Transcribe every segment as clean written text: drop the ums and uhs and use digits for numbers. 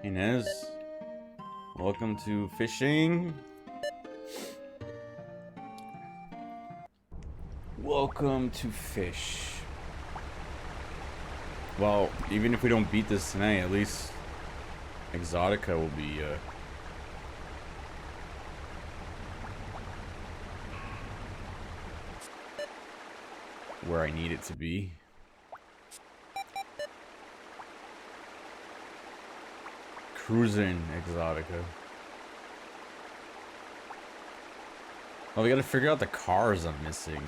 Inez, welcome to fishing. Welcome to fish. Well, even if we don't beat this tonight, at least Exotica will be where I need it to be. Cruising Exotica. Oh, we gotta figure out the cars I'm missing.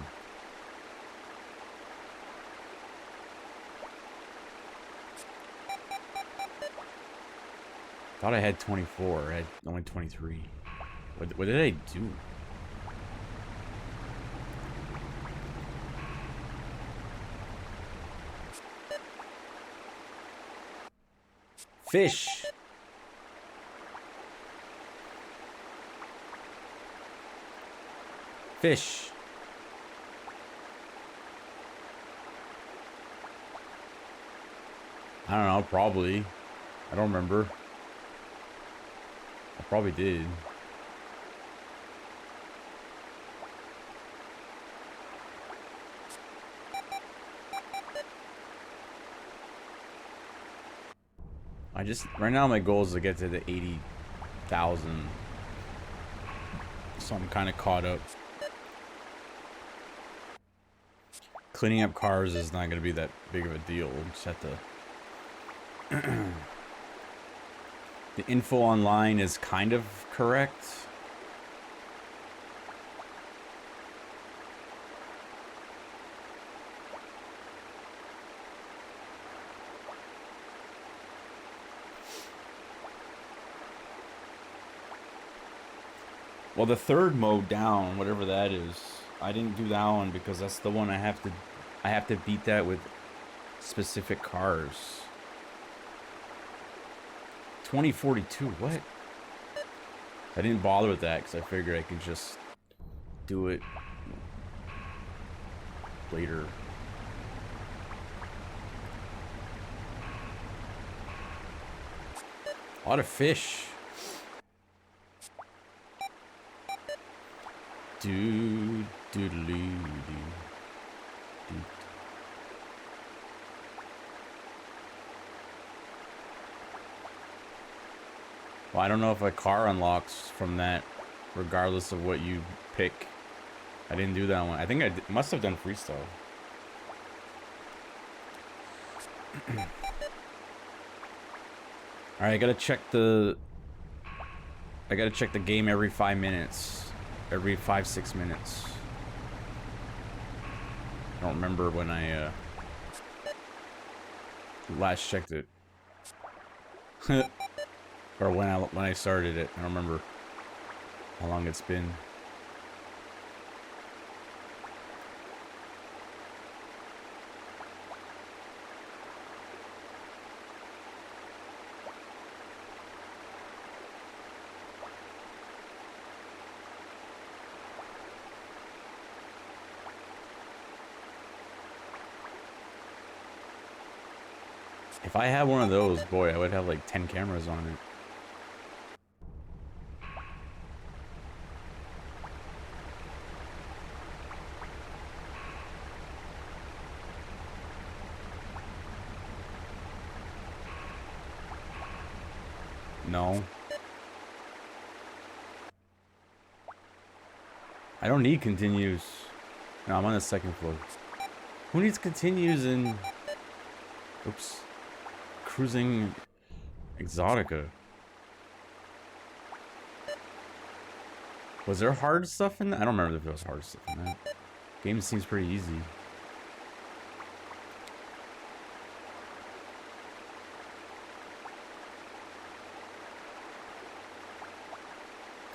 Thought I had 24. I had only 23. What did I do? Fish. Fish. I don't know, probably. I don't remember. I probably did. Right now my goal is to get to the 80,000. So I'm kind of caught up. Cleaning up cars is not going to be that big of a deal. We'll just have to... The info online is kind of correct. Well, the third mode down, whatever that is, I didn't do that one because that's the one I have to beat that with specific cars. 2042, what? I didn't bother with that because I figured I could just do it later. A lot of fish. Dude, doodaloo, dude. Well, I don't know if a car unlocks from that, regardless of what you pick. I didn't do that one. I think I must have done freestyle. Alright, I gotta check the game every 5 minutes. Every 5-6 minutes. I don't remember when I last checked it. Or when I started it. I don't remember how long it's been. If I had one of those, boy, I would have like 10 cameras on it. No. I don't need continues. No, I'm on the second floor. Who needs continues in... Oops. Cruising Exotica. Was there hard stuff in that? I don't remember if there was hard stuff in that. Game seems pretty easy.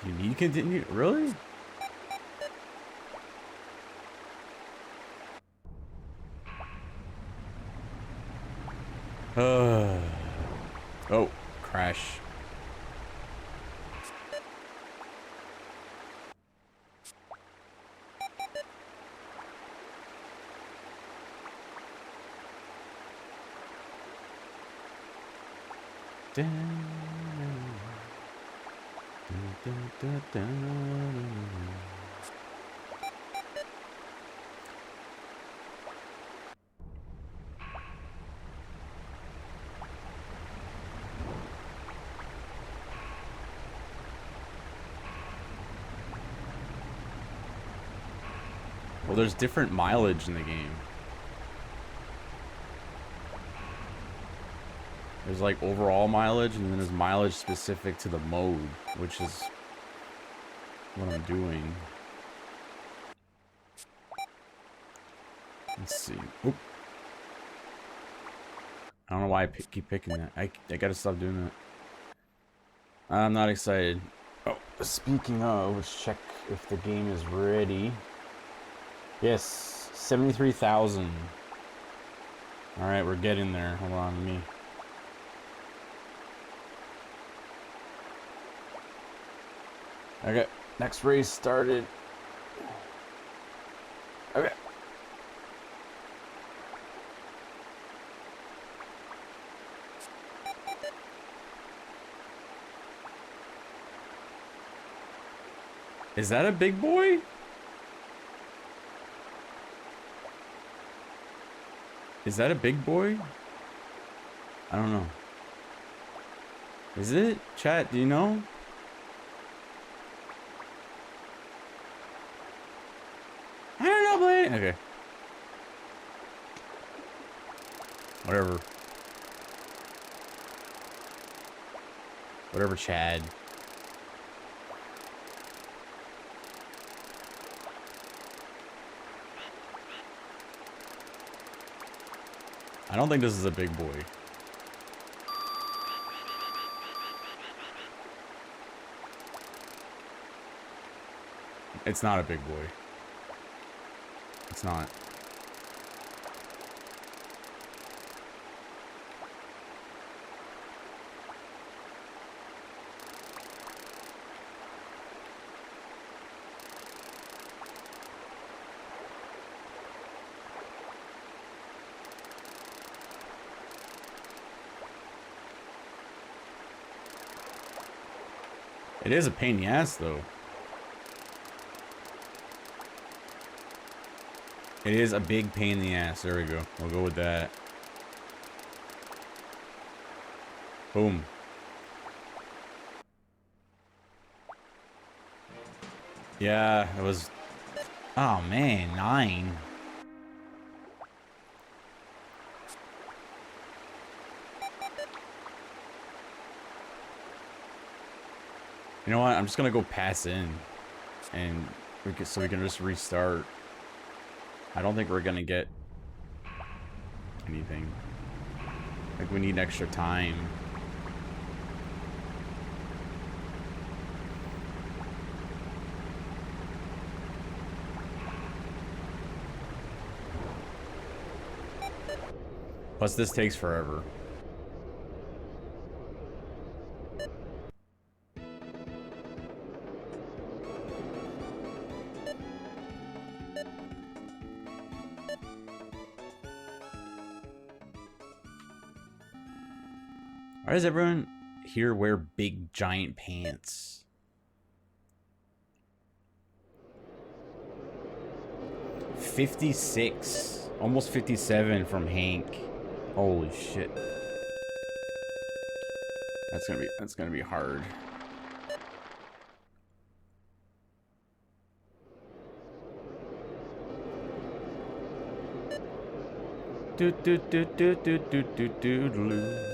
You need continue? Really? Oh, crash. Well, there's different mileage in the game. There's like overall mileage, and then there's mileage specific to the mode, which is what I'm doing. Let's see. Oop. I don't know why I keep picking that. I gotta stop doing that. I'm not excited. Oh, speaking of, let's check if the game is ready. Yes, 73,000. Alright, we're getting there. Hold on, me. Okay, next race started. Okay. Is that a big boy? Is that a big boy? I don't know. Is it? Chat, do you know? I don't know, Blaine. Okay. Whatever. Whatever, Chad. I don't think this is a big boy. It's not a big boy. It's not. It is a pain in the ass, though. It is a big pain in the ass. There we go. We'll go with that. Boom. Yeah, it was... Oh, man. 9. You know what? I'm just gonna go pass in. And so we can just restart. I don't think we're gonna get anything. Like, we need extra time. Plus, this takes forever. Why does everyone here wear big giant pants? $56, almost 57 from Hank. Holy shit. That's gonna be hard. Do do do do do do do do do.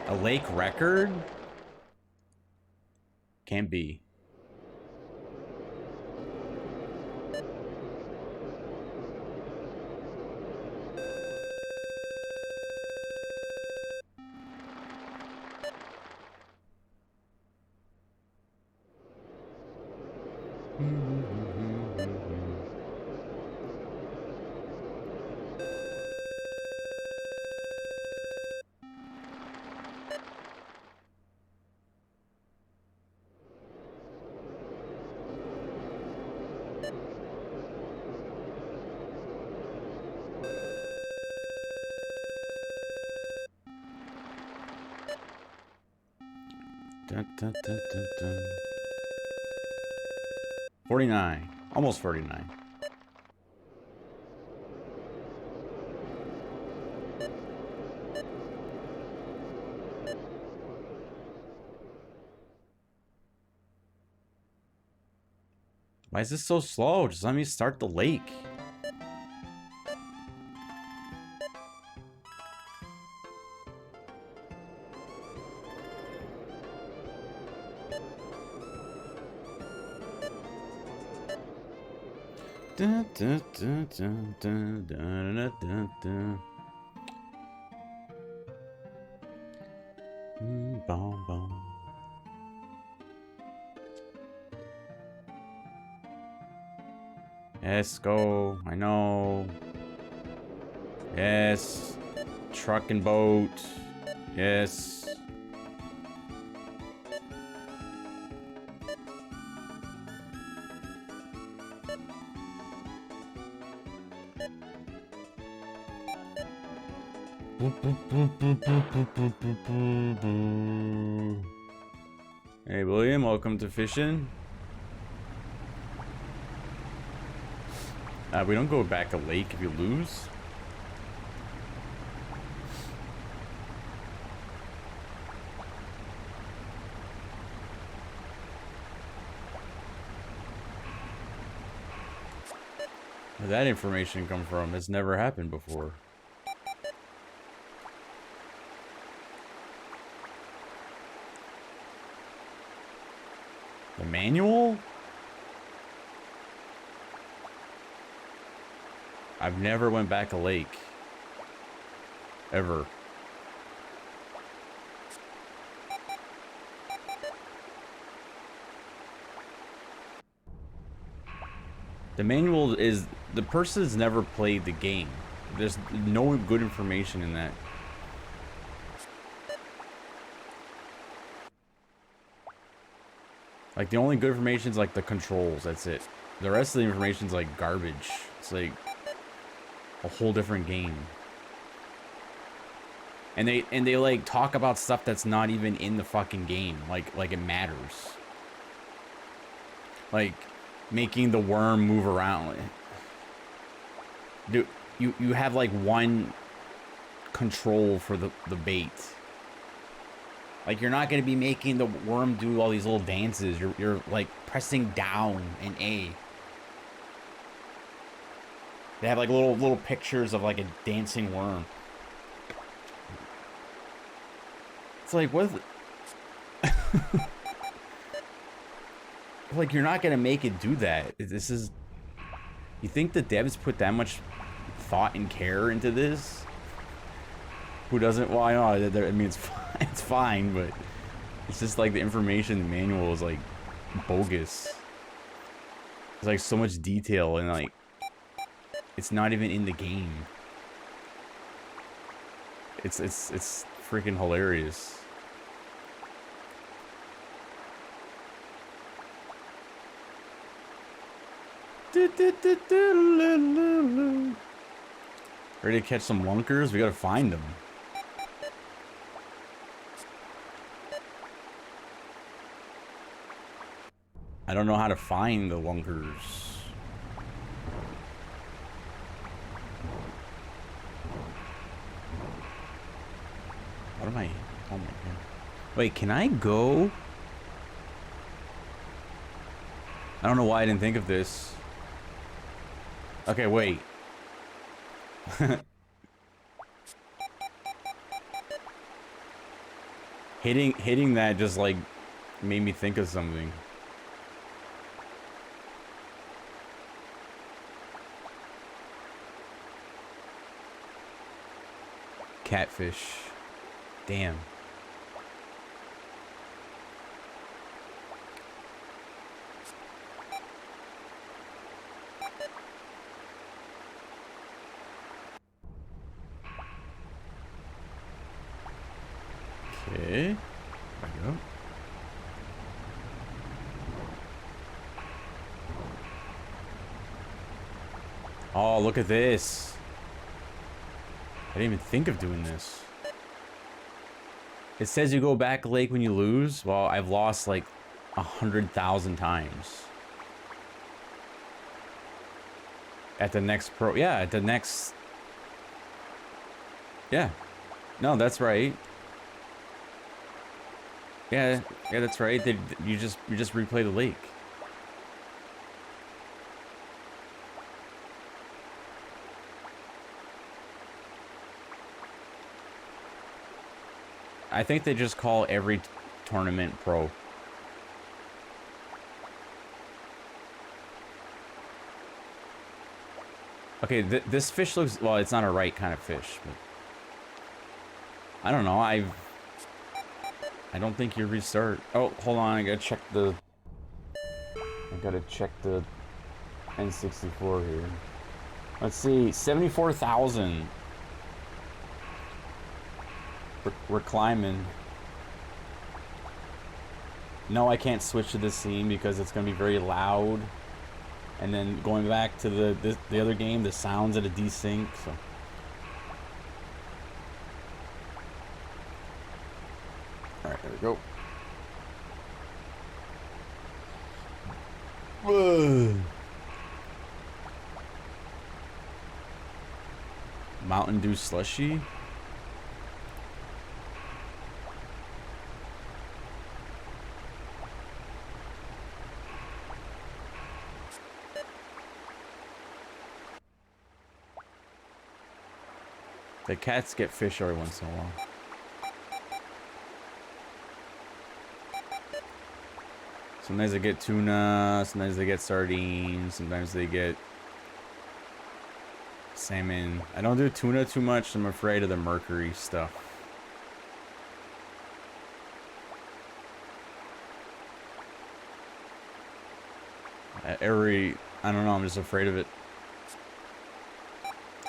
A lake record? Can't be. 49. Almost 49. Why is this so slow? Just let me start the lake. Dun, dun, dun, dun, dun, dun, dun, dun, dun. Boom, boom. Yes, go. I know. Yes. Truck and boat. Yes. Hey, William, welcome to fishing. We don't go back a lake if you lose. Where'd that information come from? It's never happened before. The manual? I've never went back a lake. Ever. The manual is... The person's never played the game. There's no good information in that. Like, the only good information is, like, the controls. That's it. The rest of the information is, like, garbage. It's, like, a whole different game. And they, like, talk about stuff that's not even in the fucking game. Like it matters. Like, making the worm move around. Dude, you have, like, one control for the bait. Like, you're not going to be making the worm do all these little dances. You're like, pressing down and A. They have, like, little pictures of, like, a dancing worm. It's like, what is it? Like, you're not going to make it do that. This is... You think the devs put that much thought and care into this? Who doesn't? Well, I know, I mean, it's fine, but it's just like the information in the manual is like bogus. There's like so much detail and like it's not even in the game. It's freaking hilarious. Ready to catch some lunkers? We gotta find them. I don't know how to find the lunkers. What am I? Oh my god. Wait, can I go? I don't know why I didn't think of this. Okay, wait. Hitting that just like made me think of something. Catfish. Damn. Okay. There we go. Oh, look at this. I didn't even think of doing this. It says you go back lake when you lose. Well, I've lost like 100,000 times. At the next pro, yeah, at the next, yeah, no, that's right. Yeah, that's right. You just replay the lake. I think they just call every tournament pro. Okay, this fish looks, well, it's not a right kind of fish, but I don't know. I don't think you restart. Oh, hold on, I gotta check the N64 here. Let's see, 74,000. We're climbing. No, I can't switch to this scene because it's gonna be very loud. And then going back to the other game, the sounds at a desync. So. All right, there we go. Whoa. Mountain Dew slushy. The cats get fish every once in a while. Sometimes they get tuna, sometimes they get sardines, sometimes they get salmon. I don't do tuna too much, I'm afraid of the mercury stuff. I don't know, I'm just afraid of it.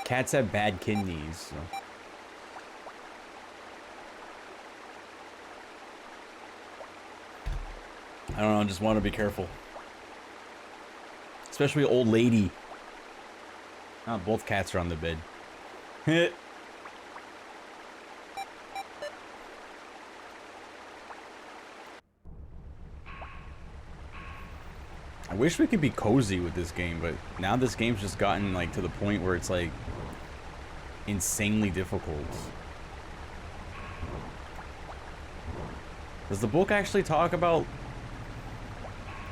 Cats have bad kidneys, so. I don't know, I just want to be careful. Especially old lady. Oh, both cats are on the bed. I wish we could be cozy with this game, but now this game's just gotten like to the point where it's like insanely difficult. Does the book actually talk about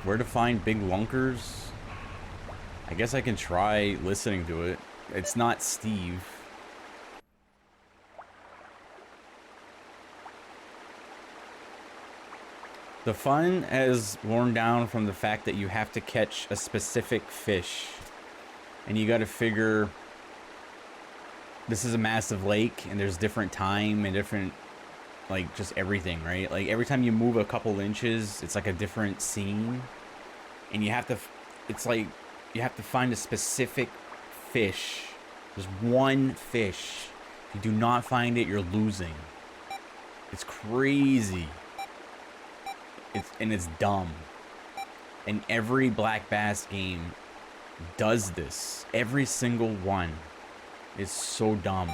where to find big lunkers? I guess I can try listening to it. It's not Steve. The fun has worn down from the fact that you have to catch a specific fish. And you gotta figure... This is a massive lake, and there's different time and different... Like, just everything, right? Like, every time you move a couple inches, it's like a different scene. And you have to... It's like... You have to find a specific fish. There's one fish. If you do not find it, you're losing. It's crazy. It's dumb. And every black bass game does this. Every single one is so dumb.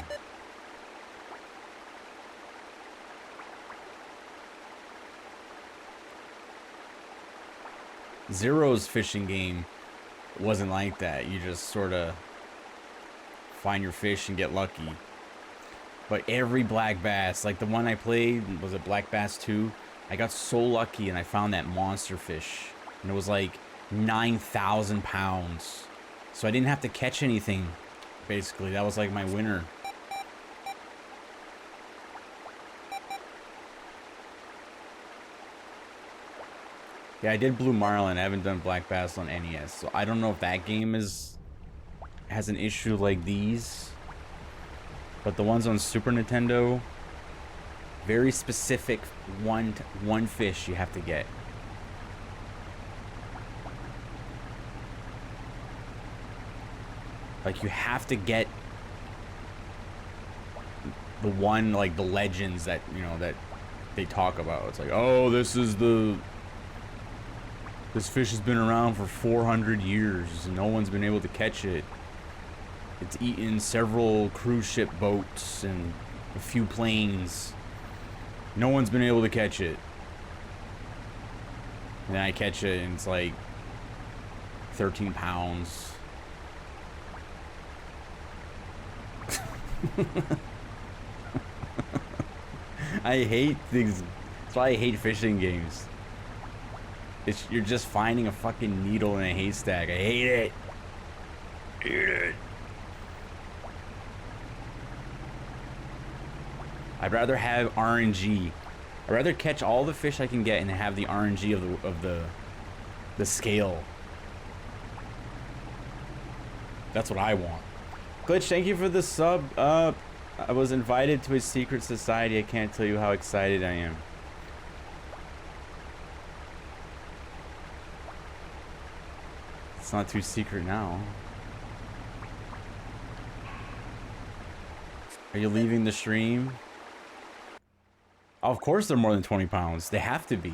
Zero's fishing game wasn't like that. You just sort of find your fish and get lucky. But every black bass, like the one I played, was it Black Bass 2? I got so lucky and I found that monster fish. And it was like 9,000 pounds. So I didn't have to catch anything, basically. That was like my winner. Yeah, I did Blue Marlin. I haven't done Black Bass on NES. So I don't know if that game has an issue like these. But the ones on Super Nintendo, very specific one fish you have to get. Like, you have to get the one, like, the legends that, you know, that they talk about. It's like, oh, this fish has been around for 400 years and no one's been able to catch it. It's eaten several cruise ship boats and a few planes. No one's been able to catch it. And then I catch it and it's like 13 pounds. I hate these. That's why I hate fishing games. You're just finding a fucking needle in a haystack. I hate it. Hate it. I'd rather have RNG. I'd rather catch all the fish I can get and have the RNG of the scale. That's what I want. Glitch, thank you for the sub. I was invited to a secret society. I can't tell you how excited I am. It's not too secret now. Are you leaving the stream? Of course they're more than 20 pounds. They have to be.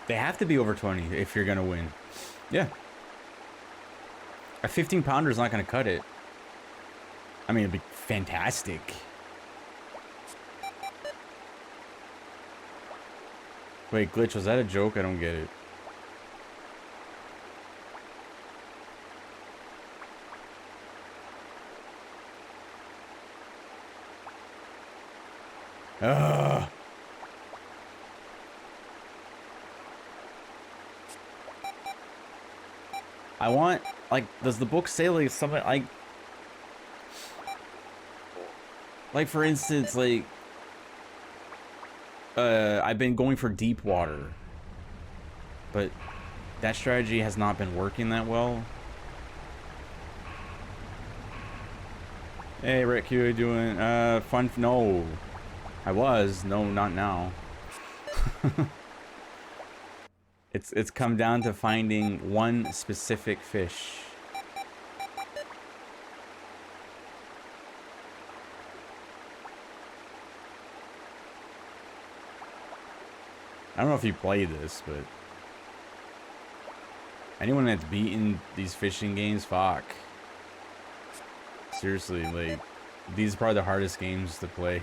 They have to be over 20 if you're gonna win. Yeah. A 15 pounder is not gonna cut it. I mean, it'd be fantastic. Wait, Glitch, was that a joke? I don't get it. Ugh. I want, like, does the book say, like, something, like, for instance, like, I've been going for deep water, but that strategy has not been working that well. Hey, Rick, how you doing? Fun, no. I was, no, not now. It's come down to finding one specific fish. I don't know if you play this, but anyone that's beaten these fishing games, fuck. Seriously, like, these are probably the hardest games to play.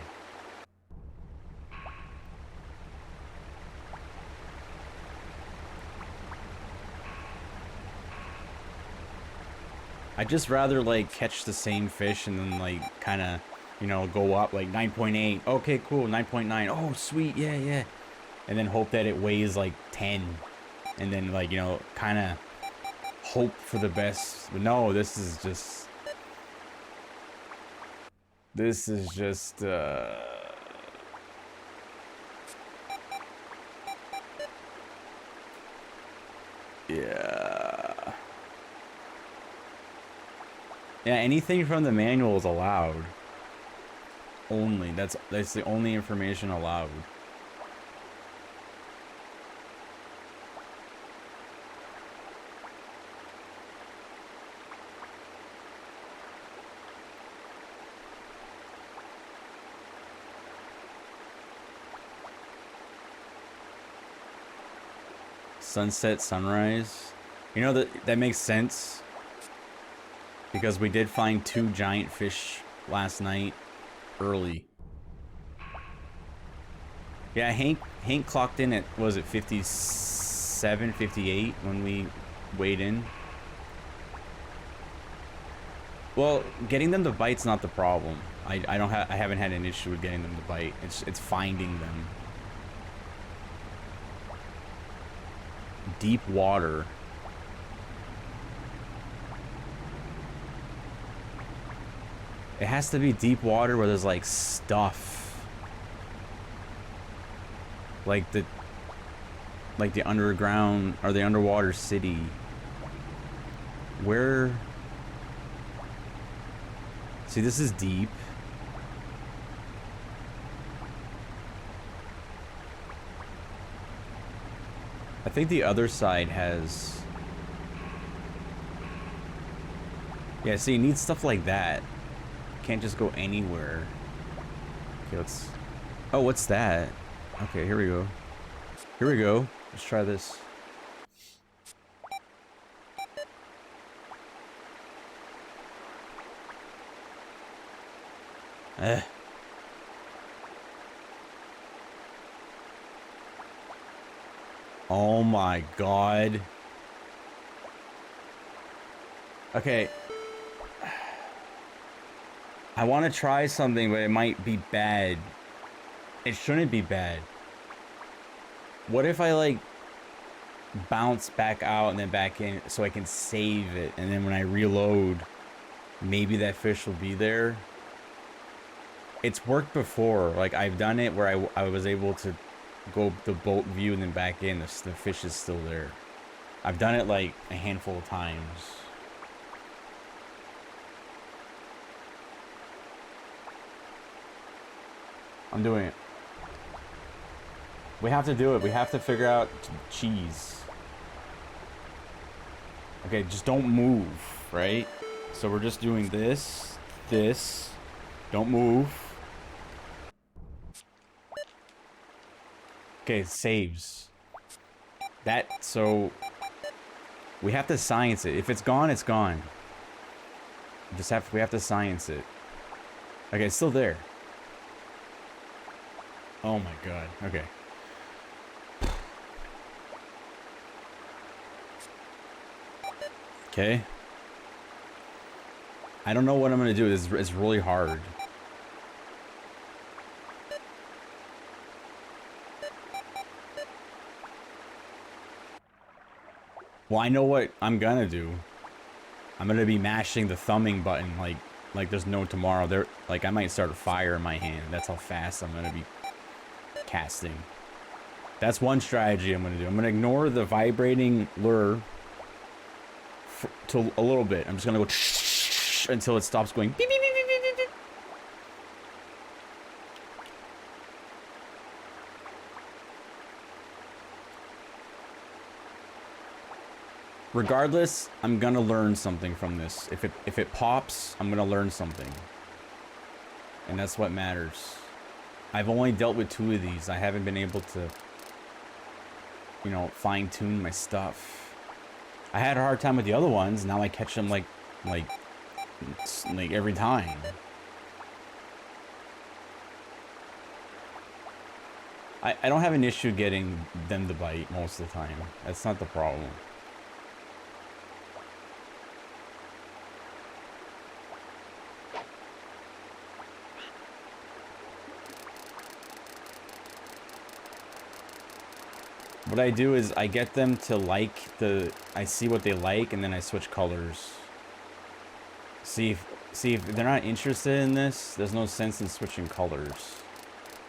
I'd just rather, like, catch the same fish and then, like, kind of, you know, go up, like, 9.8. Okay, cool, 9.9. Oh, sweet, yeah, yeah. And then hope that it weighs, like, 10. And then, like, you know, kind of hope for the best. But no, this is just... This is just, yeah. Yeah, anything from the manual is allowed. Only. That's the only information allowed. Sunset, sunrise. You know, that makes sense. Because we did find 2 giant fish last night early. Yeah, Hank clocked in at, was it 57, 58 when we weighed in? Well, getting them to bite's not the problem. I haven't had an issue with getting them to bite. It's finding them. Deep water. It has to be deep water where there's like stuff. Like the underground or the underwater city. Where? See, this is deep. I think the other side has... Yeah, see, you need stuff like that. Can't just go anywhere. Okay, let's... Oh, what's that? Okay, here we go. Here we go. Let's try this. Oh my god. Okay. I want to try something, but it might be bad. It shouldn't be bad. What if I, like, bounce back out and then back in so I can save it, and then when I reload, maybe that fish will be there? It's worked before. Like, I've done it where I was able to go the boat view and then back in. The fish is still there. I've done it, like, a handful of times. I'm doing it. We have to do it. We have to figure out cheese. Okay, just don't move, right? So we're just doing this, this. Don't move. Okay, saves. That, so... We have to science it. If it's gone, it's gone. We have to science it. Okay, it's still there. Oh my god, okay. Okay. I don't know what I'm gonna do. It's really hard. Well, I know what I'm gonna do. I'm gonna be mashing the thumbing button like there's no tomorrow. Like, I might start a fire in my hand. That's how fast I'm gonna be casting. That's one strategy I'm gonna do. I'm gonna ignore the vibrating lure to a little bit. I'm just gonna go until it stops going beep, beep, beep, beep, beep, beep. Regardless, I'm gonna learn something from this. If it pops, I'm gonna learn something. And that's what matters. I've only dealt with 2 of these. I haven't been able to, you know, fine-tune my stuff. I had a hard time with the other ones. Now I catch them like every time. I don't have an issue getting them to bite most of the time. That's not the problem. What I do is I get them to like I see what they like, and then I switch colors. See if they're not interested in this, there's no sense in switching colors.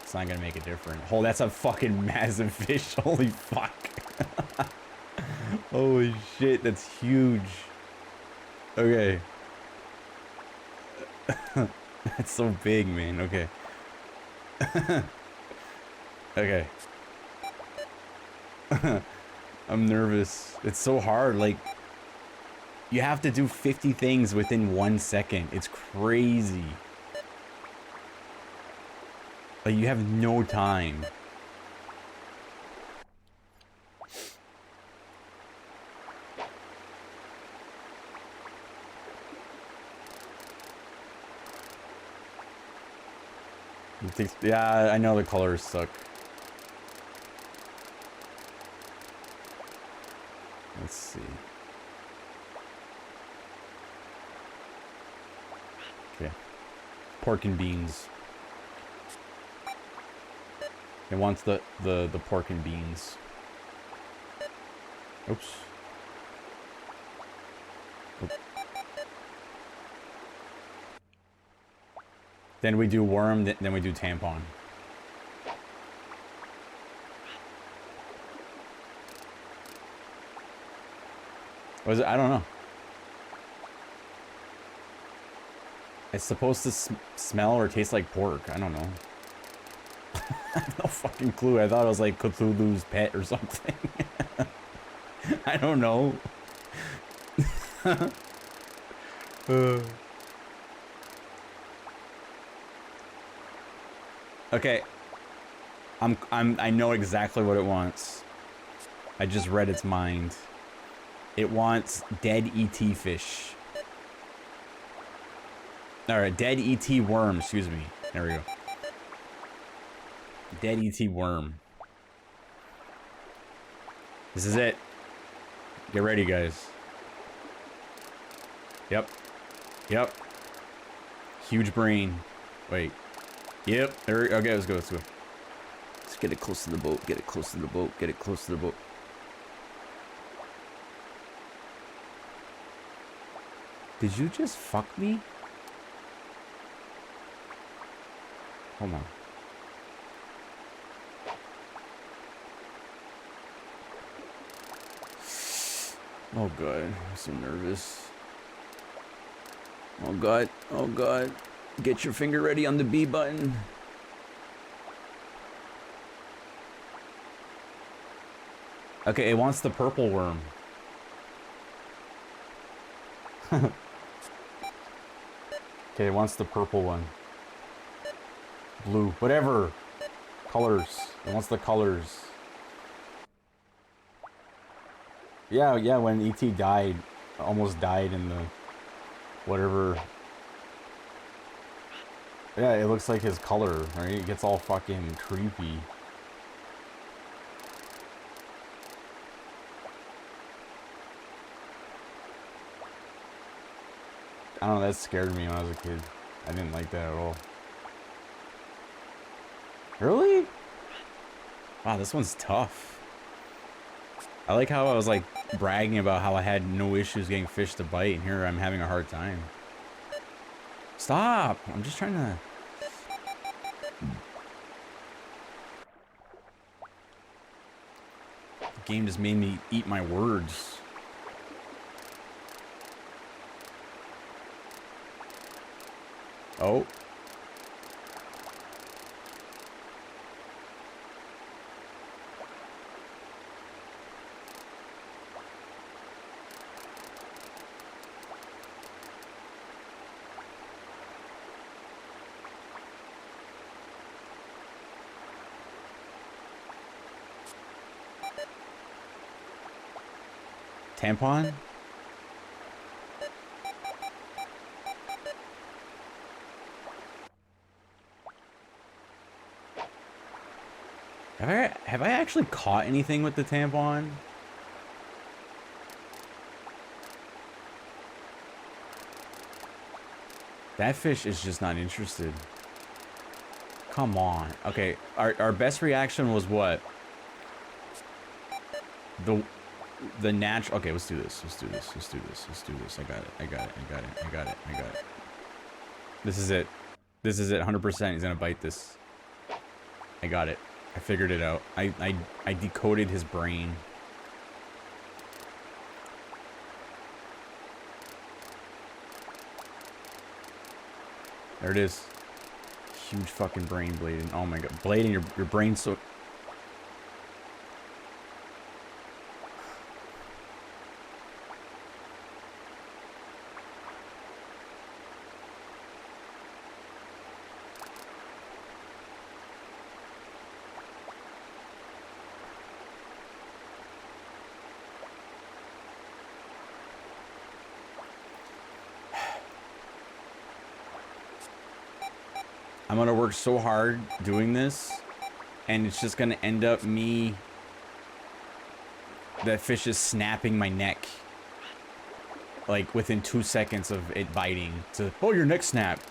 It's not gonna make a difference. Oh, that's a fucking massive fish. Holy fuck. Holy shit, that's huge. Okay. That's so big, man. Okay. Okay. I'm nervous. It's so hard. Like, you have to do 50 things within 1 second. It's crazy. Like, you have no time. Yeah, I know the colors suck. Let's see. Okay. Pork and beans. It wants the pork and beans. Oops. Oop. Then we do worm, then we do tampon. Was it? I don't know. It's supposed to smell or taste like pork. I don't know. I have no fucking clue. I thought it was like Cthulhu's pet or something. I don't know. Okay. I know exactly what it wants. I just read its mind. It wants dead ET fish. Alright, dead ET worm, excuse me. There we go. Dead ET worm. This is it. Get ready, guys. Yep. Yep. Huge brain. Wait. Yep. There. Okay, let's go. Let's go. Let's get it close to the boat. Get it close to the boat. Get it close to the boat. Did you just fuck me? Hold on. Oh god, I'm so nervous. Oh god, oh god. Get your finger ready on the B button. Okay, it wants the purple worm. Okay, it wants the purple one. Blue, whatever. Colors. It wants the colors. Yeah, yeah, when E.T. died, almost died in the whatever. Yeah, it looks like his color, right? It gets all fucking creepy. I don't know, that scared me when I was a kid. I didn't like that at all. Really? Wow, this one's tough. I like how I was like bragging about how I had no issues getting fish to bite, and here I'm having a hard time. Stop! I'm just trying to... The game just made me eat my words. Oh. Tampon? Have I actually caught anything with the tampon? That fish is just not interested. Come on. Okay, our best reaction was what? The natural... Okay, let's do this. Let's do this. Let's do this. Let's do this. I got it. I got it. I got it. I got it. I got it. This is it. This is it. 100%. He's gonna bite this. I got it. I figured it out. I decoded his brain. There it is. Huge fucking brain blade. Oh my god. Blade in your brain's so... I'm gonna work so hard doing this, and it's just gonna end up me... That fish is snapping my neck. Like, within 2 seconds of it biting. To, oh, your neck snapped.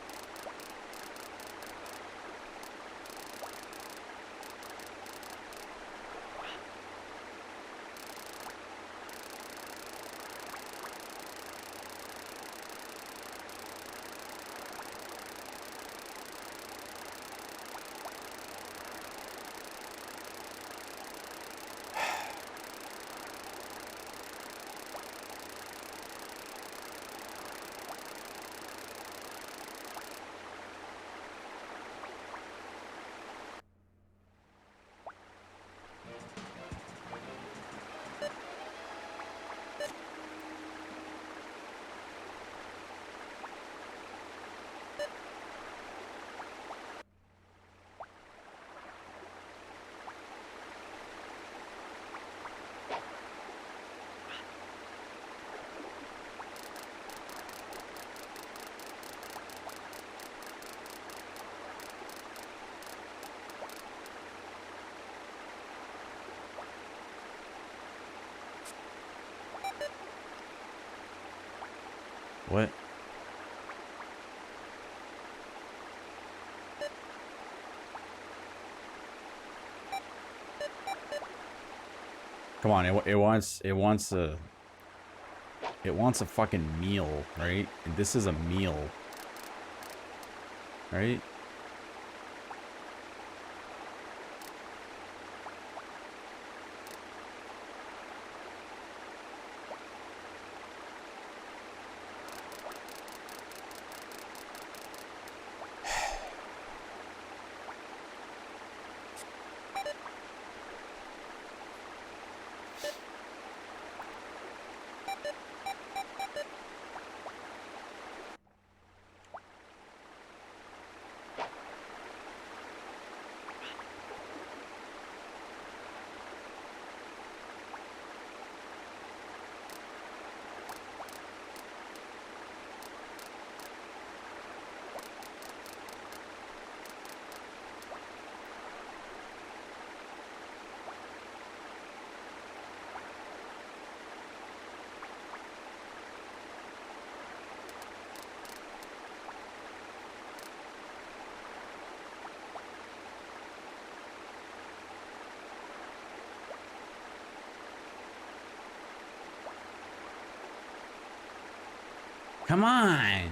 What? Come on, it wants a fucking meal, right? And this is a meal. Right? Come on.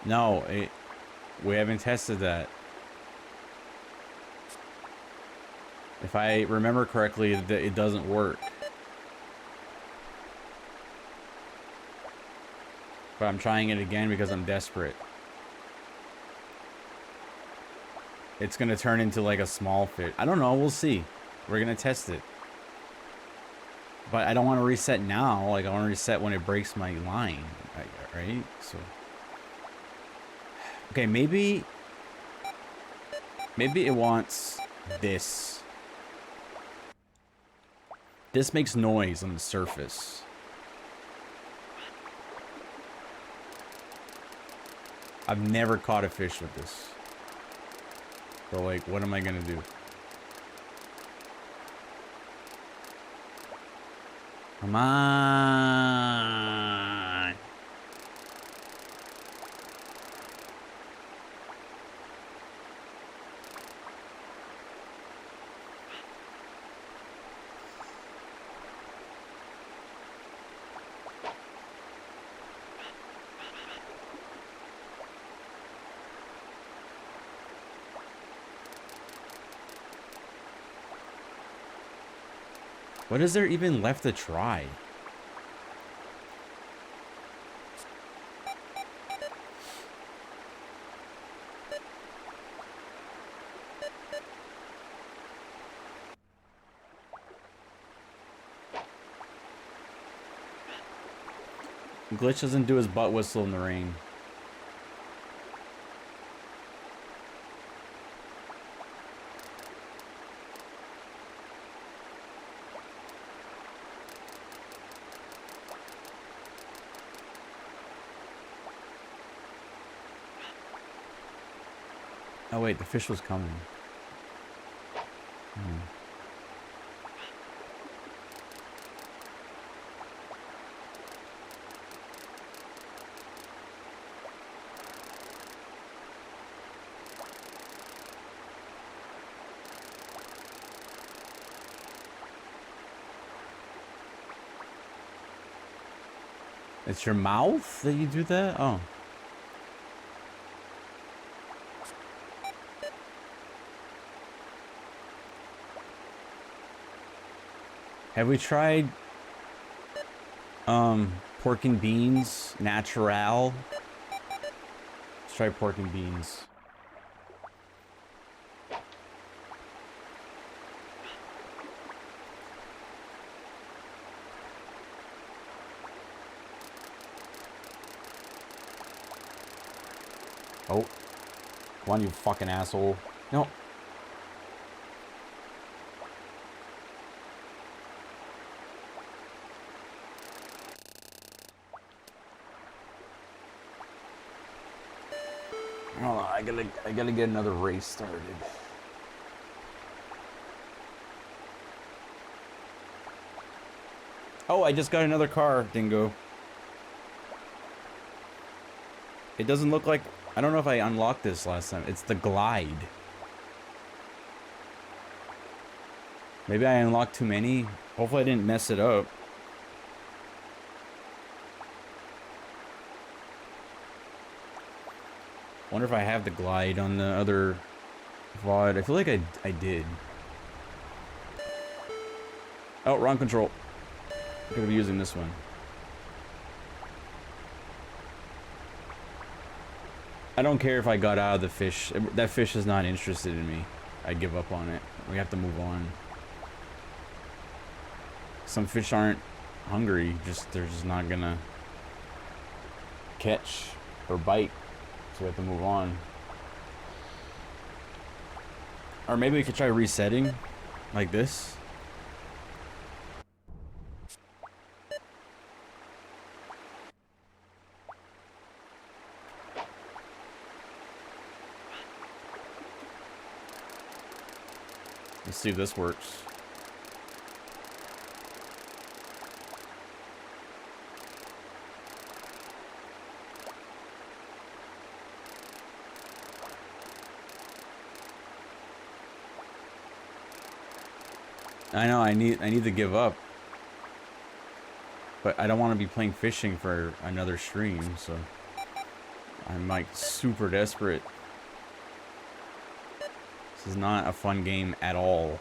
No, we haven't tested that. If I remember correctly, it doesn't work. But I'm trying it again because I'm desperate. It's gonna turn into like a small fish. I don't know, we'll see. We're gonna test it. But I don't want to reset now. Like, I want to reset when it breaks my line. Right? So... Okay, maybe it wants this. This makes noise on the surface. I've never caught a fish with this. So, like, what am I gonna do? Come on! What is there even left to try? Glitch doesn't do his butt whistle in the rain. Oh wait, the fish was coming. It's your mouth that you do that? Oh. Have we tried pork and beans natural? Let's try pork and beans. Oh. Come on, you fucking asshole. No. Hold on, I gotta get another race started. Oh, I just got another car, Dingo. It doesn't look like... I don't know if I unlocked this last time. It's the Glide. Maybe I unlocked too many. Hopefully I didn't mess it up. Wonder if I have the Glide on the other VOD. I feel like I did. Oh, wrong control. I'm gonna be using this one. I don't care if I got out of the fish. That fish is not interested in me. I give up on it. We have to move on. Some fish aren't hungry. They're just not gonna catch or bite. So we have to move on. Or maybe we could try resetting like this. Let's see if this works. I know I need to give up. But I don't want to be playing fishing for another stream, so I'm like super desperate. This is not a fun game at all.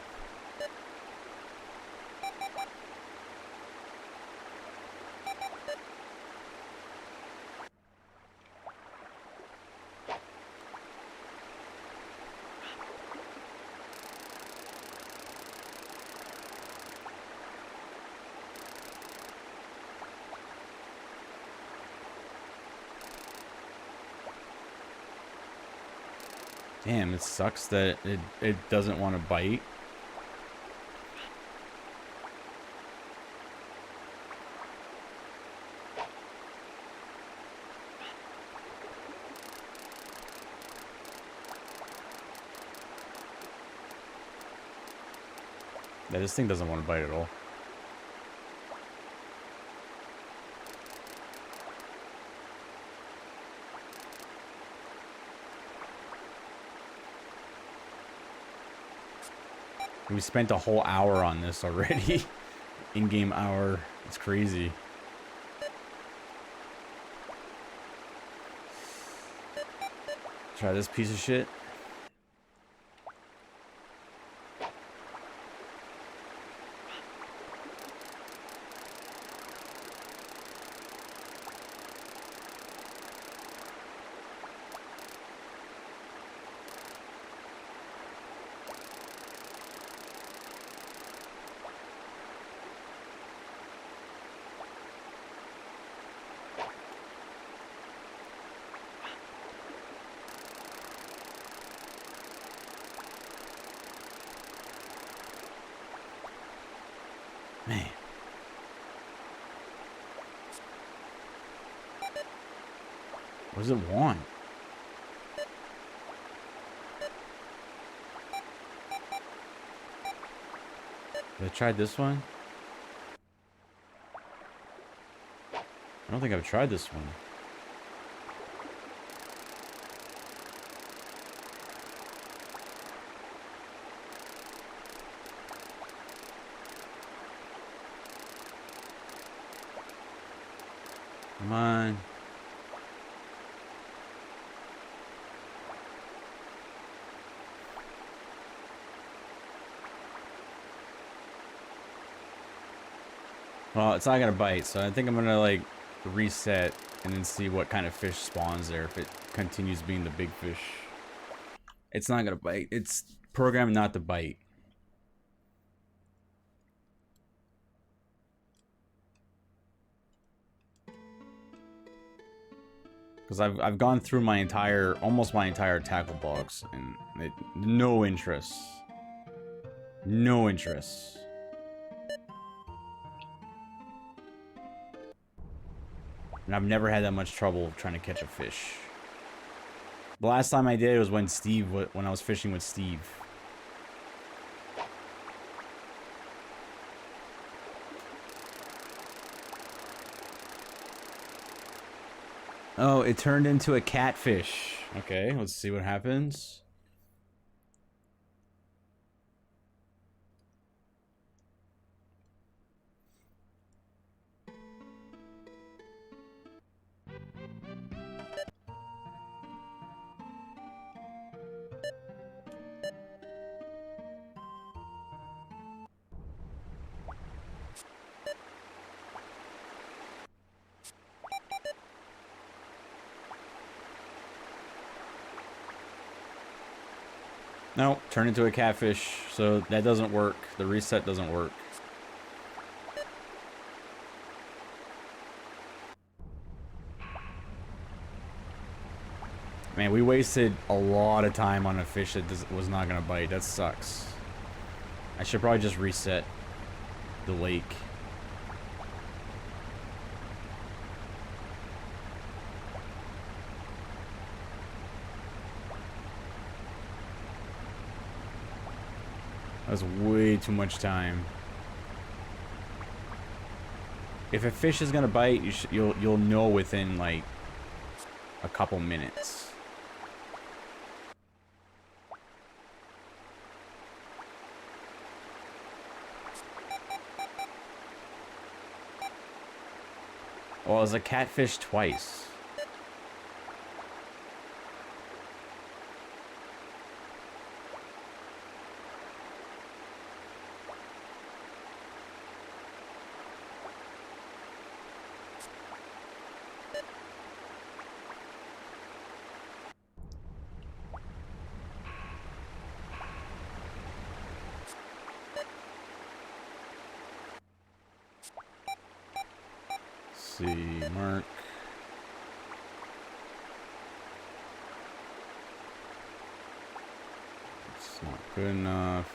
Damn, it sucks that it doesn't want to bite. Yeah, this thing doesn't want to bite at all. We spent a whole hour on this already. In-game hour. It's crazy. Try this piece of shit. Man. What does it want? Have I tried this one? I don't think I've tried this one. Come on. Well, it's not gonna bite, so I think I'm gonna like reset and then see what kind of fish spawns there if it continues being the big fish. It's not gonna bite. It's programmed not to bite. Because I've gone through my entire, almost my entire tackle box, and no interest. No interest. And I've never had that much trouble trying to catch a fish. The last time I did it was when when I was fishing with Steve. Oh, it turned into a catfish. Okay, let's see what happens. No, turn into a catfish, so that doesn't work. The reset doesn't work. Man, we wasted a lot of time on a fish that was not gonna bite. That sucks. I should probably just reset the lake. That's way too much time. If a fish is gonna bite, you'll know within like a couple minutes. Well, it's a catfish twice. See, mark. It's not good enough.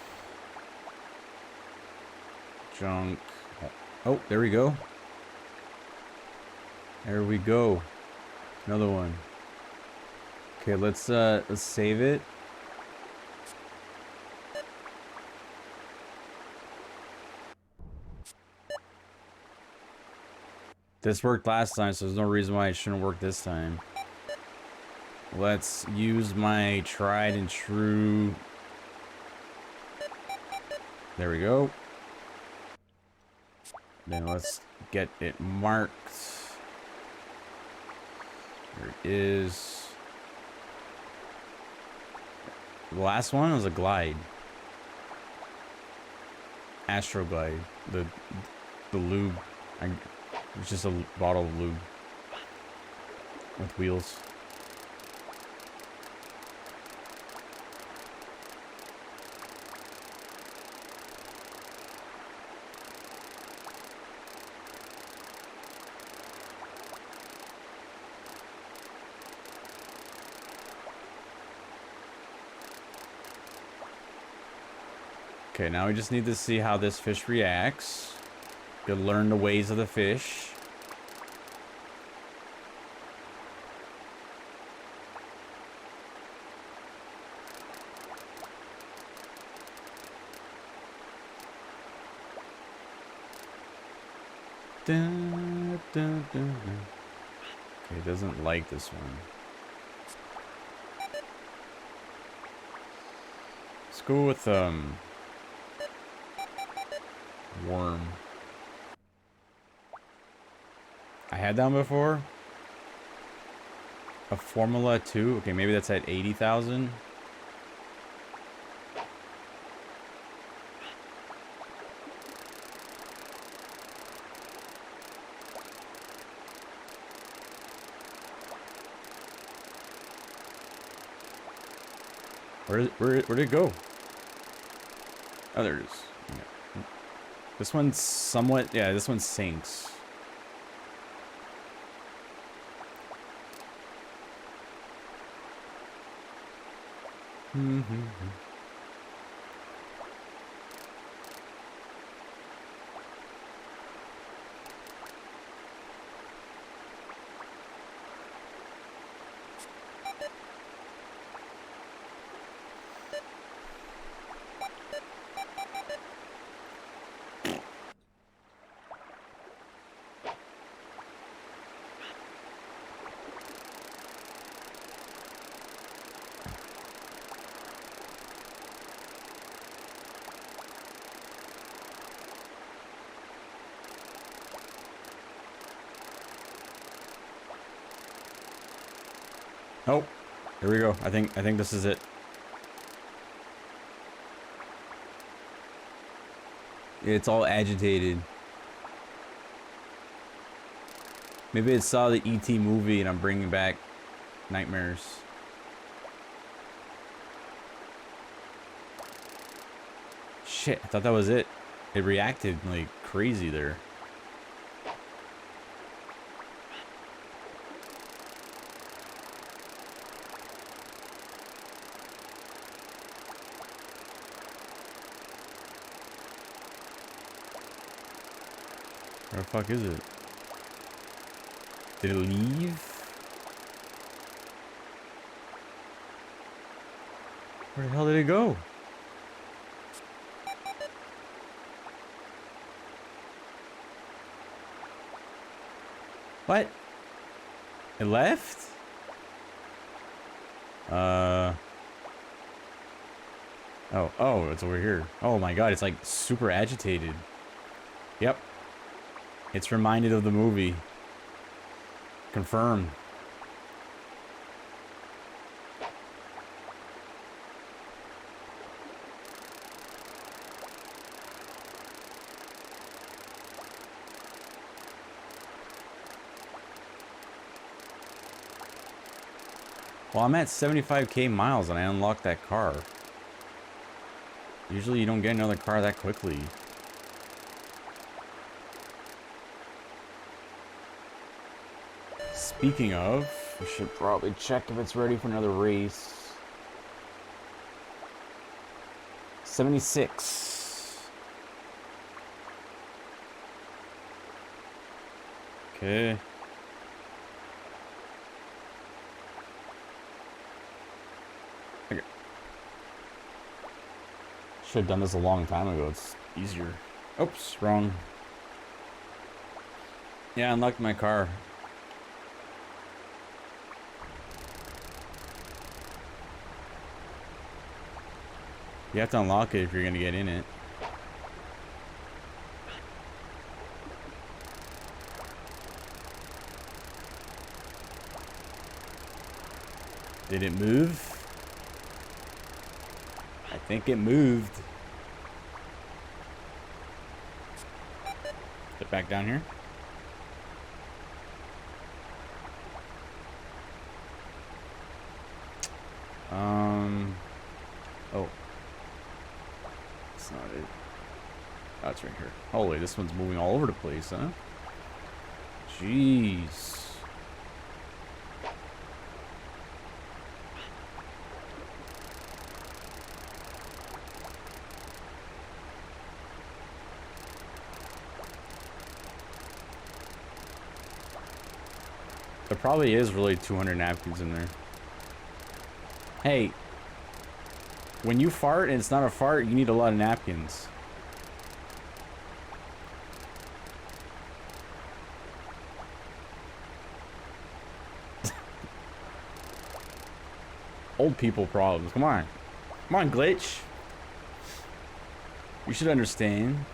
Junk. Oh, there we go. There we go. Another one. Okay, let's save it. This worked last time, so there's no reason why it shouldn't work this time. Let's use my tried and true. There we go. Then let's get it marked. There it is. The last one was a glide. Astro Glide. The lube. It's just a bottle of lube with wheels. Okay, now we just need to see how this fish reacts. You learn the ways of the fish. Dun, dun, dun, dun. Okay, it doesn't like this one. Let's go with worm. I had that one before. A Formula 2. Okay, maybe that's at 80,000. Where'd it go? Oh, there it is. Yeah. This one's somewhat... Yeah, this one sinks. Oh, here we go. I think this is it. It's all agitated. Maybe it saw the E.T. movie and I'm bringing back nightmares. Shit, I thought that was it. It reacted like crazy there. Where the fuck is it? Did it leave? Where the hell did it go? What? It left? Oh, it's over here. Oh my god, it's like super agitated. Yep. It's reminded of the movie. Confirmed. Well, I'm at 75k miles and I unlocked that car. Usually you don't get another car that quickly. Speaking of, we should probably check if it's ready for another race. 76. Okay. Okay. Should have done this a long time ago. It's easier. Oops, wrong. Yeah, I unlocked my car. You have to unlock it if you're gonna get in it. Did it move? I think it moved. Is it back down here? Oh. That's not it. That's right here. Holy, this one's moving all over the place, huh? Jeez. There probably is really 200 napkins in there. Hey, when you fart and it's not a fart, you need a lot of napkins. Old people problems. Come on. Come on, Glitch. You should understand.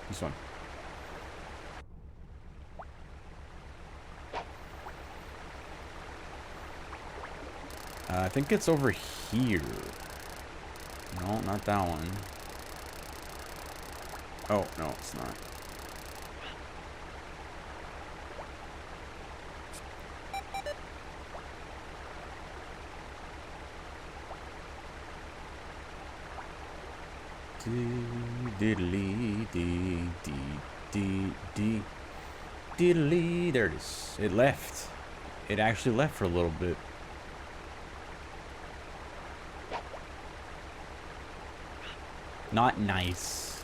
This one. I think it's over here. No, not that one. Oh, no, it's not. Diddly dee dee dee dee diddly. There it is. It left. It actually left for a little bit. Not nice.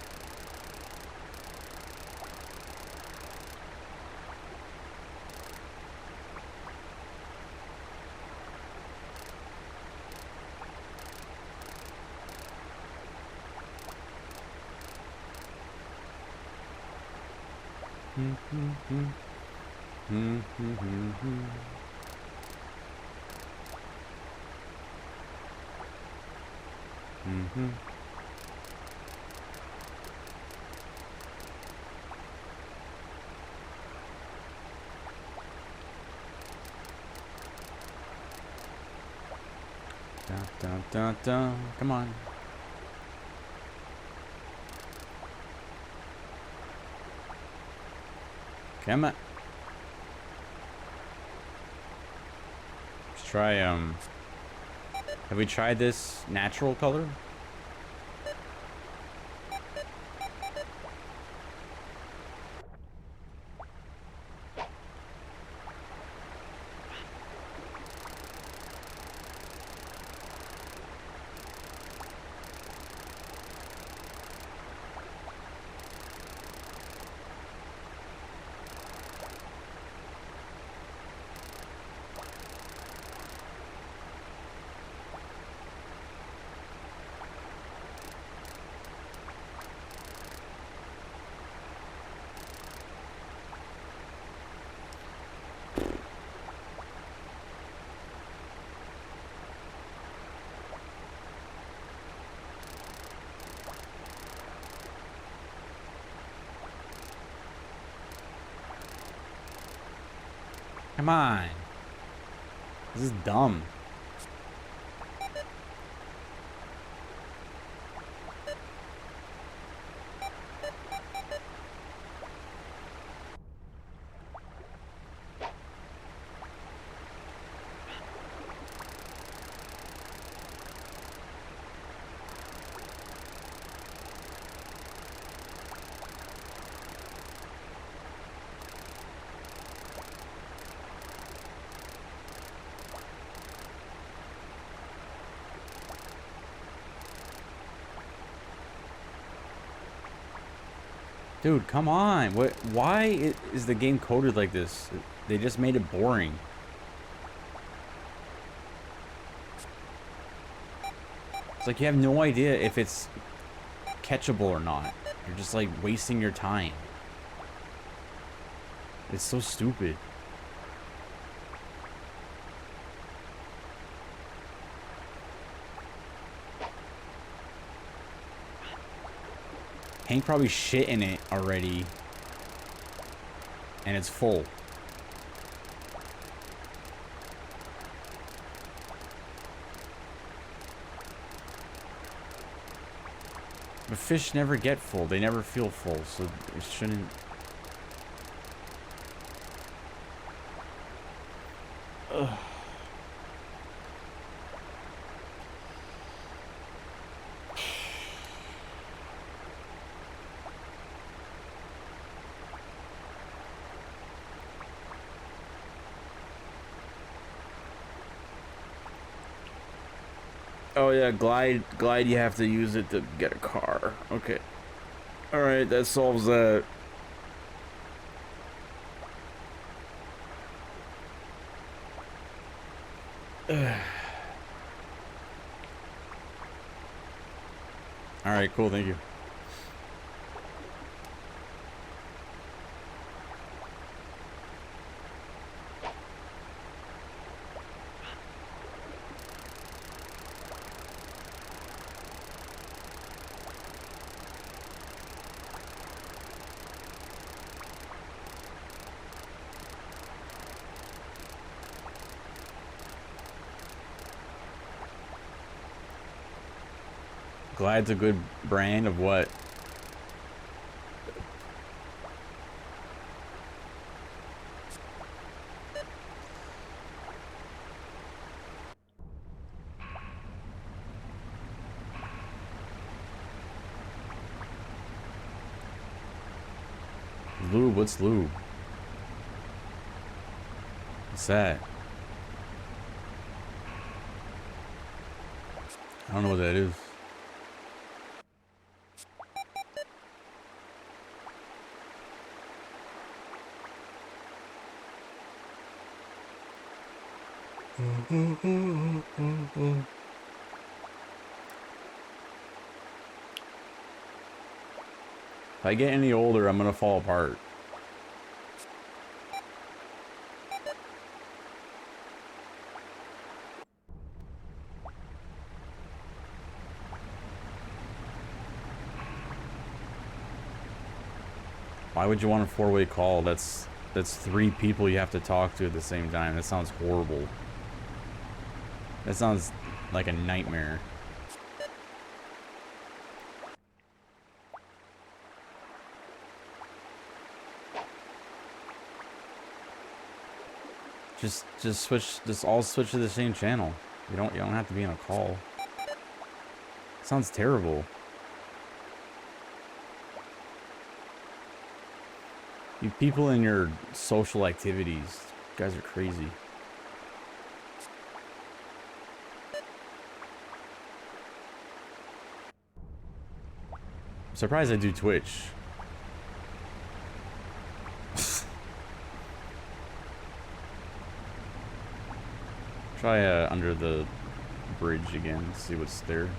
Mm-hmm. Dun, dun, dun, dun. Come on. Come on. Let's try, have we tried this natural color? Come on. This is dumb. Dude, come on. What? Why is the game coded like this? They just made it boring. It's like you have no idea if it's catchable or not. You're just like wasting your time. It's so stupid. Hank probably shit in it already. And it's full. But fish never get full. They never feel full, so it shouldn't... Ugh. Oh yeah, glide you have to use it to get a car. Okay. Alright, that solves that. Alright, cool, thank you. Glide's a good brand of what? Lube, what's lube? What's that? I don't know what that is. If I get any older, I'm gonna fall apart. Why would you want a four-way call? That's 3 people you have to talk to at the same time. That sounds horrible. That sounds like a nightmare. Just all switch to the same channel. You don't have to be on a call. Sounds terrible. You people in your social activities, you guys are crazy. I'm surprised I do Twitch. Try under the bridge again, see what's there.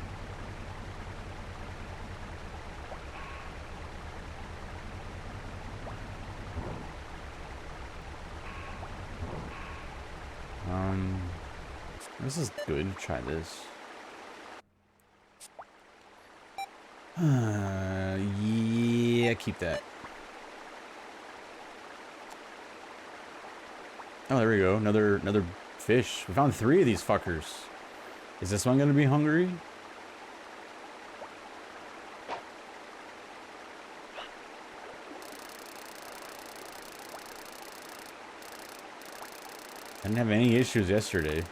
This is good. Try this. Yeah, keep that. Oh, there we go. Another fish. We found 3 of these fuckers. Is this one gonna be hungry? I didn't have any issues yesterday.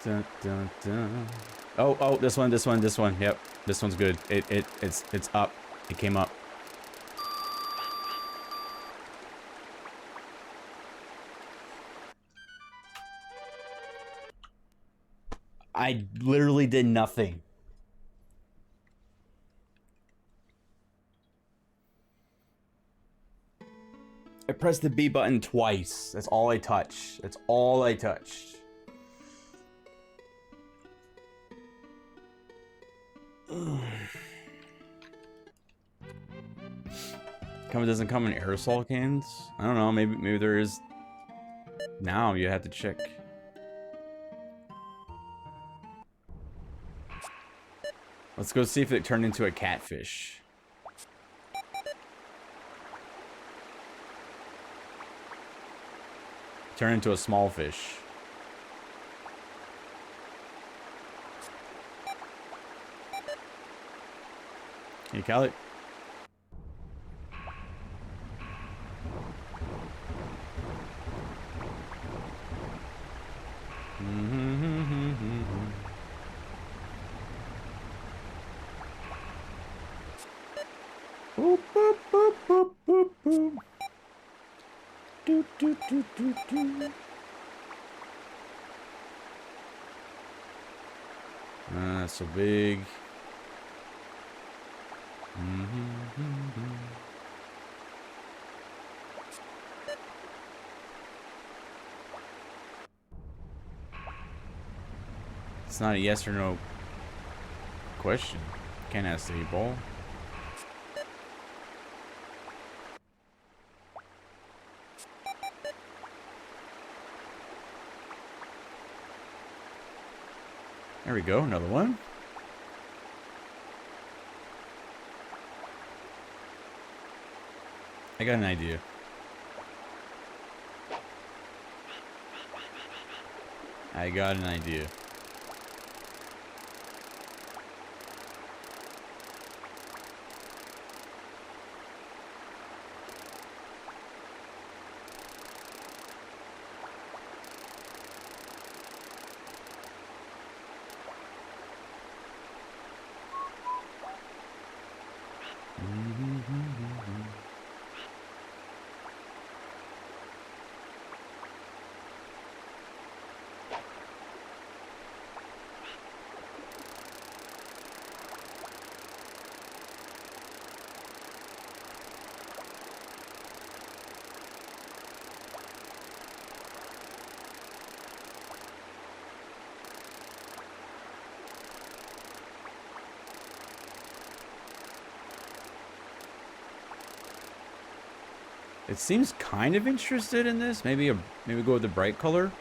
Dun, dun, dun. Oh, this one. Yep, this one's good. It's up. It came up. I literally did nothing. I pressed the B button twice. That's all I touched. That's all I touched. Doesn't come in aerosol cans? I don't know, maybe there is now. You have to check. Let's go see if it turned into a catfish. Turn into a small fish. Hey, Callie. Boop, boop, boop, boop, boop, boop. Do, do, do, do, do. That's so big. It's not a yes or no question. Can't ask the ball. There we go, another one. I got an idea. I got an idea. It seems kind of interested in this. Maybe go with the bright color.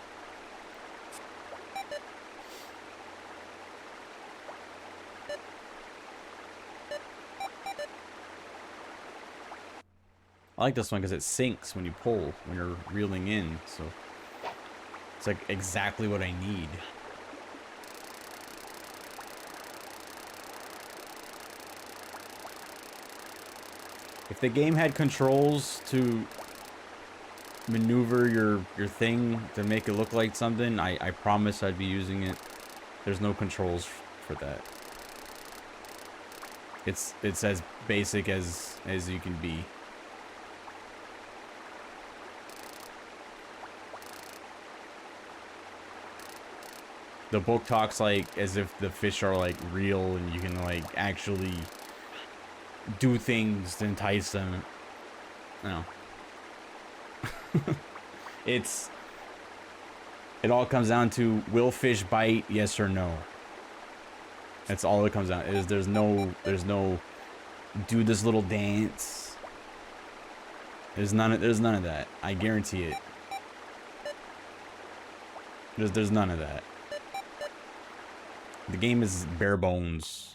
I like this one because it sinks when you pull, when you're reeling in, so it's like exactly what I need. If the game had controls to maneuver your thing to make it look like something, I promise I'd be using it. There's no controls for that. It's as basic as you can be. The book talks like as if the fish are like real and you can like actually do things to entice them. No. It all comes down to, will fish bite, yes or no? That's all it comes down to. There's no do this little dance. There's none of that. I guarantee it. There's none of that. The game is bare bones.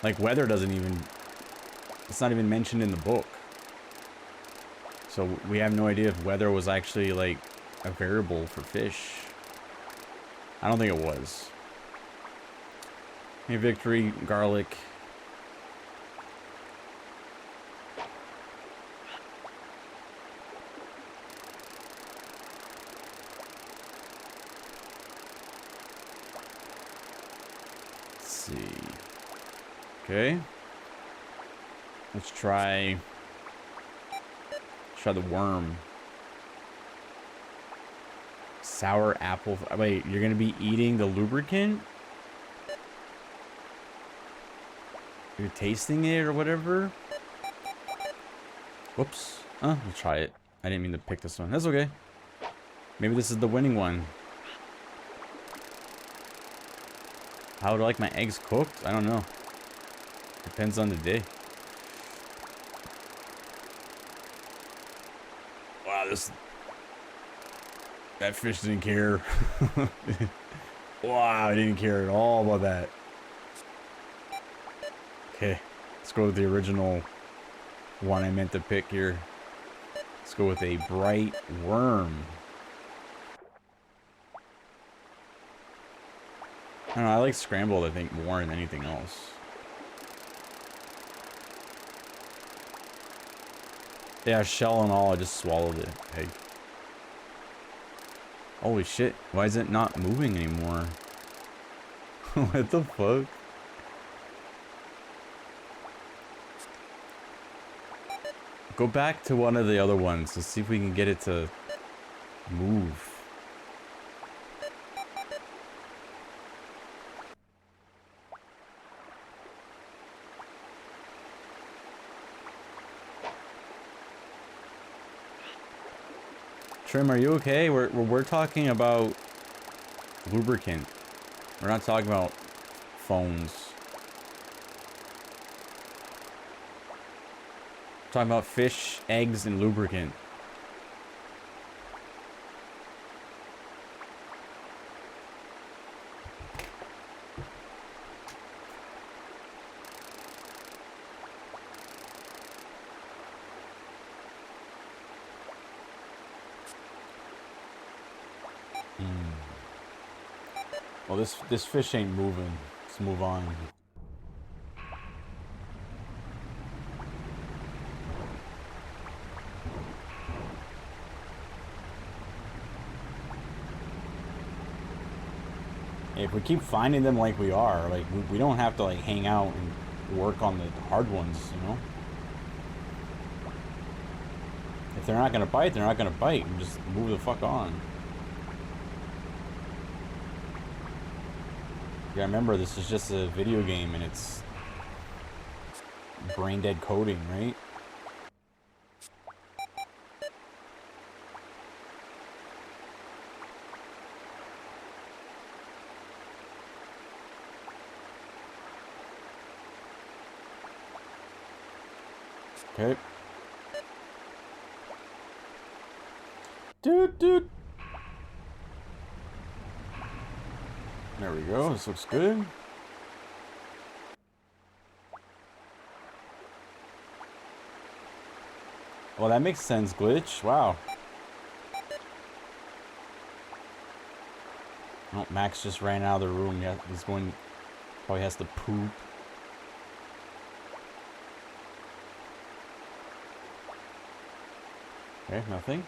Like, weather doesn't even... It's not even mentioned in the book. So we have no idea if weather was actually, like, a variable for fish. I don't think it was. Hey, victory, garlic. Let's see. Okay. Let's try the worm. Sour apple. Wait, you're gonna be eating the lubricant? You're tasting it or whatever? Whoops. We'll try it. I didn't mean to pick this one. That's okay. Maybe this is the winning one. How would I like my eggs cooked? I don't know. Depends on the day. Wow, that fish didn't care. Wow, I didn't care at all about that. Okay, let's go with the original one I meant to pick here. Let's go with a bright worm. I don't know, I like scrambled, I think, more than anything else. Yeah, shell and all, I just swallowed it. Hey. Holy shit, why is it not moving anymore? What the fuck? Go back to one of the other ones to see if we can get it to move. Trim, are you okay? We're talking about lubricant. We're not talking about phones. We're talking about fish, eggs, and lubricant. Well, this fish ain't moving. Let's move on. If we keep finding them like we are, like we don't have to like hang out and work on the hard ones, you know? If they're not gonna bite, they're not gonna bite. And just move the fuck on. Yeah, remember, this is just a video game and it's brain dead coding, right? Okay. Dude. There we go. This looks good. Well, that makes sense, glitch. Wow. Oh, Max just ran out of the room. Yeah, he's going. Probably has to poop. Okay, nothing.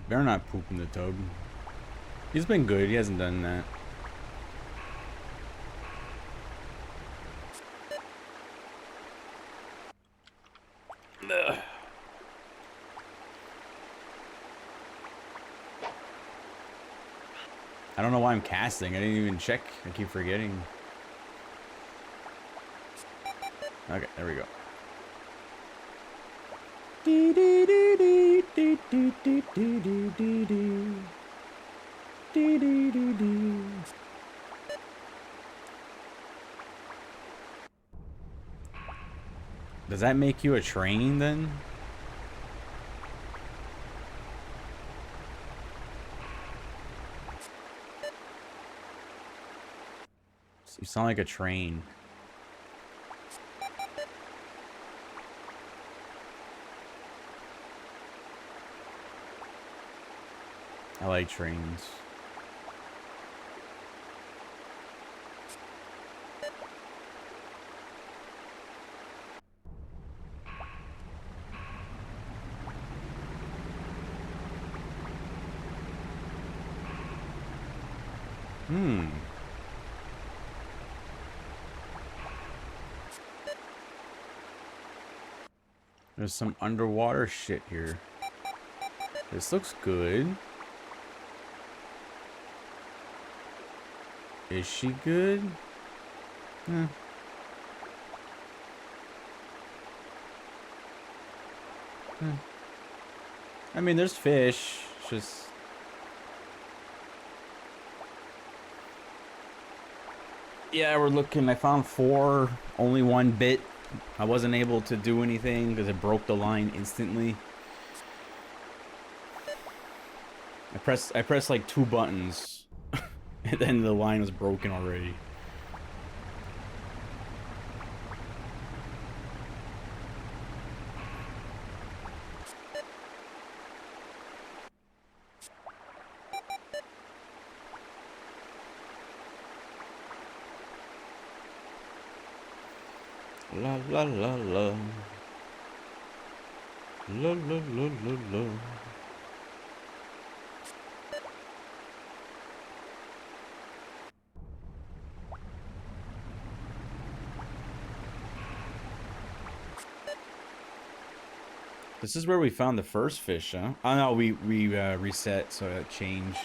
Better not poop in the tub. He's been good. He hasn't done that. Ugh. I don't know why I'm casting. I didn't even check. I keep forgetting. Okay, there we go. Does that make you a train then? You sound like a train. I like trains. There's some underwater shit here. This looks good. Is she good? I mean, there's fish. It's just... Yeah, we're looking. I found 4, only 1 bit. I wasn't able to do anything because it broke the line instantly. I pressed like 2 buttons, and then the line was broken already. La la la la. La la la la la. This is where we found the first fish, huh? Oh no, we reset, so it changed.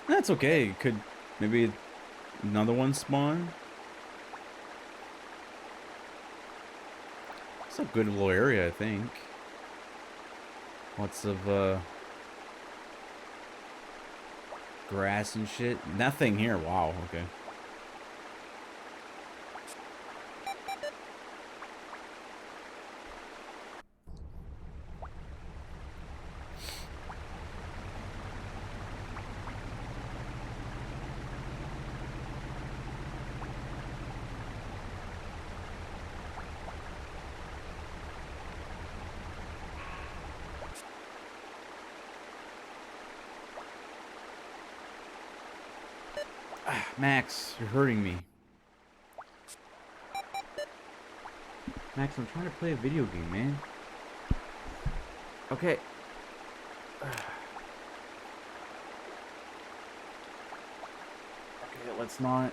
That's okay. Could maybe another one spawn? It's a good little area, I think. Lots of grass and shit. Nothing here. Wow. Okay. Max, you're hurting me. Max, I'm trying to play a video game, man. Okay. Okay, let's not...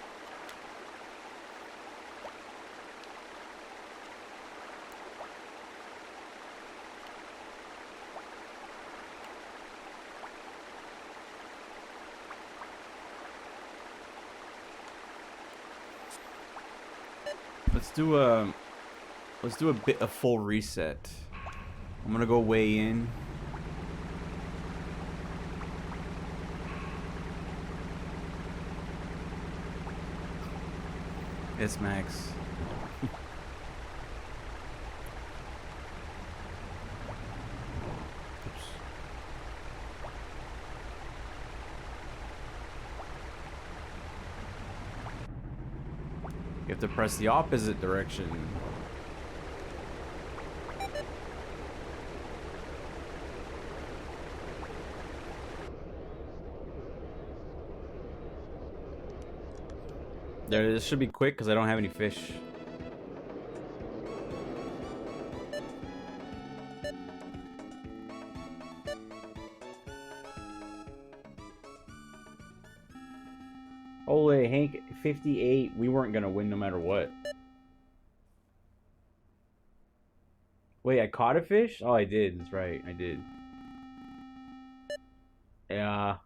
Let's do a full reset. I'm gonna go weigh in. It's Max. Oops. You have to press the opposite direction. There, this should be quick because I don't have any fish. Holy Hank, 58. We weren't gonna win no matter what. Wait, I caught a fish? Oh, I did. That's right. I did. Yeah.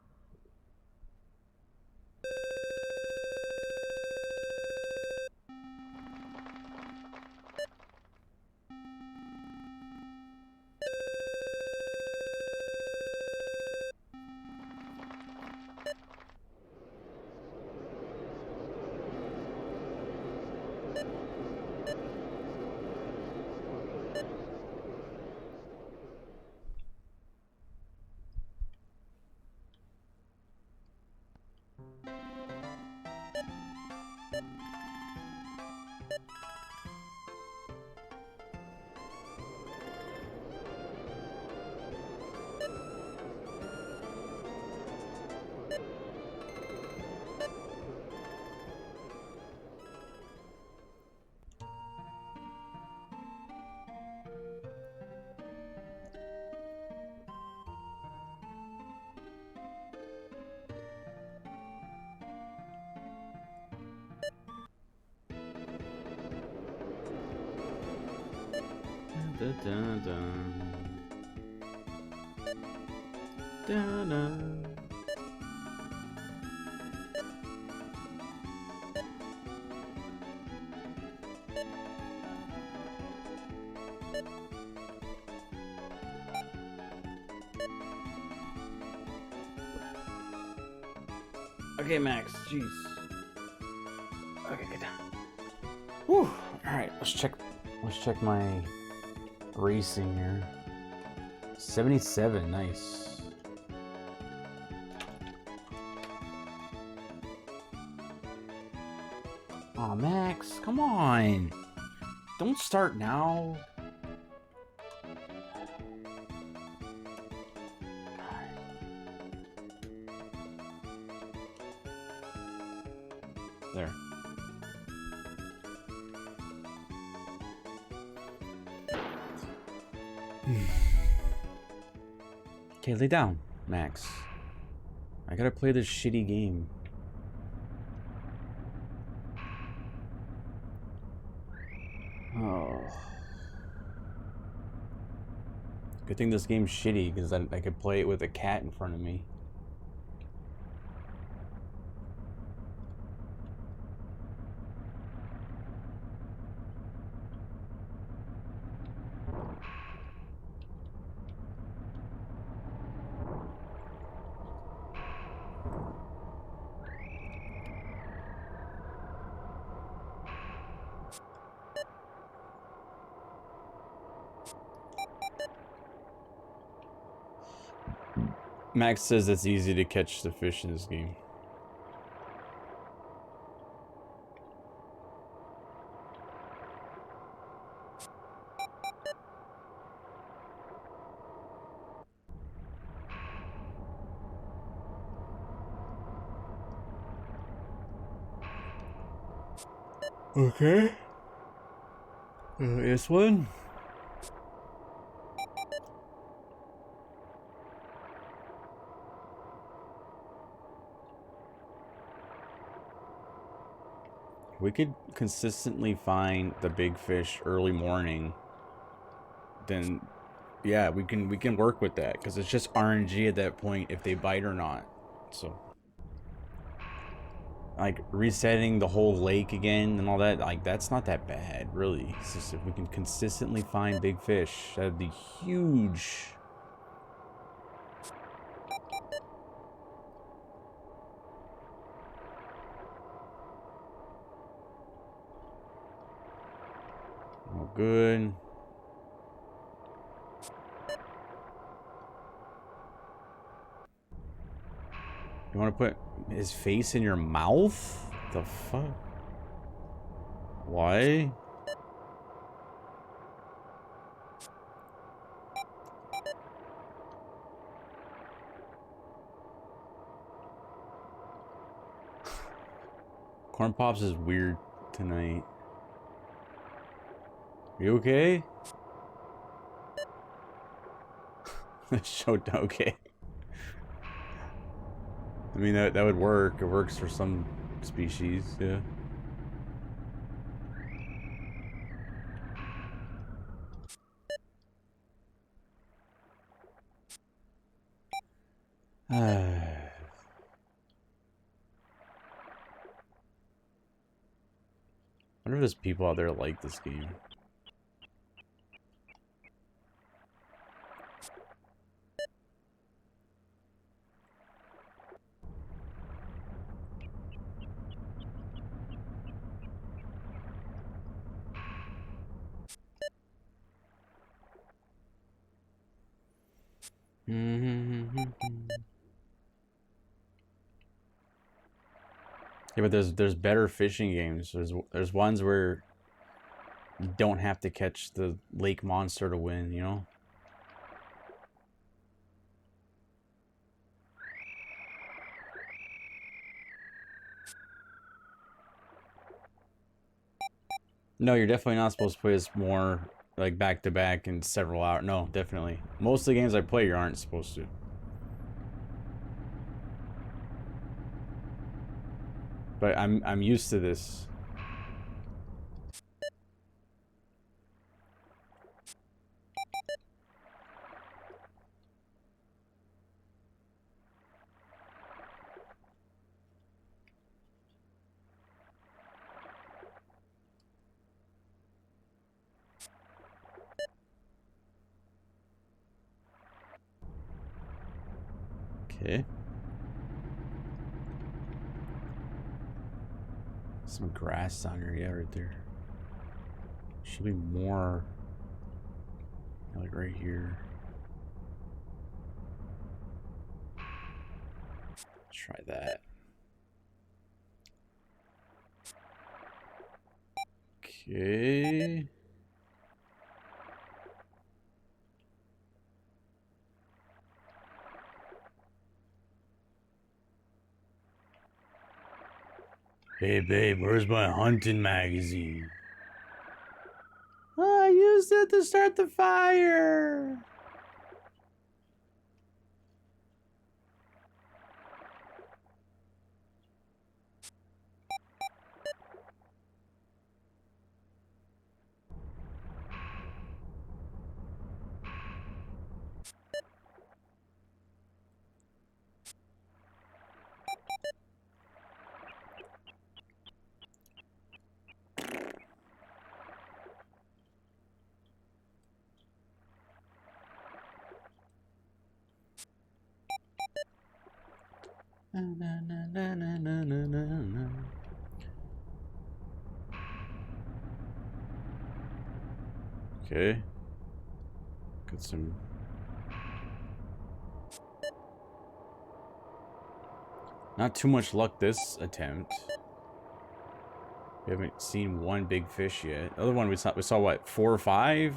Dun, dun, dun. Dun, dun. Okay, Max. Jeez. Okay, get down. Whew. All right, let's check my racing here. 77, nice. Aw, Max, come on. Don't start now. There. Okay, lay down, Max. I gotta play this shitty game. Oh. Good thing this game's shitty, because I could play it with a cat in front of me. Max says it's easy to catch the fish in this game. Okay. This one. We could consistently find the big fish early morning. Then, yeah, we can work with that because it's just RNG at that point if they bite or not. So, like resetting the whole lake again and all that, like that's not that bad, really. It's just if we can consistently find big fish, that'd be huge. good. You want to put his face in your mouth? The fuck? Why? Corn Pops is weird tonight. You okay? Showed okay. I mean that would work. It works for some species, yeah. I wonder if there's people out there that like this game. Yeah, but there's better fishing games. There's ones where you don't have to catch the lake monster to win, you know? No, you're definitely not supposed to play this more like back to back in several hours. No, definitely. Most of the games I play you aren't supposed to. But I'm used to this. Okay. Some grass down here, yeah, right there. Should be more like right here. Try that. Okay. Hey babe, where's my hunting magazine? Oh, I used it to start the fire. Na, na, na, na, na, na, na, na. Okay. Got some. Not too much luck this attempt. We haven't seen one big fish yet. The other one we saw what, 4 or 5?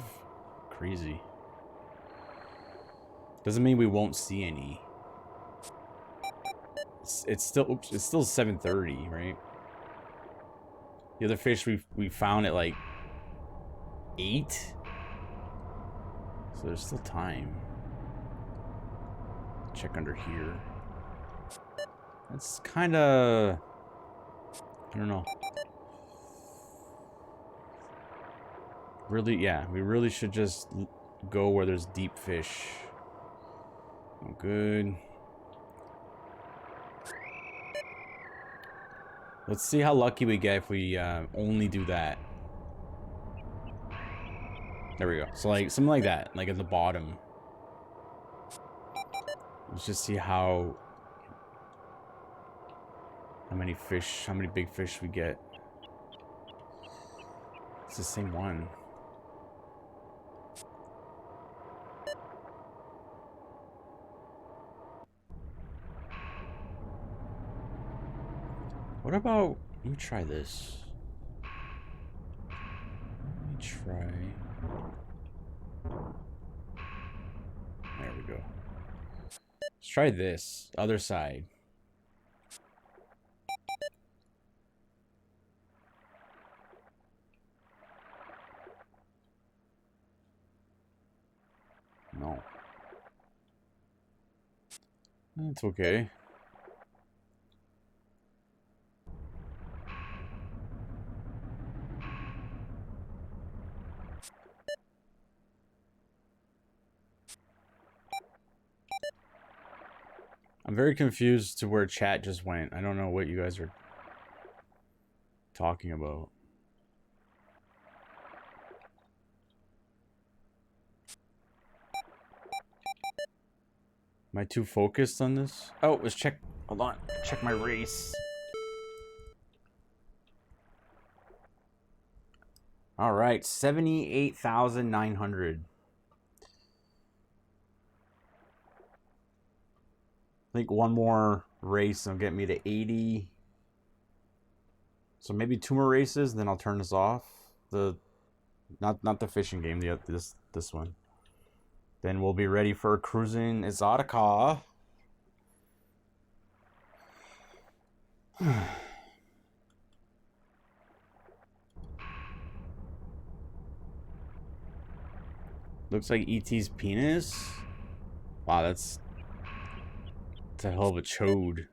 Crazy. Doesn't mean we won't see any. It's still, oops, it's still 7:30, right? The other fish we found at like 8. So there's still time. Check under here. That's kind of, I don't know. Really, yeah, we really should just go where there's deep fish. Oh, good. Let's see how lucky we get if we only do that. There we go. So like something like that, like at the bottom. Let's just see how many fish, how many big fish we get. It's the same one. What about... Let me try this. Let me try... There we go. Let's try this. Other side. No. That's okay. I'm very confused to where chat just went. I don't know what you guys are talking about. Am I too focused on this? Oh, let's check. Hold on. Check my race. All right, 78,900. I think one more race will get me to 80. So maybe 2 more races, then I'll turn this off. The not the fishing game, this one. Then we'll be ready for cruising Exotica. Looks like ET's penis. Wow, that's a hell of a chode.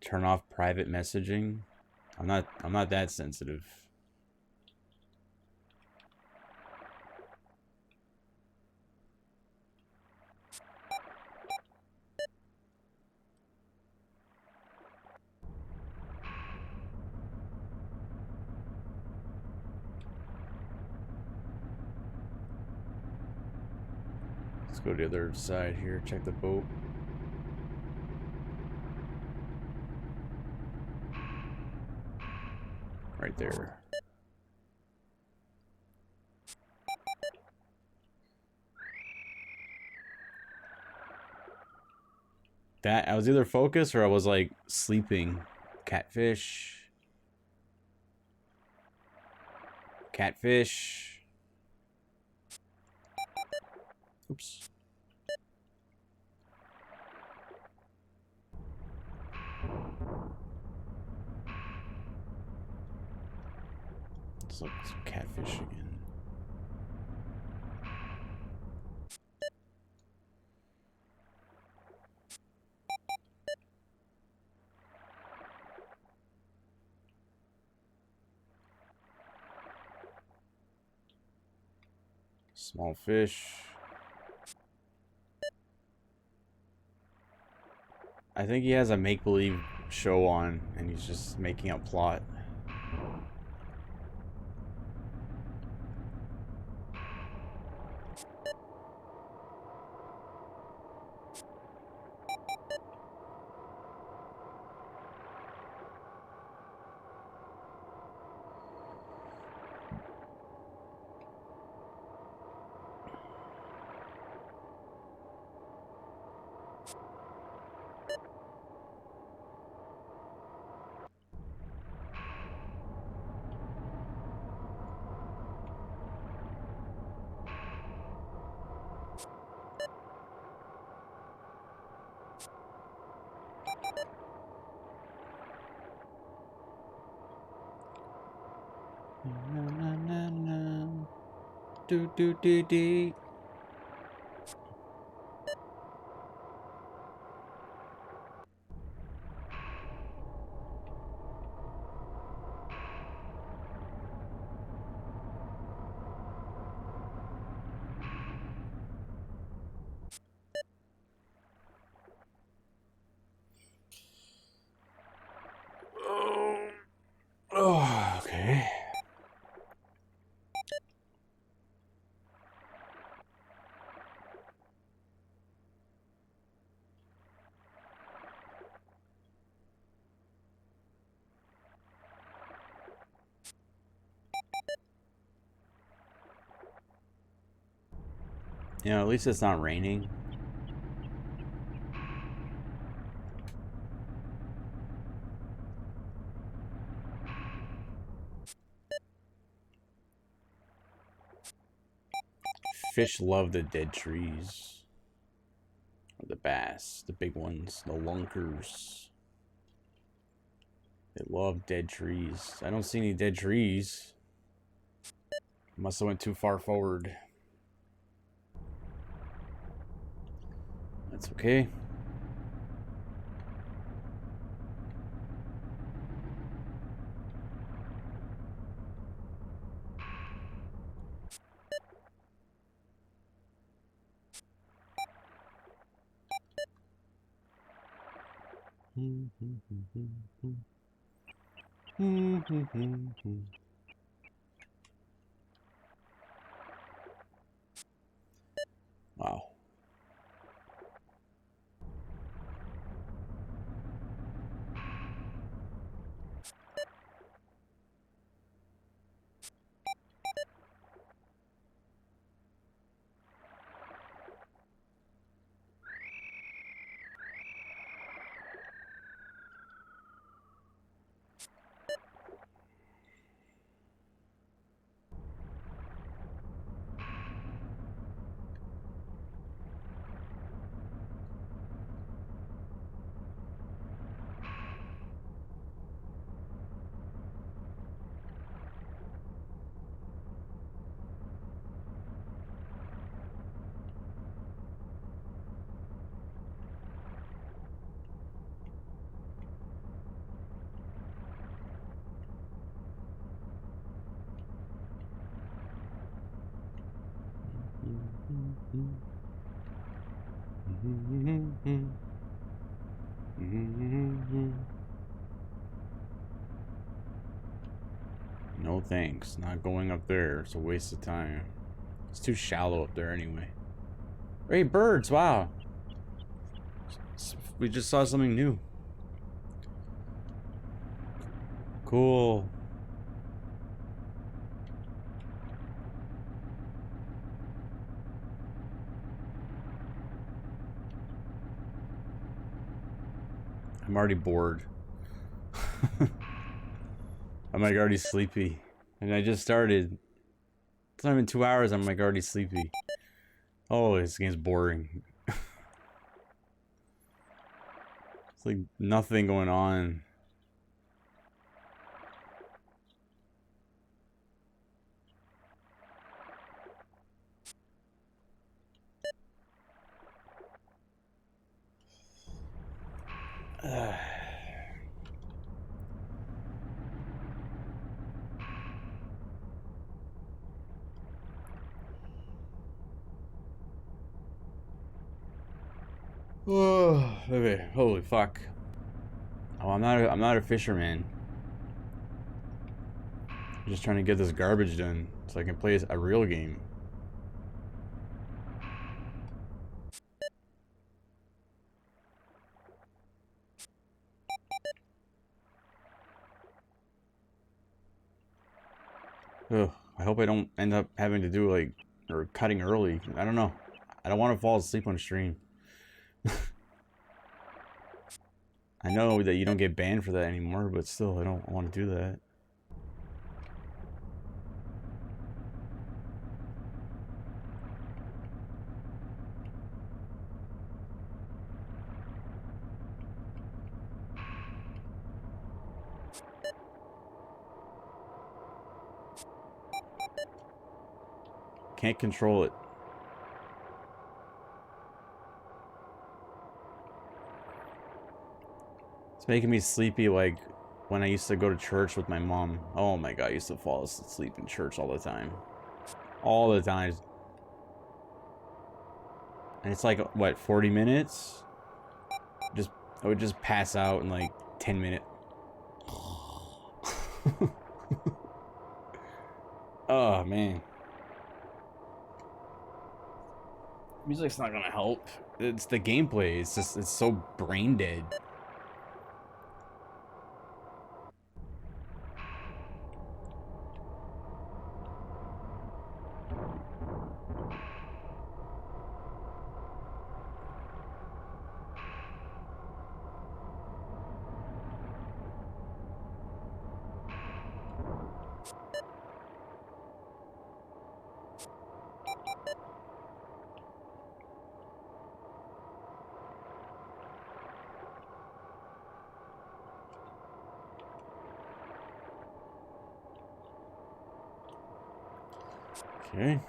Turn off private messaging. I'm not that sensitive. Let's go to the other side here, check the boat. Right there. That, I was either focused or I was like sleeping. Catfish. Catfish. Oops. Let's look at some catfish again. Small fish. I think he has a make-believe show on and he's just making a plot. Na, na, na, na. Do, do, do, do. Oh, okay. You know, at least it's not raining. Fish love the dead trees. Or the bass, the big ones, the lunkers. They love dead trees. I don't see any dead trees. Must have went too far forward. That's okay. Wow. No thanks. Not going up there. It's a waste of time. It's too shallow up there anyway. Hey, birds! Wow. We just saw something new. Cool. I'm already bored. I'm like already sleepy. And I just started. It's not even 2 hours, I'm like already sleepy. Oh, this game's boring. It's like nothing going on. Oh, okay. Holy fuck. Oh, I'm not a fisherman. I'm just trying to get this garbage done so I can play a real game. Ugh, I hope I don't end up having to do like, or cutting early. I don't know. I don't want to fall asleep on stream. I know that you don't get banned for that anymore, but still, I don't want to do that. Can't control it. It's making me sleepy like when I used to go to church with my mom. Oh my god, I used to fall asleep in church all the time. All the time. And it's like, what, 40 minutes? I would just pass out in like 10 minutes. Oh, man. Music's not gonna help. It's the gameplay. It's just, it's so brain dead. Okay.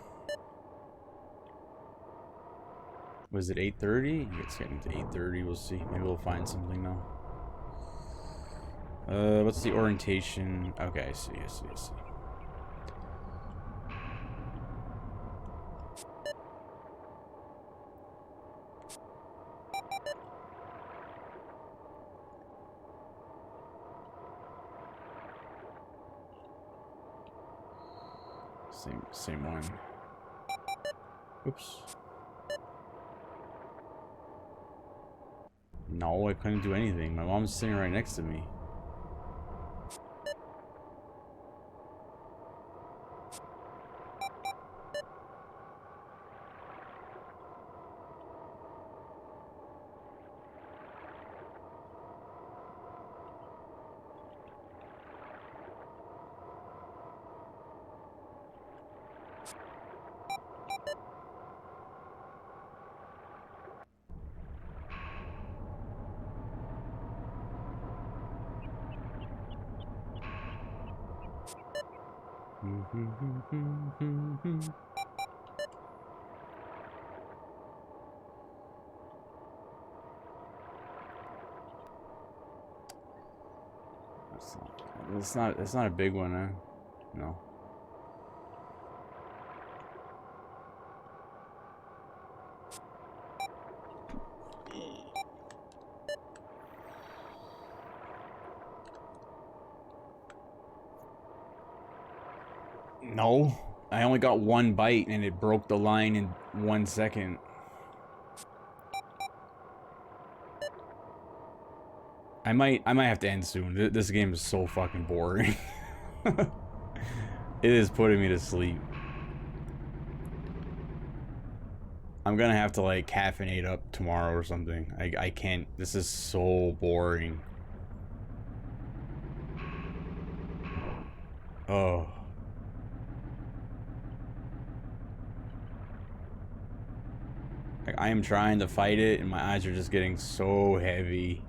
Was it 8:30? It's getting to 8:30. We'll see. Maybe we'll find something now. What's the orientation? Okay, I see. Same one. Oops. No, I couldn't do anything. My mom's sitting right next to me. It's not a big one, huh? No. No, I only got one bite and it broke the line in 1 second. I might have to end soon. This game is so fucking boring. It is putting me to sleep. I'm gonna have to like caffeinate up tomorrow or something. I can't. This is so boring. Oh. Like, I am trying to fight it and my eyes are just getting so heavy.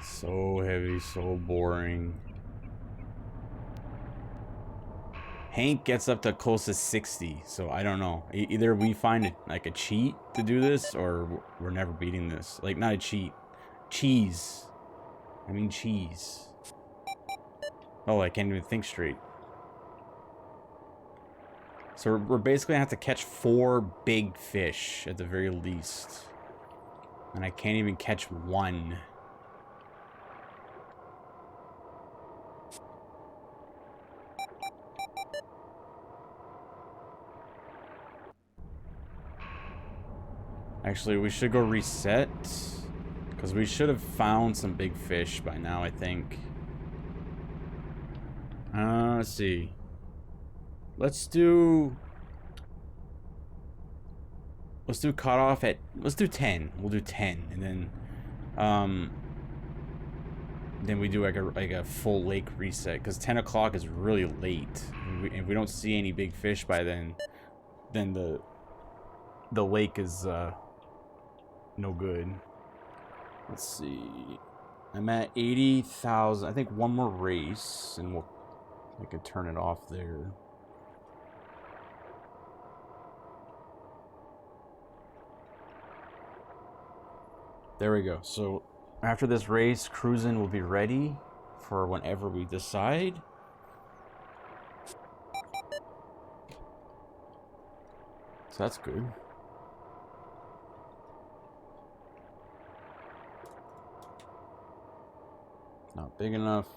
So heavy, so boring. Hank gets up to close to 60, so I don't know. Either we find like a cheat to do this, or we're never beating this. Like, not a cheat. Cheese. I mean cheese. Oh, I can't even think straight. So we're basically gonna have to catch 4 big fish at the very least. And I can't even catch one. Actually, we should go reset. Because we should have found some big fish by now, I think. Let's see. Let's do cutoff at... Let's do 10. We'll do 10. And then we do like a full lake reset. Because 10 o'clock is really late. If we don't see any big fish by then the lake is... no good. Let's see. I'm at 80,000. I think one more race, and I could turn it off there. There we go. So after this race, cruising will be ready for whenever we decide. So that's good. Not big enough.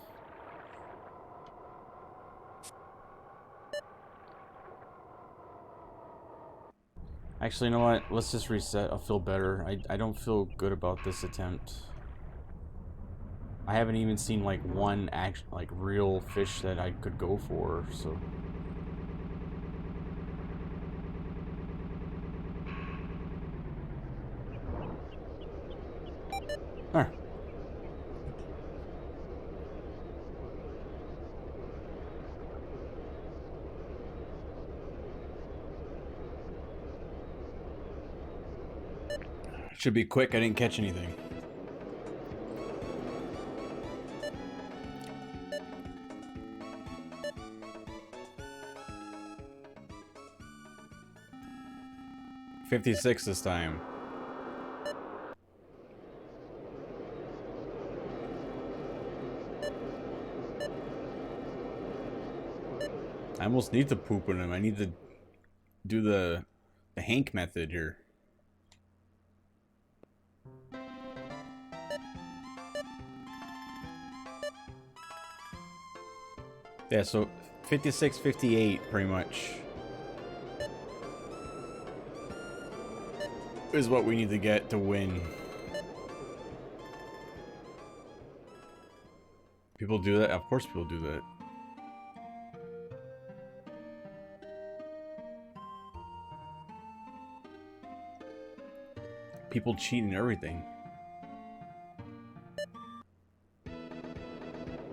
Actually, you know what? Let's just reset. I'll feel better. I don't feel good about this attempt. I haven't even seen like one real fish that I could go for, so. Alright. Should be quick. I didn't catch anything. 56 this time. I almost need to poop in him. I need to do the Hank method here. Yeah, so 56, 58 pretty much is what we need to get to win. People do that? Of course people do that. People cheat and everything.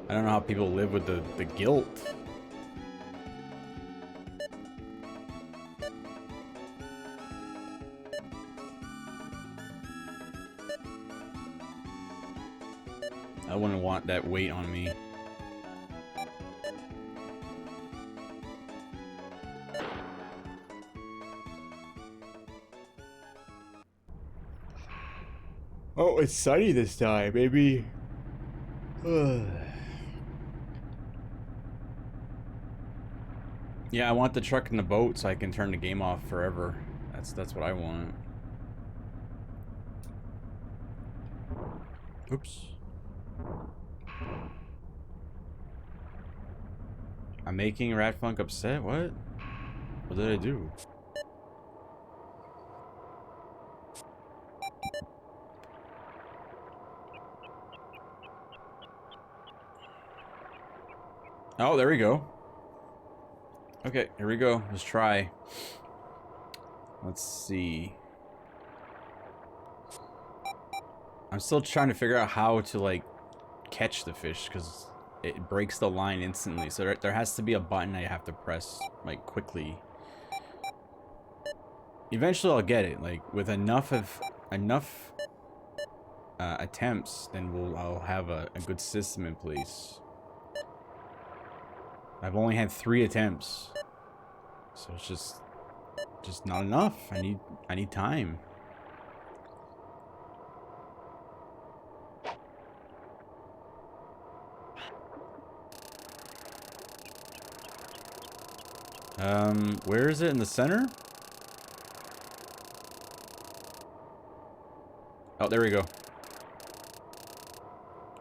I don't know how people live with the guilt. I wouldn't want that weight on me. Oh, it's sunny this time, baby. Yeah, I want the truck and the boat so I can turn the game off forever. That's what I want. Oops. I'm making Ratfunk upset? What? What did I do? Oh, there we go. Okay, here we go. Let's try. Let's see. I'm still trying to figure out how to, like, catch the fish, because it breaks the line instantly. So there has to be a button I have to press, like, quickly. Eventually I'll get it. Like, with enough attempts, then I'll have a good system in place. I've only had 3 attempts, so it's just not enough. I need time. Where is it? In the center? Oh, there we go.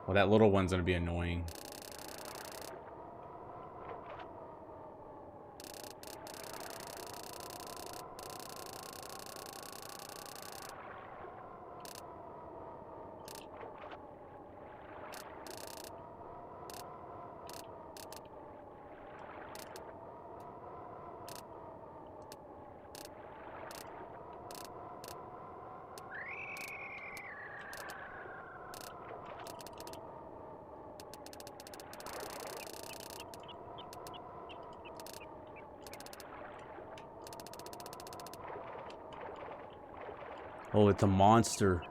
Well, that little one's gonna be annoying. Oh, it's a monster.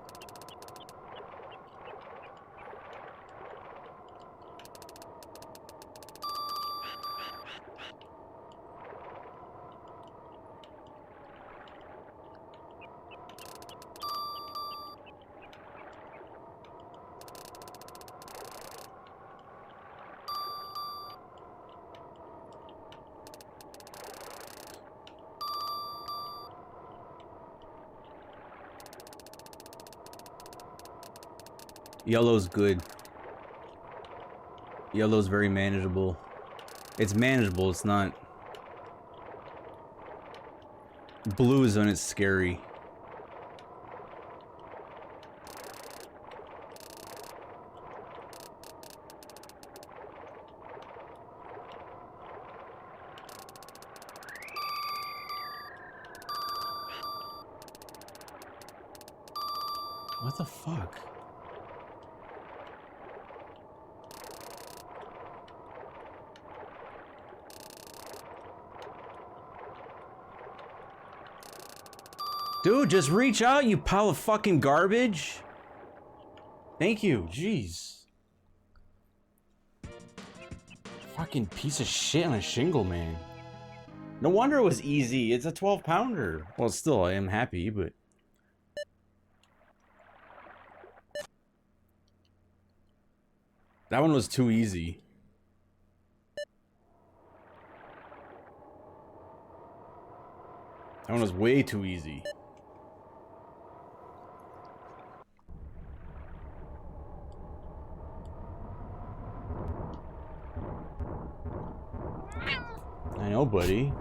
Yellow's good. Yellow's very manageable. It's manageable, it's not... Blue is when it's scary. What the fuck? Dude, just reach out, you pile of fucking garbage. Thank you, jeez. Fucking piece of shit on a shingle, man. No wonder it was easy. It's a 12-pounder. Well, still, I am happy, but... That one was too easy. That one was way too easy. I know, buddy.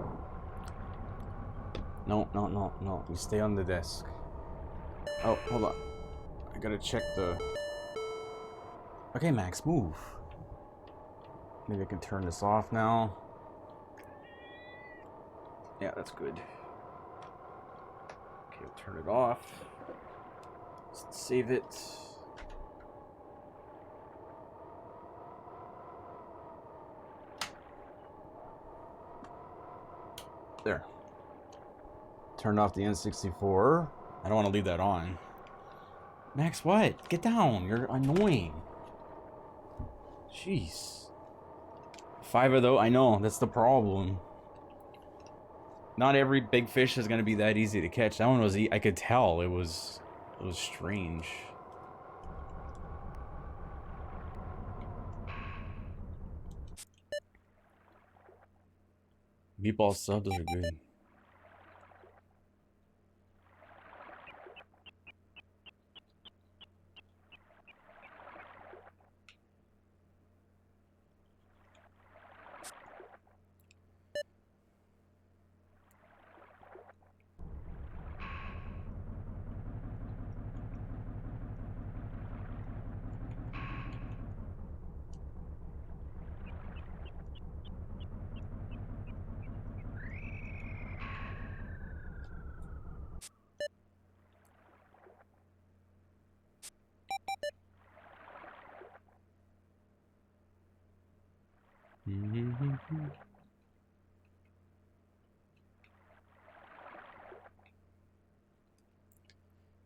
No, no, no, no. You stay on the desk. Oh, hold on. I gotta check the... Okay, Max, move. Maybe I can turn this off now. Yeah, that's good. Okay, I'll turn it off. Let's save it. There. Turned off the N64. I don't want to leave that on. Max, what? Get down. You're annoying. Jeez. 5 of those. I know. That's the problem. Not every big fish is going to be that easy to catch. That one was... I could tell. It was strange. Meatball subs are good.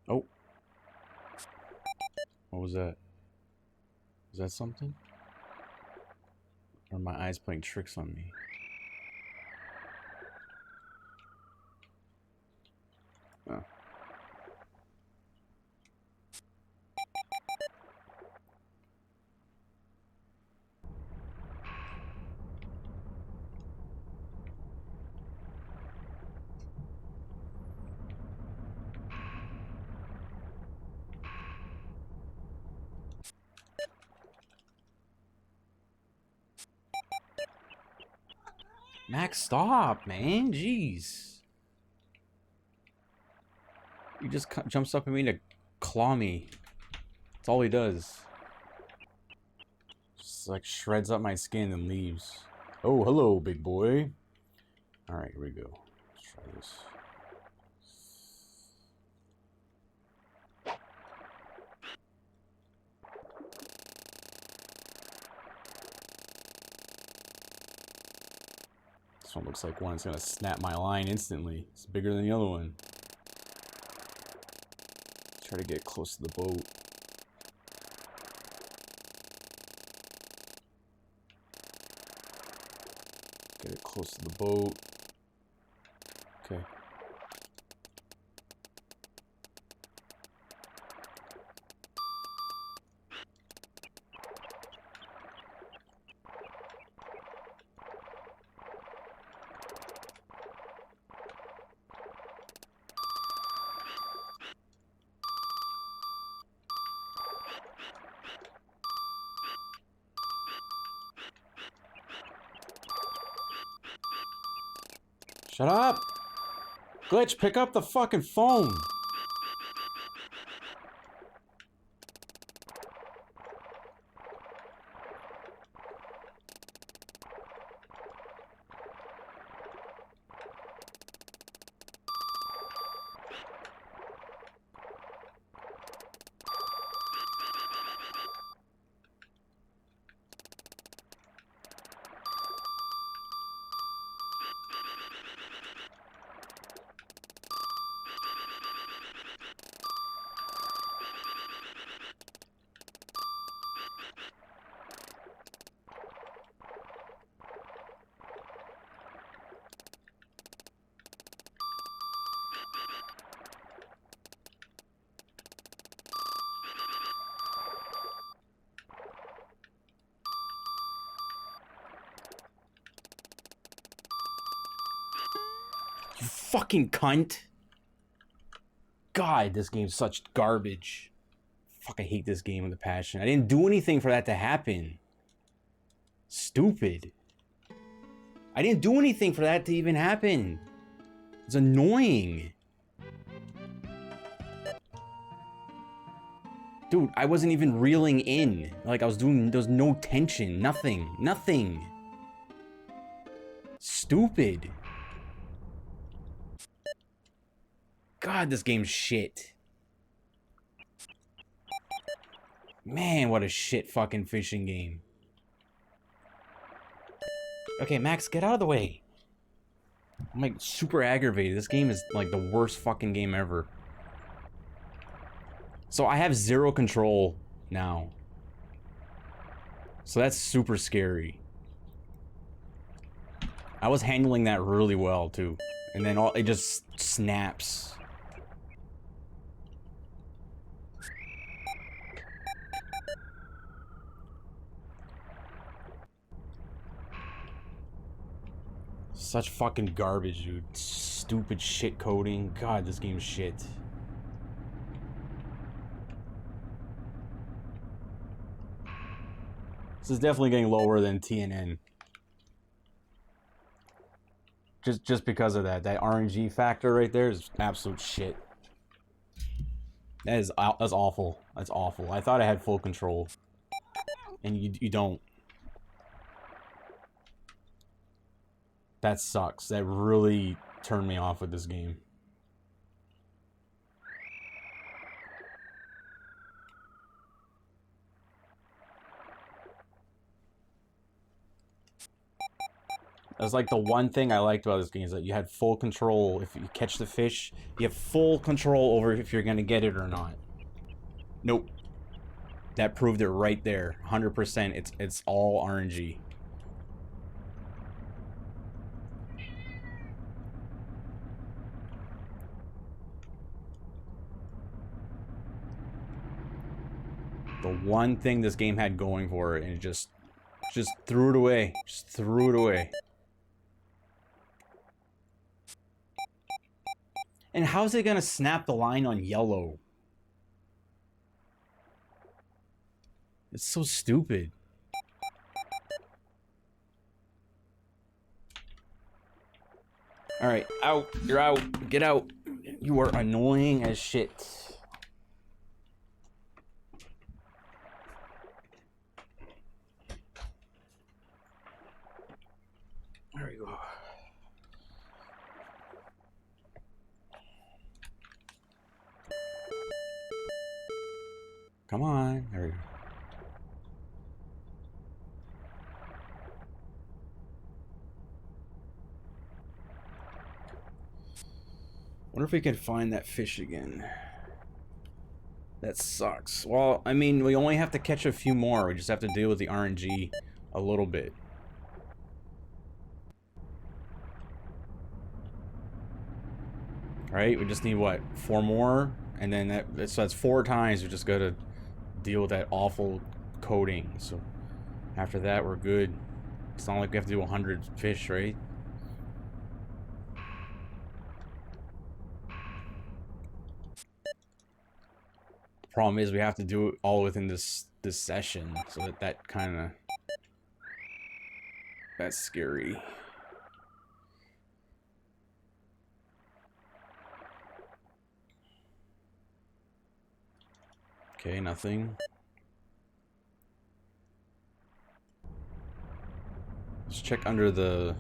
Oh. What was that? Is that something? Or are my eyes playing tricks on me? Oh. Max, stop, man. Jeez. He just jumps up at me to claw me. That's all he does. Just like shreds up my skin and leaves. Oh, hello, big boy. Alright, here we go. Let's try this. This one looks like one that's gonna snap my line instantly. It's bigger than the other one. Let's try to get close to the boat. Get it close to the boat. Okay. Shut up! Glitch, pick up the fucking phone! fucking cunt. God, this game's such garbage. Fuck, I hate this game with a passion. I didn't do anything for that to happen. Stupid. I didn't do anything for that to even happen. It's annoying. Dude, I wasn't even reeling in. Like, I was doing, there was no tension. Nothing. Nothing. Stupid. God, this game's shit. Man, what a shit fucking fishing game. Okay, Max, get out of the way. I'm like super aggravated. This game is like the worst fucking game ever. So I have zero control now. So that's super scary. I was handling that really well too. And then it just snaps. Such fucking garbage, dude. Stupid shit coding. God, this game's shit. This is definitely getting lower than TNN. Just because of that. That RNG factor right there is absolute shit. That's awful. That's awful. I thought I had full control. And you don't. That sucks. That really turned me off with this game. That's like the one thing I liked about this game is that you had full control. If you catch the fish, you have full control over if you're gonna get it or not. Nope. That proved it right there. 100%. It's all RNG. The one thing this game had going for it, and it just threw it away. Just threw it away. And how's it gonna snap the line on yellow? It's so stupid. Alright, out. You're out. Get out. You are annoying as shit. There we go. Come on. There we go. Wonder if we can find that fish again. That sucks. Well, I mean, we only have to catch a few more. We just have to deal with the RNG a little bit. Right? We just need, what, 4 more? And then so that's 4 times we just gotta deal with that awful coding. So after that, we're good. It's not like we have to do 100 fish, right? Problem is we have to do it all within this session, so that kind of, that's scary. Okay, nothing. Let's check under the,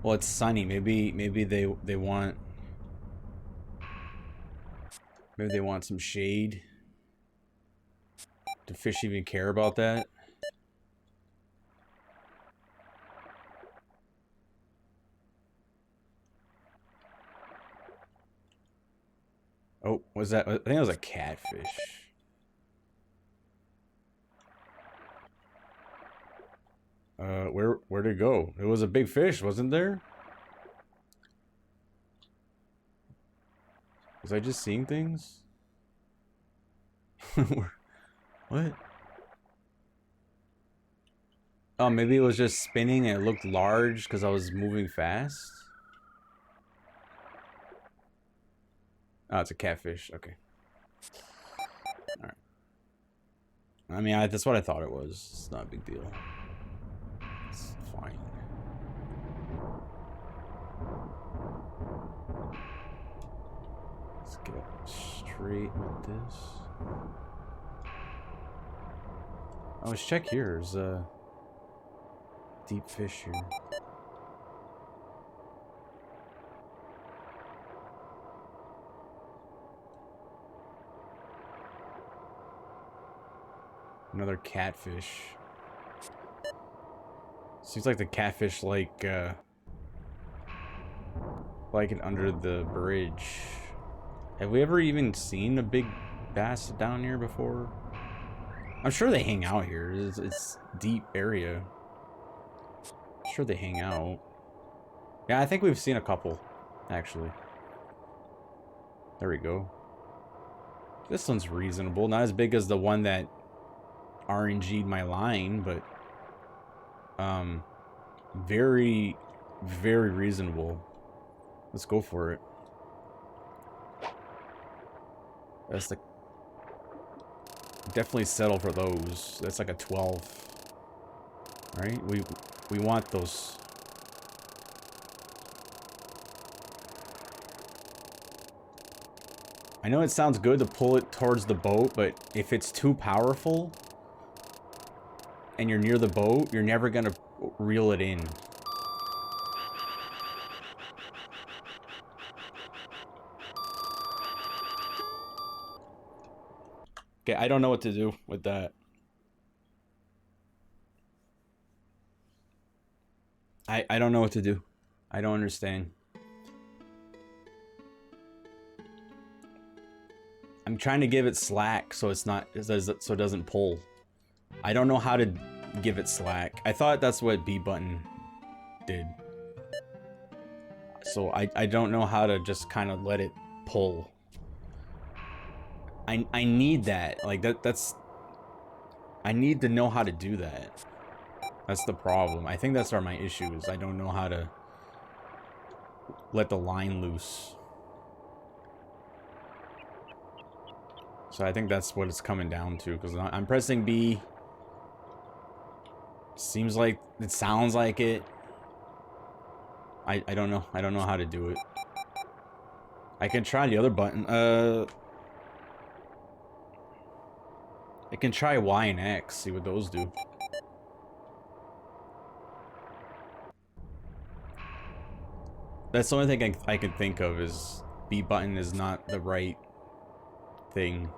well, it's sunny. Maybe they want, maybe they want some shade. Do fish even care about that? Oh, was that? I think it was a catfish. Where'd it go? It was a big fish, wasn't there? Was I just seeing things? What? Oh, maybe it was just spinning and it looked large because I was moving fast? Oh, it's a catfish. Okay. All right. I mean, that's what I thought it was. It's not a big deal. It's fine. Let's get straight with this. Oh, let's check here. There's a deep fish here. Another catfish. Seems like the catfish like it under the bridge. Have we ever even seen a big bass down here before? I'm sure they hang out here. It's deep area. I'm sure they hang out. Yeah, I think we've seen a couple, actually. There we go. This one's reasonable. Not as big as the one that RNG'd my line, but very, very reasonable. Let's go for it. That's the definitely settle for those. That's like a 12, right? We want those. I know it sounds good to pull it towards the boat, but if it's too powerful and you're near the boat, you're never gonna reel it in. Okay, I don't know what to do with that. I don't know what to do. I don't understand. I'm trying to give it slack so it's not so it doesn't pull. I don't know how to give it slack. I thought that's what B button did. So I don't know how to just kind of let it pull. I need that. Like that's I need to know how to do that. That's the problem. I think that's where my issue is. I don't know how to let the line loose. So I think that's what it's coming down to, because I'm pressing B. Seems like it sounds like it. I don't know. I don't know how to do it. I can try the other button. I can try Y and X, see what those do. That's the only thing I can think of is B button is not the right thing.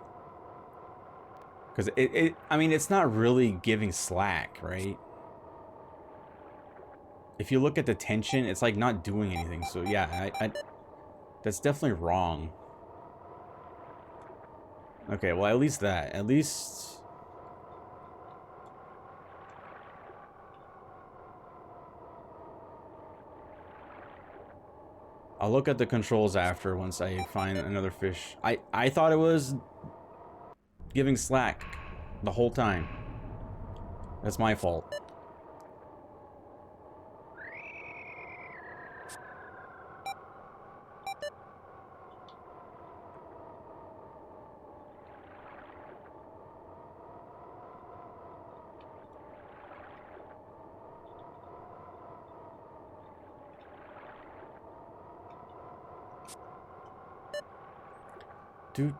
Because I mean, it's not really giving slack, right? If you look at the tension, it's like not doing anything. So yeah, that's definitely wrong. Okay, well, at least that. At least... I'll look at the controls after once I find another fish. I thought it was giving slack the whole time. That's my fault. Do.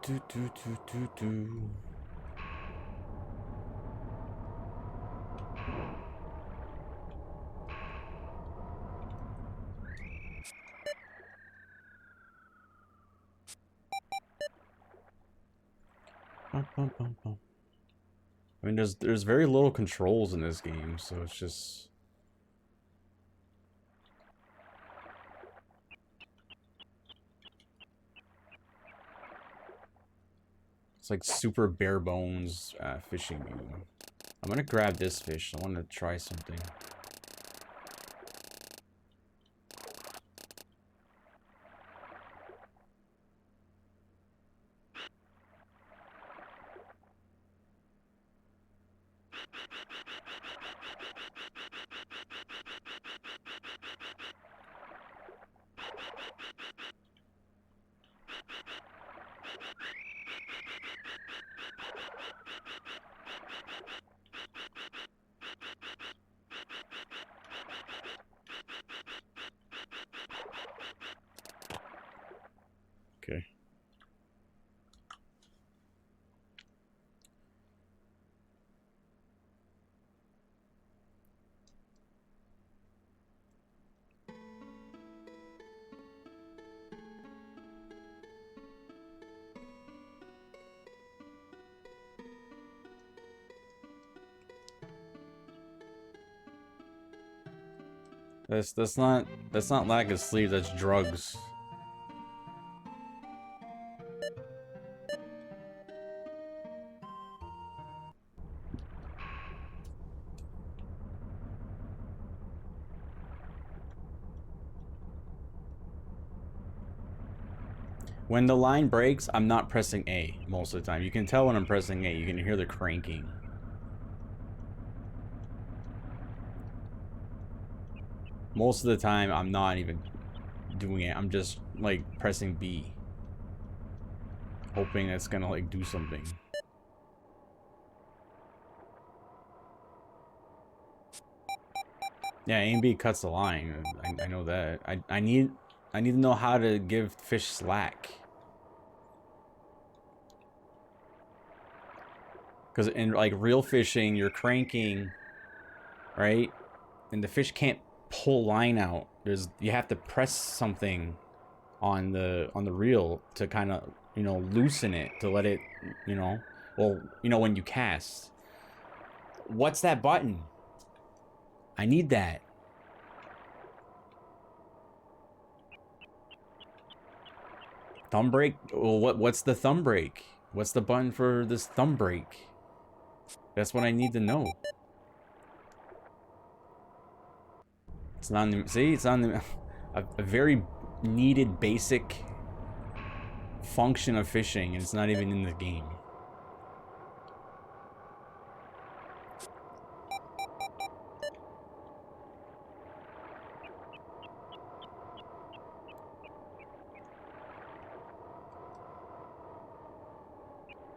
I mean, there's very little controls in this game, so it's just... It's like super bare bones fishing game. I'm gonna grab this fish. I want to try something. That's not lack of sleep, that's drugs. When the line breaks, I'm not pressing A most of the time. You can tell when I'm pressing A. You can hear the cranking. Most of the time, I'm not even doing it. I'm just, like, pressing B. Hoping it's gonna, like, do something. Yeah, A and B cuts the line. I know that. I need to know how to give fish slack. Because in, like, real fishing, you're cranking, right? And the fish can't pull line out. You have to press something on the reel to kind of, you know, loosen it, to let it, you know, well, you know, when you cast. What's that button? I need that. Thumb brake? Well, what's the thumb brake? What's the button for this thumb brake? That's what I need to know. It's not on the, see, it's on the, a very needed basic function of fishing, and it's not even in the game.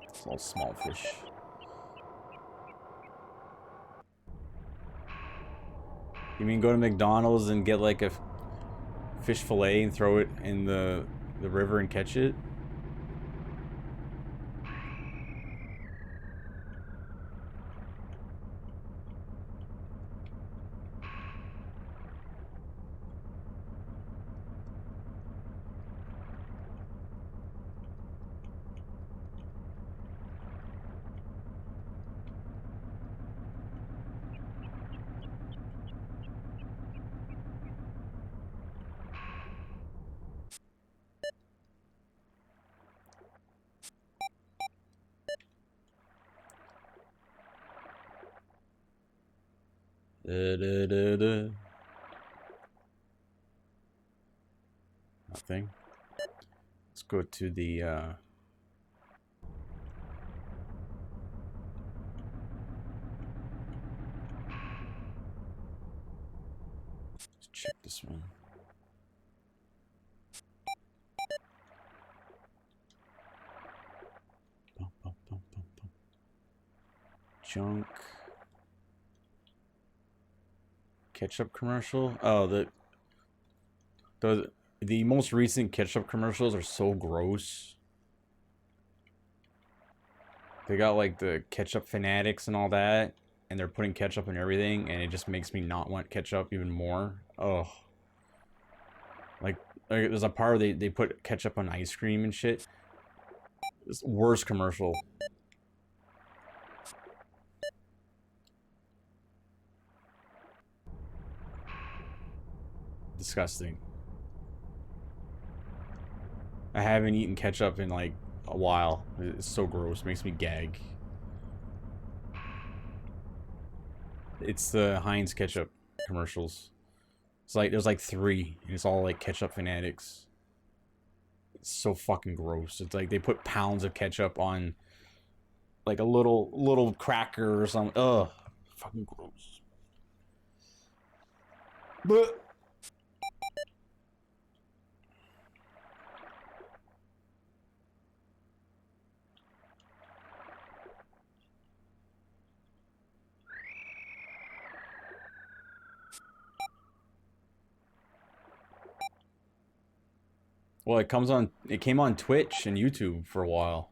It's all small fish. You mean go to McDonald's and get like a fish fillet and throw it in the river and catch it? Nothing. Let's go to the let's check this one. Junk. Ketchup commercial? Oh, the most recent ketchup commercials are so gross. They got like the ketchup fanatics and all that, and they're putting ketchup in everything, and it just makes me not want ketchup even more. Oh. Like there's a part where they put ketchup on ice cream and shit. It's the worst commercial. Disgusting. I haven't eaten ketchup in like a while. It's so gross. It makes me gag. It's the Heinz ketchup commercials. It's like there's like 3, and it's all like ketchup fanatics. It's so fucking gross. It's like they put pounds of ketchup on like a little cracker or something. Ugh, fucking gross. But well, it came on Twitch and YouTube for a while.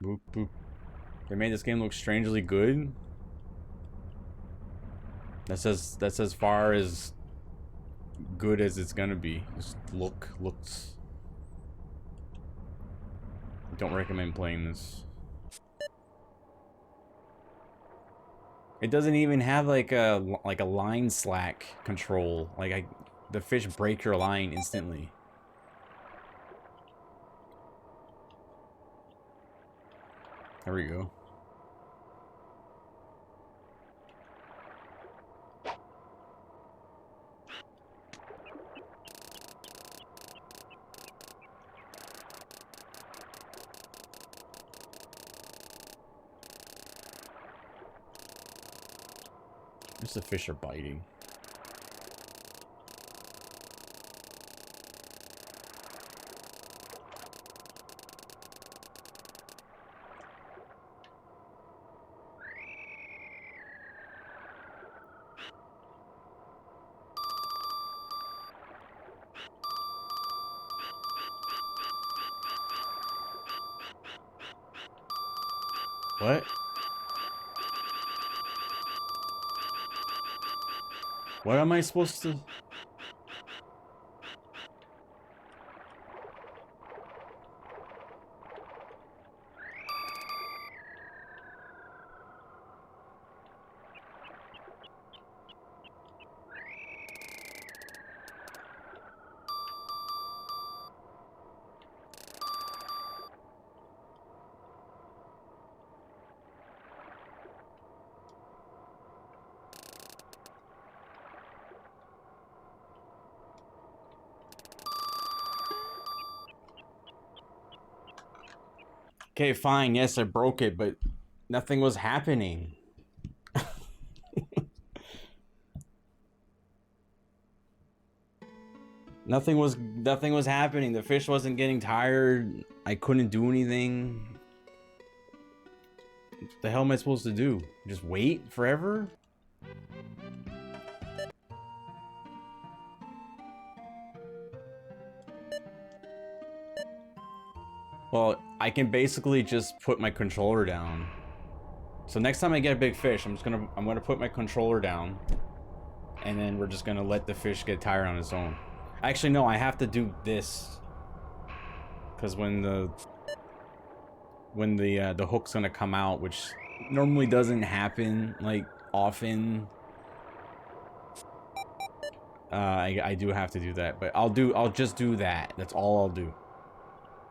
Boop, boop. They made this game look strangely good. That's as far as good as it's gonna be. Just looks. Don't recommend playing this. It doesn't even have like a line slack control. The fish break your line instantly. There we go. Just the fish are biting. What? What am I supposed to... Okay, fine. Yes, I broke it, but nothing was happening. Nothing was happening. The fish wasn't getting tired. I couldn't do anything. What the hell am I supposed to do? Just wait forever? Well, I can basically just put my controller down. So next time I get a big fish, I'm gonna put my controller down, and then we're just gonna let the fish get tired on its own. Actually, no, I have to do this, because when the hook's gonna come out, which normally doesn't happen like often. I do have to do that, but I'll just do that. That's all I'll do.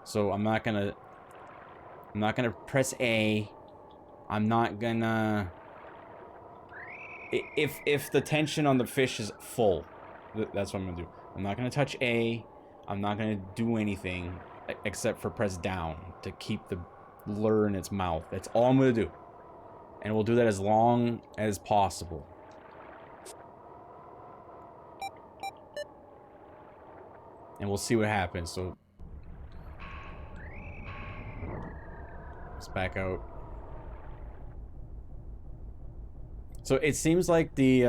So I'm not gonna press A. I'm not gonna... If the tension on the fish is full, that's what I'm gonna do. I'm not gonna touch A. I'm not gonna do anything except for press down to keep the lure in its mouth. That's all I'm gonna do. And we'll do that as long as possible. And we'll see what happens. So let's back out. So it seems like the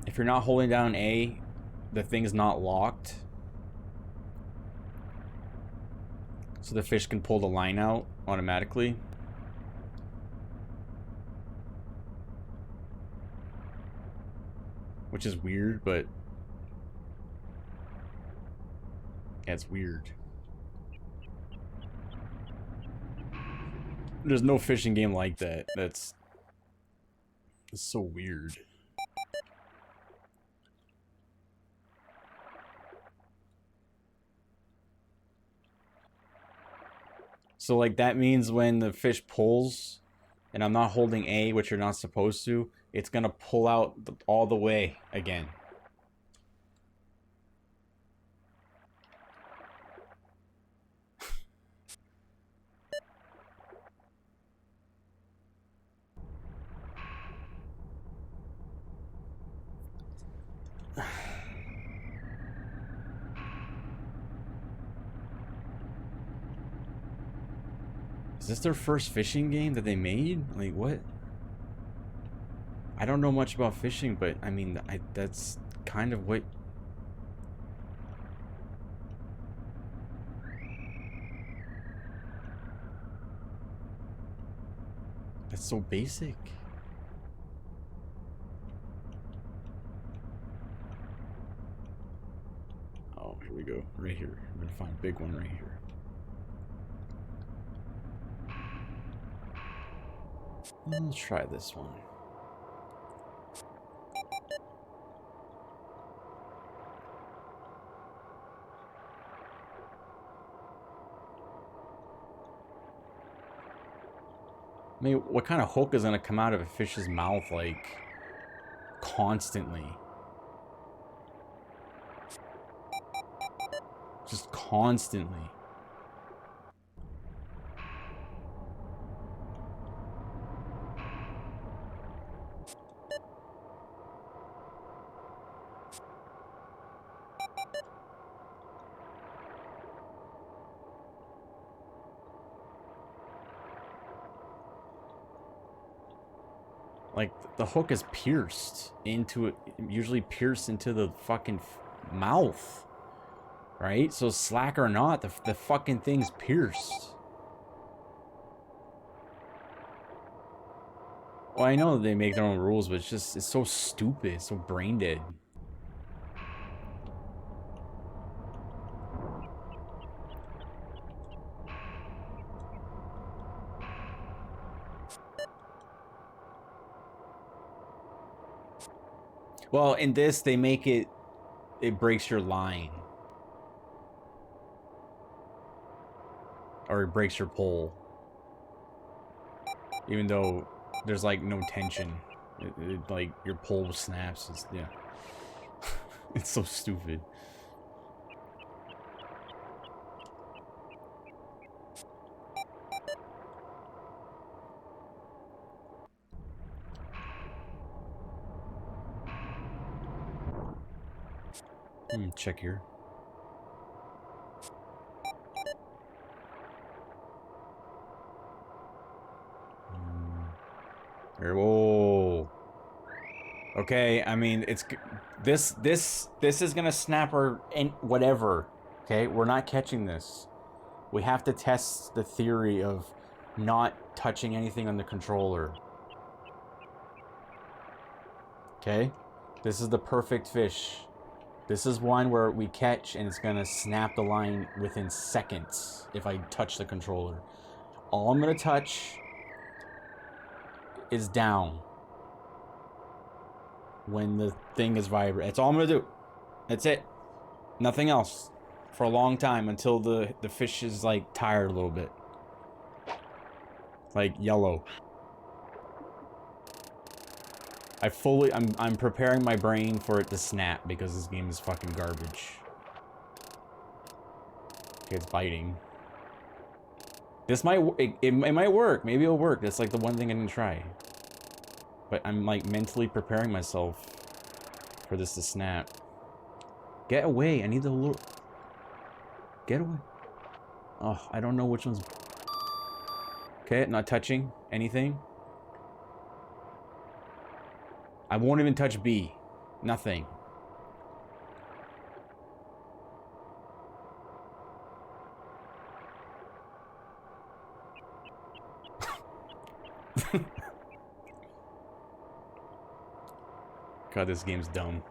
if you're not holding down A, the thing's not locked. So the fish can pull the line out automatically. Which is weird, but yeah, it's weird. There's no fishing game like that. That's so weird. So like that means when the fish pulls and I'm not holding A, which you're not supposed to, it's gonna pull out all the way again. Is this their first fishing game that they made? Like, what? I don't know much about fishing, but I mean, that's kind of what... That's so basic. Oh, here we go. Right here. I'm gonna find a big one right here. Let's try this one. I mean, what kind of hook is gonna come out of a fish's mouth, like, constantly? Just constantly. Like, the hook is pierced into it, usually pierced into the fucking mouth. Right? So slack or not, the fucking thing's pierced. Well, I know they make their own rules, but it's just, it's so stupid, it's so brain dead. Well, in this, they make it, it breaks your line. Or it breaks your pole. Even though there's, like, no tension. Like, your pole snaps. It's, yeah. It's so stupid. Check here. Whoa. Okay, I mean, it's this is gonna snap or whatever. Okay, we're not catching this. We have to test the theory of not touching anything on the controller. Okay, this is the perfect fish. This is one where we catch and it's gonna snap the line within seconds if I touch the controller. All I'm gonna touch is down when the thing is vibrating. That's all I'm gonna do. That's it. Nothing else for a long time until the fish is like tired a little bit. Like yellow. I'm preparing my brain for it to snap because this game is fucking garbage. Okay, it's biting. This might it might work. Maybe it'll work. That's like the one thing I didn't try. But I'm like mentally preparing myself for this to snap. Get away. I need the little... Get away. Oh, I don't know which one's... Okay, not touching anything. I won't even touch B. Nothing. God, this game's dumb.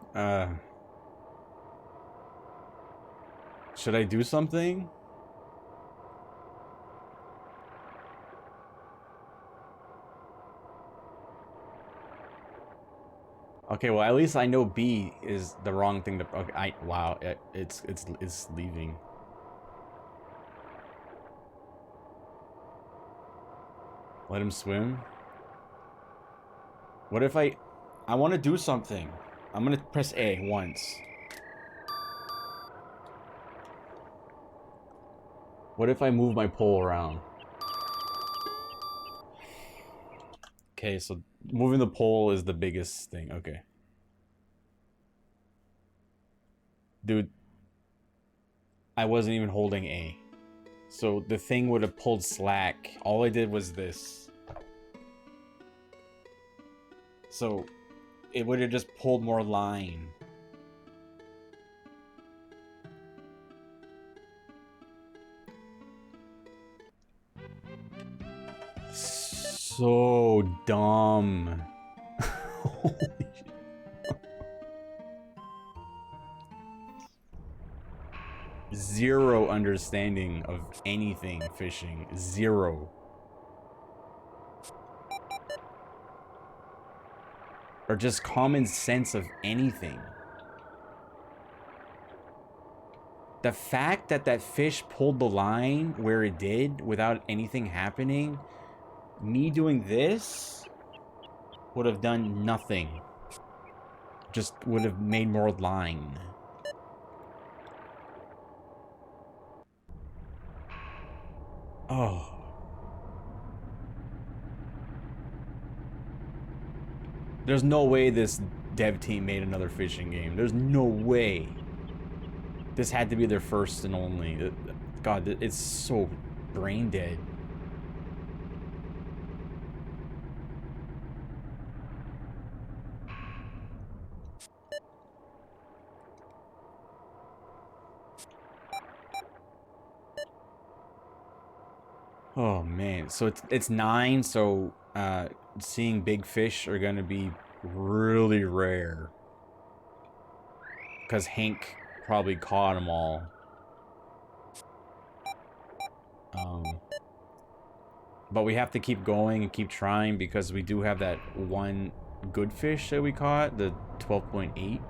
Should I do something? Okay, well, at least I know B is the wrong thing to... Okay, wow, it's leaving. Let him swim? What if I want to do something. I'm gonna press A once. What if I move my pole around? Okay, so moving the pole is the biggest thing. Okay. Dude, I wasn't even holding A. So the thing would have pulled slack. All I did was this. So it would have just pulled more line. So dumb. Zero understanding of anything fishing. Zero. Or just common sense of anything. The fact that that fish pulled the line where it did without anything happening, me doing this would have done nothing. Just would have made more line. Oh. There's no way this dev team made another fishing game. There's no way. This had to be their first and only. God, it's so brain dead. Oh man, so it's 9, so seeing big fish are gonna be really rare. Because Hank probably caught them all. But we have to keep going and keep trying because we do have that one good fish that we caught, the 12.8.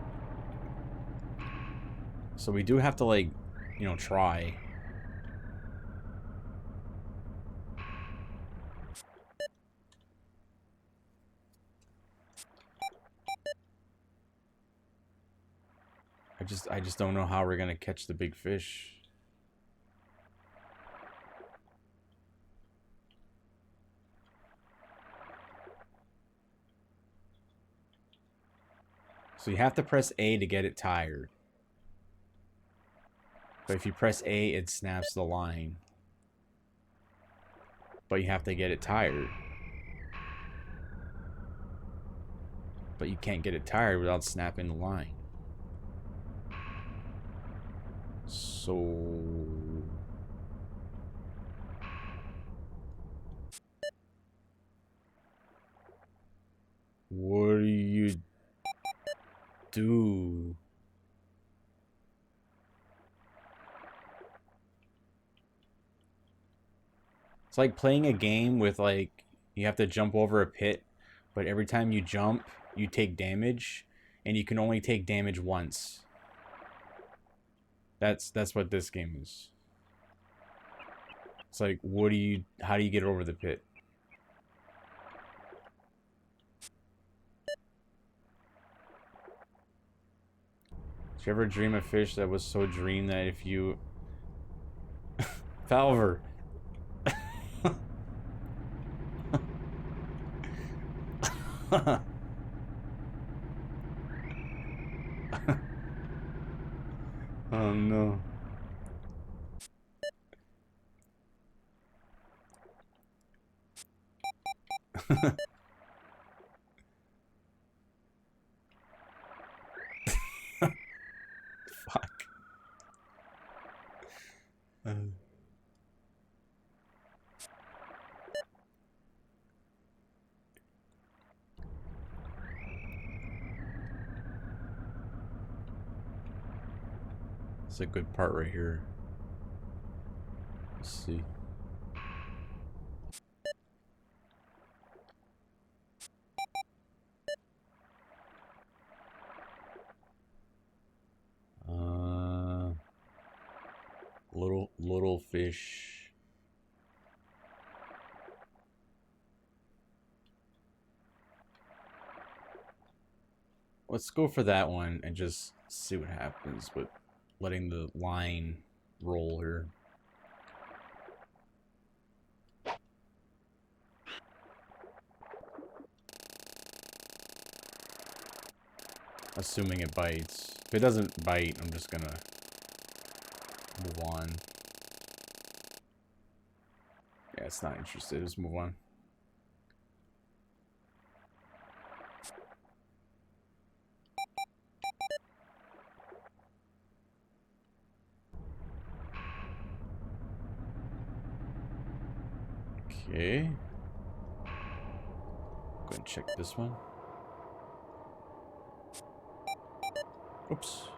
So we do have to, like, you know, try. I just don't know how we're gonna catch the big fish. So you have to press A to get it tired. But if you press A, it snaps the line. But you have to get it tired. But you can't get it tired without snapping the line. So... what do you do? It's like playing a game with, like, you have to jump over a pit, but every time you jump, you take damage, and you can only take damage once. That's what this game is. It's like, how do you get over the pit? Did you ever dream a fish that was so dream that if you... Falver! Oh no. Fuck. It's a good part right here. Let's see. Little fish. Let's go for that one and just see what happens with letting the line roll here. Assuming it bites. If it doesn't bite, I'm just gonna move on. Yeah, it's not interested. Just move on. Okay. Go and check this one. Oops.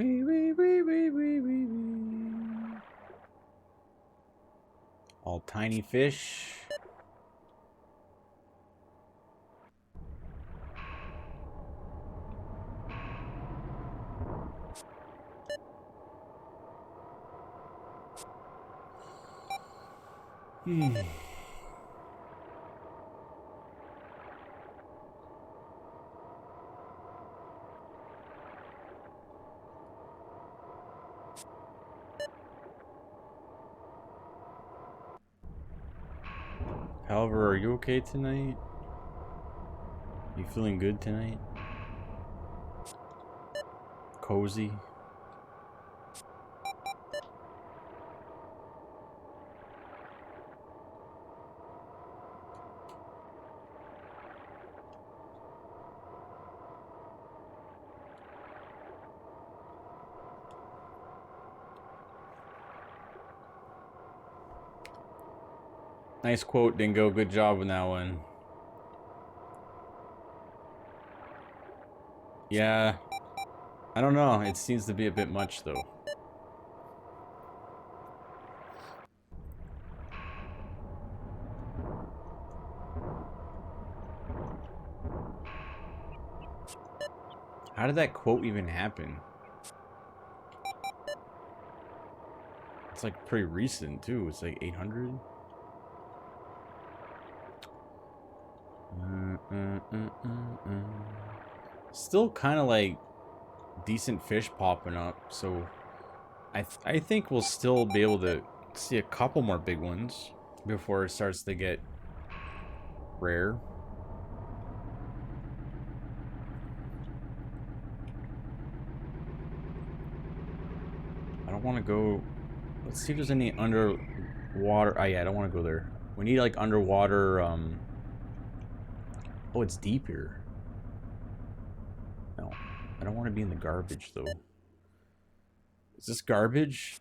Wee, wee, wee, wee, wee, wee, wee. All tiny fish. However, are you okay tonight? You feeling good tonight? Cozy? Nice quote, Dingo. Good job on that one. Yeah. I don't know. It seems to be a bit much, though. How did that quote even happen? It's like pretty recent, too. It's like 800? Still kind of like decent fish popping up, so I think we'll still be able to see a couple more big ones before it starts to get rare. I don't want to go. Let's see if there's any underwater. Oh yeah, I don't want to go there. We need like underwater. Oh, it's deep here. No, I don't want to be in the garbage though. Is this garbage?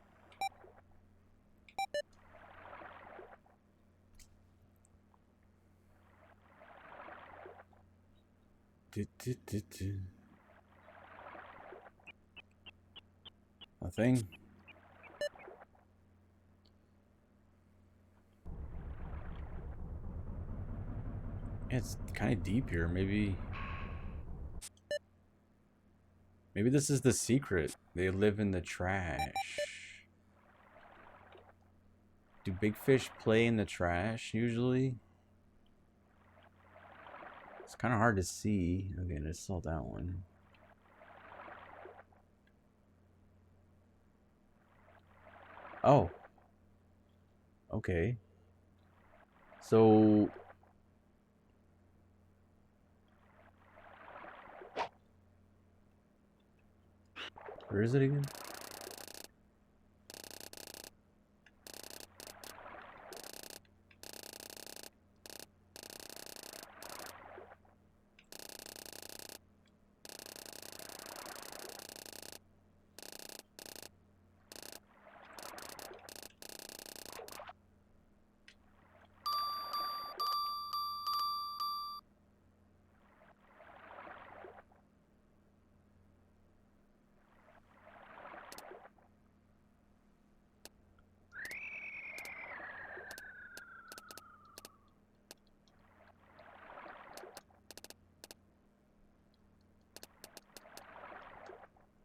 Nothing. Yeah, it's kind of deep here. Maybe this is the secret. They live in the trash. Do big fish play in the trash usually? It's kind of hard to see. Okay, let's sell that one. Oh. Okay. So... where is it again?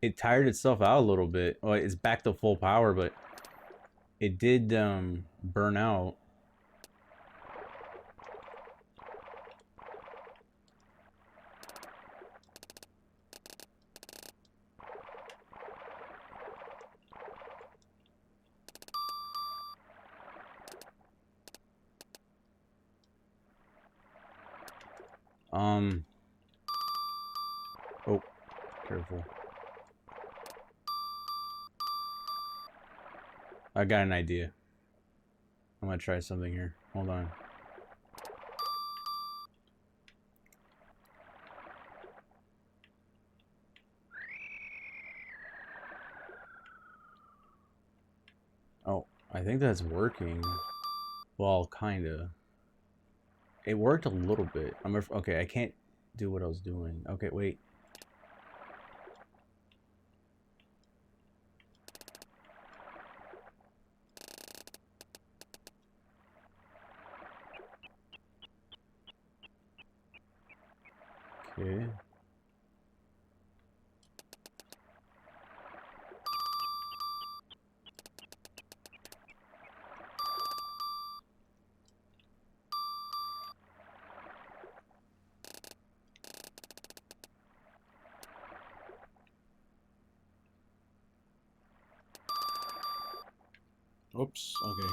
It tired itself out a little bit. Well, it's back to full power, but it did burn out. Oh, careful. I got an idea. I'm gonna try something here. Hold on. Oh, I think that's working. Well, kinda. It worked a little bit. Okay, I can't do what I was doing. Okay, wait. Okay. Oops, okay.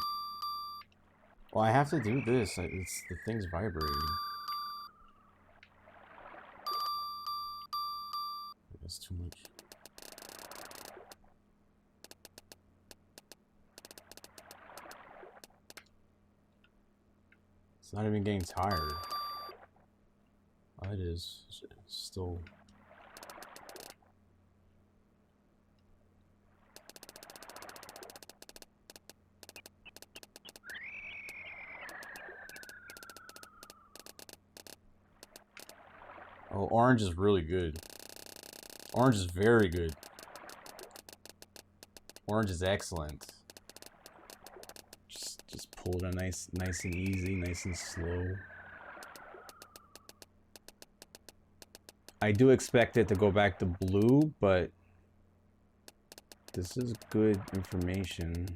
Well, I have to do this. It's the thing's vibrating. That's too much. It's not even getting tired. Oh, it is. It's still. Oh, orange is really good. Orange is very good. Orange is excellent. Just pull it on nice and easy, nice and slow. I do expect it to go back to blue, but this is good information.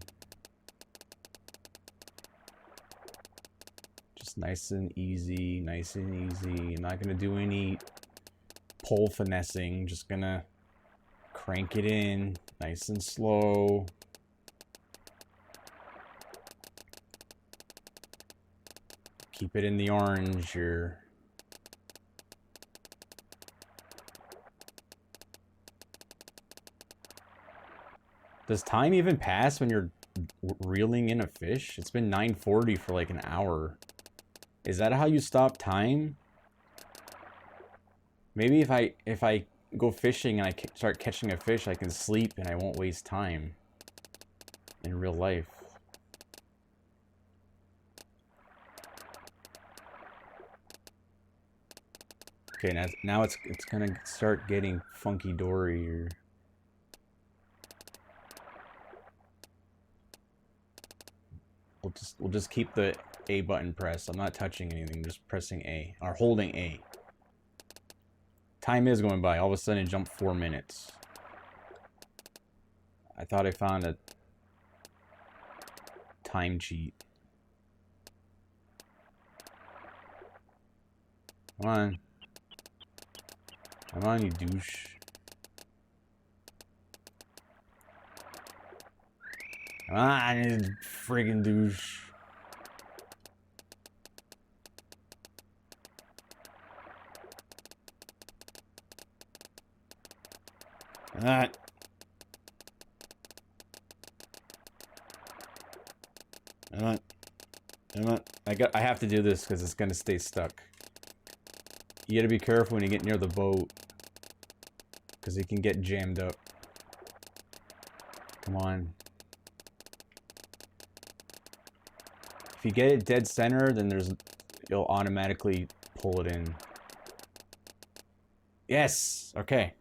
Just nice and easy, nice and easy. I'm not gonna do any pole finessing, just gonna crank it in, nice and slow. Keep it in the orange here. Does time even pass when you're reeling in a fish? It's been 9:40 for like an hour. Is that how you stop time? Maybe if I go fishing and I start catching a fish, I can sleep and I won't waste time in real life. Okay, now it's gonna start getting funky dory here. We'll just keep the A button pressed. I'm not touching anything, just pressing A or holding A. Time is going by. All of a sudden it jumped 4 minutes. I thought I found a time cheat. Come on. Come on, you douche. Come on, you friggin' douche. Alright. I have to do this because it's gonna stay stuck. You gotta be careful when you get near the boat, because it can get jammed up. Come on. If you get it dead center, then you'll automatically pull it in. Yes! Okay.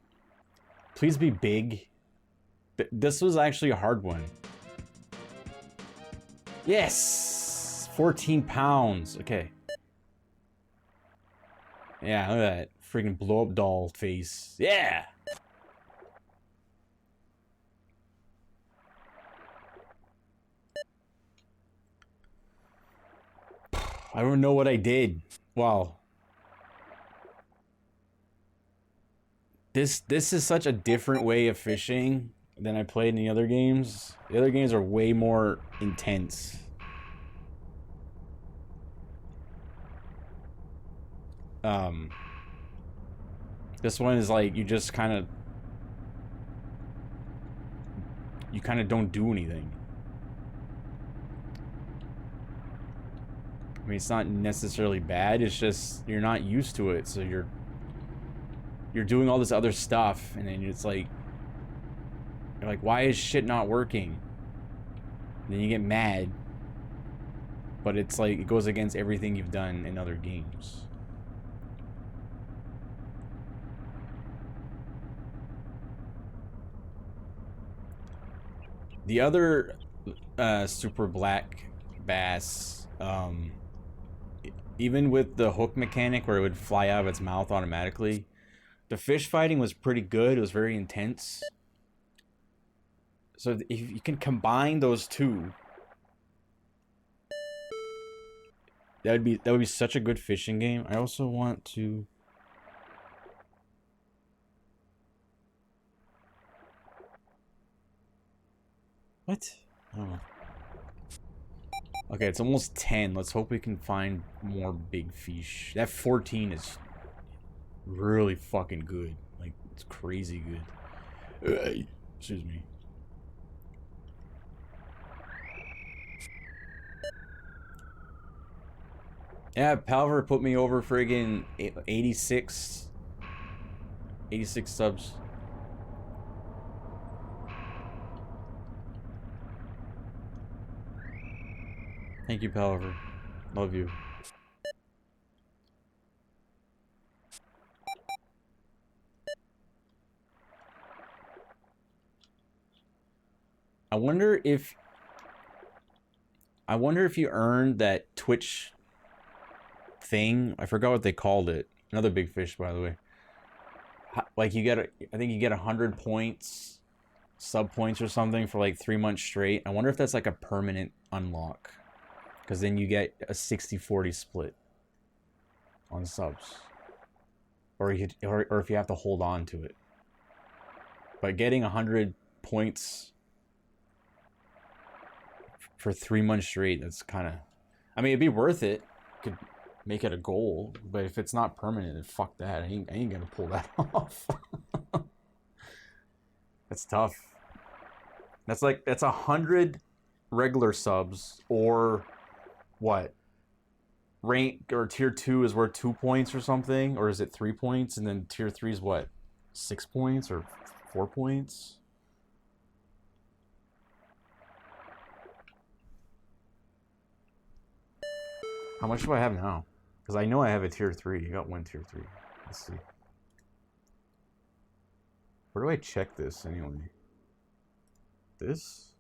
Please be big. This was actually a hard one. Yes! 14 pounds. Okay. Yeah, look at that. Freaking blow-up doll face. Yeah! I don't know what I did. Wow. This is such a different way of fishing than I played in the other games. The other games are way more intense. This one is like you kind of don't do anything. I mean, it's not necessarily bad, it's just you're not used to it, so you're doing all this other stuff, and then it's like, you're like, why is shit not working? And then you get mad, but it's like, it goes against everything you've done in other games. The other super black bass, even with the hook mechanic where it would fly out of its mouth automatically, the fish fighting was pretty good. It was very intense. So if you can combine those two, that would be such a good fishing game. I also want to. What? Oh. Okay, it's almost 10. Let's hope we can find more big fish. That 14 is really fucking good. Like, it's crazy good. Excuse me. Yeah, Palver put me over friggin' 86 subs. Thank you, Palver. Love you. I wonder if you earned that Twitch thing. I forgot what they called it. Another big fish, by the way. Like you get, I think you get 100 points, sub points or something for like 3 months straight. I wonder if that's like a permanent unlock, because then you get a 60-40 split on subs, or if you have to hold on to it. But getting 100 points for 3 months straight, that's kind of, I mean, it'd be worth it. Could make it a goal, but if it's not permanent, then fuck that. I ain't gonna pull that off. That's tough. That's 100 regular subs, or what? Rank or tier 2 is worth 2 points or something, or is it 3 points? And then tier 3 is what? 6 points or 4 points? How much do I have now? Because I know I have a tier 3. I got one tier 3. Let's see. Where do I check this anyway? This?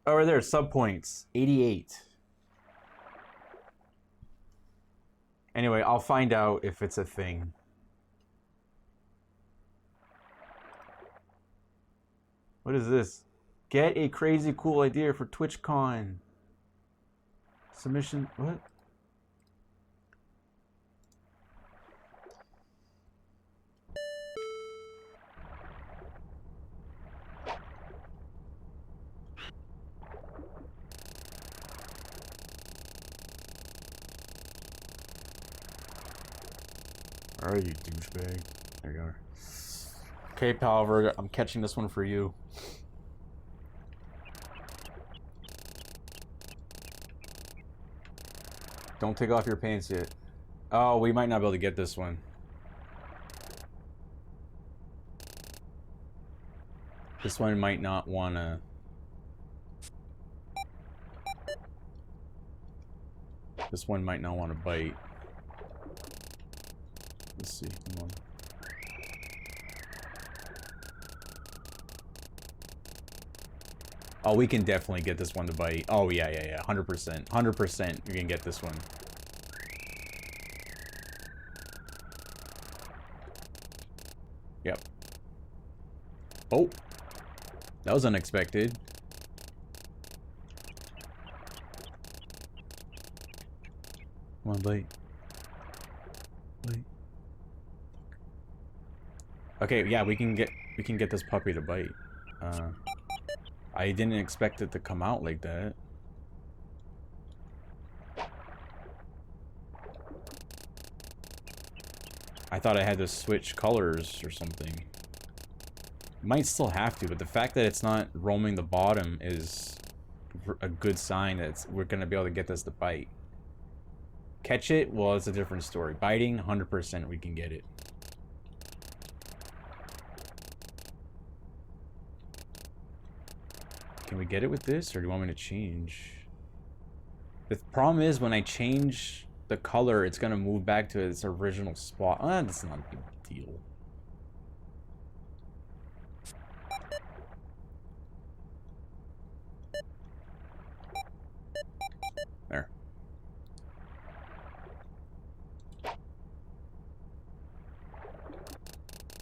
Oh, right there, sub points. 88. Anyway, I'll find out if it's a thing. What is this? Get a crazy cool idea for TwitchCon. Submission, what? Alright, you douchebag. There you are. Okay, Palver, I'm catching this one for you. Don't take off your pants yet. Oh, we might not be able to get this one. This one might not wanna... This one might not want to bite. Let's see, come on. Oh, we can definitely get this one to bite. Oh, yeah, 100%. 100% you can get this one. Yep. Oh. That was unexpected. Come on, bite. Bite. Okay, yeah, we can get this puppy to bite. I didn't expect it to come out like that. I thought I had to switch colors or something. Might still have to, but the fact that it's not roaming the bottom is a good sign that we're gonna be able to get this to bite. Catch it? Well, it's a different story. Biting, 100% we can get it. Can we get it with this, or do you want me to change? The problem is when I change the color, it's gonna move back to its original spot. That's not a big deal.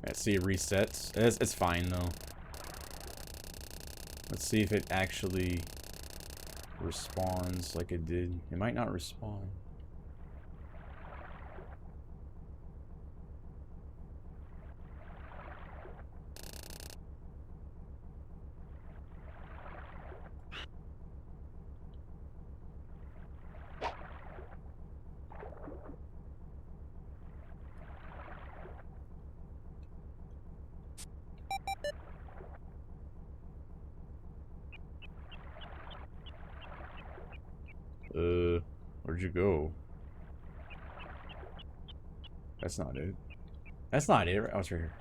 Let's see, it resets. It's fine though. Let's see if it actually responds like it did. It might not respond. Where'd you go? That's not it. That's not it. Oh, it's right here.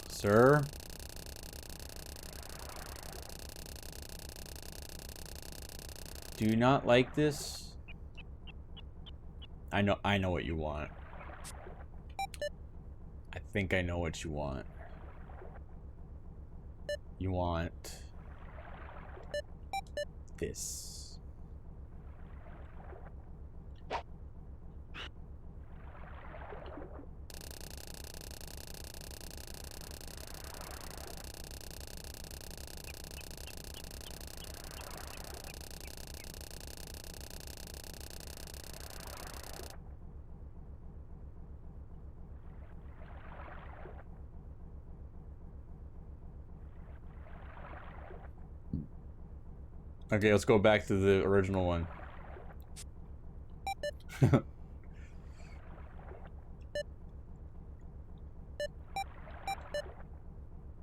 Sir? Do you not like this? I know what you want. I think I know what you want. You want this. Okay, let's go back to the original one.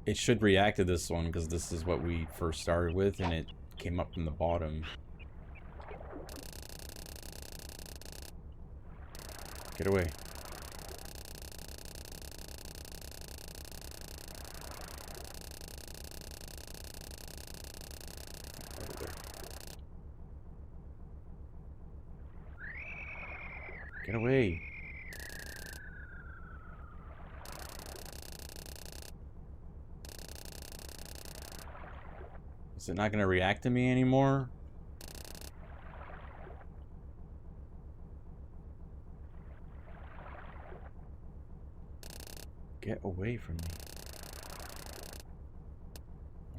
It should react to this one because this is what we first started with and it came up from the bottom. Get away. Get away. Is it not going to react to me anymore? Get away from me.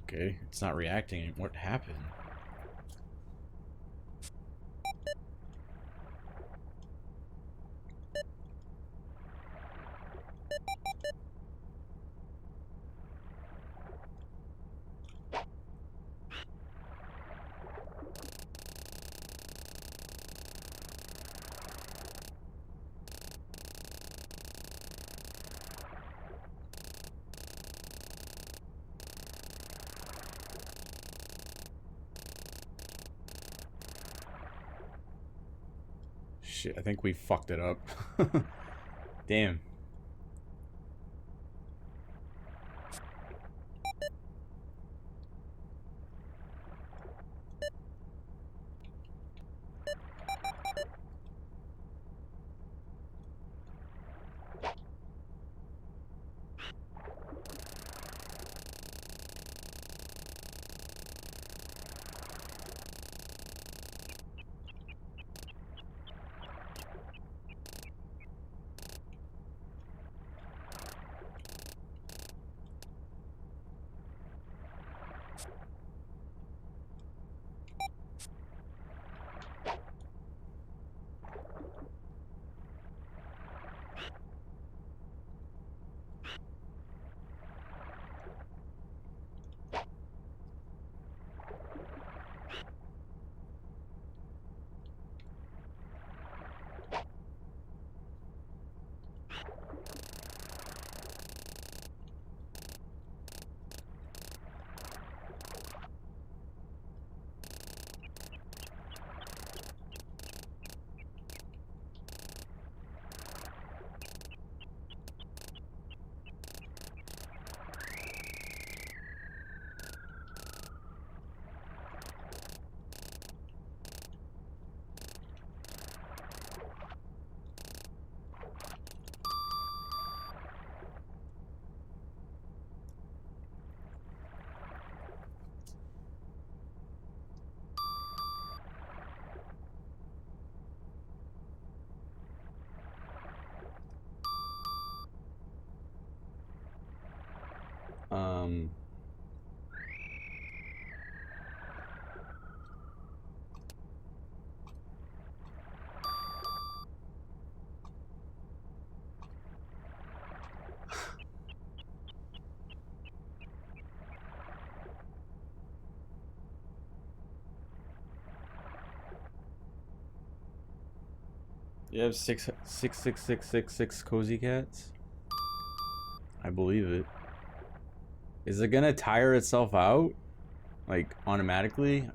Okay, it's not reacting. What happened? Shit, I think we fucked it up. Damn. You have 66666 cozy cats? I believe it. Is it gonna tire itself out? Like, automatically?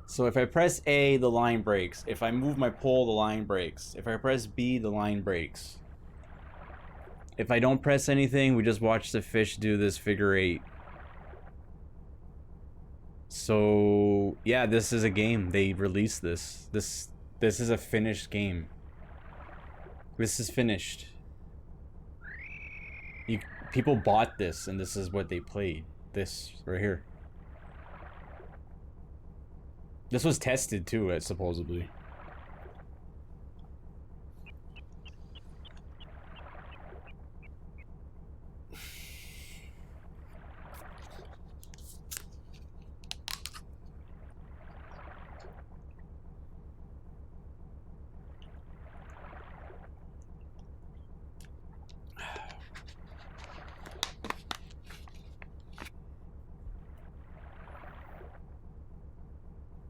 So if I press A, the line breaks. If I move my pole, the line breaks. If I press B, the line breaks. If I don't press anything, we just watch the fish do this figure 8. So, yeah, this is a game. They released this. This is a finished game. This is finished. People bought this, and this is what they played. This right here. This was tested too, supposedly.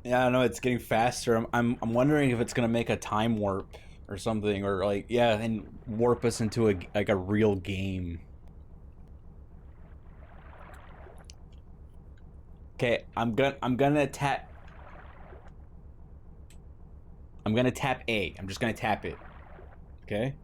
Yeah, I know it's getting faster. I'm wondering if it's gonna make a time warp or something, or like, yeah, and warp us into a real game. Okay, I'm gonna tap A. I'm just gonna tap it. Okay?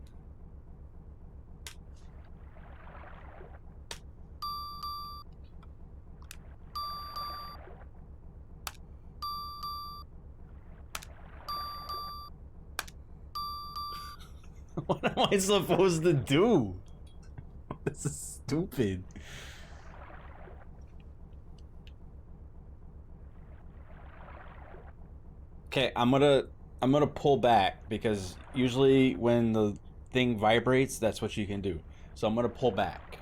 What am I supposed to do? This is stupid. Okay, I'm gonna pull back, because usually when the thing vibrates, that's what you can do. So I'm gonna pull back.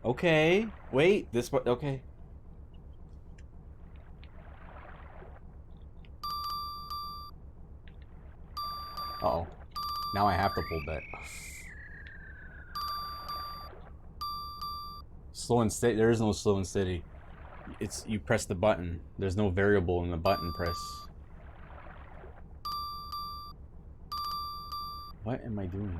Okay, wait, this one, okay. Uh-oh. Now I have to pull back. Slow and steady. There is no slow and steady. It's, you press the button. There's no variable in the button press. What am I doing?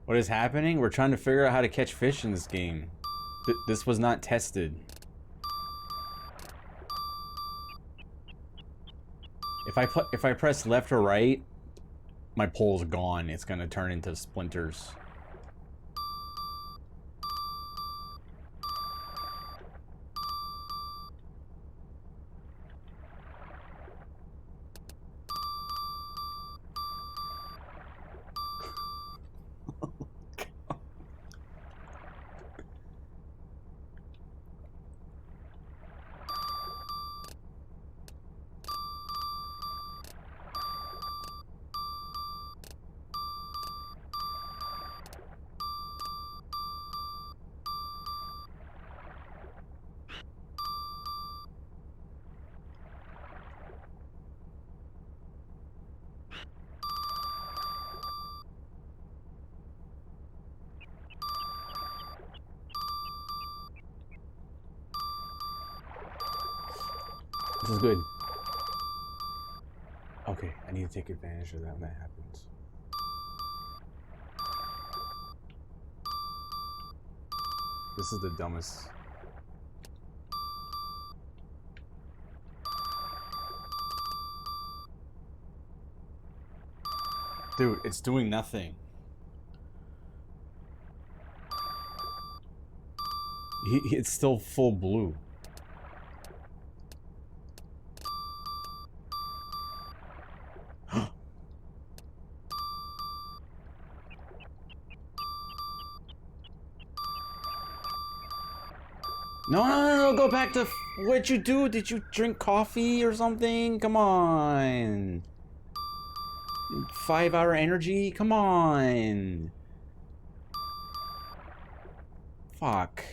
What is happening? We're trying to figure out how to catch fish in this game. This was not tested. If I press left or right, my pole's gone. It's gonna turn into splinters. This is good. Okay, I need to take advantage of that when that happens. This is the dumbest. Dude, it's doing nothing. It's still full blue. No, go back to What'd you do? Did you drink coffee or something? Come on. 5-hour energy? Come on. Fuck.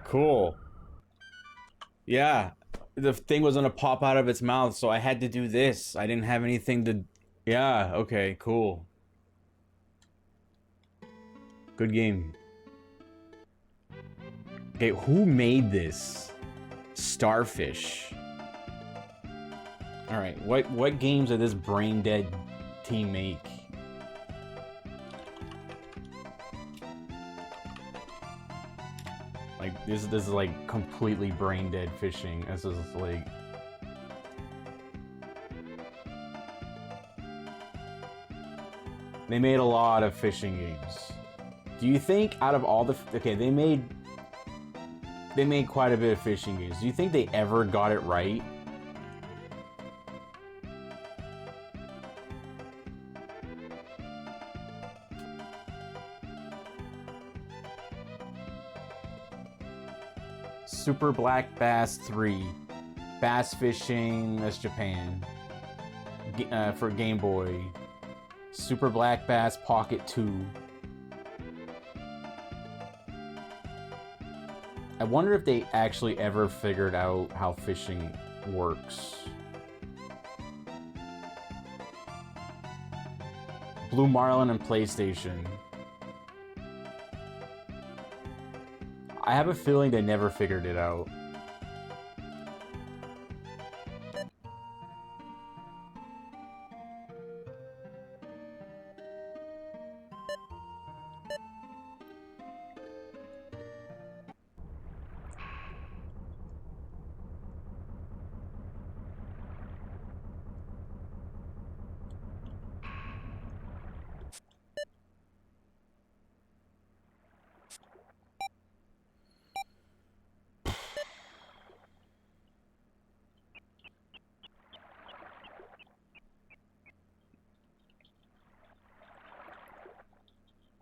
Cool. Yeah. The thing was gonna pop out of its mouth, so I had to do this. I didn't have anything to... Yeah, okay, cool. Good game. Okay, who made this? Starfish. Alright, what games did this brain dead team make? Like, this is like completely brain dead fishing. This is like... They made a lot of fishing games. Do you think out of all the... Okay, they made quite a bit of fishing games. Do you think they ever got it right? Super Black Bass 3. Bass Fishing, that's Japan. For Game Boy. Super Black Bass Pocket 2. I wonder if they actually ever figured out how fishing works. Blue Marlin and PlayStation. I have a feeling they never figured it out.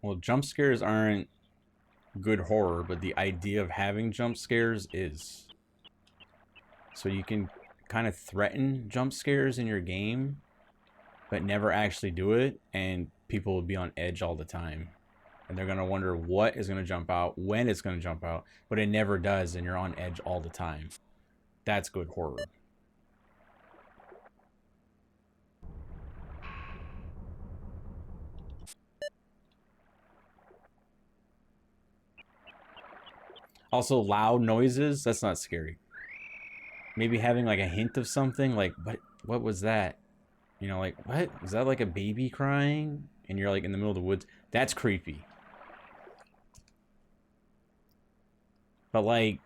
Well, jump scares aren't good horror, but the idea of having jump scares is. So you can kind of threaten jump scares in your game, but never actually do it, and people will be on edge all the time. And they're going to wonder what is going to jump out, when it's going to jump out, but it never does, and you're on edge all the time. That's good horror. Also, loud noises, that's not scary. Maybe having like a hint of something, like, what was that? You know, like, what? Is that like a baby crying? And you're like in the middle of the woods? That's creepy. But like,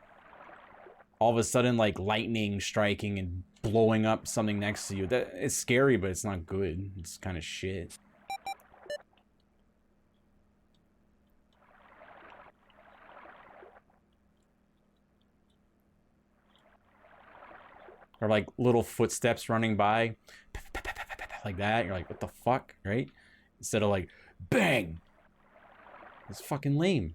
all of a sudden, like lightning striking and blowing up something next to you, that it's scary, but it's not good. It's kind of shit. Or like little footsteps running by, like that. You're like, what the fuck, right? Instead of like, bang. It's fucking lame.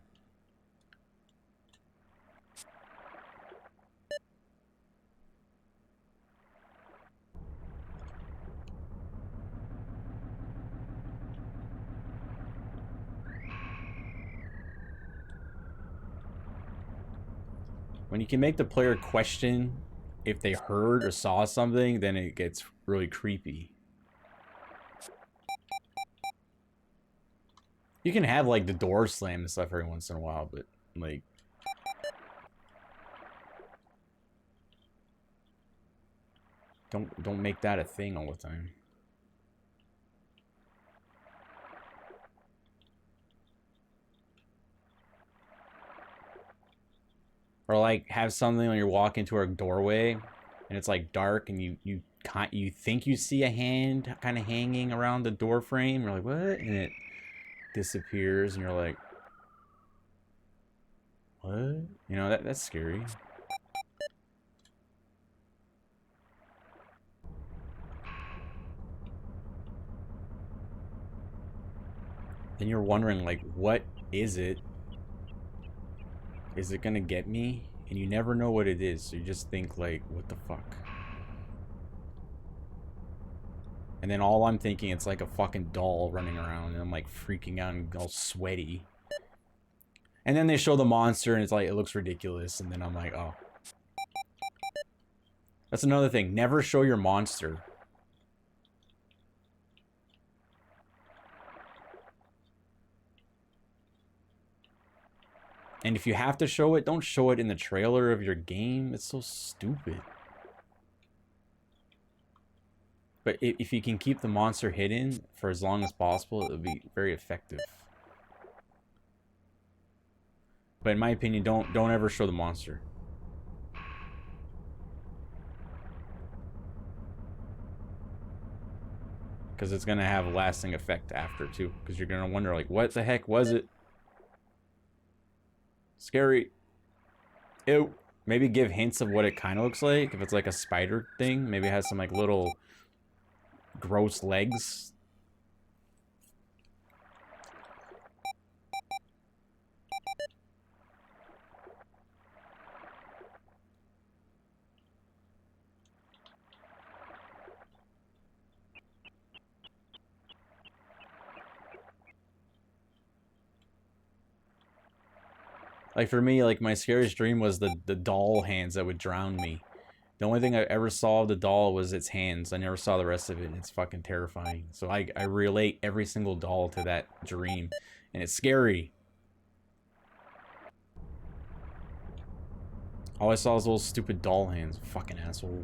When you can make the player question if they heard or saw something, then it gets really creepy. You can have like the door slam and stuff every once in a while, but like, don't make that a thing all the time. Or like have something when you're walking to a doorway and it's like dark, and you think you see a hand kind of hanging around the door frame. You're like, what? And it disappears, and you're like, what? You know, that's scary. Then you're wondering, like, what is it? Is it gonna get me? And you never know what it is, so you just think, like, what the fuck? And then all I'm thinking, it's like a fucking doll running around, and I'm like freaking out and all sweaty. And then they show the monster, and it's like, it looks ridiculous, and then I'm like, oh. That's another thing, never show your monster. And if you have to show it, don't show it in the trailer of your game. It's so stupid. But if you can keep the monster hidden for as long as possible, it'll be very effective. But in my opinion, don't ever show the monster. Because it's gonna have a lasting effect after too. Because you're gonna wonder, like, what the heck was it? Scary. Ew. Maybe give hints of what it kind of looks like. If it's like a spider thing, maybe it has some like little gross legs. Like for me, like my scariest dream was the doll hands that would drown me. The only thing I ever saw of the doll was its hands. I never saw the rest of it, and it's fucking terrifying. So I relate every single doll to that dream, and it's scary. All I saw was those stupid doll hands. Fucking asshole.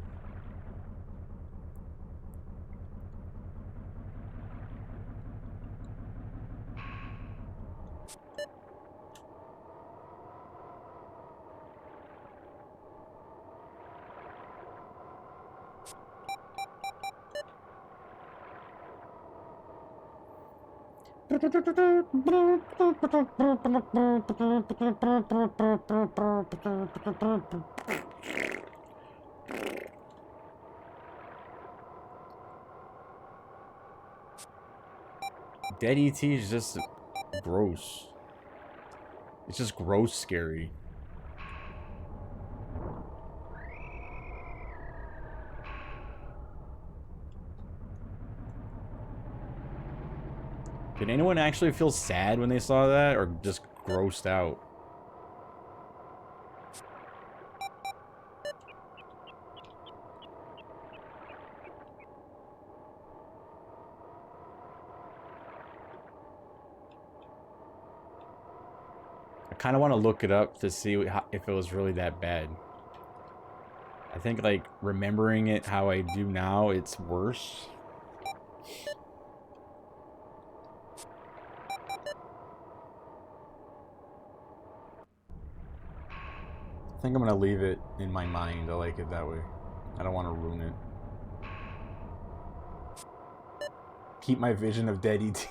Dead ET is just gross. It's just gross scary. Did anyone actually feel sad when they saw that, or just grossed out? I kind of want to look it up to see if it was really that bad. I think, like, remembering it how I do now, it's worse. I think I'm gonna leave it in my mind. I like it that way. I don't want to ruin it. Keep my vision of dead ET.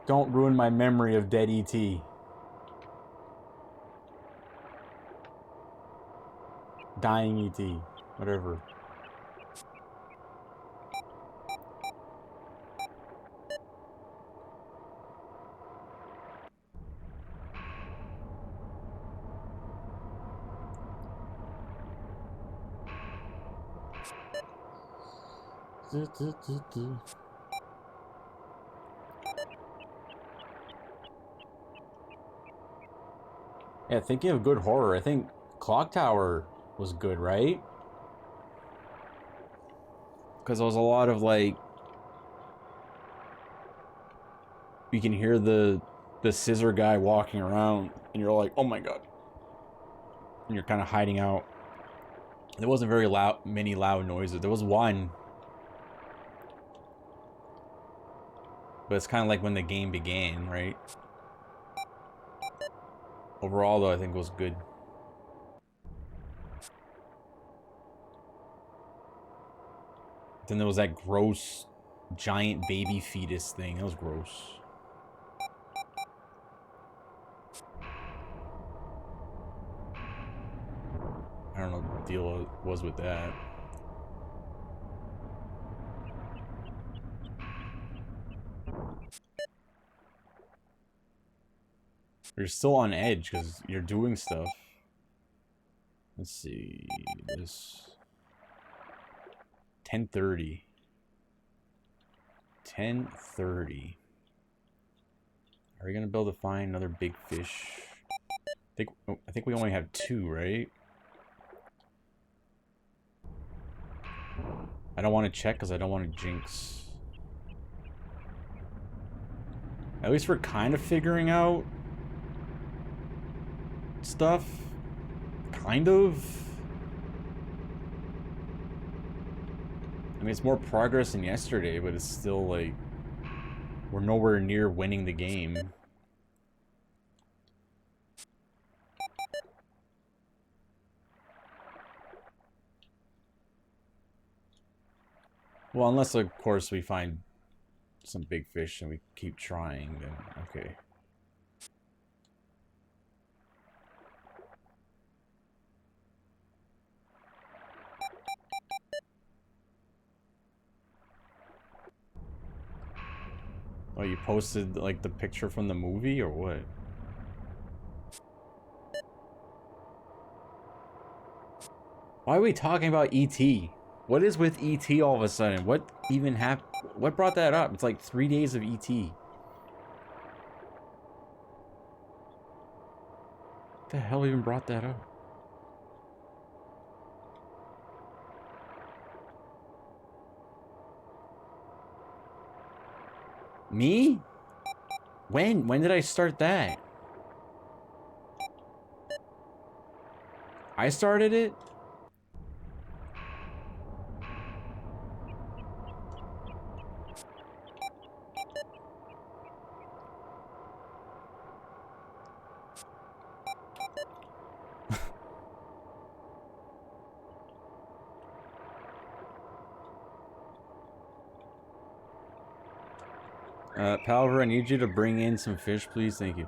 Don't ruin my memory of dead ET. Dying ET. Whatever. Yeah, thinking of good horror, I think Clock Tower was good, right? Because there was a lot of, like, you can hear the scissor guy walking around, and you're like, oh my god. And you're kind of hiding out. There wasn't very many loud noises. There was one. But it's kind of like when the game began, right? Overall, though, I think it was good. Then there was that gross giant baby fetus thing. That was gross. I don't know what the deal was with that. You're still on edge because you're doing stuff. Let's see. This 10:30. 10:30. Are we gonna be able to find another big fish? I think we only have 2, right? I don't want to check because I don't want to jinx. At least we're kind of figuring out stuff. Kind of. I mean, it's more progress than yesterday, but it's still like we're nowhere near winning the game. Well, unless, of course, we find some big fish and we keep trying, then okay. Oh, you posted, like, the picture from the movie, or what? Why are we talking about E.T.? What is with E.T. all of a sudden? What even happened? What brought that up? It's like 3 days of E.T. What the hell even brought that up? Me? When? When did I start that? I started it? Palaver, I need you to bring in some fish, please. Thank you.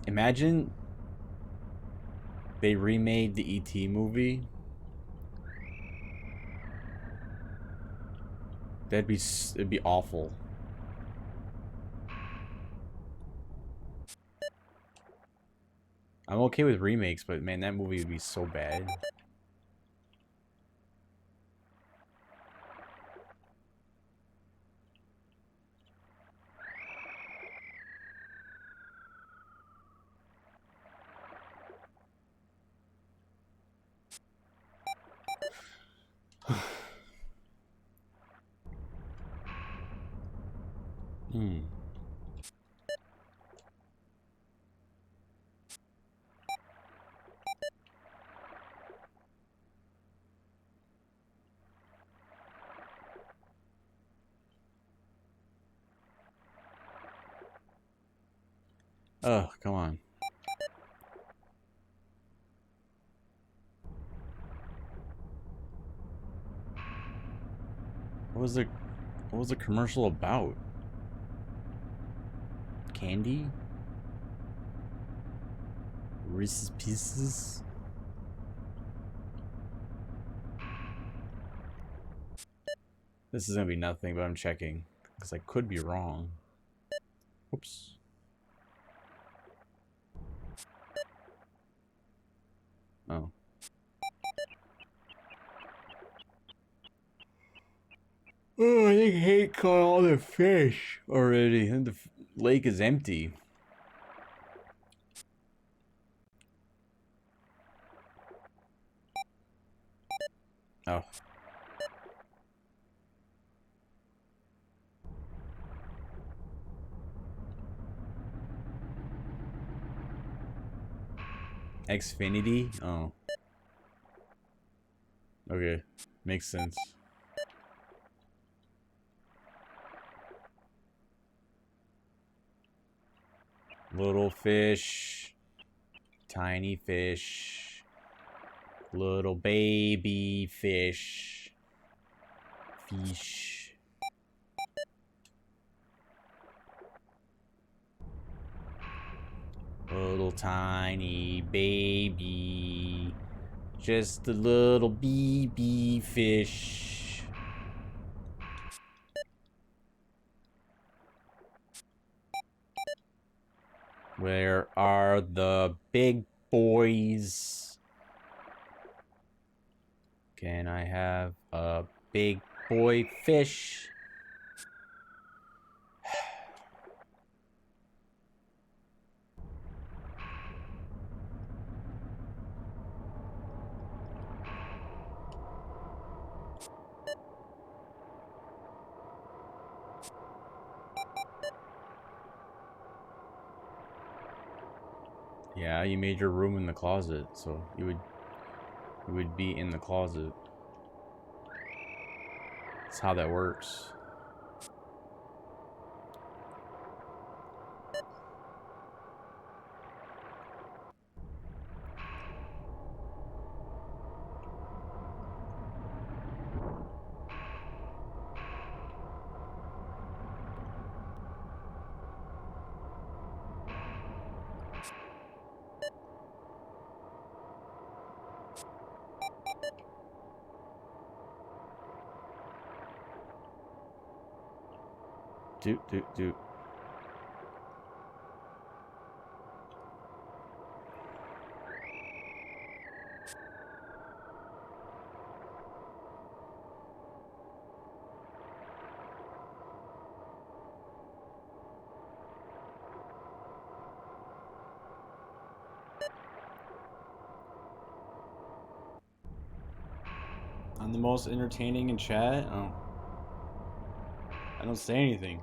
Imagine they remade the E.T. movie. It'd be awful. I'm okay with remakes, but man, that movie would be so bad. Hmm. Oh, come on. What was the commercial about? Candy? Reese's Pieces? This is gonna be nothing, but I'm checking. Because I could be wrong. Oops. Oh. Oh, I hate caught all the fish already. And the lake is empty. Oh. Xfinity? Oh. Okay. Makes sense. Little fish. Tiny fish. Little baby fish. Fish. Little tiny baby. Just a little baby fish. Where are the big boys? Can I have a big boy fish? Yeah, you made your room in the closet, so you would be in the closet. That's how that works. Doot. I'm the most entertaining in chat? Oh. I don't say anything.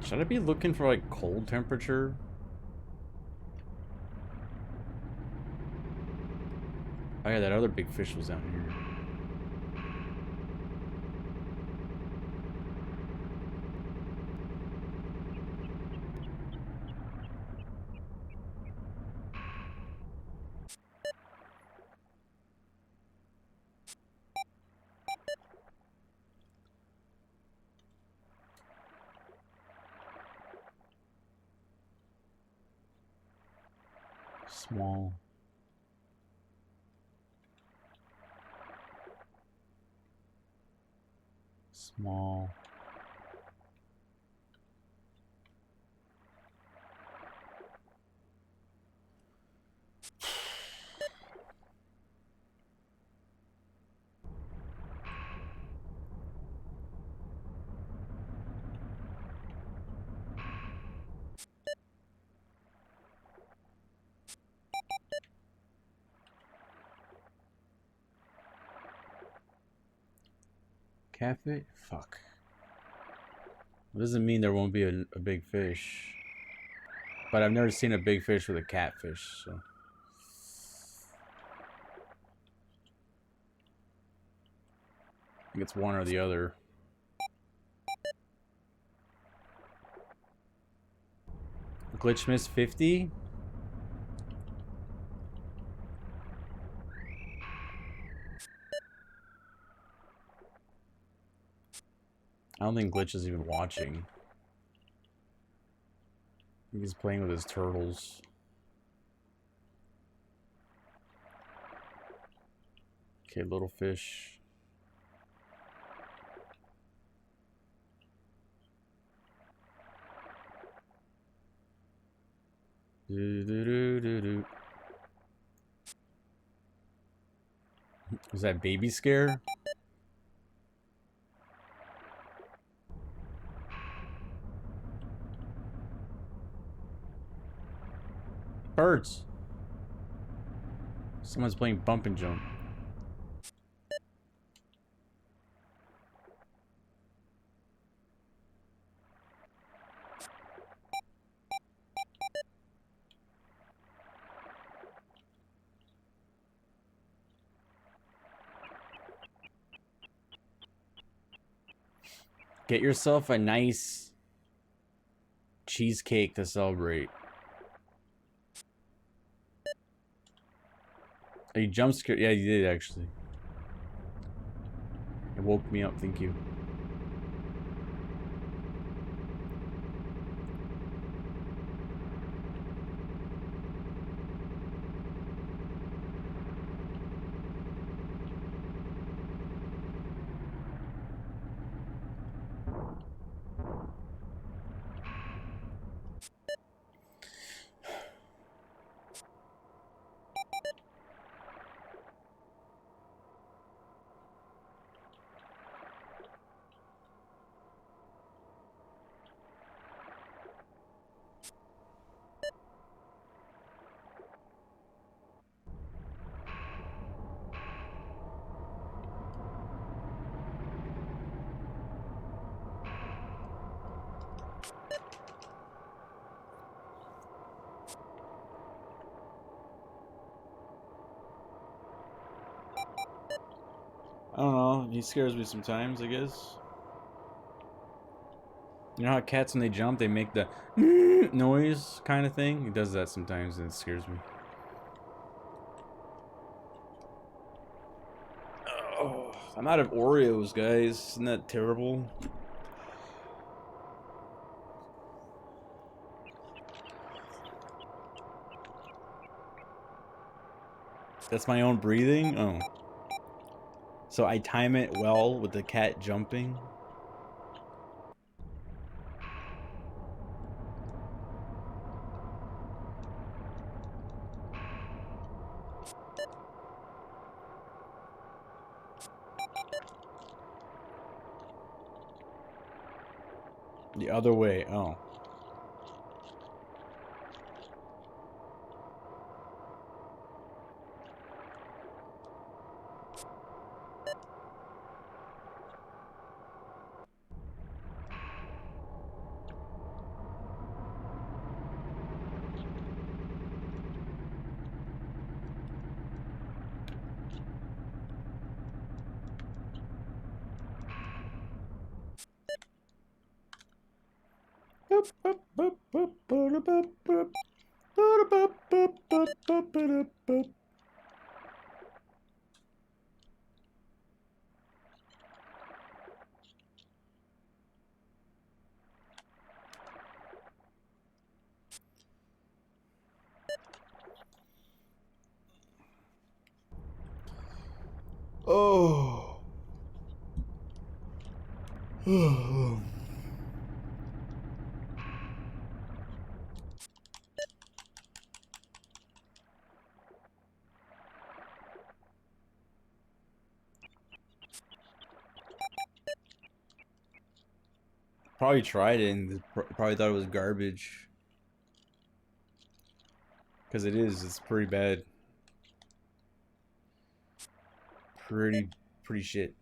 Should I be looking for like cold temperature? Oh yeah, that other big fish was down here. Small. Small. Catfish? Fuck. It doesn't mean there won't be a big fish. But I've never seen a big fish with a catfish, so. think it's one or the other. Glitch miss 50? I don't think Glitch is even watching. I think he's playing with his turtles. Okay, little fish. Was that baby scare? Birds. Someone's playing bump and jump. Get yourself a nice cheesecake to celebrate. Oh, you jump scared? Yeah, you did actually. It woke me up, thank you. I don't know. He scares me sometimes, I guess. You know how cats, when they jump, they make the noise kind of thing? He does that sometimes, and it scares me. Oh, I'm out of Oreos, guys. Isn't that terrible? That's my own breathing? Oh. So I time it well with the cat jumping? The other way, oh. Oh. Probably tried it and probably thought it was garbage. Because it is, it's pretty bad. Pretty shit.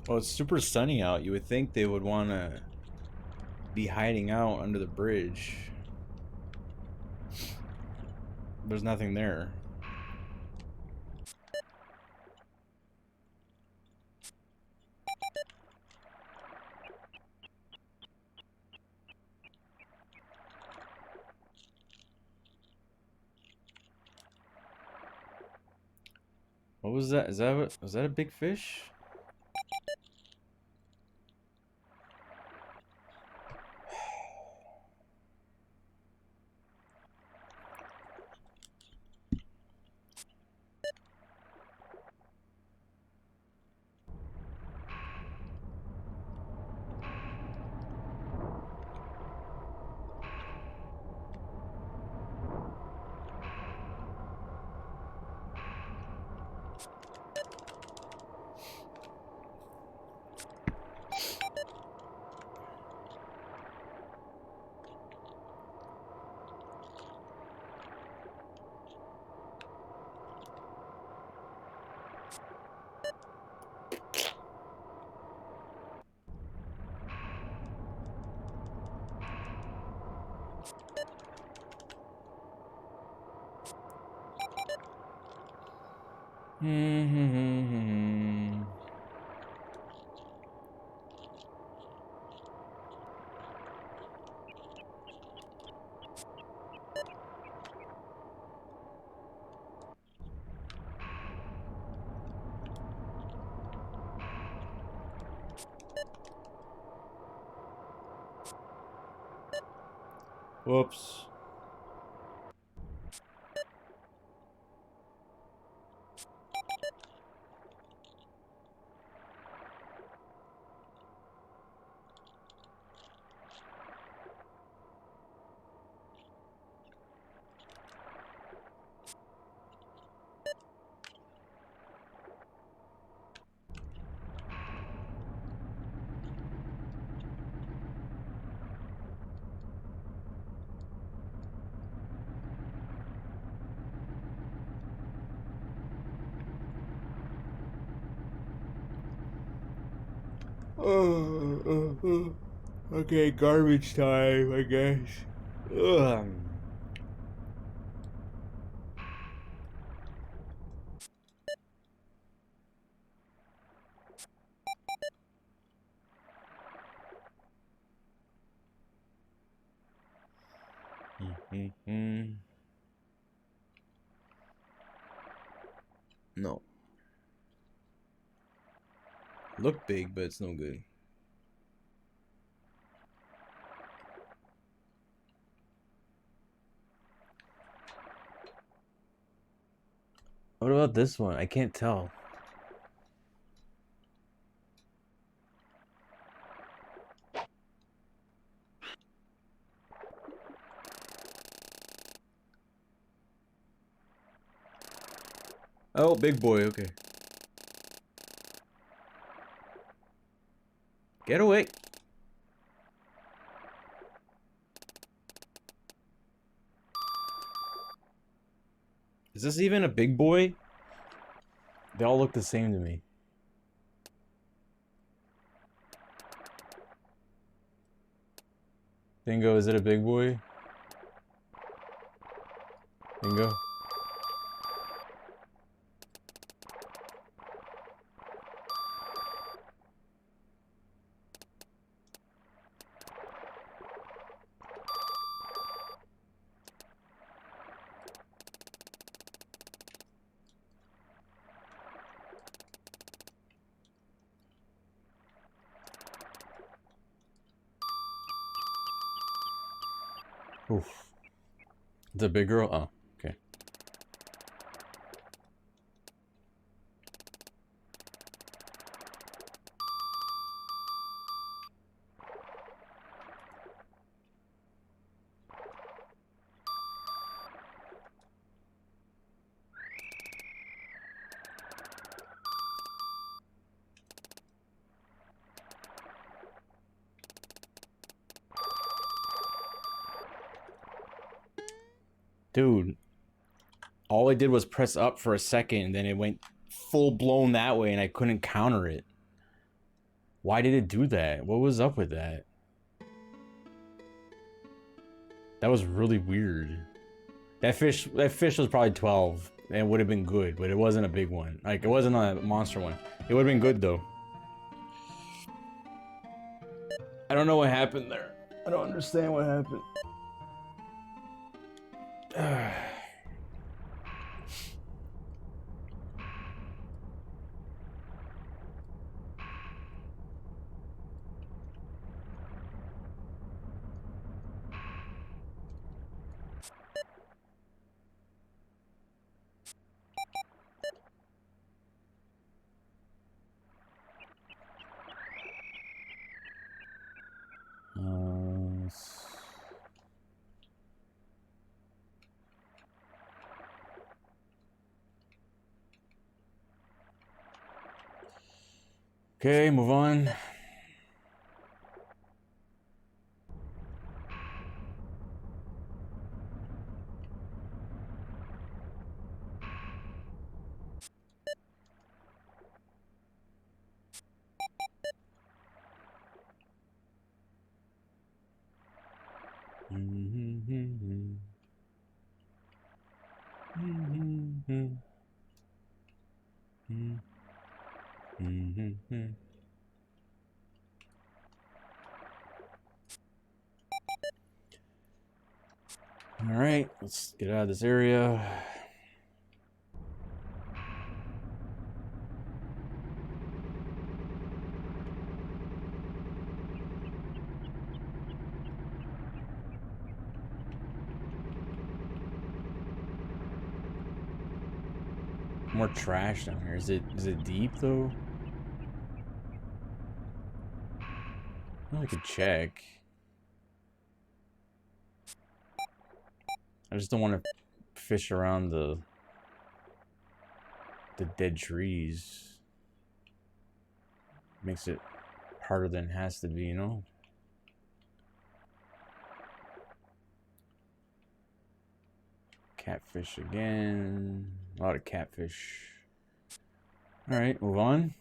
Well, it's super sunny out. You would think they would want to be hiding out under the bridge. There's nothing there. What was that? Was that a big fish? Whoops. Okay, garbage time, I guess. Ugh. No. Look big, but it's no good. What about this one? I can't tell. Oh, big boy, okay. Get away. Is this even a big boy? They all look the same to me. Bingo, is it a big boy? Bingo. Oof. It's a big girl? Oh, okay. Dude, all I did was press up for a second, and then it went full blown that way, and I couldn't counter it. Why did it do that? What was up with that? That was really weird. That fish was probably 12 and it would have been good, but it wasn't a big one. Like, it wasn't a monster one. It would have been good though. I don't know what happened there. I don't understand what happened. Okay, move on. All right, let's get out of this area. More trash down here. Is it deep though? Well, I could check. I just don't want to fish around the dead trees. Makes it harder than it has to be, you know? Catfish again. A lot of catfish. Alright, move on.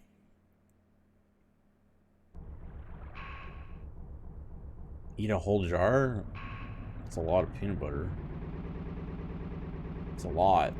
Eat a whole jar? That's a lot of peanut butter. It's a lot.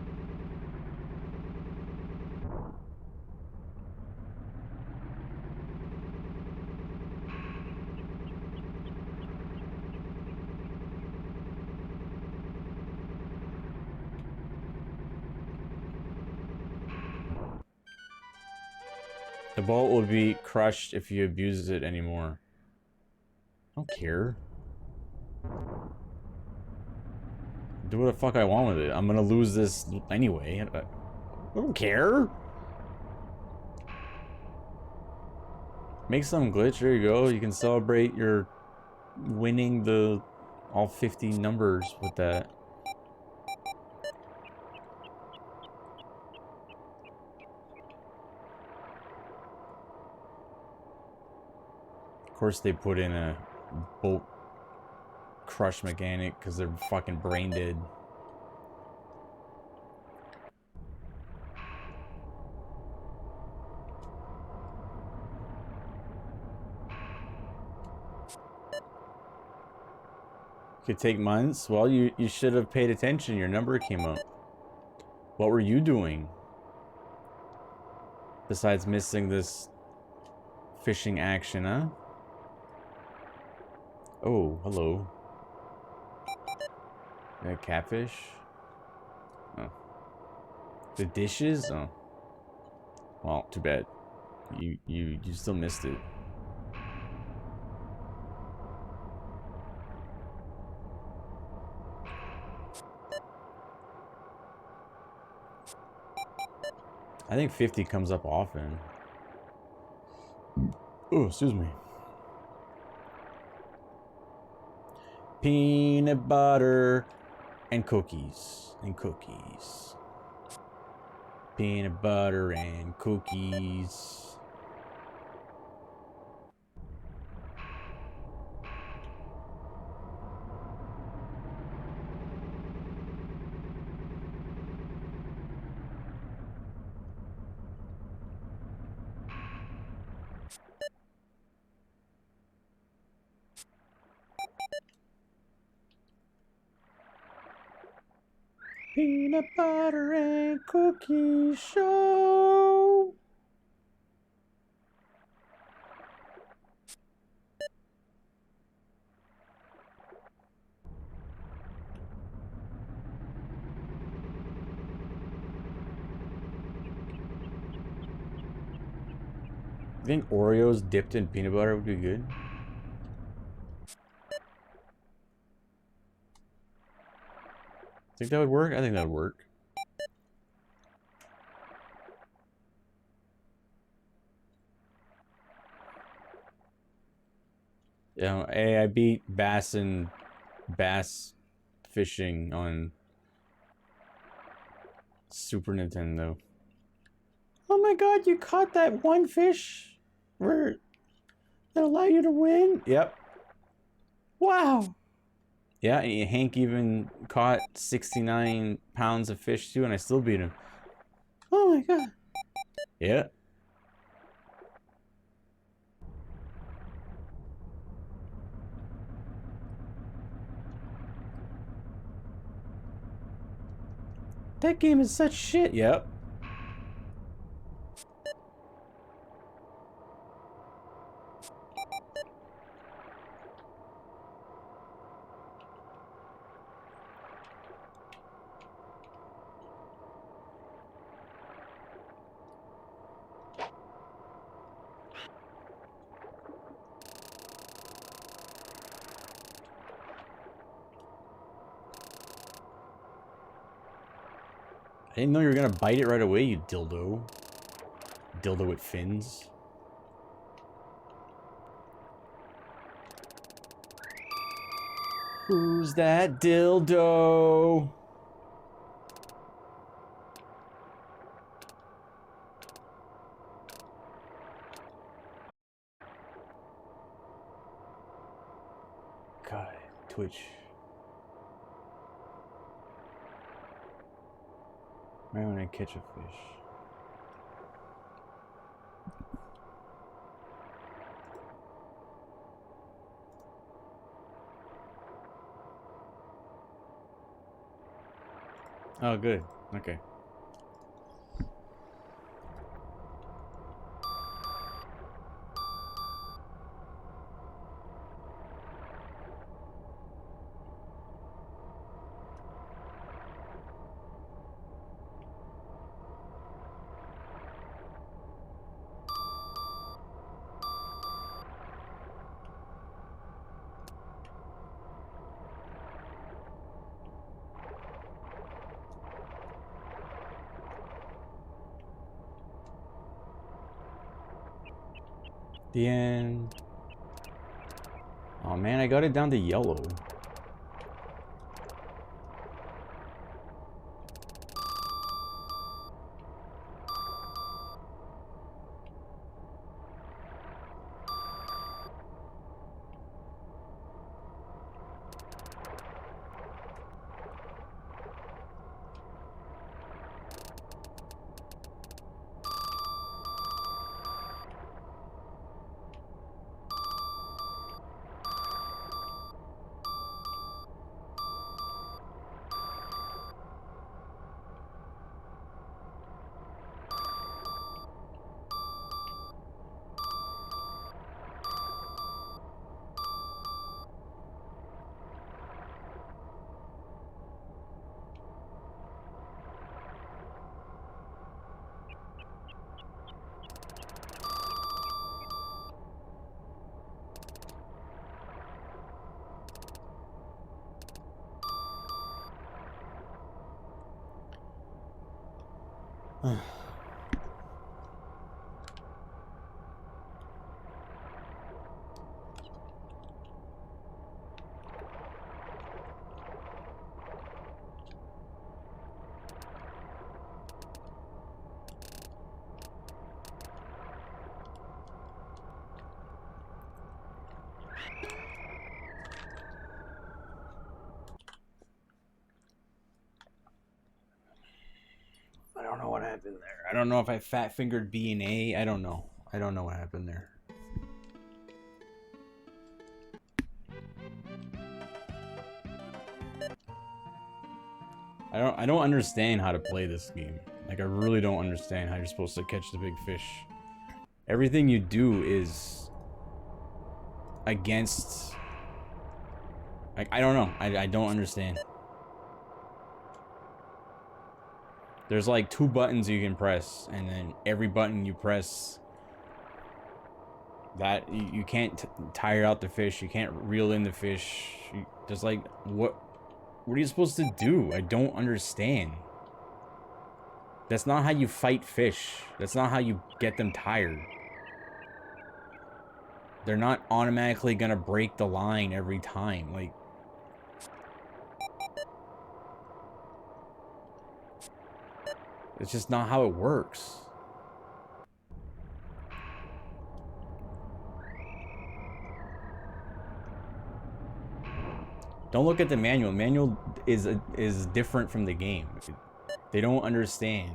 The boat will be crushed if you abuse it anymore. I don't care. Do what the fuck I want with it. I'm gonna lose this anyway. I don't care. Make some glitch. There you go. You can celebrate your winning the all 50 numbers with that. Of course they put in a boat crush mechanic because they're fucking brain dead. Could take months. Well, you should have paid attention. Your number came up. What were you doing? Besides missing this fishing action, huh? Oh, hello. Catfish? Oh. The dishes? Oh. Well, too bad. You still missed it. I think 50 comes up often. Oh, excuse me. Peanut butter and cookies. Peanut butter and cookies. Peanut butter and cookie show. I think Oreos dipped in peanut butter would be good. Think that would work? I think that would work. Yeah, hey, I beat Bassin bass fishing on Super Nintendo. Oh my god, you caught that one fish where that allowed you to win? Yep. Wow. Yeah, and Hank even caught 69 pounds of fish too, and I still beat him. Oh my god. Yeah. That game is such shit. Yep. I didn't know you were gonna bite it right away, you dildo. Dildo with fins. Who's that dildo? God, Twitch. Right when I catch a fish. Oh, good. Okay. The end. Oh man, I got it down to yellow. I don't know what happened there. I don't know if I fat fingered B and A. I don't know. I don't know what happened there. I don't understand how to play this game. Like, I really don't understand how you're supposed to catch the big fish. Everything you do is against... Like, I don't know. I don't understand. There's like 2 buttons you can press, and then every button you press... That, you can't tire out the fish, you can't reel in the fish. Just like, what are you supposed to do? I don't understand. That's not how you fight fish. That's not how you get them tired. They're not automatically gonna break the line every time. Like, it's just not how it works. Don't look at the manual. The manual is different from the game. They don't understand.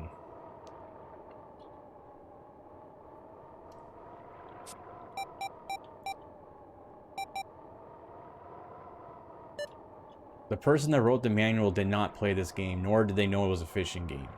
The person that wrote the manual did not play this game, nor did they know it was a fishing game.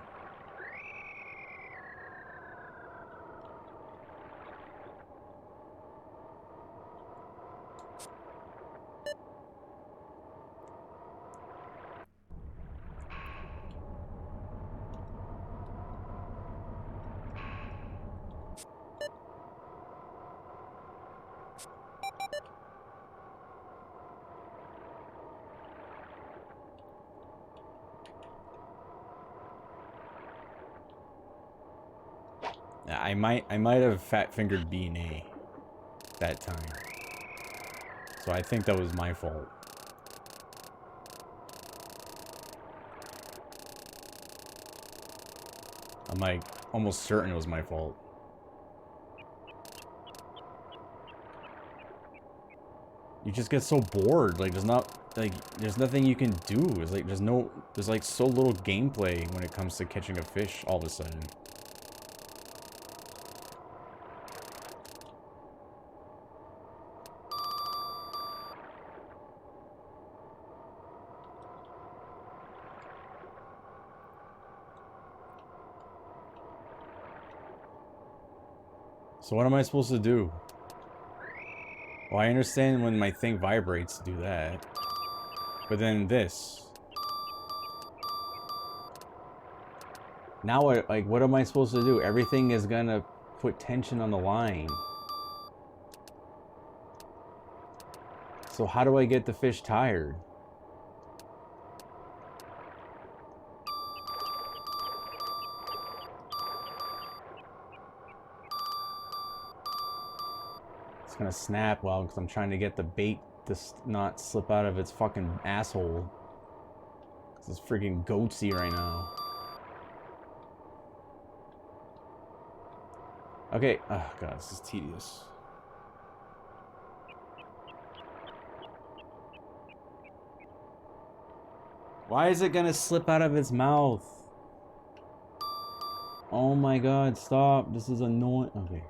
I might have fat fingered B and A that time. So I think that was my fault. I'm like almost certain it was my fault. You just get so bored. Like, there's nothing you can do. It's like there's like so little gameplay when it comes to catching a fish all of a sudden. So what am I supposed to do? Well, I understand when my thing vibrates to do that. But then this. Now what am I supposed to do? Everything is gonna put tension on the line. So how do I get the fish tired? It's gonna snap well because I'm trying to get the bait to not slip out of its fucking asshole. This is freaking goatsy right now. Okay. Oh god, this is tedious. Why is it gonna slip out of its mouth? Oh my god, stop. This is annoying. Okay.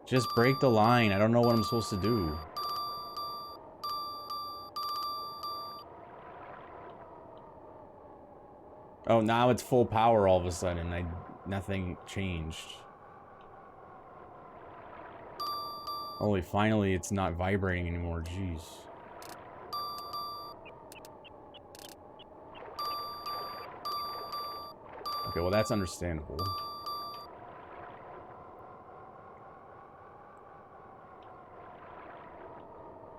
Just break the line. I don't know what I'm supposed to do. Oh, now it's full power all of a sudden. Nothing changed. Holy, finally it's not vibrating anymore. Jeez. Okay, well that's understandable.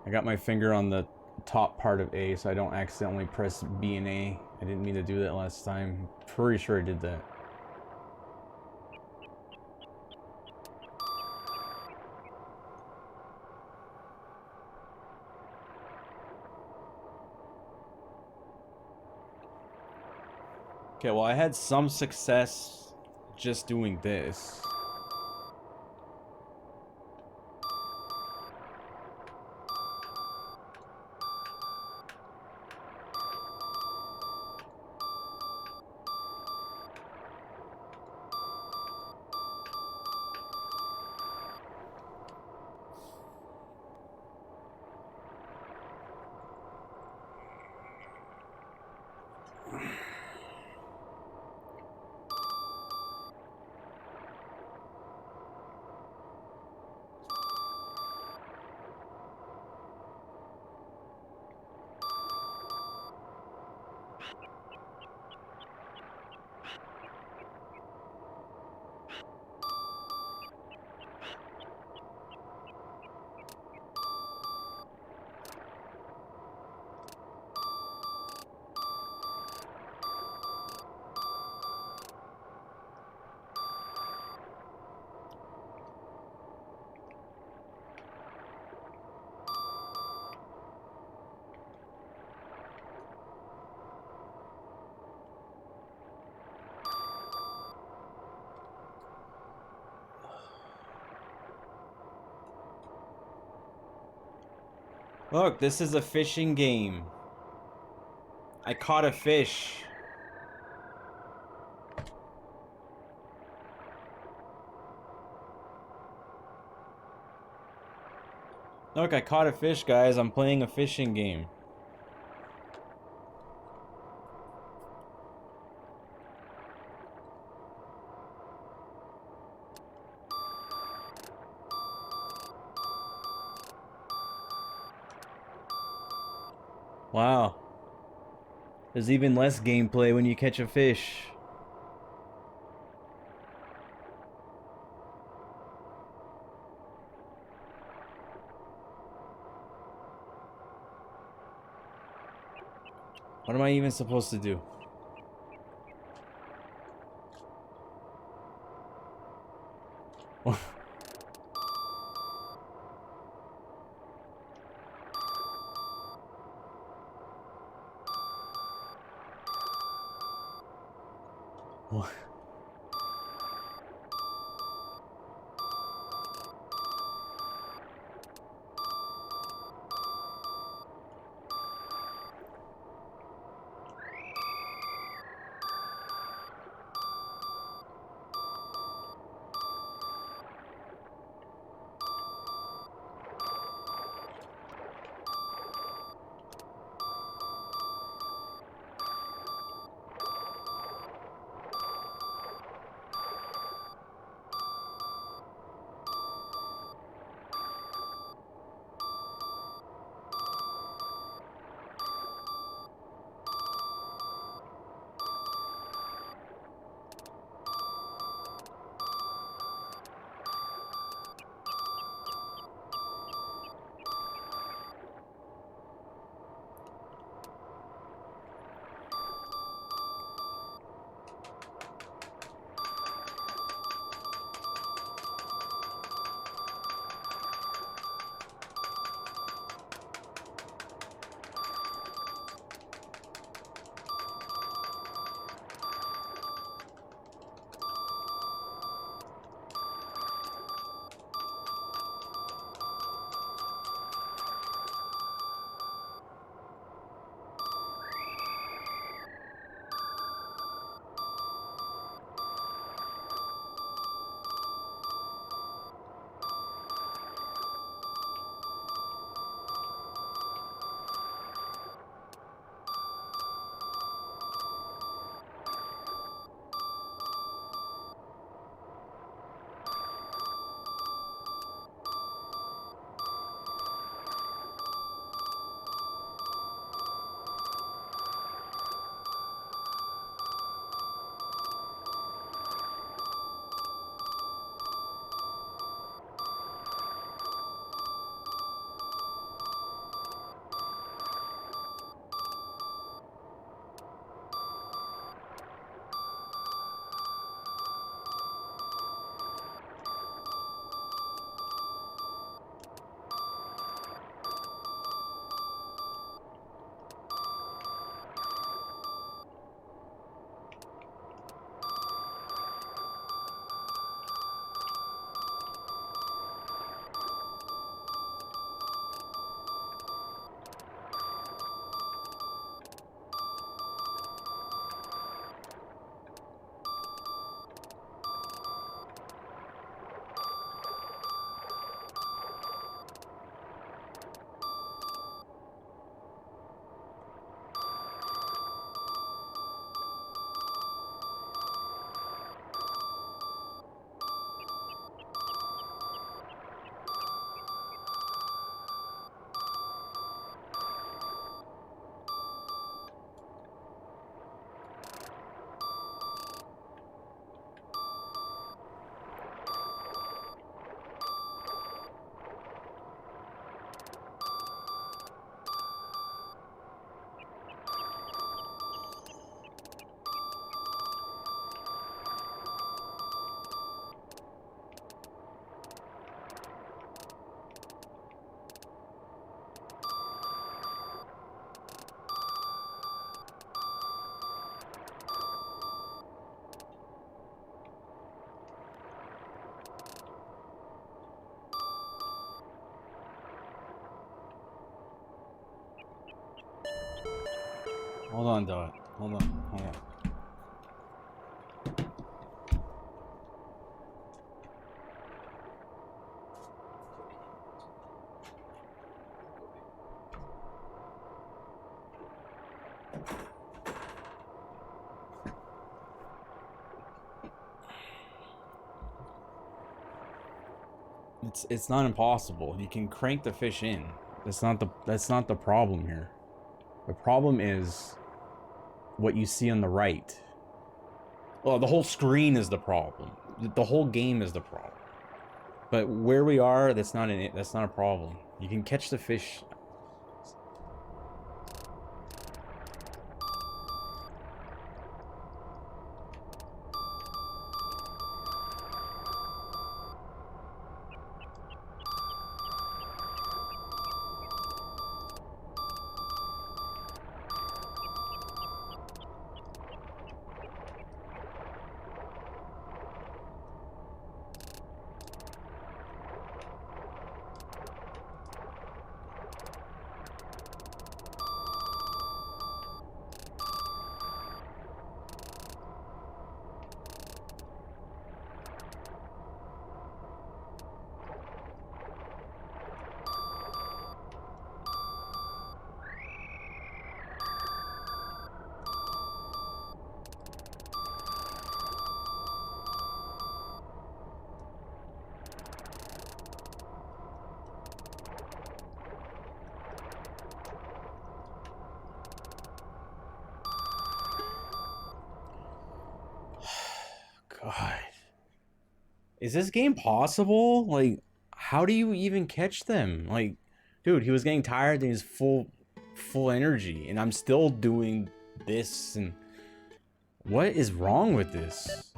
I got my finger on the top part of A so I don't accidentally press B and A. I didn't mean to do that last time. Pretty sure I did that. Okay, well I had some success just doing this. Look, this is a fishing game. I caught a fish. Look, I caught a fish, guys. I'm playing a fishing game. Wow. There's even less gameplay when you catch a fish. What am I even supposed to do? What? Hold on, Dot. Hold on. It's not impossible. You can crank the fish in. That's not the problem here. The problem is what you see on the right. Well, the whole screen is the problem. The whole game is the problem. But where we are, that's not a problem. You can catch the fish. God. Is this game possible? Like, how do you even catch them? Like, dude, he was getting tired and he's full energy, and I'm still doing this, and what is wrong with this?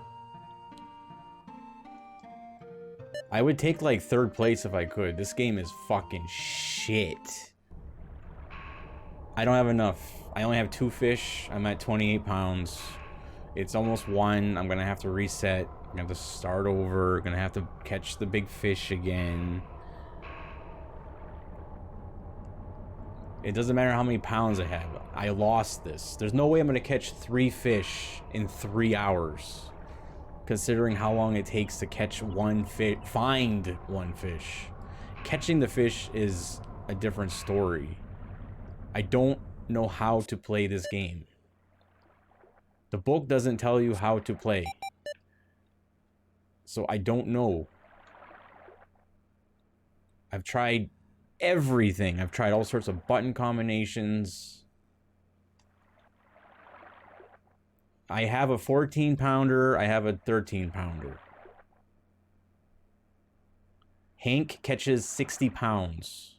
I would take like 3rd place if I could. This game is fucking shit. I don't have enough. I only have 2 fish. I'm at 28 pounds. It's almost 1. I'm gonna have to reset. I'm gonna have to start over. Gonna have to catch the big fish again. It doesn't matter how many pounds I have. I lost this. There's no way I'm gonna catch 3 fish in 3 hours, considering how long it takes to catch one fish, find one fish. Catching the fish is a different story. I don't know how to play this game. The book doesn't tell you how to play. So I don't know. I've tried everything. I've tried all sorts of button combinations. I have a 14-pounder. I have a 13-pounder. Hank catches 60 pounds.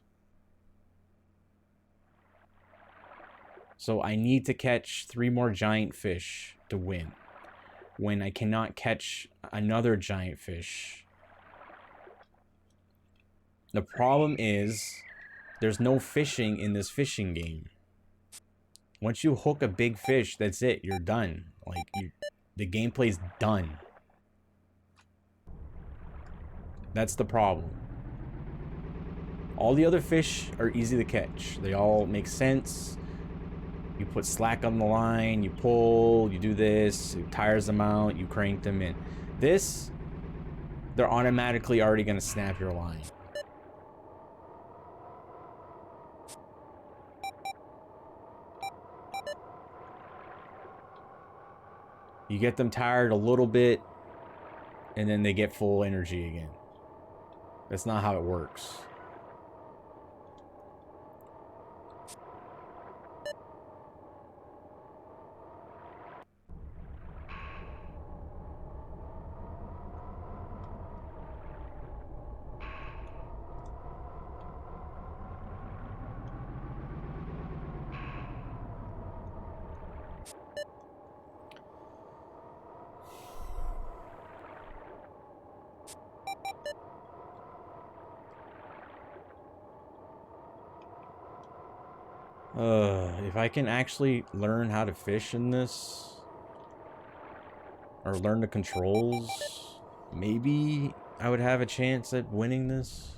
So I need to catch 3 more giant fish to win. When I cannot catch another giant fish. The problem is, there's no fishing in this fishing game. Once you hook a big fish, that's it. You're done. Like, the gameplay's done. That's the problem. All the other fish are easy to catch. They all make sense. You put slack on the line, you pull, you do this, it tires them out, you crank them in. This, they're automatically already going to snap your line. You get them tired a little bit, and then they get full energy again. That's not how it works. If I can actually learn how to fish in this, or learn the controls, maybe I would have a chance at winning this.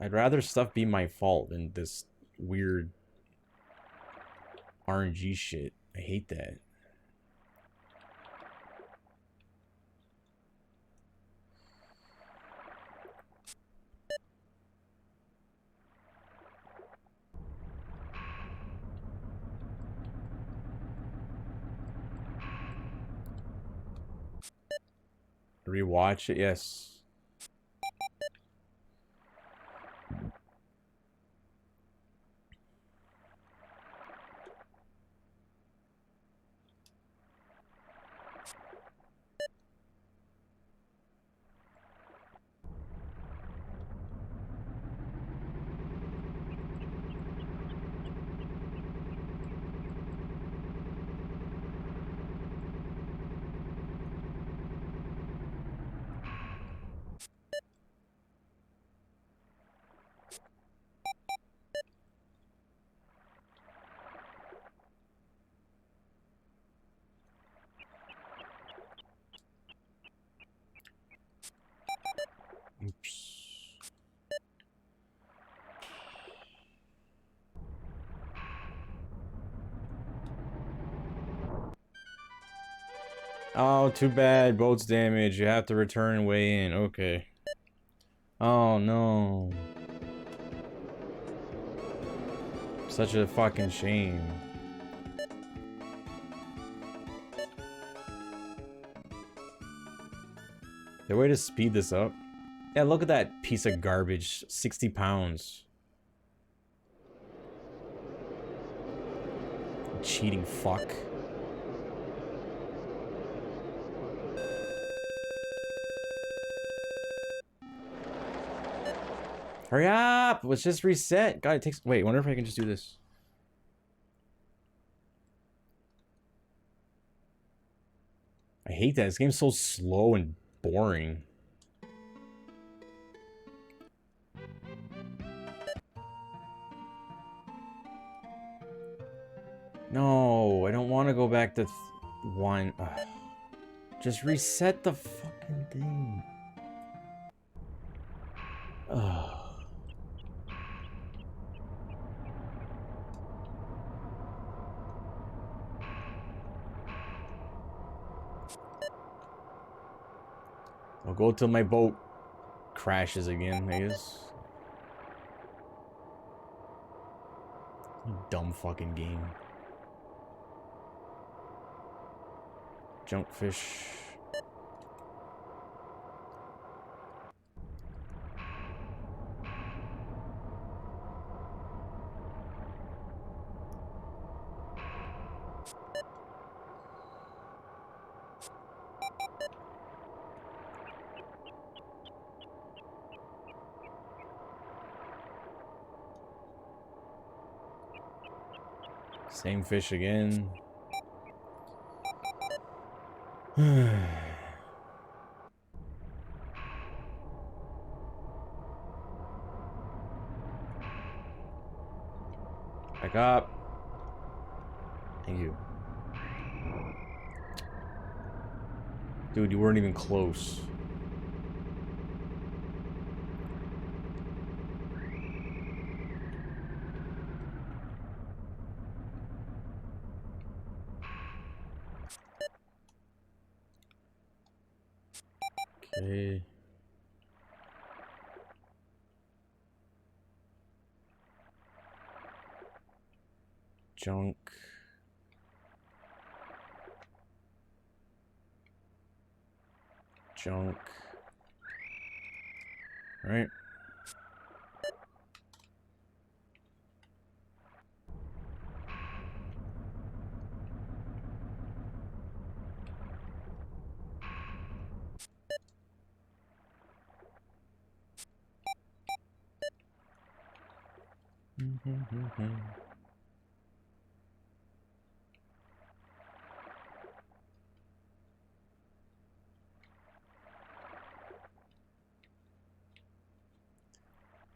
I'd rather stuff be my fault than this weird RNG shit. I hate that. Rewatch it, yes. Oops. Oh, too bad. Boat's damaged. You have to return and weigh in. Okay. Oh, no. Such a fucking shame. The way to speed this up? Yeah, look at that piece of garbage. 60 pounds. Cheating fuck. Hurry up! Let's just reset. God, it takes... Wait, wonder if I can just do this. I hate that. This game's so slow and boring. No, I don't want to go back to one. Ugh. Just reset the fucking thing. Ugh. I'll go till my boat crashes again, I guess. You dumb fucking game. Junkfish. Same fish again. Back up. Thank you. Dude, you weren't even close. Okay. Junk. Junk. Right.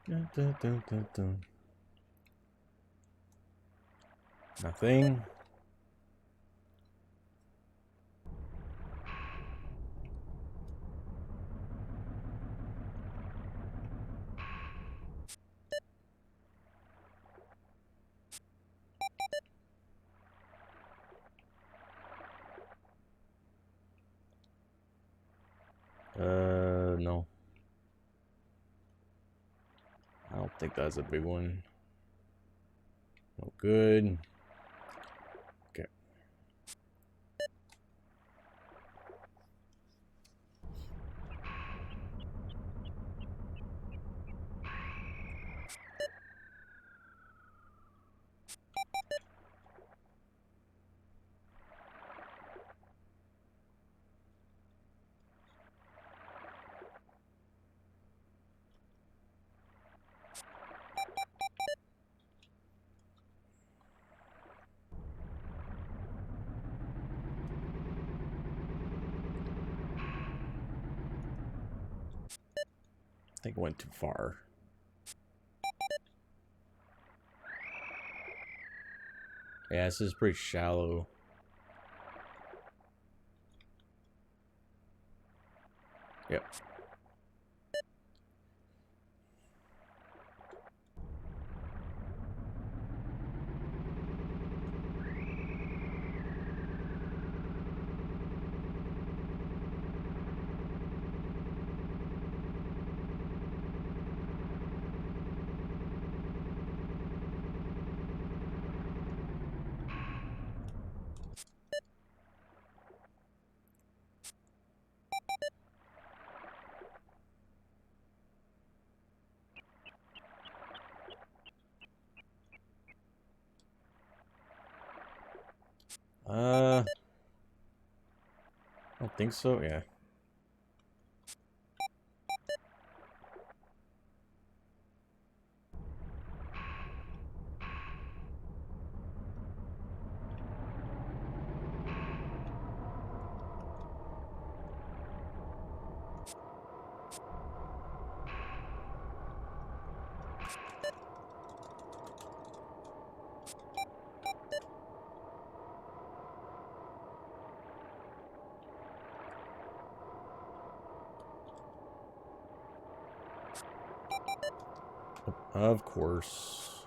Dun, dun, dun, dun, dun. Nothing. don't think that's a big one. No good. Okay. I think I went too far. Yeah, this is pretty shallow. Yep. I don't think so. Yeah. Of course.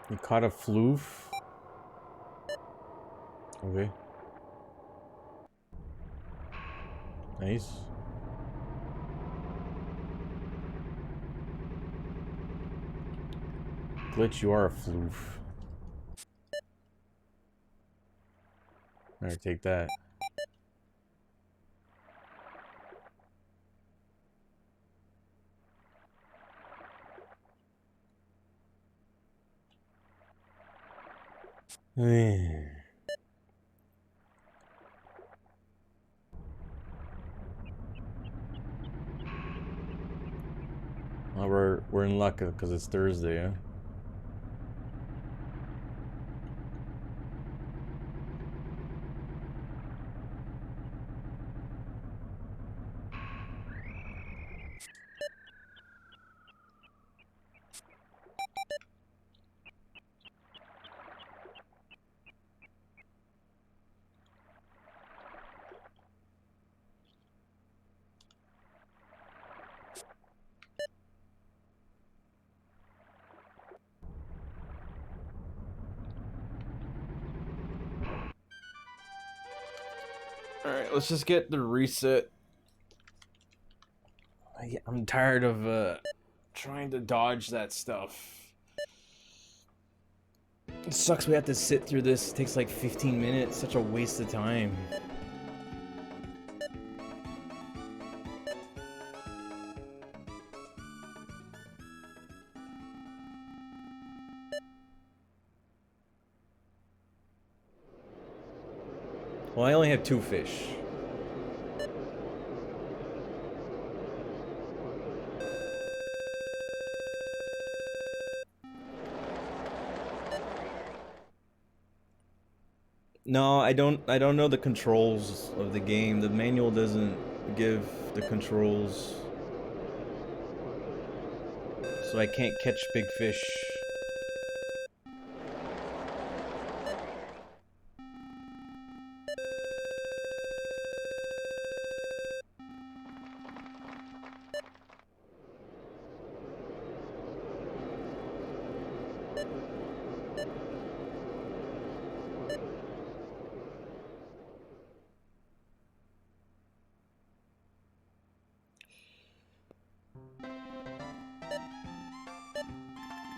You caught a floof? Okay. Nice. Glitch, you are a floof. Alright, take that. Well, we're in luck because it's Thursday, huh? Alright, let's just get the reset. I'm tired of trying to dodge that stuff. It sucks we have to sit through this. It takes like 15 minutes. Such a waste of time. Well, I only have 2 fish. No, I don't know the controls of the game. The manual doesn't give the controls. So I can't catch big fish.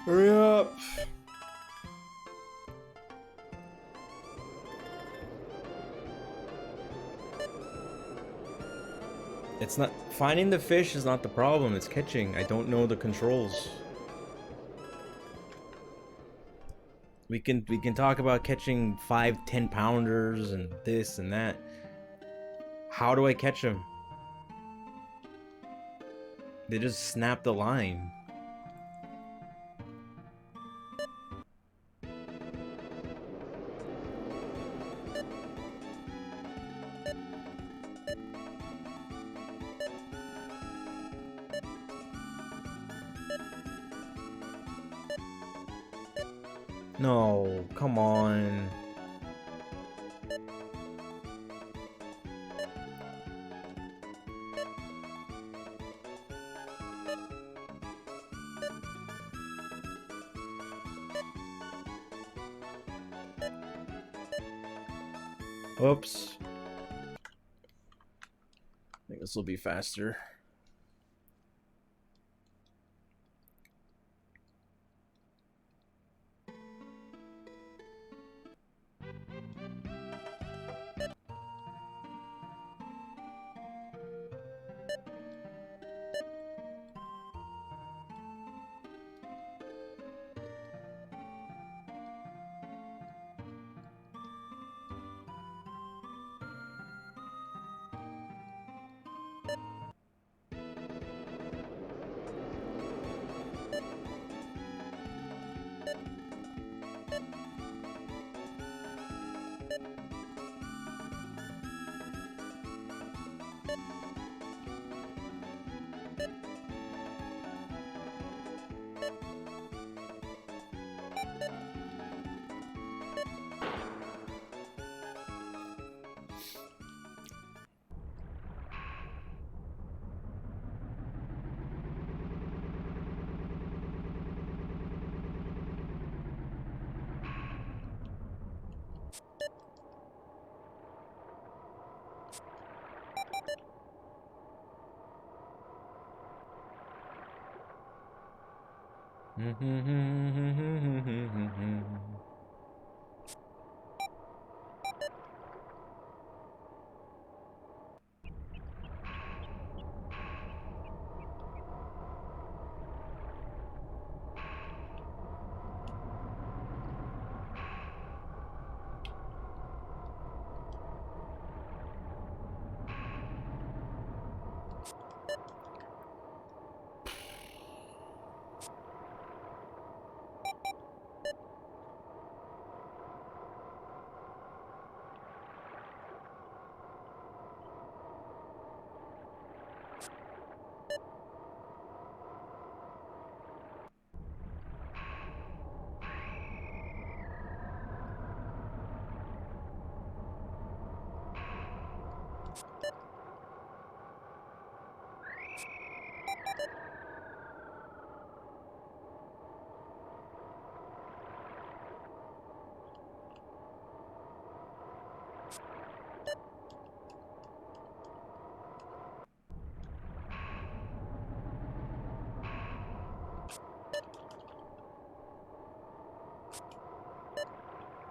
Hurry up! It's not finding the fish is not the problem. It's catching. I don't know the controls. We can talk about catching 5-10 pounders and this and that. How do I catch them? They just snap the line. No, come on. Oops. I think this will be faster.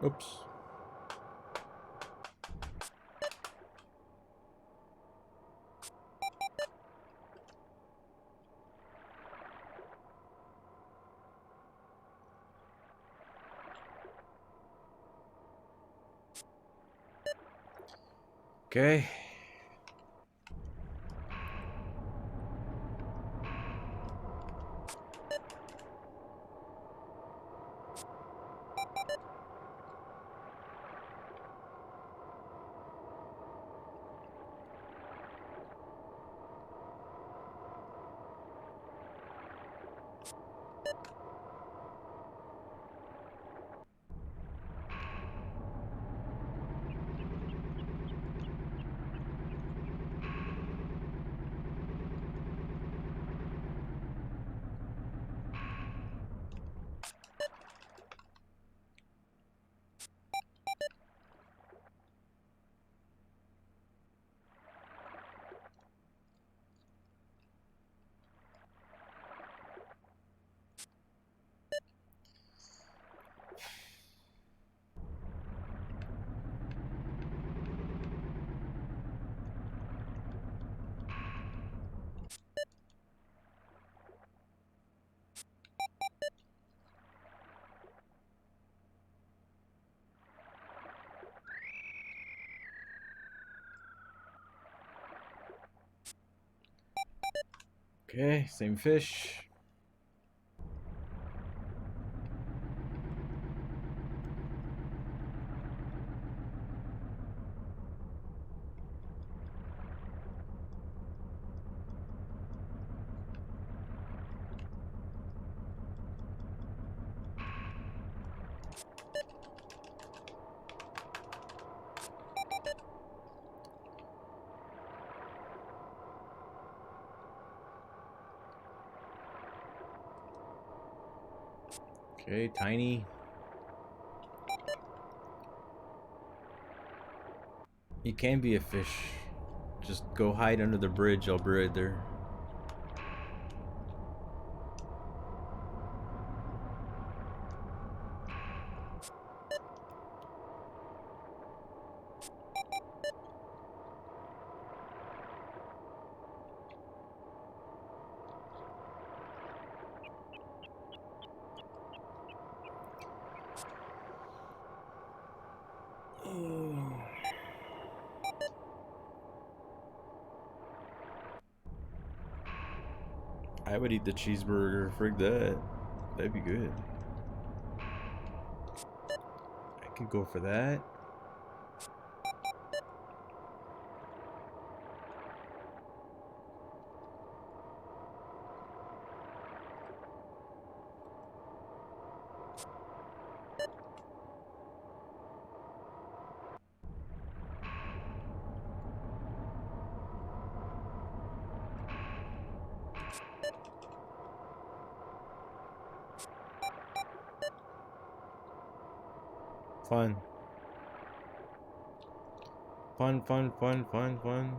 Oops. Okay. Okay, same fish. Okay, tiny. You can be a fish. Just go hide under the bridge. I'll be right there. I would eat the cheeseburger. Frig that. That'd be good. I could go for that. Fun. Fun, fun, fun, fun, fun.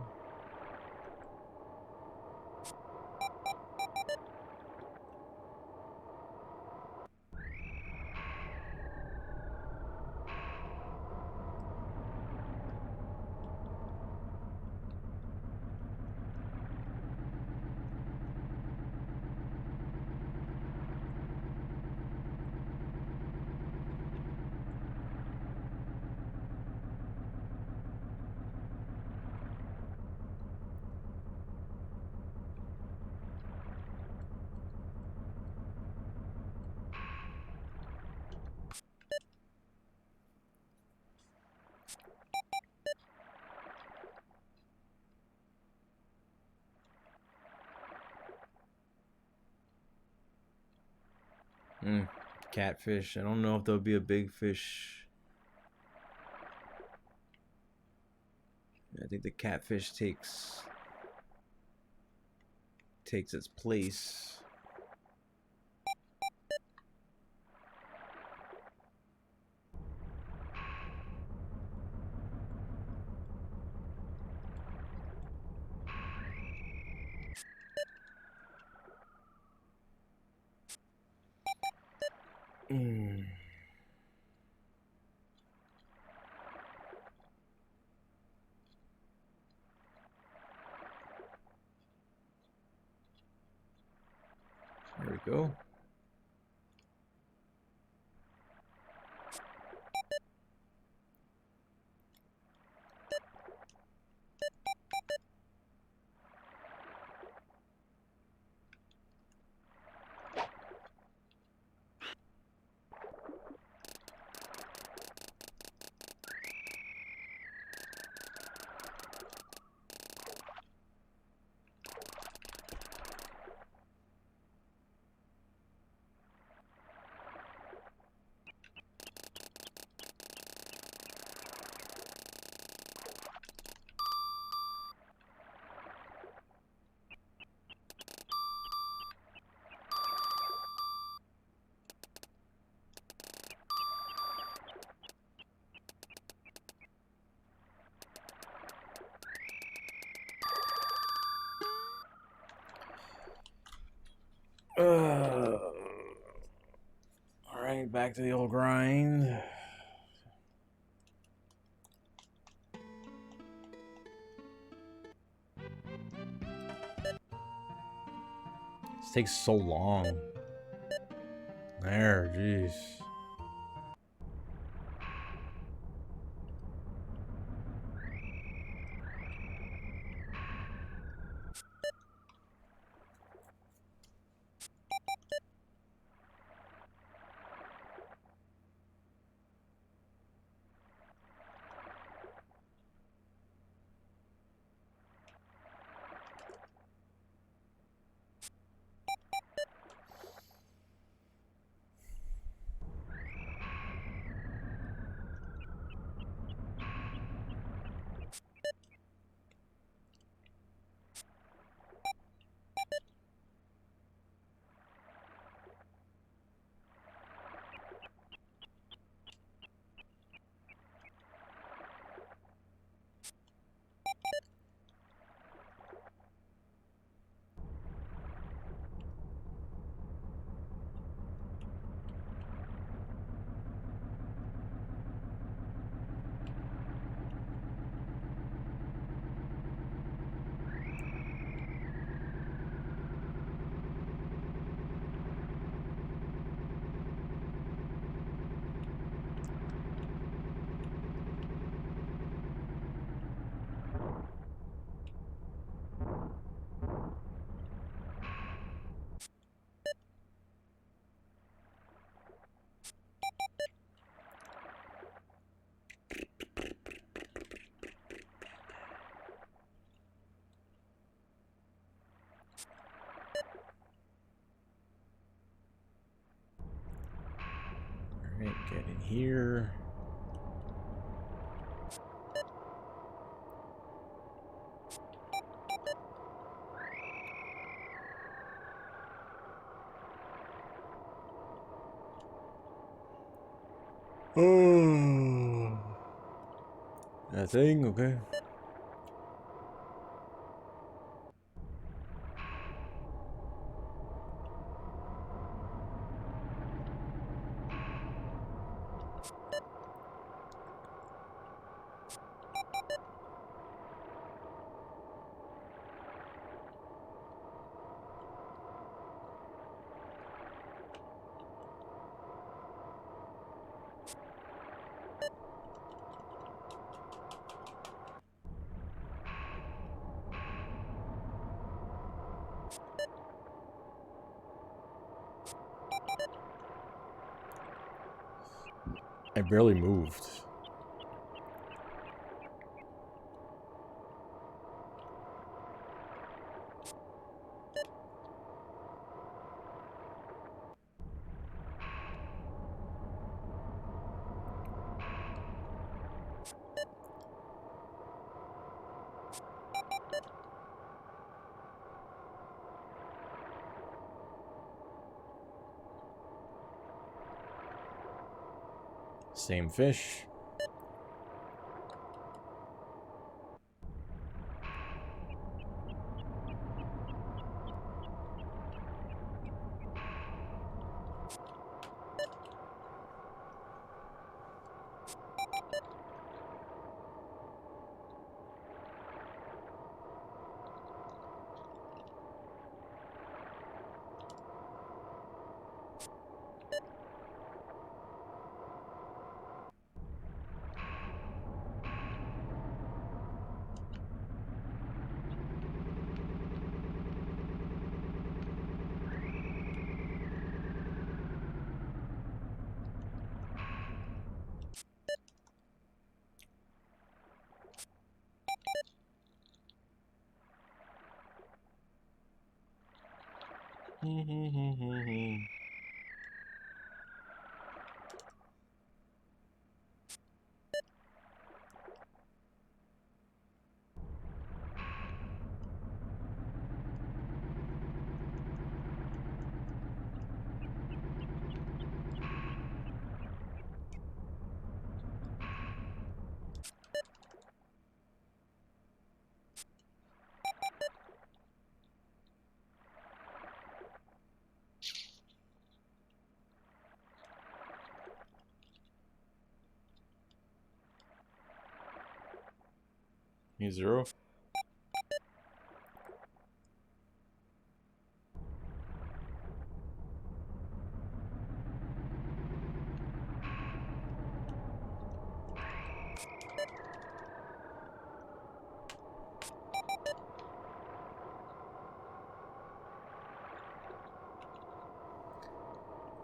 Catfish. I don't know if there'll be a big fish. I think the catfish takes its place. There we go. back to the old grind. This takes so long. There, jeez. Alright, get in here. Oh, that thing, okay. I barely moved. Same fish. You zero?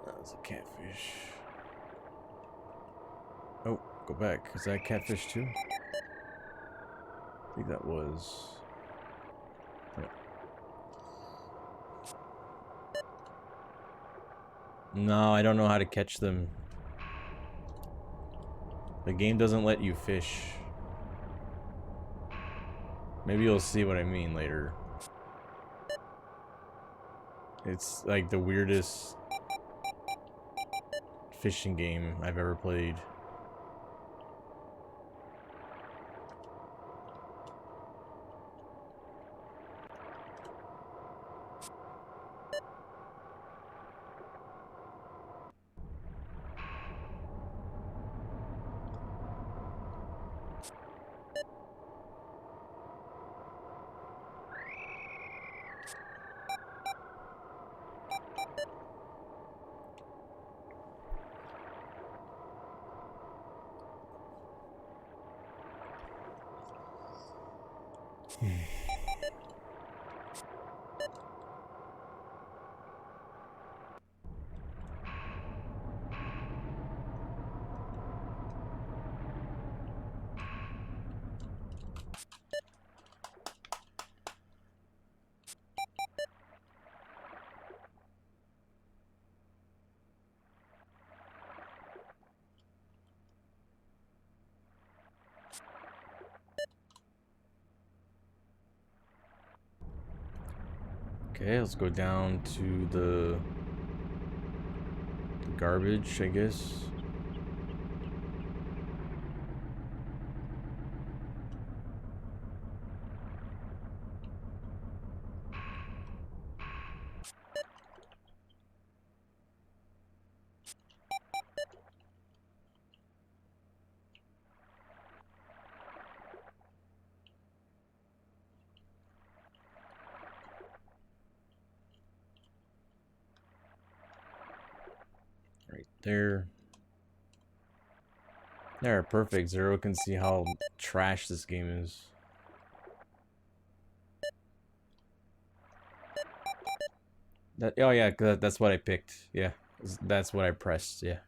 That's a catfish. Oh, go back. Is that catfish too? I think that was. Yep. No, I don't know how to catch them. The game doesn't let you fish. Maybe you'll see what I mean later. It's like the weirdest fishing game I've ever played. Okay, let's go down to the garbage, I guess. Right there. There, perfect. Zero can see how trash this game is. That, oh yeah, that's what I picked. Yeah, that's what I pressed. Yeah.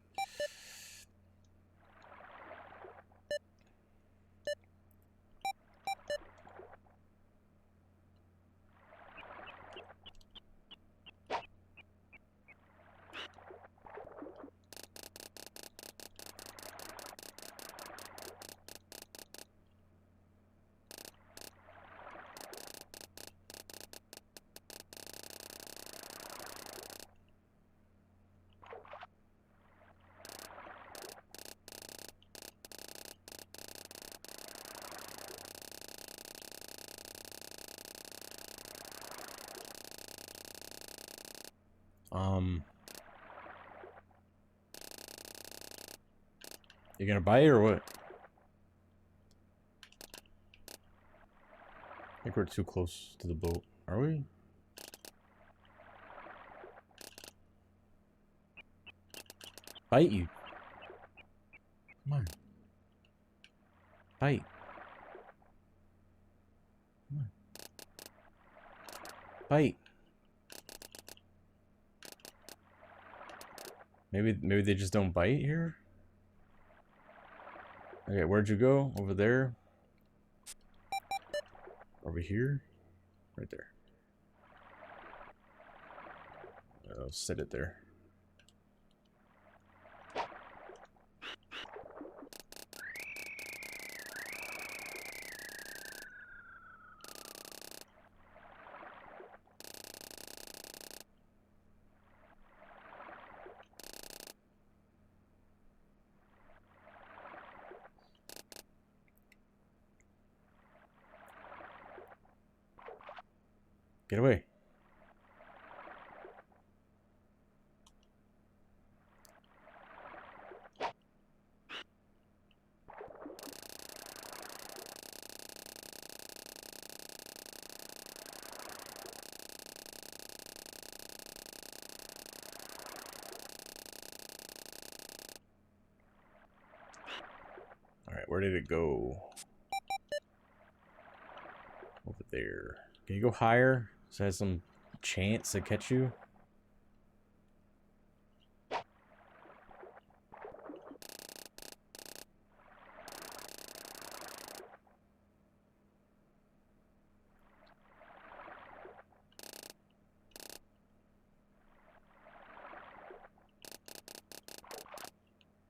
You gonna buy it or what? I think we're too close to the boat. Are we? Bite you. Come on. Bite. Come on. Bite. Maybe they just don't bite here? Okay, where'd you go? Over there? Over here? Right there. I'll set it there. Get away. ready to go. Over there. Can you go higher? So it has some chance to catch you?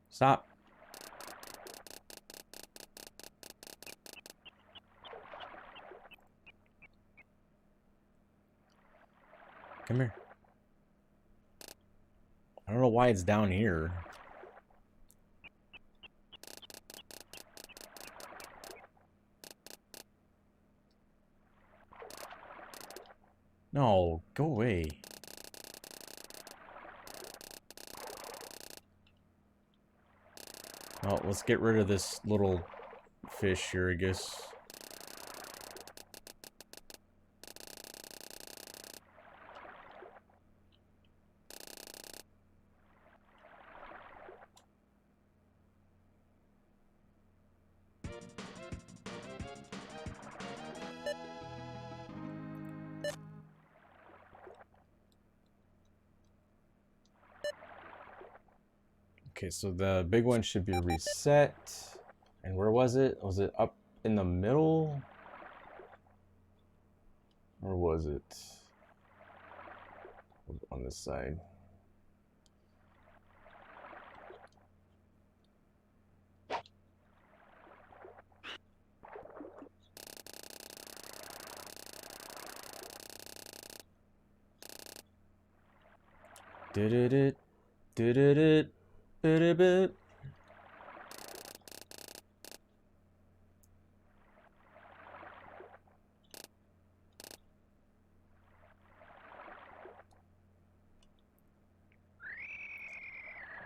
Stop. Come here. I don't know why it's down here. No, go away. Well, let's get rid of this little fish here, I guess. Okay, so the big one should be reset. And where was it? Was it up in the middle? Or was it on this side? Did it? Did it? Did it?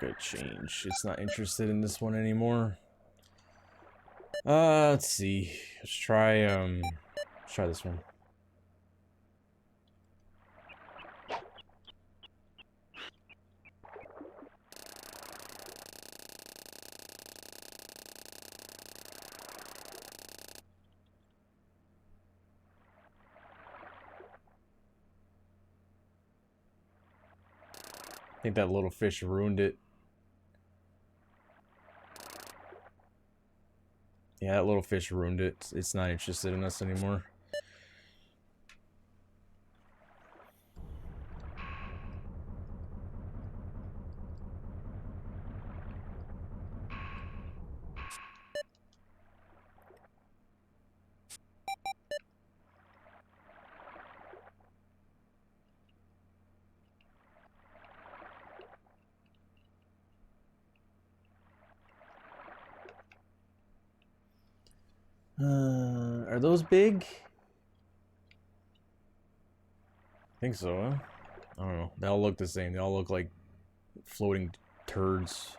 Good change. It's not interested in this one anymore. Let's see. Let's try this one. I think that little fish ruined it. Yeah, that little fish ruined it. It's not interested in us anymore. Are those big? I think so, huh? I don't know. They all look the same. They all look like floating turds.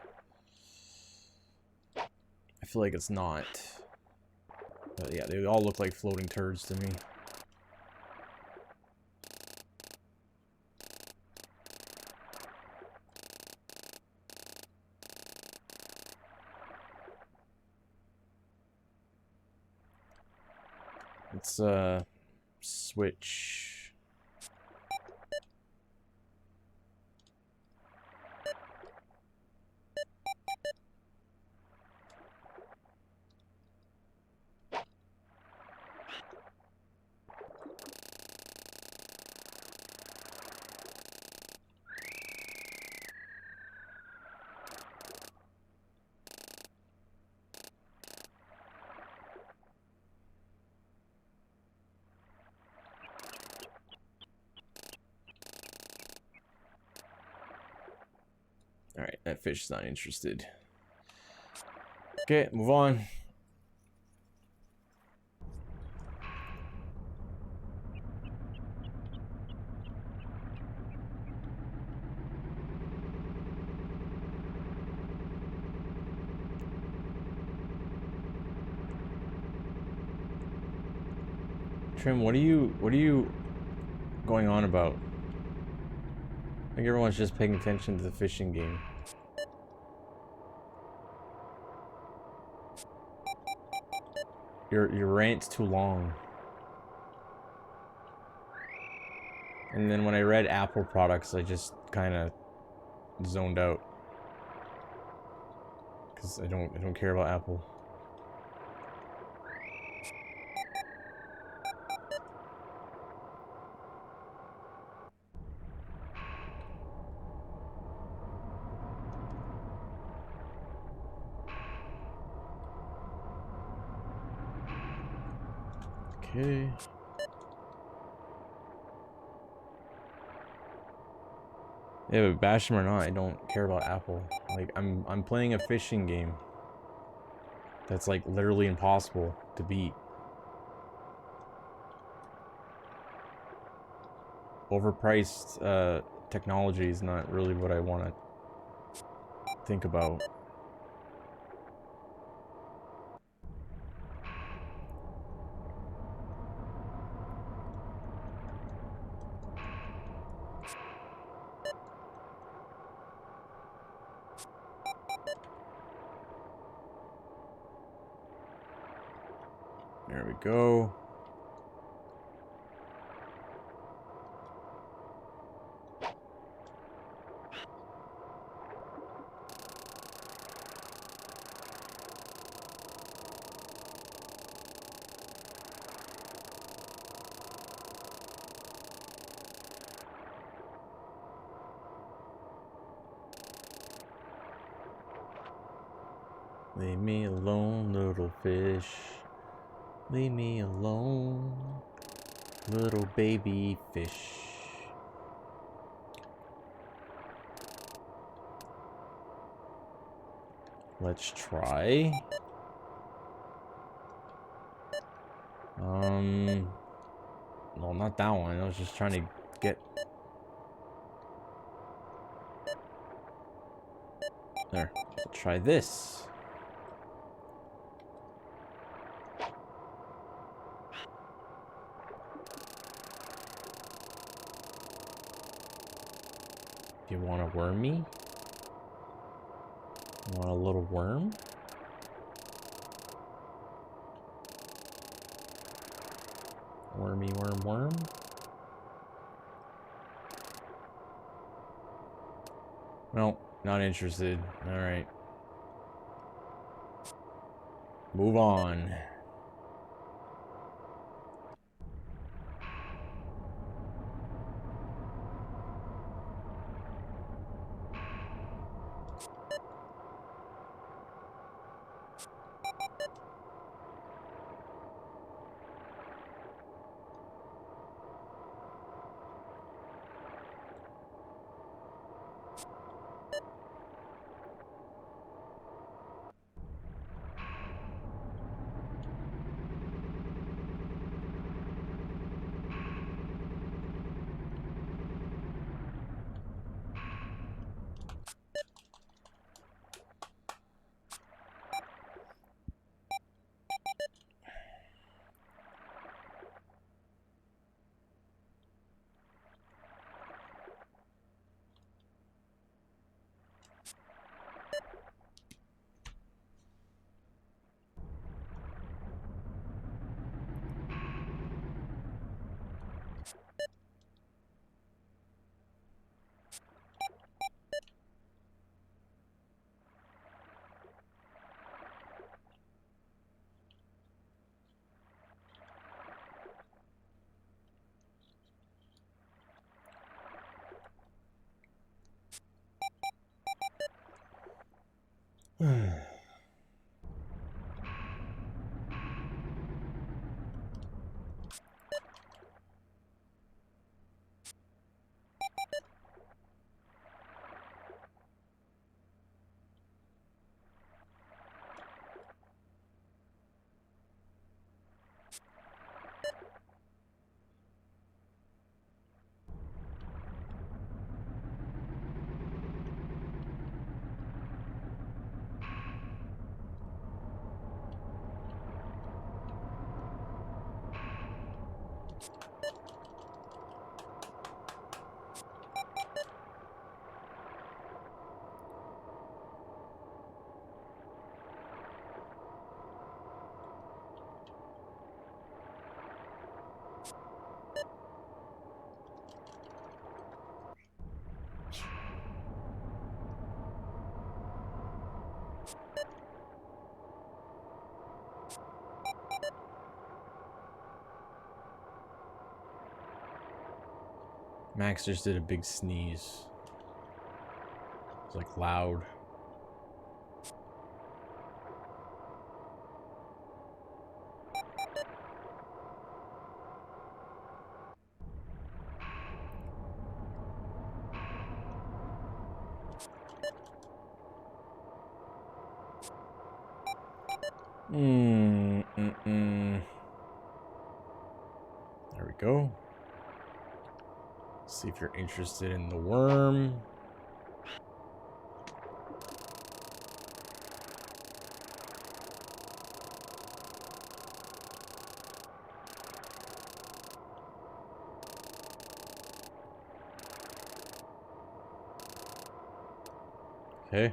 I feel like it's not. But yeah, they all look like floating turds to me. Let's switch. Alright, that fish is not interested. Okay, move on. Trim, what are you going on about? I think everyone's just paying attention to the fishing game. Your rant's too long. And then when I read Apple products, I just kind of zoned out. Cuz I don't care about Apple. Okay. Yeah, but bash them or not, I don't care about Apple. Like I'm playing a fishing game that's like literally impossible to beat. Overpriced technology is not really what I want to think about. There we go. Leave me alone, little fish. Leave me alone, little baby fish. Let's try. No, not that one. I was just trying to get... There. Let's try this. Do you want to worm me? You want a little worm? Wormy worm worm? No, not interested. Alright. Move on. Max just did a big sneeze. It's like loud. There we go. See if you're interested in the worm. Okay.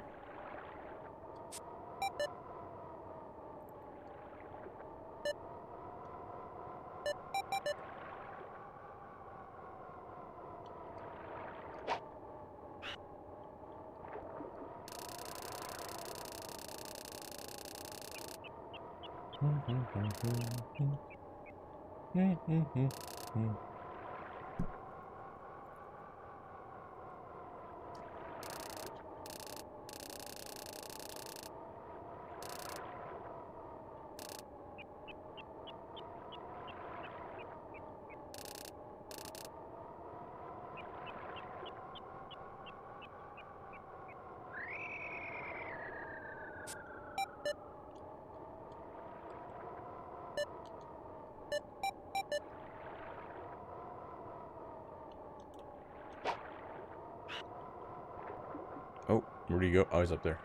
Oh, where do you go? Oh, he's up there.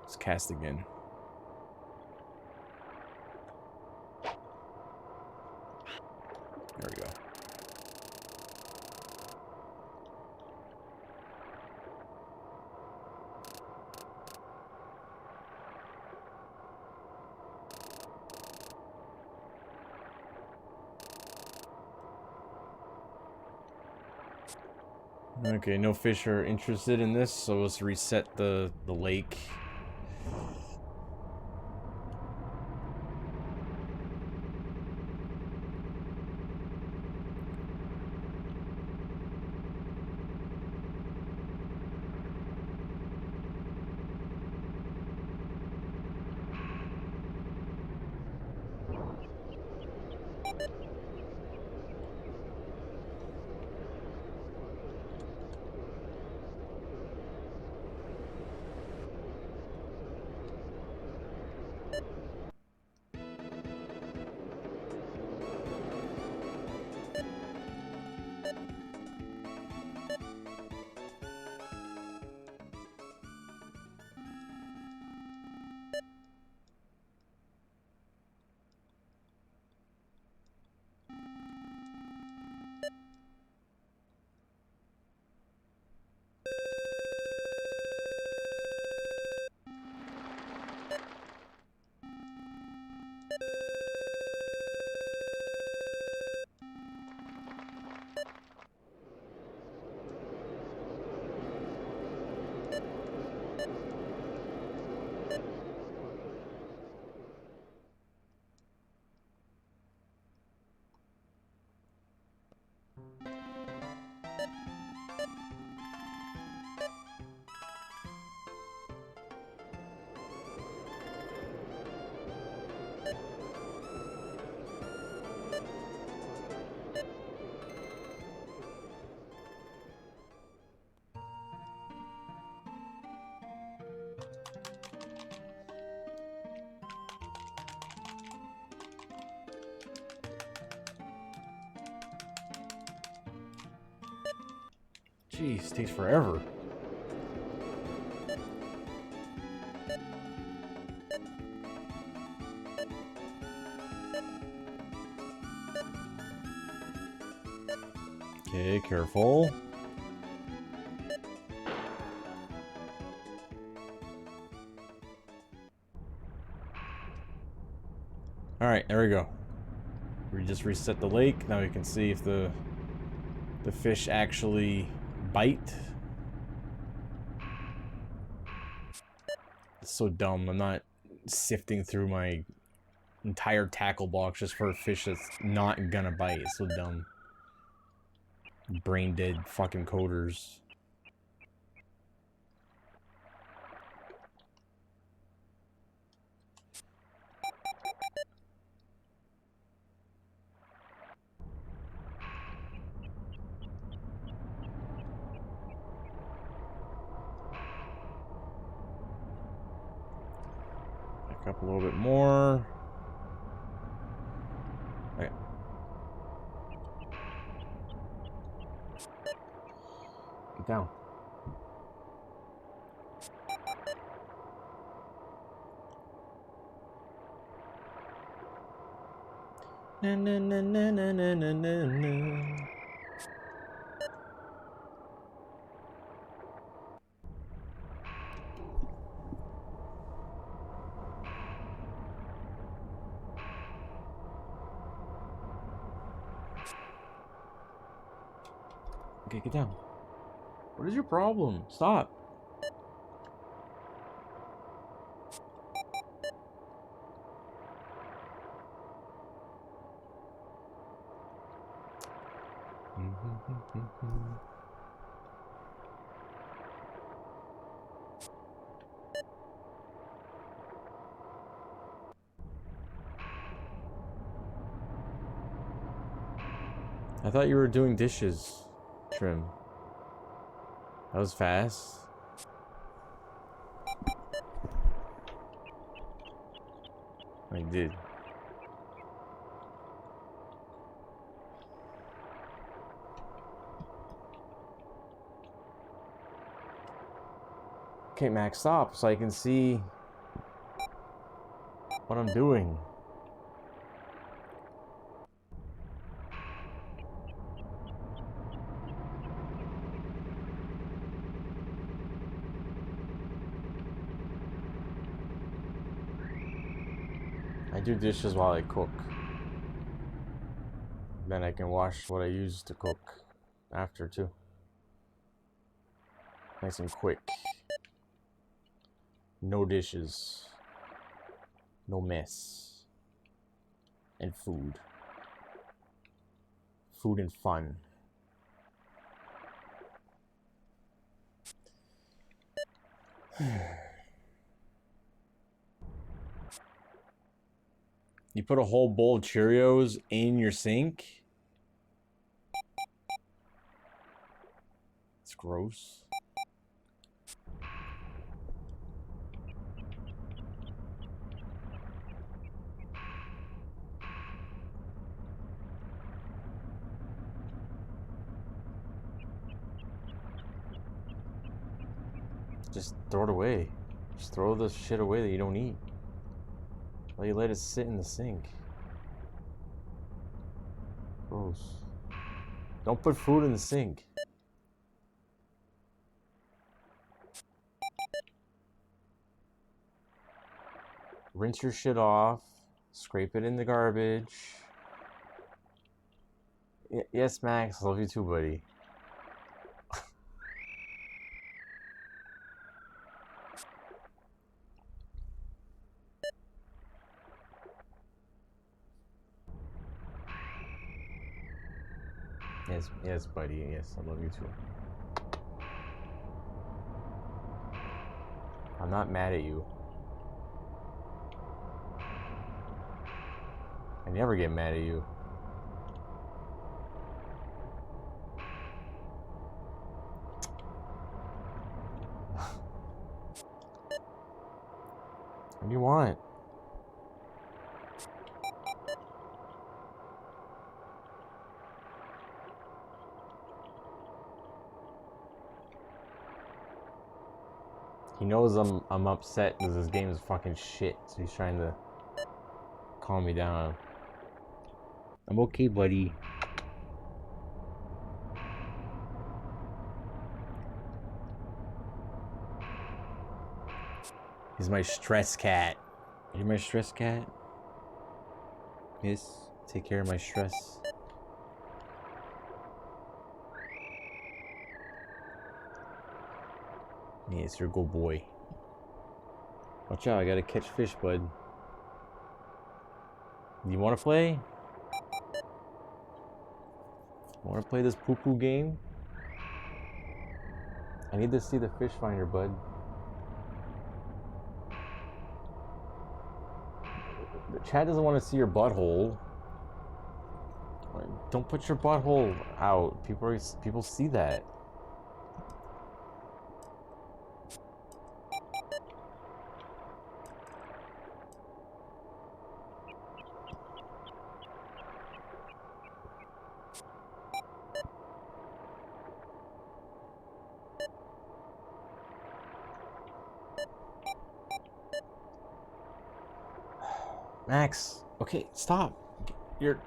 Let's cast again. There we go. Okay, no fish are interested in this, so let's reset the lake. Jeez, takes forever. Okay, careful. Alright, there we go. We just reset the lake. Now we can see if the fish actually bite. It's so dumb. I'm not sifting through my entire tackle box just for a fish that's not gonna bite. It's so dumb. Brain dead fucking coders. Back up a little bit more. Okay. Get down. Na, na, na, na, na, na, na, na. Okay, get down. What is your problem? Stop. I thought you were doing dishes, Trim. That was fast. I did. Okay, Max, stop so I can see what I'm doing. I do dishes while I cook. Then I can wash what I use to cook after too. Nice and quick. No dishes. No mess. And food. Food and fun. You put a whole bowl of Cheerios in your sink? It's gross. Just throw it away. Just throw the shit away that you don't eat. Why you let it sit in the sink? Gross. Don't put food in the sink. Rinse your shit off. Scrape it in the garbage. Yes, Max. Love you too, buddy. Yes, buddy. Yes, I love you too. I'm not mad at you. I never get mad at you. What do you want? He knows I'm upset because this game is fucking shit, so he's trying to calm me down. I'm okay, buddy. He's my stress cat. You're my stress cat? Yes, take care of my stress. Yes, you're a good boy. Watch out, I gotta catch fish, bud. You wanna play? Want to play this poo-poo game? I need to see the fish finder, bud. The chat doesn't want to see your butthole. Don't put your butthole out. People see that. Max, okay, stop. You're...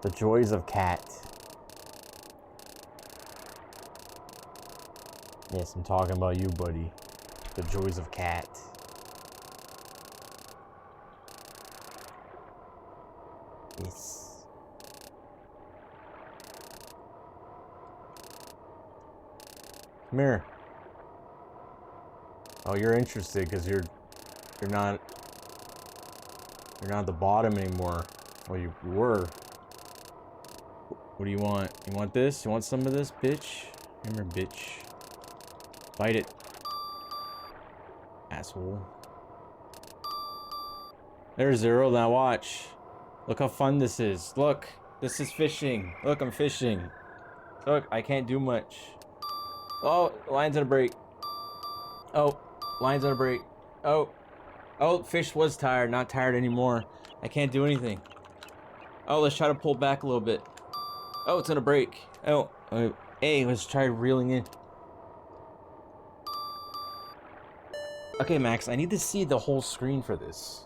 The joys of cat. Yes, I'm talking about you, buddy. The joys of cat. Yes. Come here. Oh, you're interested because you're not at the bottom anymore. Well, you were. What do you want? You want this? You want some of this, bitch? Come here, bitch. Bite it. Asshole. There's Zero. Now watch. Look how fun this is. Look. This is fishing. Look, I'm fishing. Look, I can't do much. Oh, line's on a break. Oh, line's on a break. Oh. Oh, fish was tired. Not tired anymore. I can't do anything. Oh, let's try to pull back a little bit. Oh, it's on a break. Oh, hey, let's try reeling in. Okay, Max, I need to see the whole screen for this.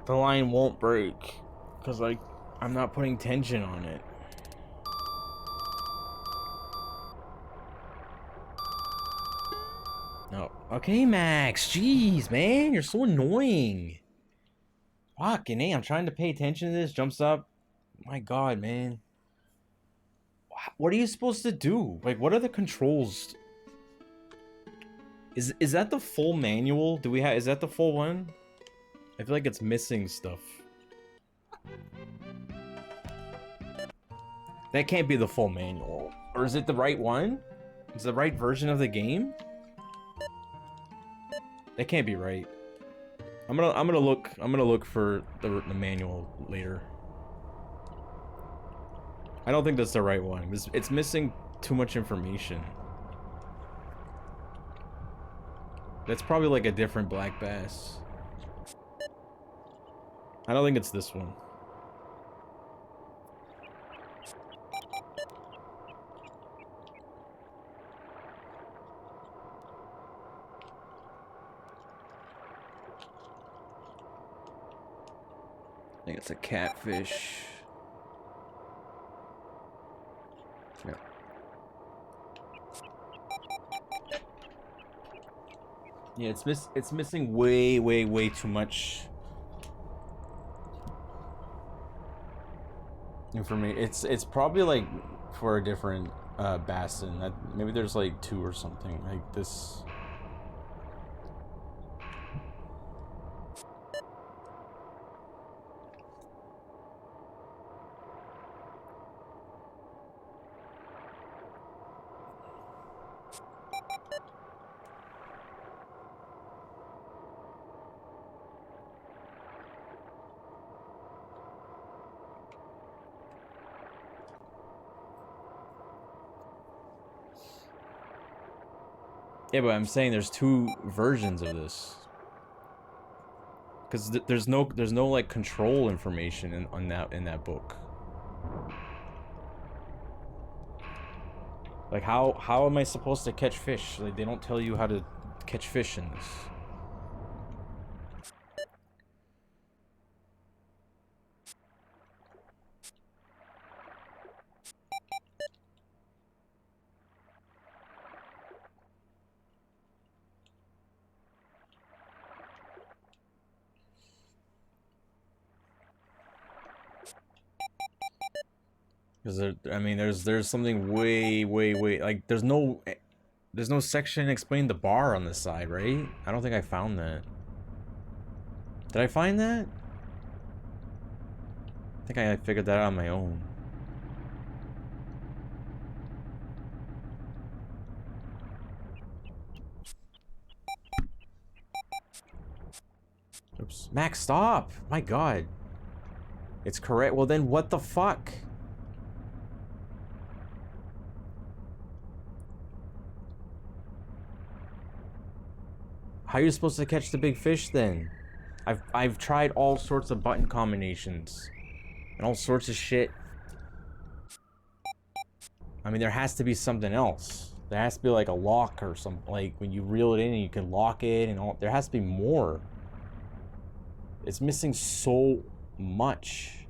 The line won't break because, like, I'm not putting tension on it. No. Okay, Max. Jeez, man. You're so annoying. Fucking hey, I'm trying to pay attention to this. Jumps up. My God, man. What are you supposed to do? Like, what are the controls? Is that the full manual? Do we have? Is that the full one? I feel like it's missing stuff. That can't be the full manual. Or is it the right one? Is it the right version of the game? That can't be right. I'm gonna look for the manual later. I don't think that's the right one. It's missing too much information. That's probably like a different black bass. I don't think it's this one. I think it's a catfish. Yeah. Yeah, it's missing way too much information. It's probably like for a different Bassin. That maybe there's like 2 or something like this. Yeah, but I'm saying there's 2 versions of this. Because there's no like control information in that book. Like how am I supposed to catch fish? Like they don't tell you how to catch fish in this. Because I mean, there's something way like there's no section explaining the bar on this side, right? I don't think I found that. Did I find that? I think I figured that out on my own. Oops. Max, stop! My god. It's correct. Well then, what the fuck? How are you supposed to catch the big fish then? I've tried all sorts of button combinations and all sorts of shit. I mean, there has to be something else. There has to be like a lock or something. Like when you reel it in and you can lock it and all. There has to be more. It's missing so much.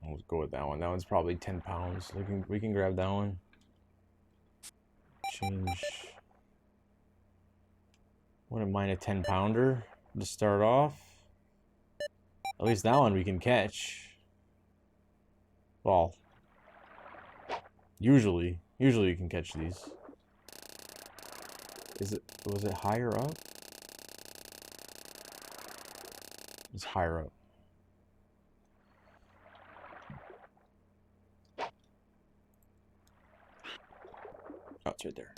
Let's go with that one. That one's probably 10 pounds. We can grab that one. Change. Wouldn't mind a 10 pounder to start off. At least that one we can catch. Well, usually you can catch these. Was it higher up? It's higher up. Oh, it's right there.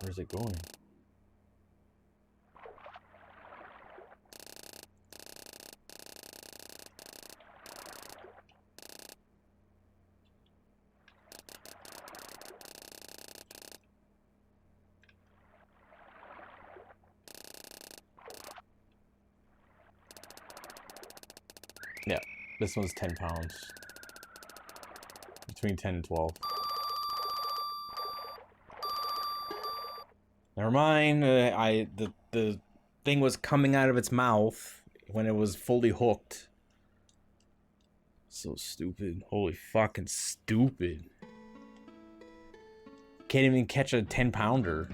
Where's it going? Yeah, this one's 10 pounds. Between 10 and 12. Never mind. The thing was coming out of its mouth when it was fully hooked. So stupid. Holy fucking stupid. Can't even catch a 10 pounder.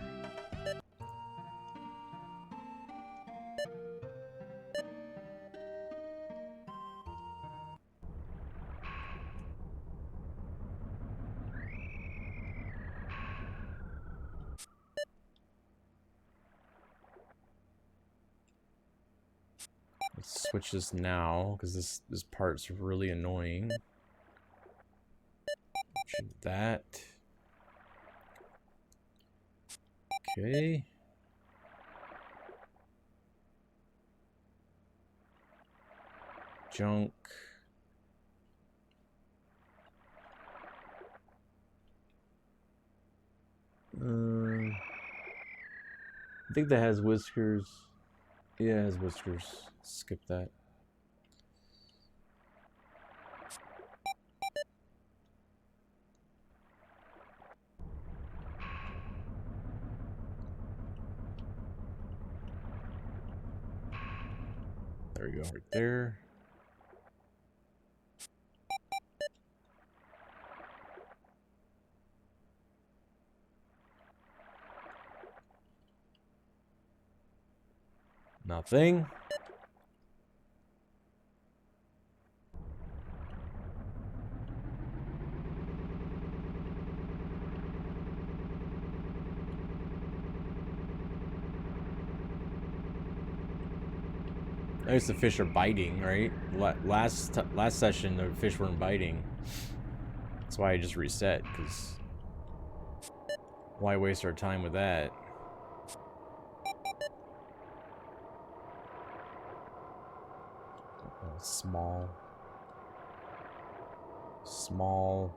Let's switch this now, because this part's really annoying. That. Okay. Junk. I think that has whiskers. Yeah, it has whiskers. Skip that. There we go, right there. Nothing. I guess the fish are biting, right? Last session, the fish weren't biting. That's why I just reset, because why waste our time with that? Oh, small. Small.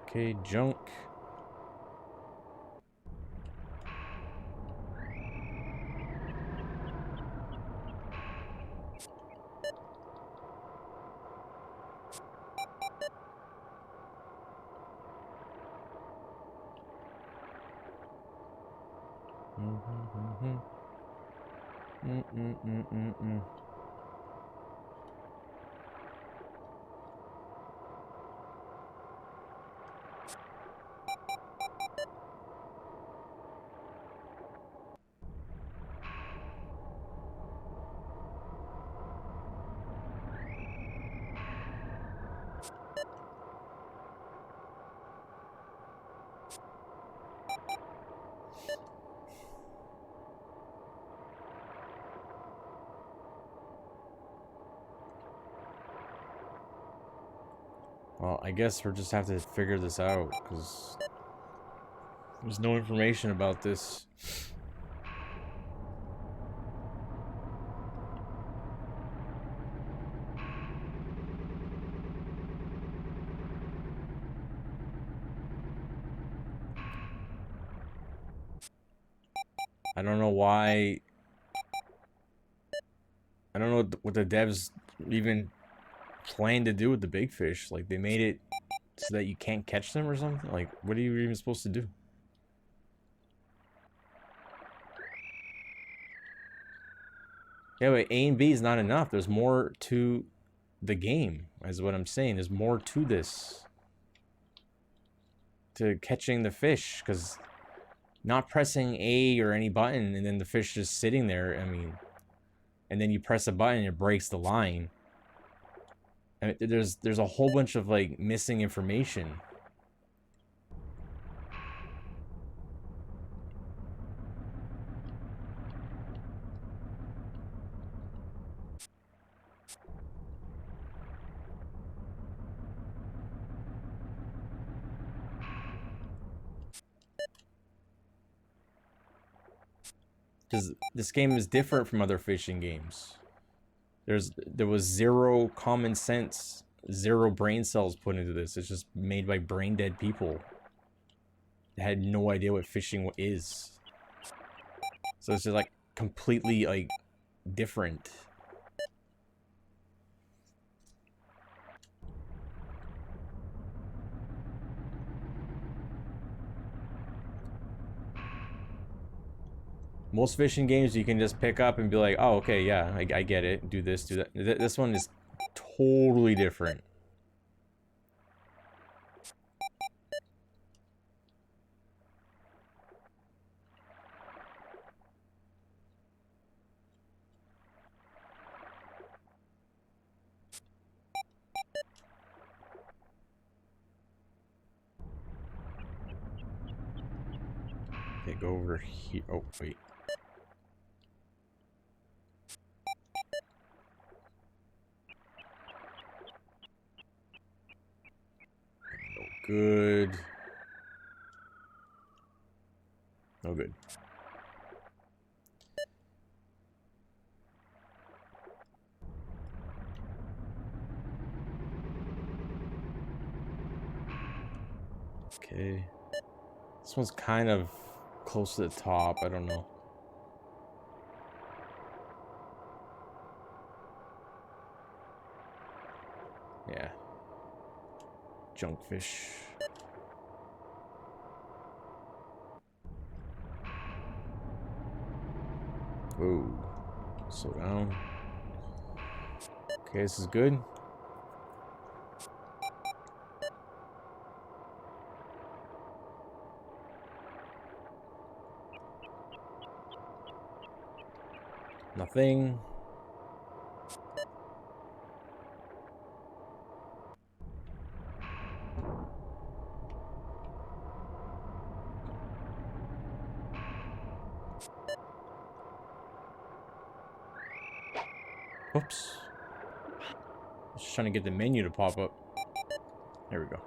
Okay, junk. Well, I guess we'll just have to figure this out, because there's no information about this. I don't know why. I don't know what the devs even plan to do with the big fish. Like, they made it so that you can't catch them or something? Like, what are you even supposed to do? Yeah, but A and B is not enough. There's more to the game, is what I'm saying. There's more to this. To catching the fish, because not pressing A or any button and then the fish just sitting there, I mean, and then you press a button and it breaks the line. I mean, there's a whole bunch of, like, missing information. Because this game is different from other fishing games. There was zero common sense, zero brain cells put into this. It's just made by brain dead people that had no idea what fishing is. So it's just, like, completely, like, different. Most fishing games you can just pick up and be like, oh, okay, yeah, I get it. Do this, do that. This one is totally different. Okay, go over here. Oh, wait. good. No good. Okay. This one's kind of close to the top. I don't know. Yeah. Junkfish. Whoa. Slow down. Okay, this is good. Nothing. Oops. Just trying to get the menu to pop up. There we go.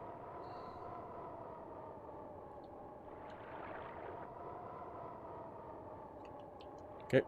Okay.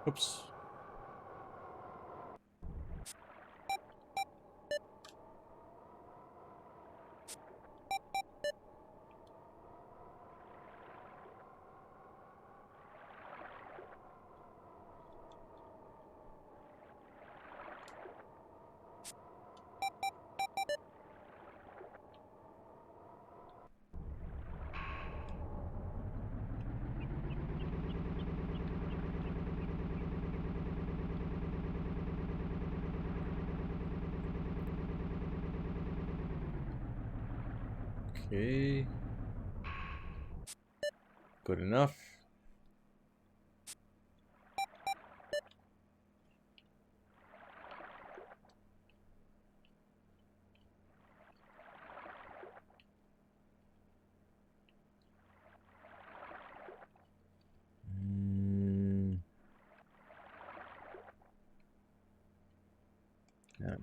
Oops. Okay. Good enough.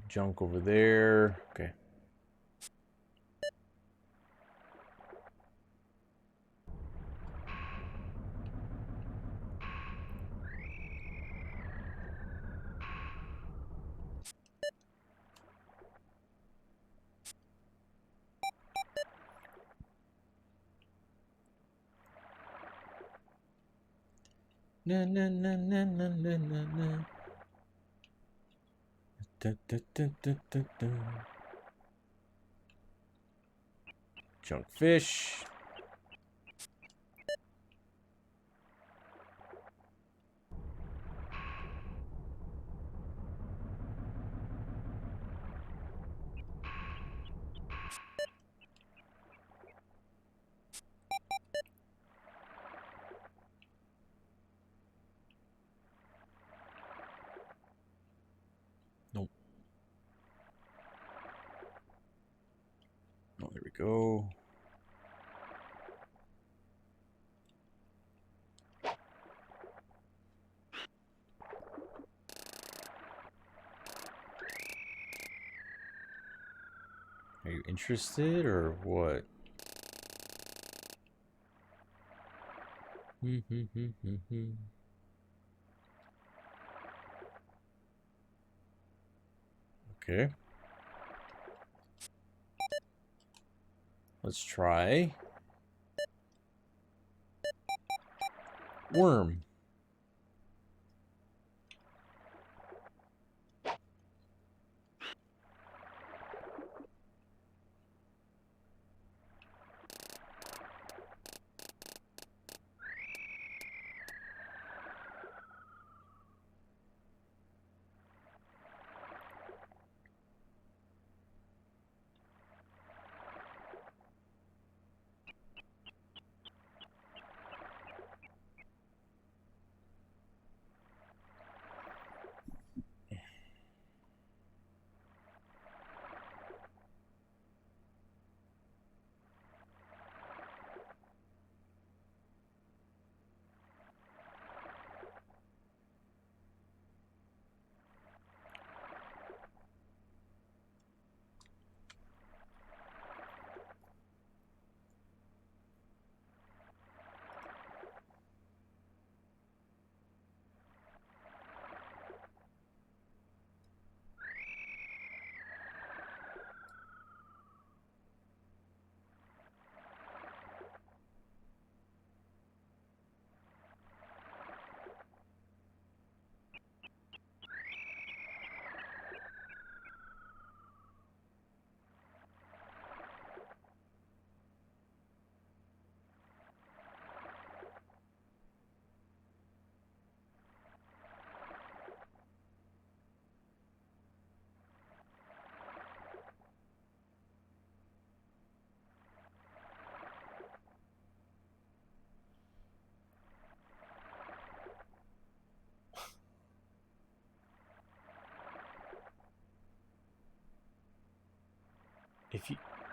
Junk over there. Okay. Na na na na na na na na. Da, da, da, da, da, da. Junk fish. Nope. Oh, there we go. Are you interested or what? Okay. Let's try worm.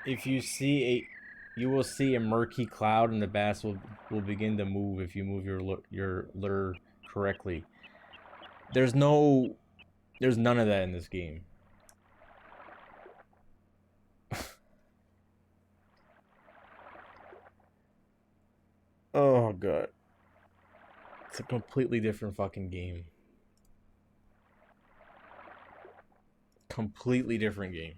If you see you will see a murky cloud, and the bass will begin to move if you move your lure correctly. There's none of that in this game. Oh god. It's a completely different fucking game. Completely different game.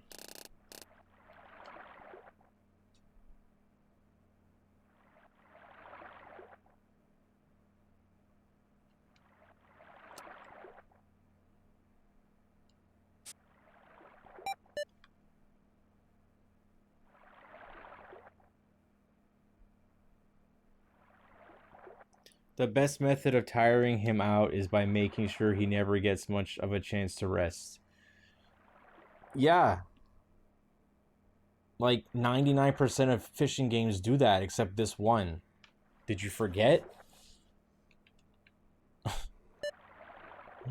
The best method of tiring him out is by making sure he never gets much of a chance to rest. Yeah. Like 99% of fishing games do that, except this one. Did you forget? What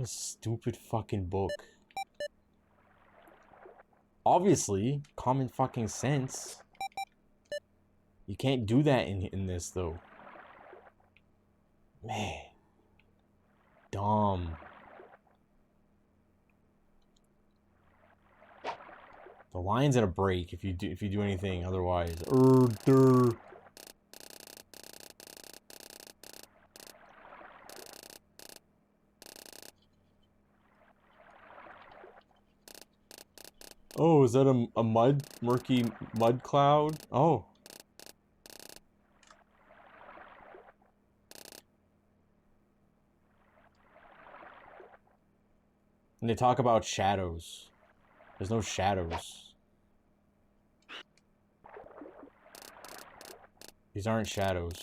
a stupid fucking book. Obviously, common fucking sense. You can't do that in this, though. Man. Dumb. The line's gonna break if you do anything otherwise. Oh, is that a murky mud cloud? Oh. And they talk about shadows. There's no shadows. These aren't shadows.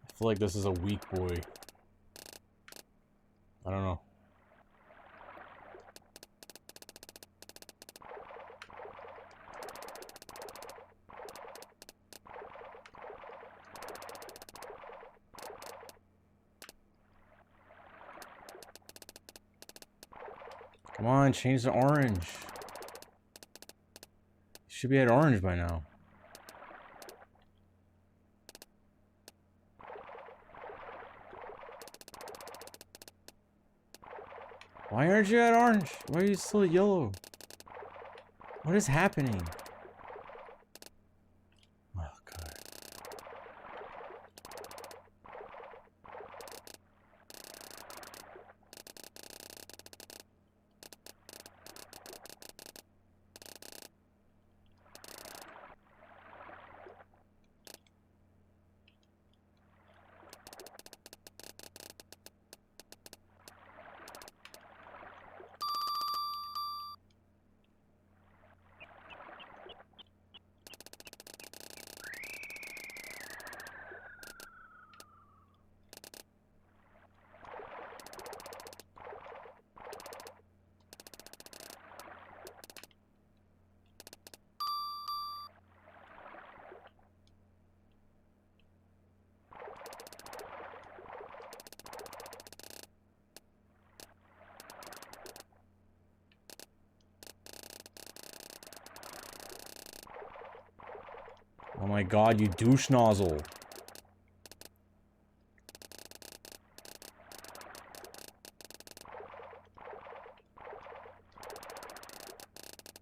I feel like this is a weak boy. I don't know. Come on, change to orange. Should be at orange by now. Why aren't you at orange? Why are you still at yellow? What is happening? Oh, God. Oh my god, you douche nozzle.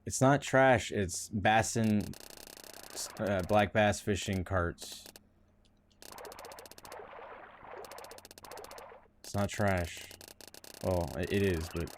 It's not trash, it's Bassin, black bass fishing carts. It's not trash. Well, it is, but...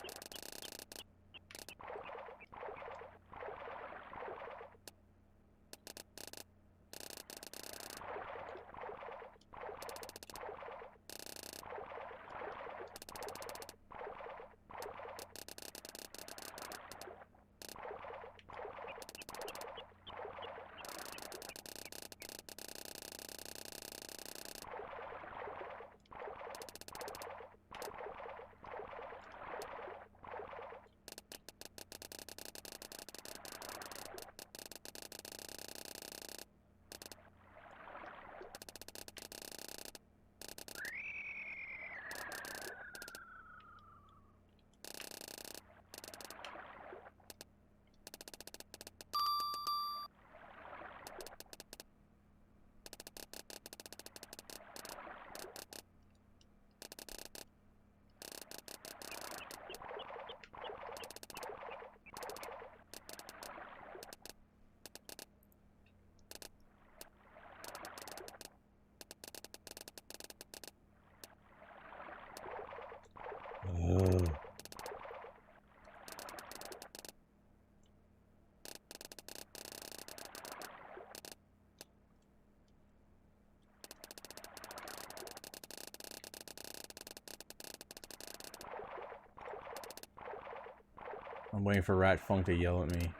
I'm waiting for Rat Funk to yell at me.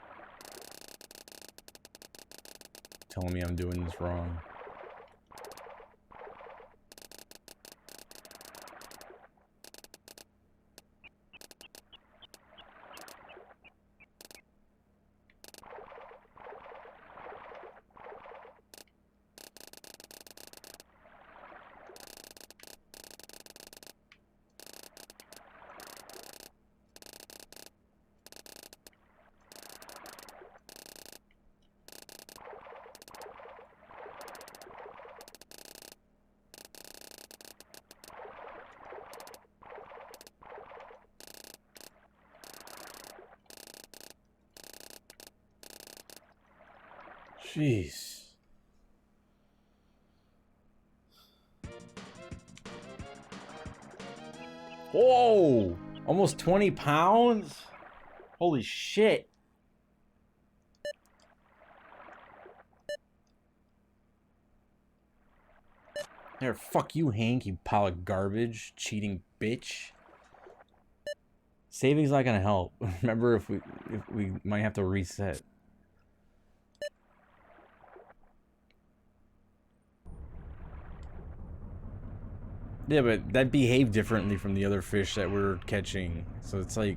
Telling me I'm doing this wrong. Jeez. Whoa! Almost 20 pounds? Holy shit. There, fuck you, Hank, you pile of garbage, cheating bitch. Saving's not gonna help. Remember, if we might have to reset. Yeah, but that behaved differently from the other fish that we're catching. So it's like...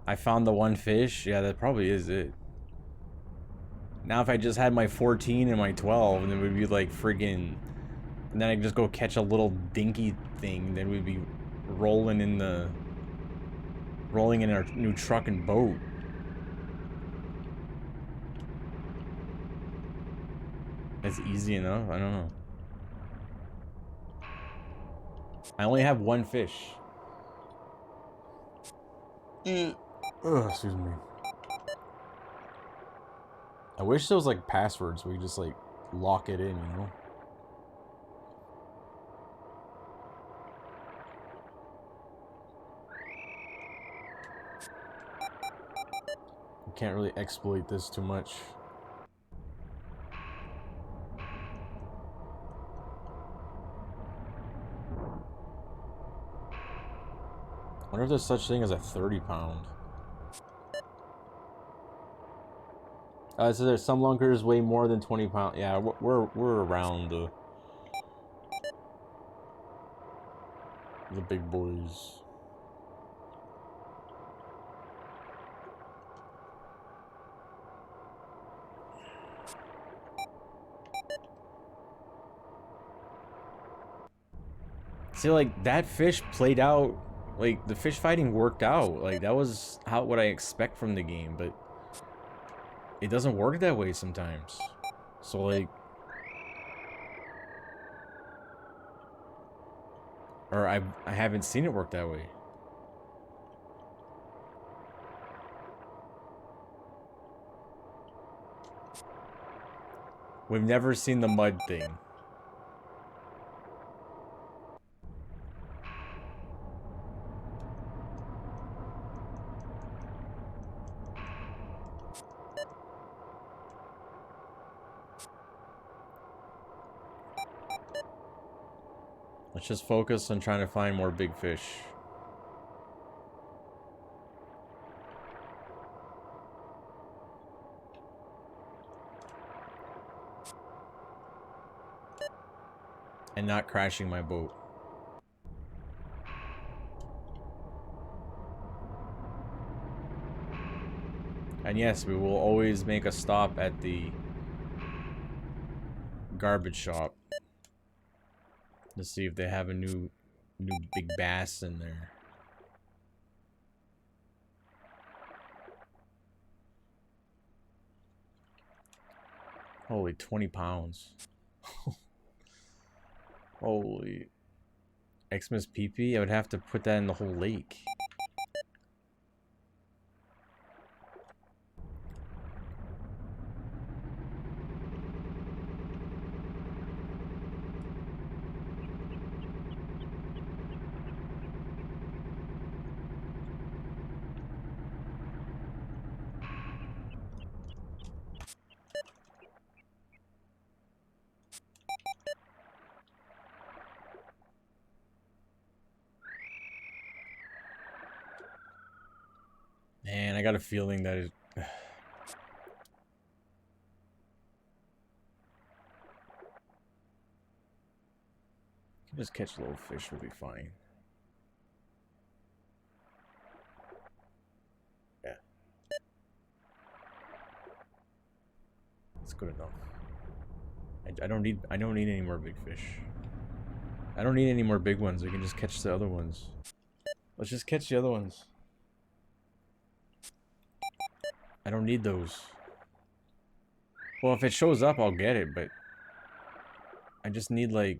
I found the one fish? Yeah, that probably is it. Now if I just had my 14 and my 12, then we'd be like friggin'... And then I just go catch a little dinky thing, then we'd be rolling in our new truck and boat. It's easy enough, I don't know. I only have one fish. Ugh, excuse me. I wish there was like passwords so we just like lock it in, you know? You can't really exploit this too much. I wonder if there's such thing as a 30-pound. So there's some lunkers weigh more than 20 pounds. Yeah, we're around the big boys. See, like, that fish played out, like, the fish fighting worked out. Like, that was what I expect from the game, but it doesn't work that way sometimes. So like, or I haven't seen it work that way. We've never seen the mud thing. Let's just focus on trying to find more big fish. And not crashing my boat. And yes, we will always make a stop at the garbage shop to see if they have a new big bass in there. Holy 20 pounds. Holy. Xmas PP? I would have to put that in the whole lake. Man, I got a feeling that it... Just catch little fish, we'll be fine. Yeah. That's good enough. I don't need any more big fish. I don't need any more big ones. We can just catch the other ones. Let's just catch the other ones. I don't need those. Well, if it shows up, I'll get it, but I just need, like,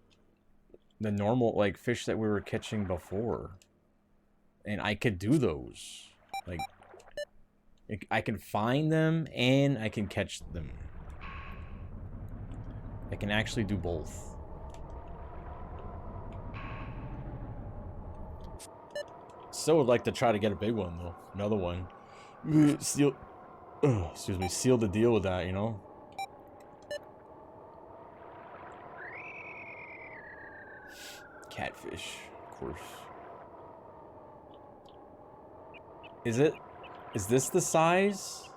the normal, like, fish that we were catching before. And I could do those. Like, I can find them and I can catch them. I can actually do both. So would like to try to get a big one, though. Another one. Seal... excuse me. Seal the deal with that, you know? Catfish, of course. Is this the size?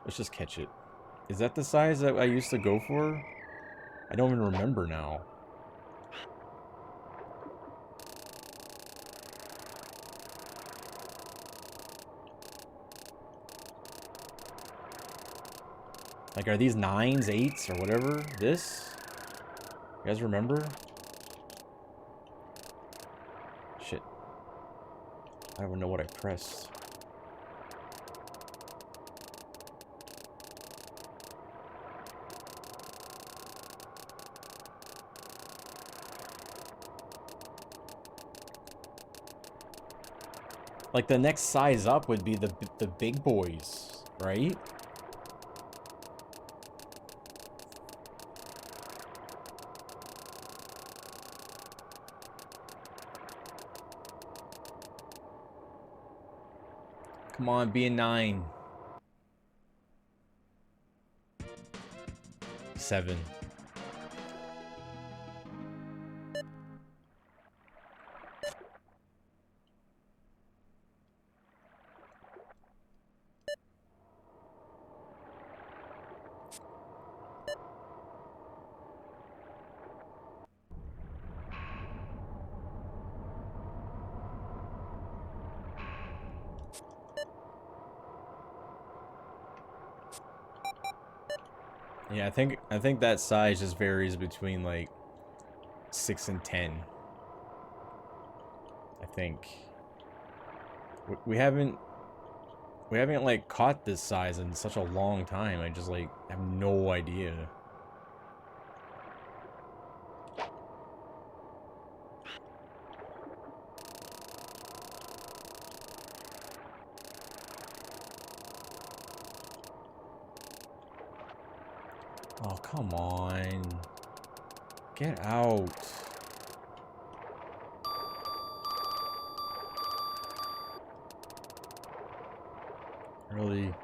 Let's just catch it. Is that the size that I used to go for? I don't even remember now. Like, are these 9s, 8s, or whatever? This? You guys remember? Shit. I don't even know what I pressed. Like, the next size up would be the big boys, right? Come on, be a 9. 7. Yeah, I think that size just varies between like 6 and 10. I think we haven't We haven't, like, caught this size in such a long time. I just, like, have no idea. Oh, come on. Get out. Really?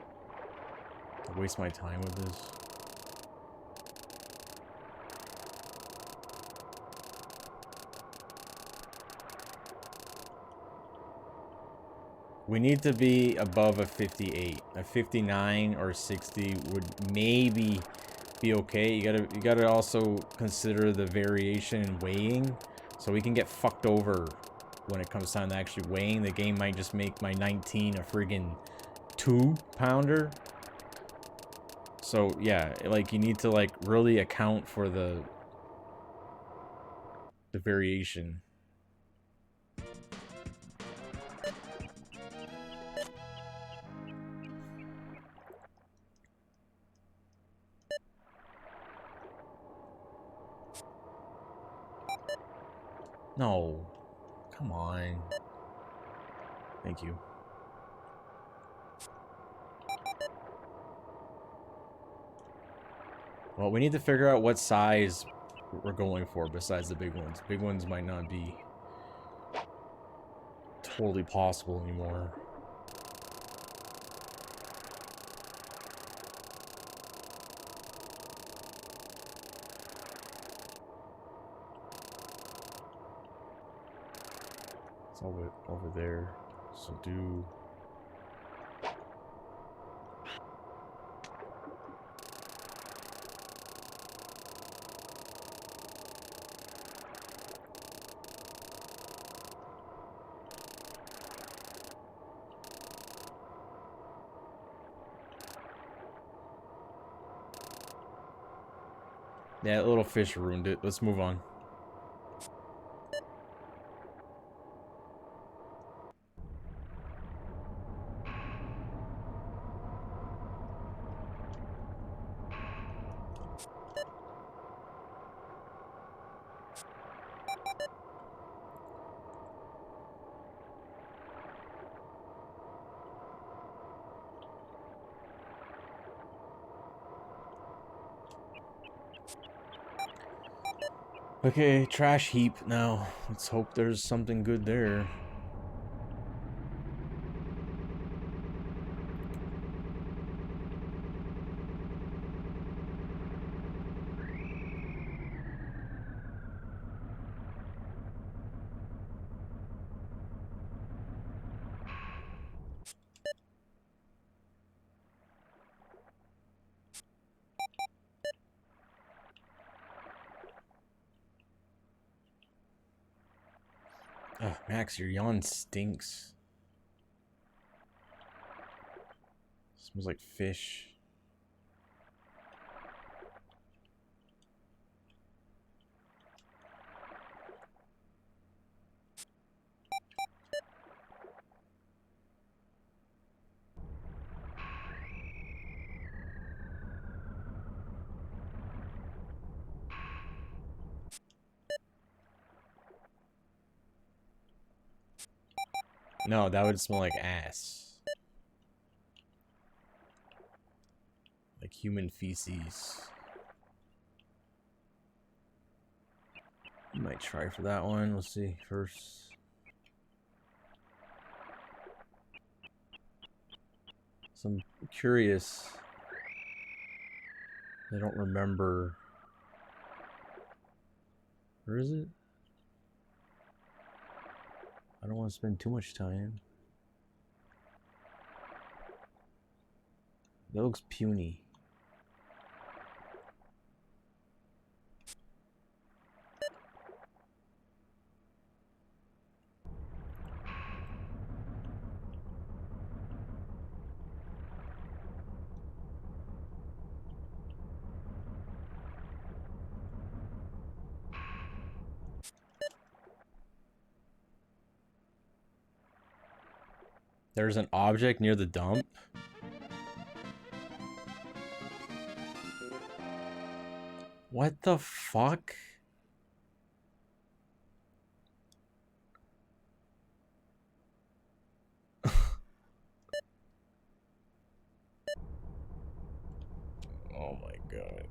Waste my time with this? We need to be above a 58. A 59 or 60 would maybe be okay. You gotta also consider the variation in weighing. So we can get fucked over when it comes time to actually weighing. The game might just make my 19 a friggin' 2-pounder. So yeah, like you need to like really account for the variation. No. Come on. Thank you. Well, we need to figure out what size we're going for besides the big ones. Big ones might not be totally possible anymore. It's over there. So do... Yeah, that little fish ruined it. Let's move on. Okay, trash heap now. Let's hope there's something good there. Ugh, Max, your yawn stinks. Smells like fish. No, that would smell like ass. Like human feces. Might try for that one. Let's see first. So I'm curious. I don't remember. Where is it? I don't want to spend too much time. That looks puny. There's an object near the dump. What the fuck? Oh my god.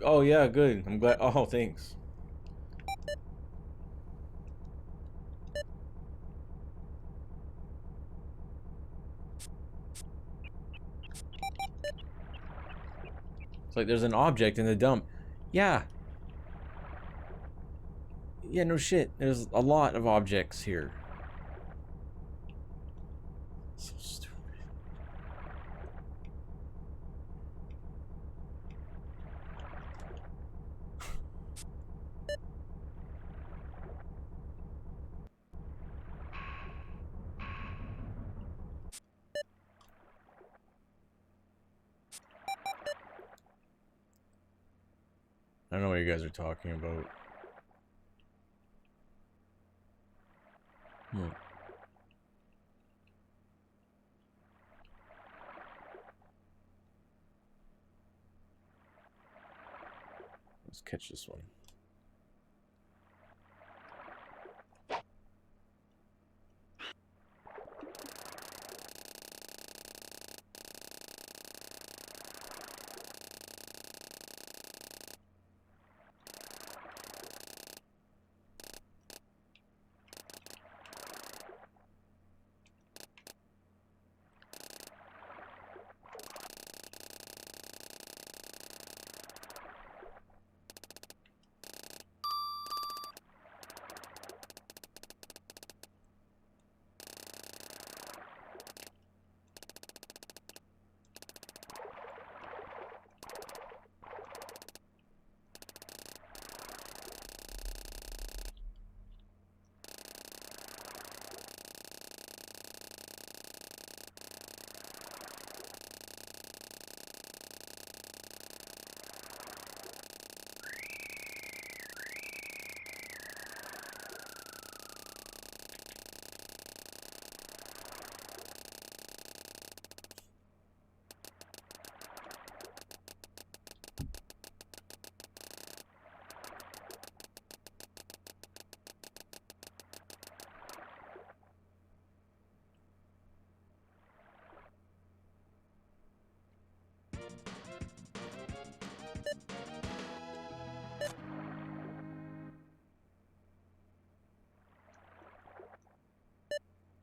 Oh yeah, good. I'm glad. Oh, thanks. It's like there's an object in the dump. Yeah. Yeah, no shit. There's a lot of objects here. So stupid. I don't know what you guys are talking about. Let's catch this one.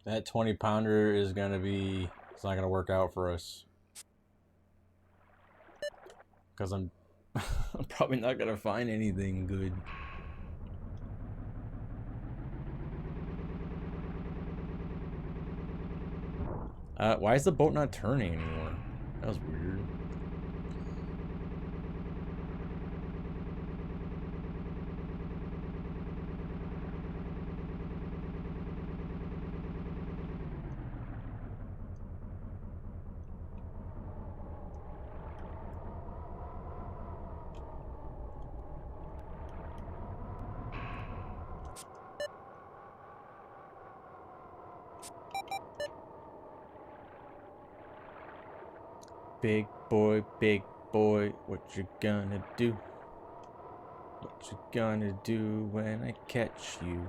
That 20-pounder is gonna be... It's not gonna work out for us. Because I'm probably not gonna find anything good. Why is the boat not turning anymore? That was weird. Big boy, what you gonna do? What you gonna do when I catch you?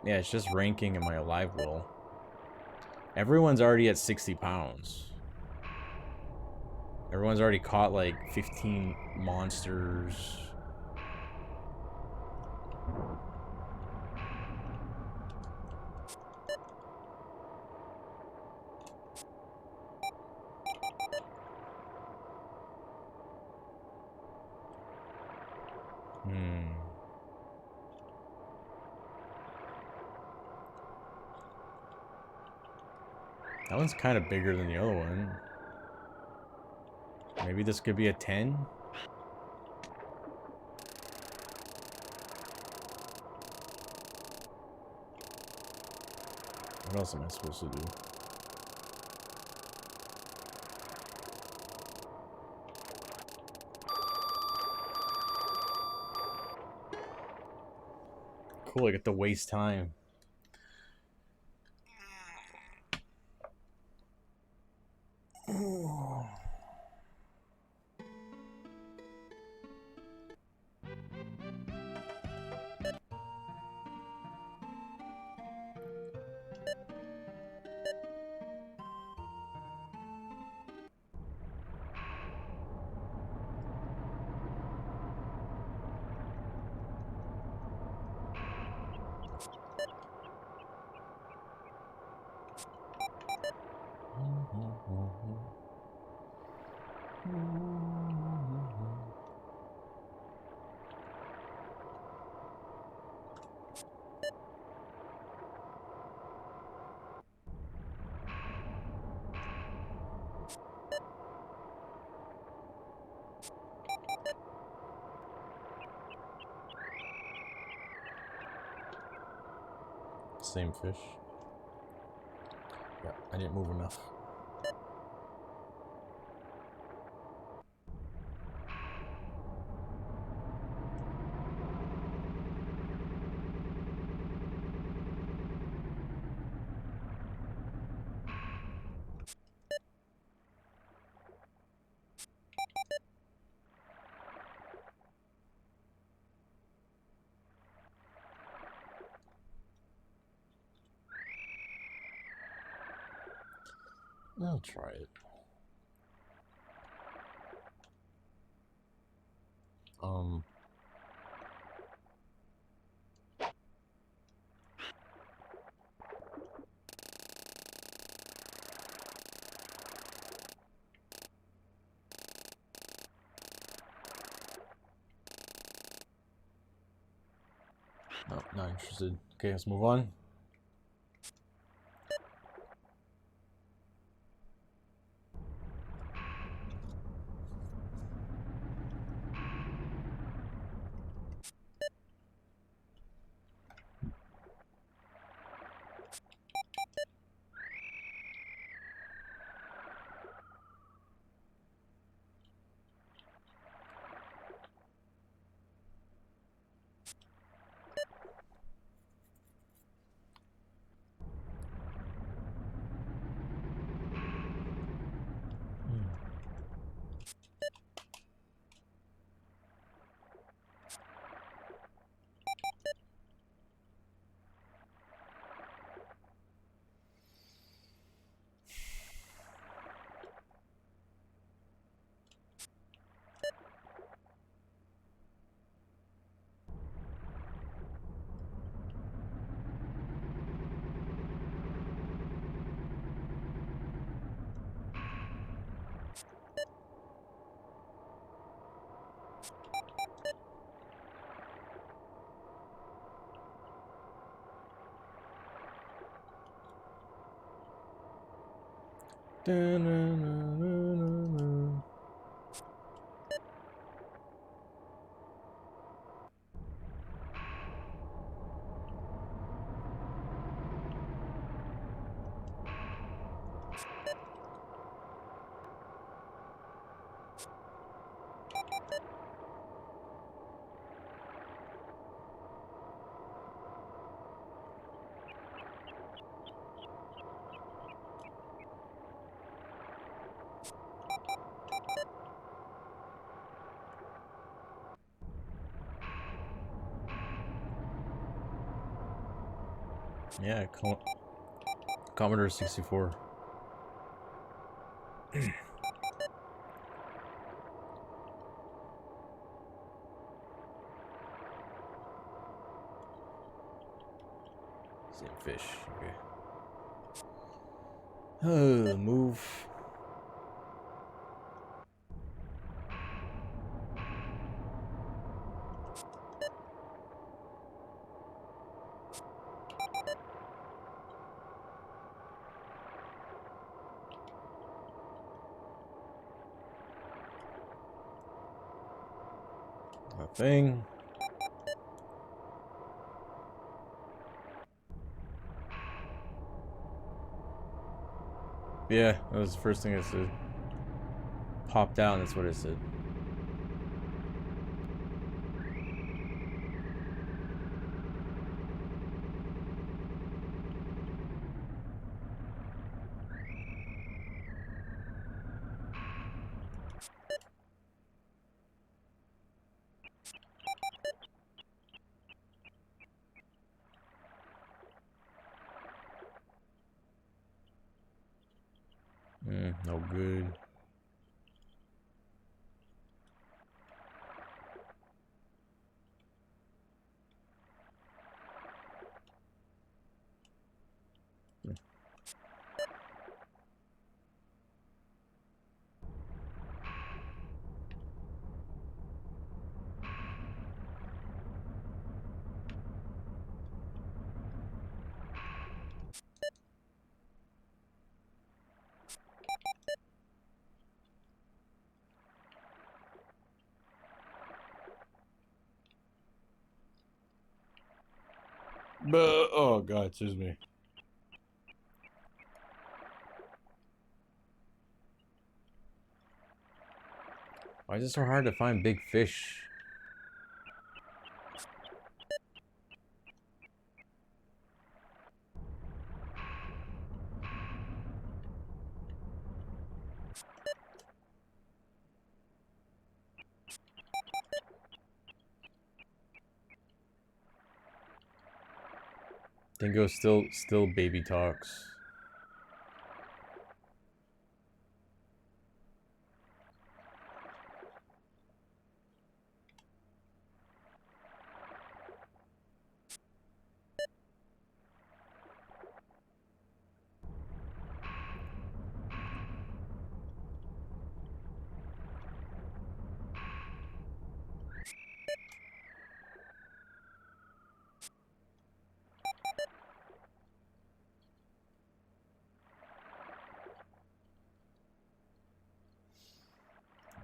Yeah, it's just ranking in my alive will. Everyone's already at 60 pounds. Everyone's already caught like 15 monsters. That one's kind of bigger than the other one. Maybe this could be a 10? What else am I supposed to do? Cool, I get to waste time. Same fish. Yeah, I didn't move enough. I'll try it. No, not interested. Okay, let's move on. Da-na-na-na-na-na. Yeah, Commodore 64. Same fish. Okay. Move. thing. Yeah, that was the first thing I said. Popped out, and that's what I said. No good. Oh god, excuse me. Why is it so hard to find big fish? Dingo still baby talks.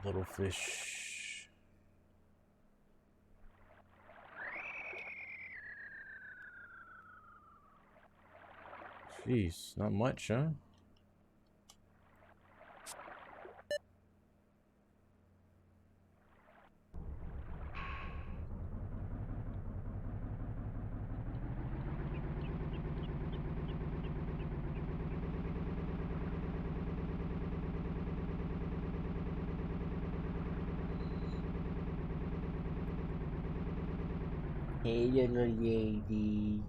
Little fish. Jeez, not much, huh? Hey, little lady.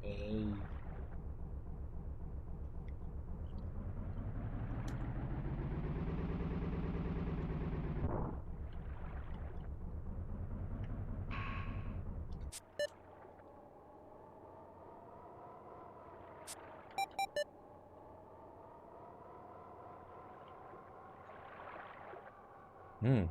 Hey. Hmm.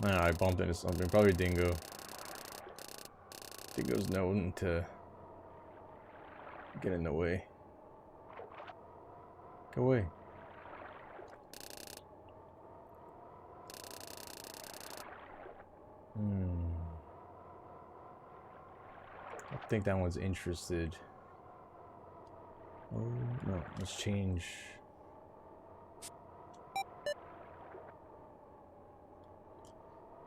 Ah, I bumped into something. Probably Dingo. Dingo's known to get in the way. Go away. I think that one's interested. Oh, no. Let's change.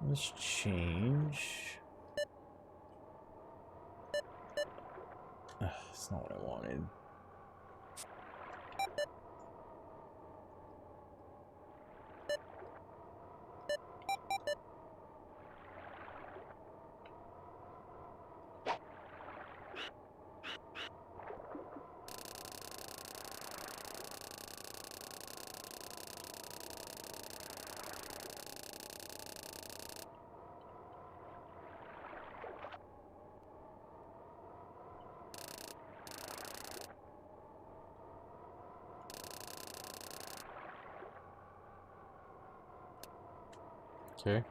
Let's change. That's not what I wanted. Okay.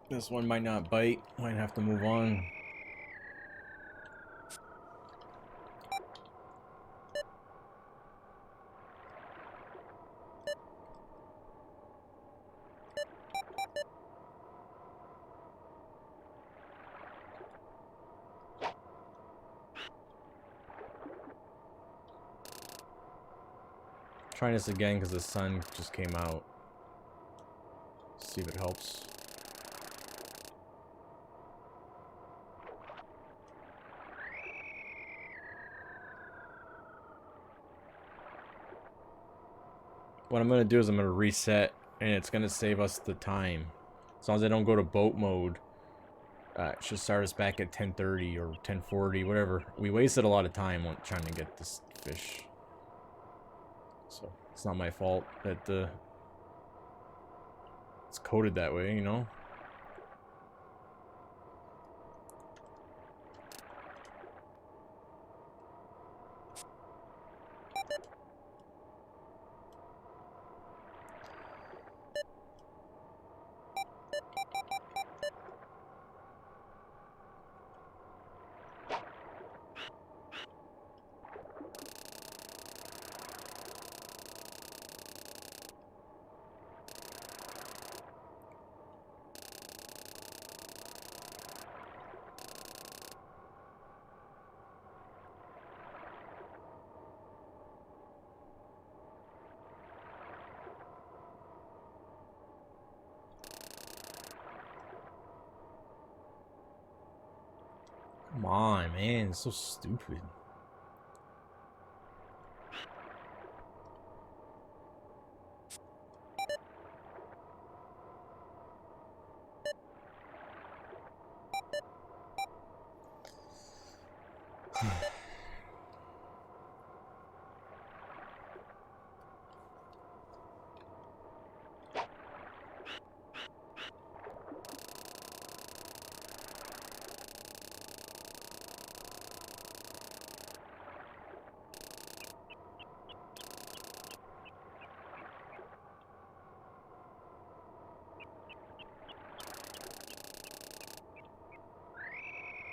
This one might not bite. Might have to move on. Trying this again because the sun just came out. See if it helps. What I'm going to do is I'm going to reset, and it's going to save us the time. As long as I don't go to boat mode, it should start us back at 10:30 or 10:40, whatever. We wasted a lot of time on trying to get this fish. So, it's not my fault that it's coded that way, you know? Come on, man. It's so stupid.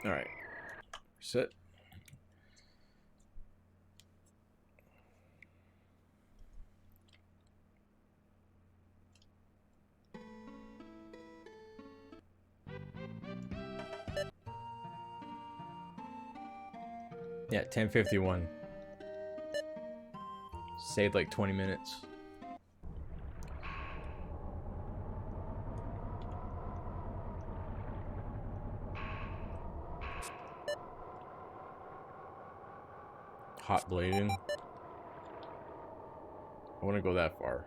Alright. Reset. Yeah, 10:51. Saved like 20 minutes. Hot blading. I want to go that far.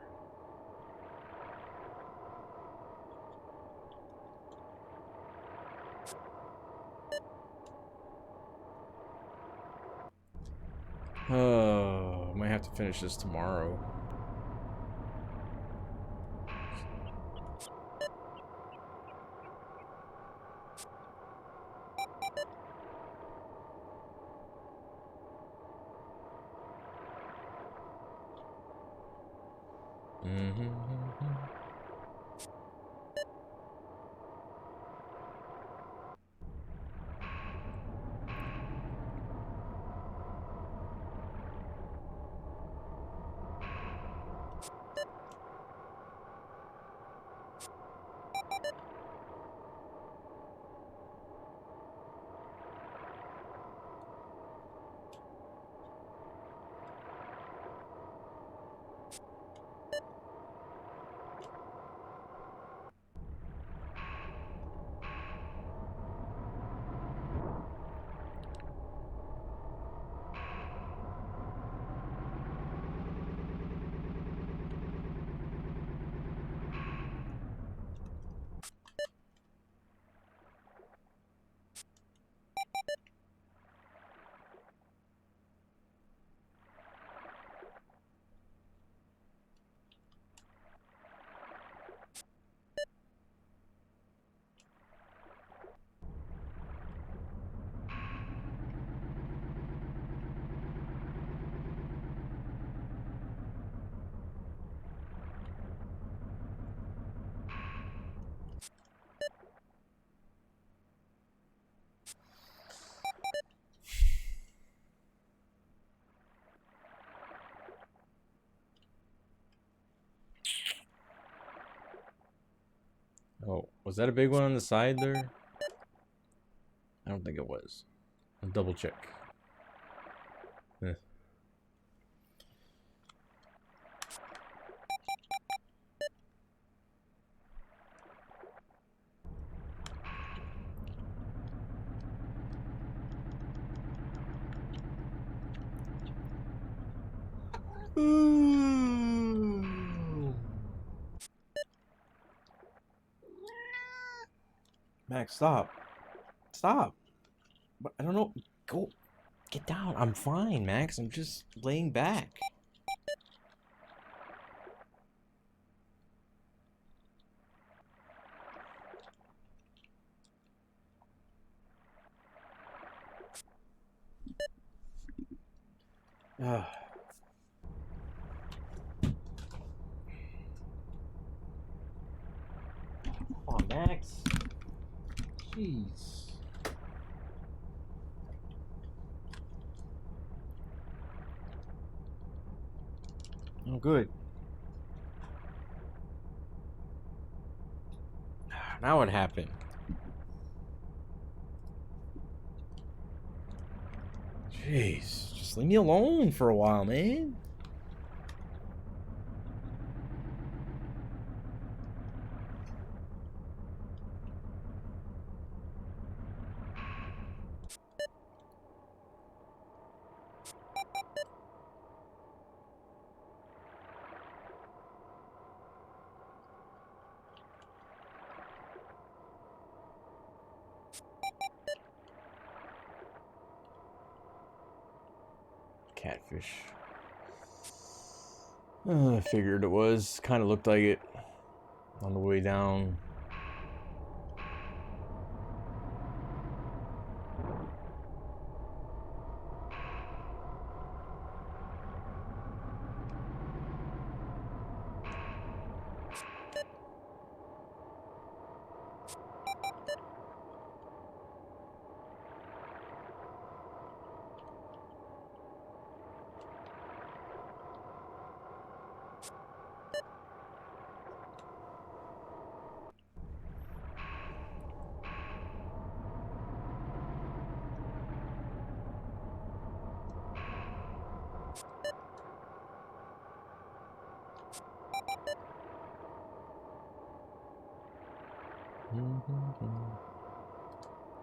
Oh, might have to finish this tomorrow. Was that a big one on the side there? I don't think it was. I'll double check. Eh. Max, stop. Stop. But I don't know. Go. Get down. I'm fine, Max. I'm just laying back. Ugh. Come on, Max. Jeez. Oh, good. Now what happened? Jeez. Just leave me alone for a while, man. Catfish. I figured it was. Kind of looked like it on the way down.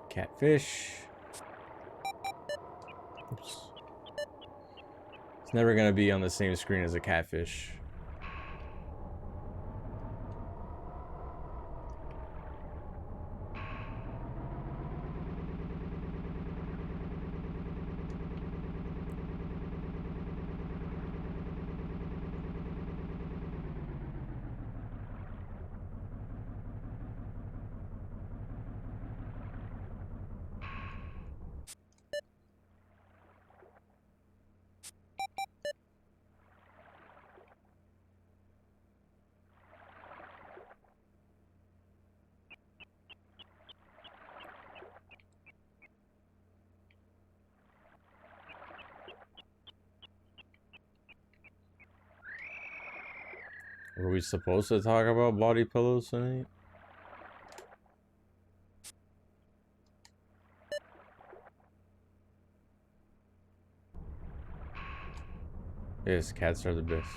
Catfish. Oops. It's never gonna be on the same screen as a catfish. Were we supposed to talk about body pillows tonight? Yes, cats are the best.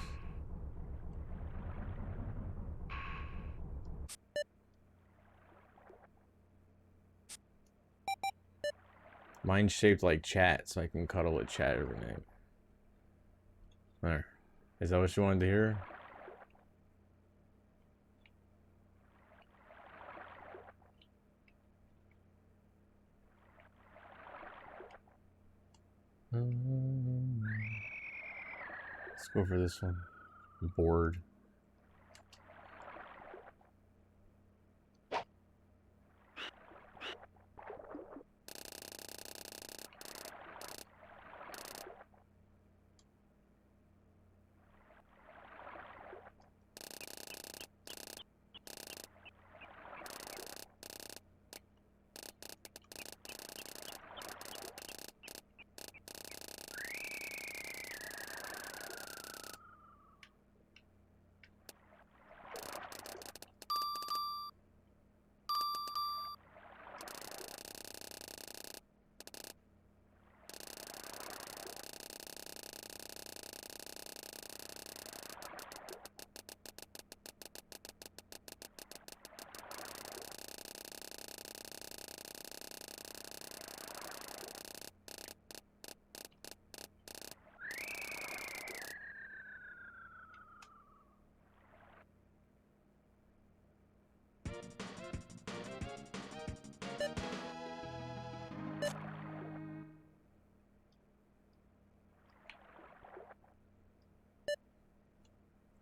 Mine's shaped like chat, so I can cuddle with chat every night. There. Is that what you wanted to hear? Let's go for this one. I'm bored.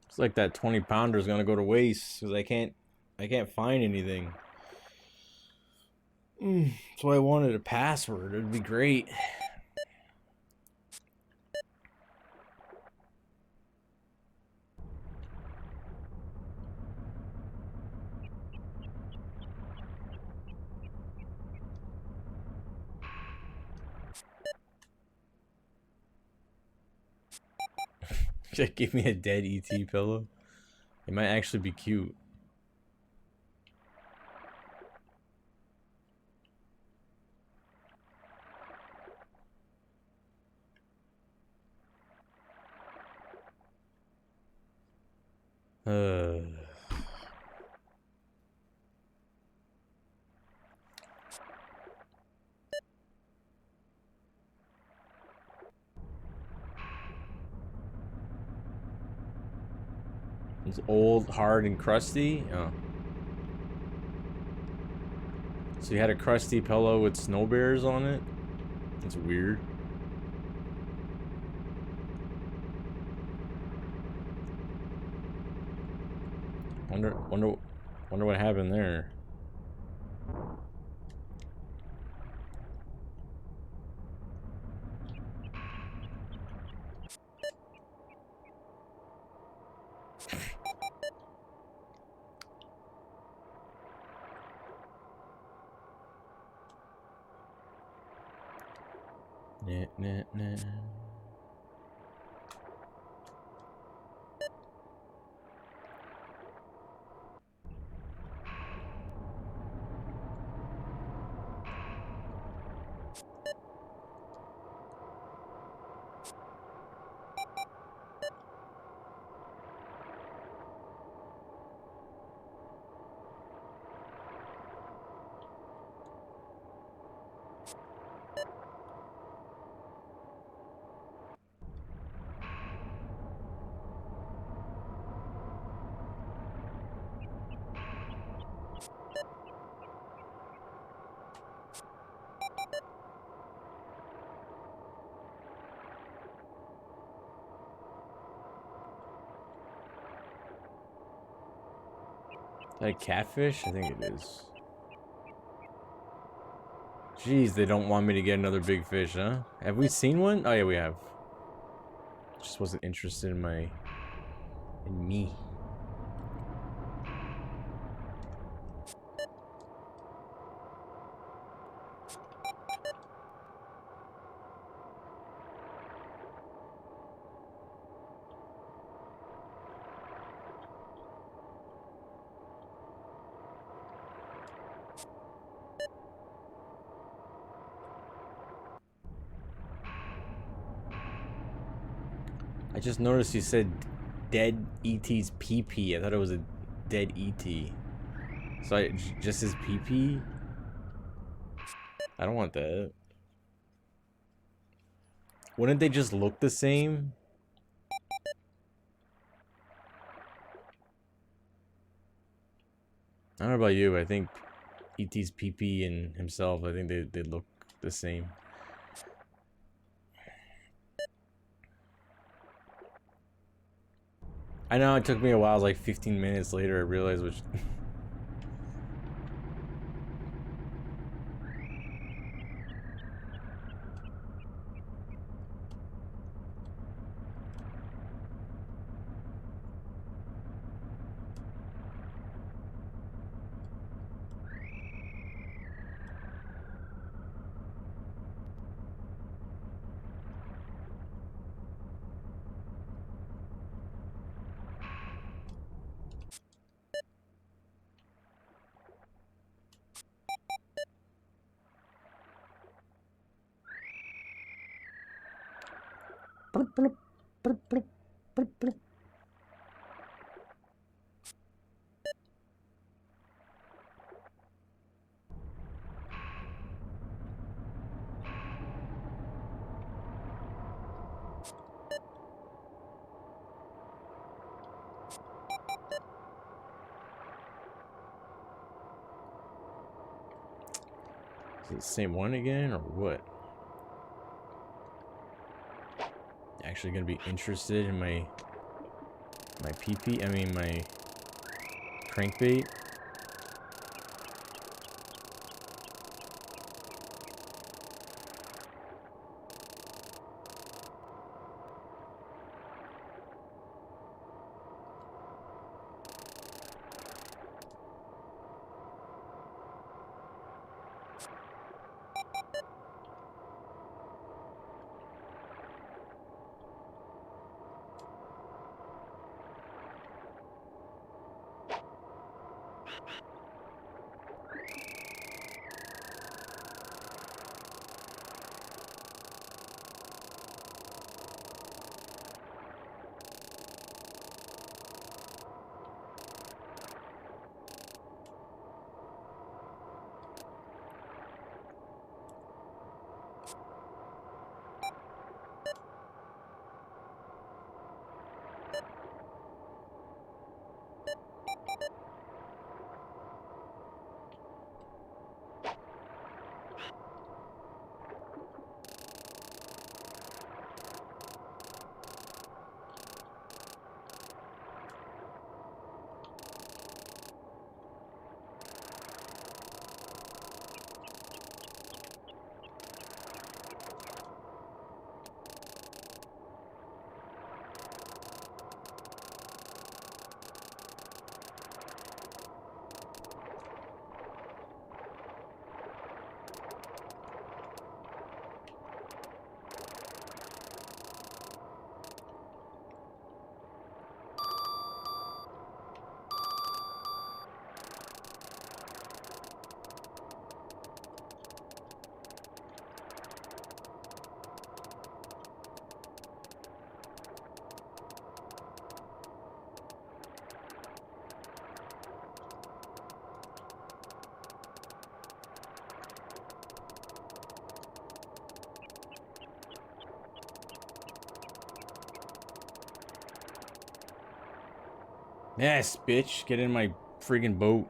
It's like that 20-pounder is gonna go to waste because I can't find anything. That's why I wanted a password. It'd be great. Just give me a dead ET pillow. It might actually be cute. It's old, hard, and crusty. Oh. So you had a crusty pillow with snow bears on it? That's weird. Wonder what happened there. Nah, nah, nah. Is that a catfish? I think it is. Jeez, they don't want me to get another big fish, huh? Have we seen one? Oh yeah, we have. Just wasn't interested in me. I just noticed you said dead ET's PP. I thought it was a dead ET. So just his PP? I don't want that. Wouldn't they just look the same? I don't know about you, but I think ET's PP and himself, I think they look the same. I know it took me a while, it was like 15 minutes later I realized which... Is it the same one again, or what? Actually gonna be interested in my My PP, I mean my crankbait. Yes, bitch. Get in my friggin' boat.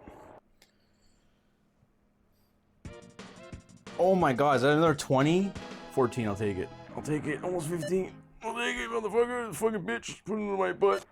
Oh my god, is that another 20? 14, I'll take it. I'll take it. Almost 15. I'll take it, motherfucker. Fucking bitch. Put it in my butt.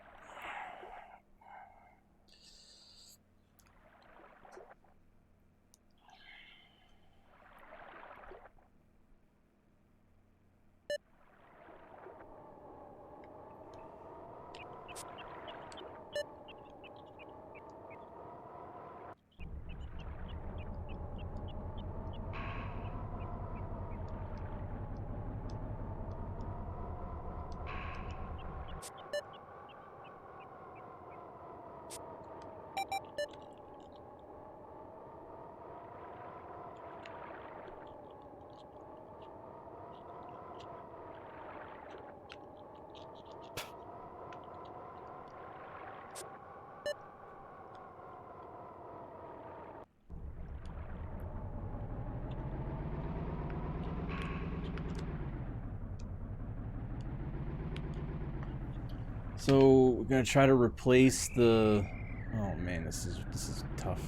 So we're gonna try to replace the. Oh man, this is tough.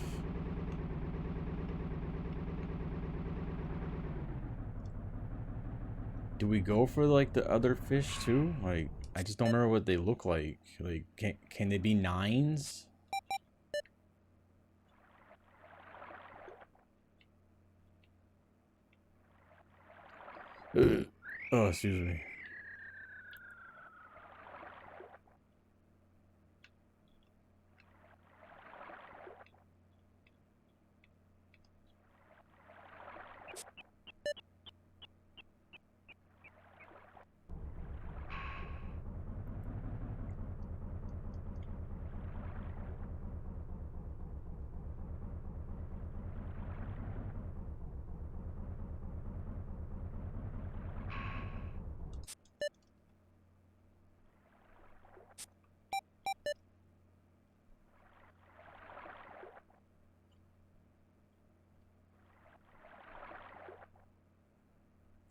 Do we go for like the other fish too? Like I just don't remember what they look like. Like can they be 9s? Oh, excuse me.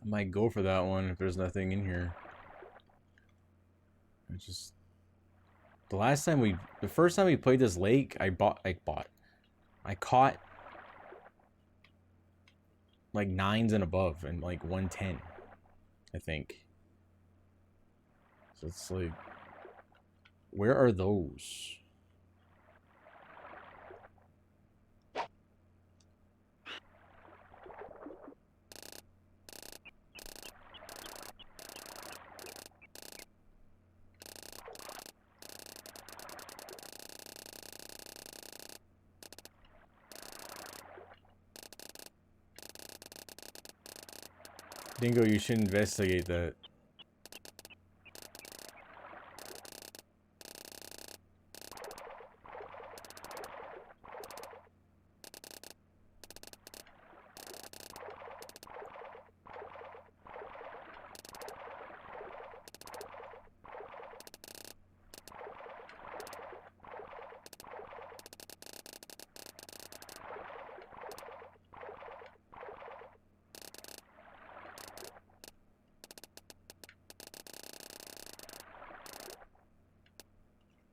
I might go for that one if there's nothing in here. The first time we played this lake, I caught like 9s and above and like 110, I think. So it's like Where are those? Dingo, you should investigate that.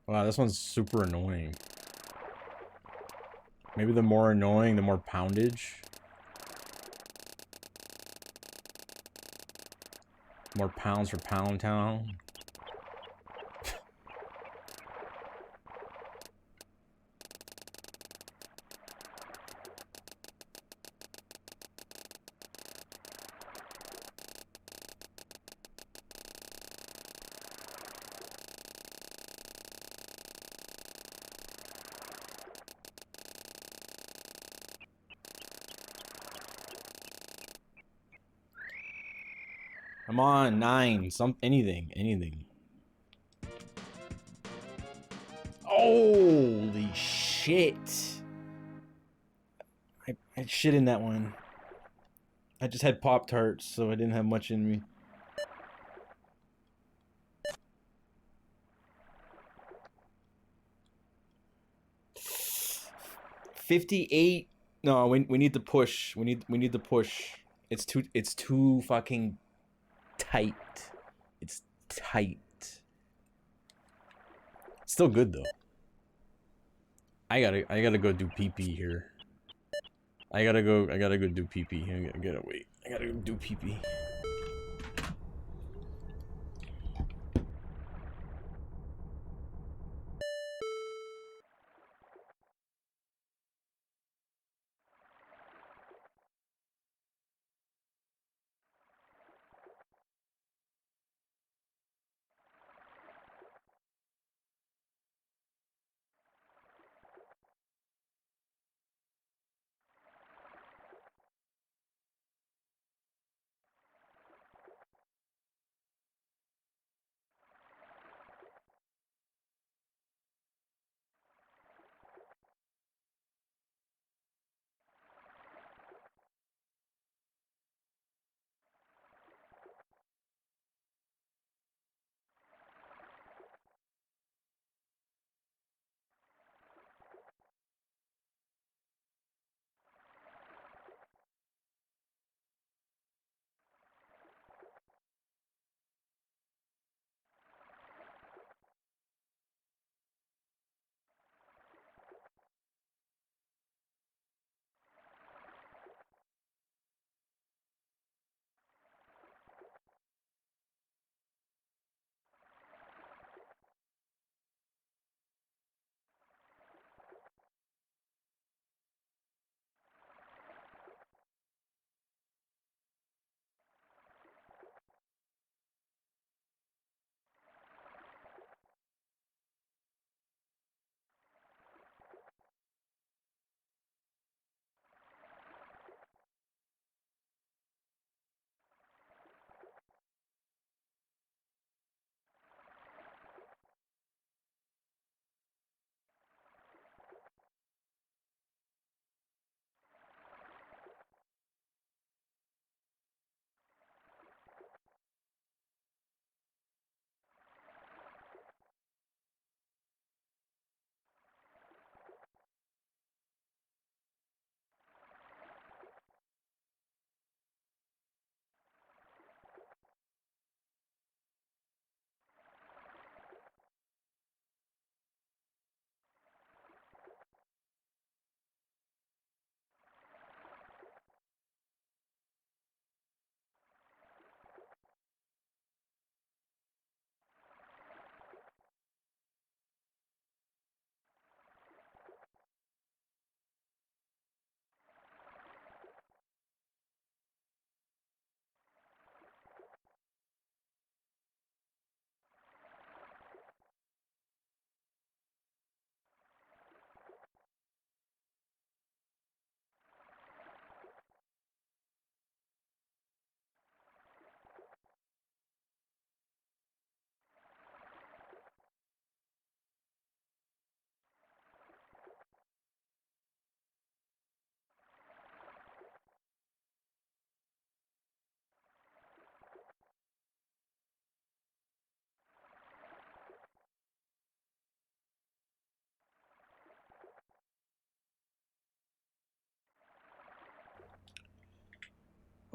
Wow, this one's super annoying. Maybe the more annoying, the more poundage. More pounds for Pound Town. Come on, 9. Anything. Holy shit. I had shit in that one. I just had Pop-Tarts, so I didn't have much in me. $58. No, we need to push. We need to push. It's too fucking tight. It's tight. Still good though. I gotta go do pee pee here. I gotta go do pee pee. I gotta wait. I gotta go do pee pee.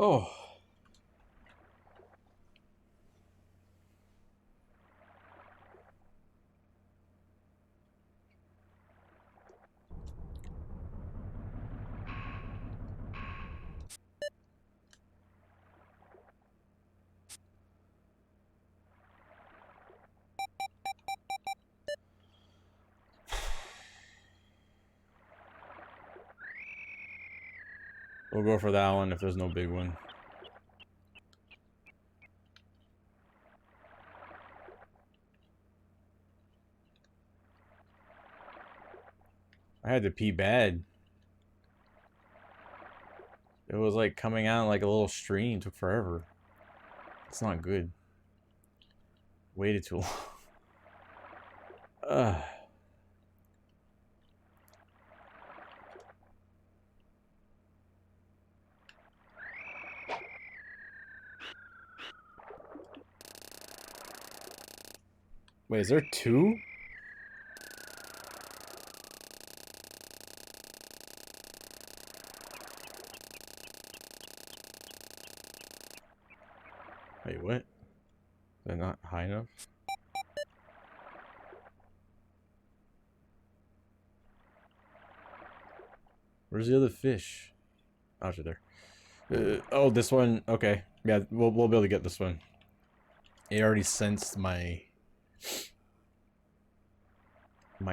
Oh. We'll go for that one if there's no big one. I had to pee bad. It was like coming out like a little stream. Took forever. It's not good. Waited too long. Ugh. Wait, is there two? Wait, what? They're not high enough? Where's the other fish? Oh, they're there. Oh, this one. Okay. Yeah, we'll be able to get this one. It already sensed my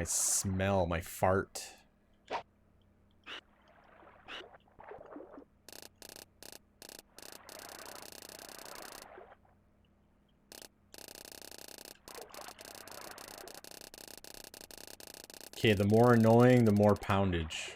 smell, my fart. Okay, the more annoying, the more poundage.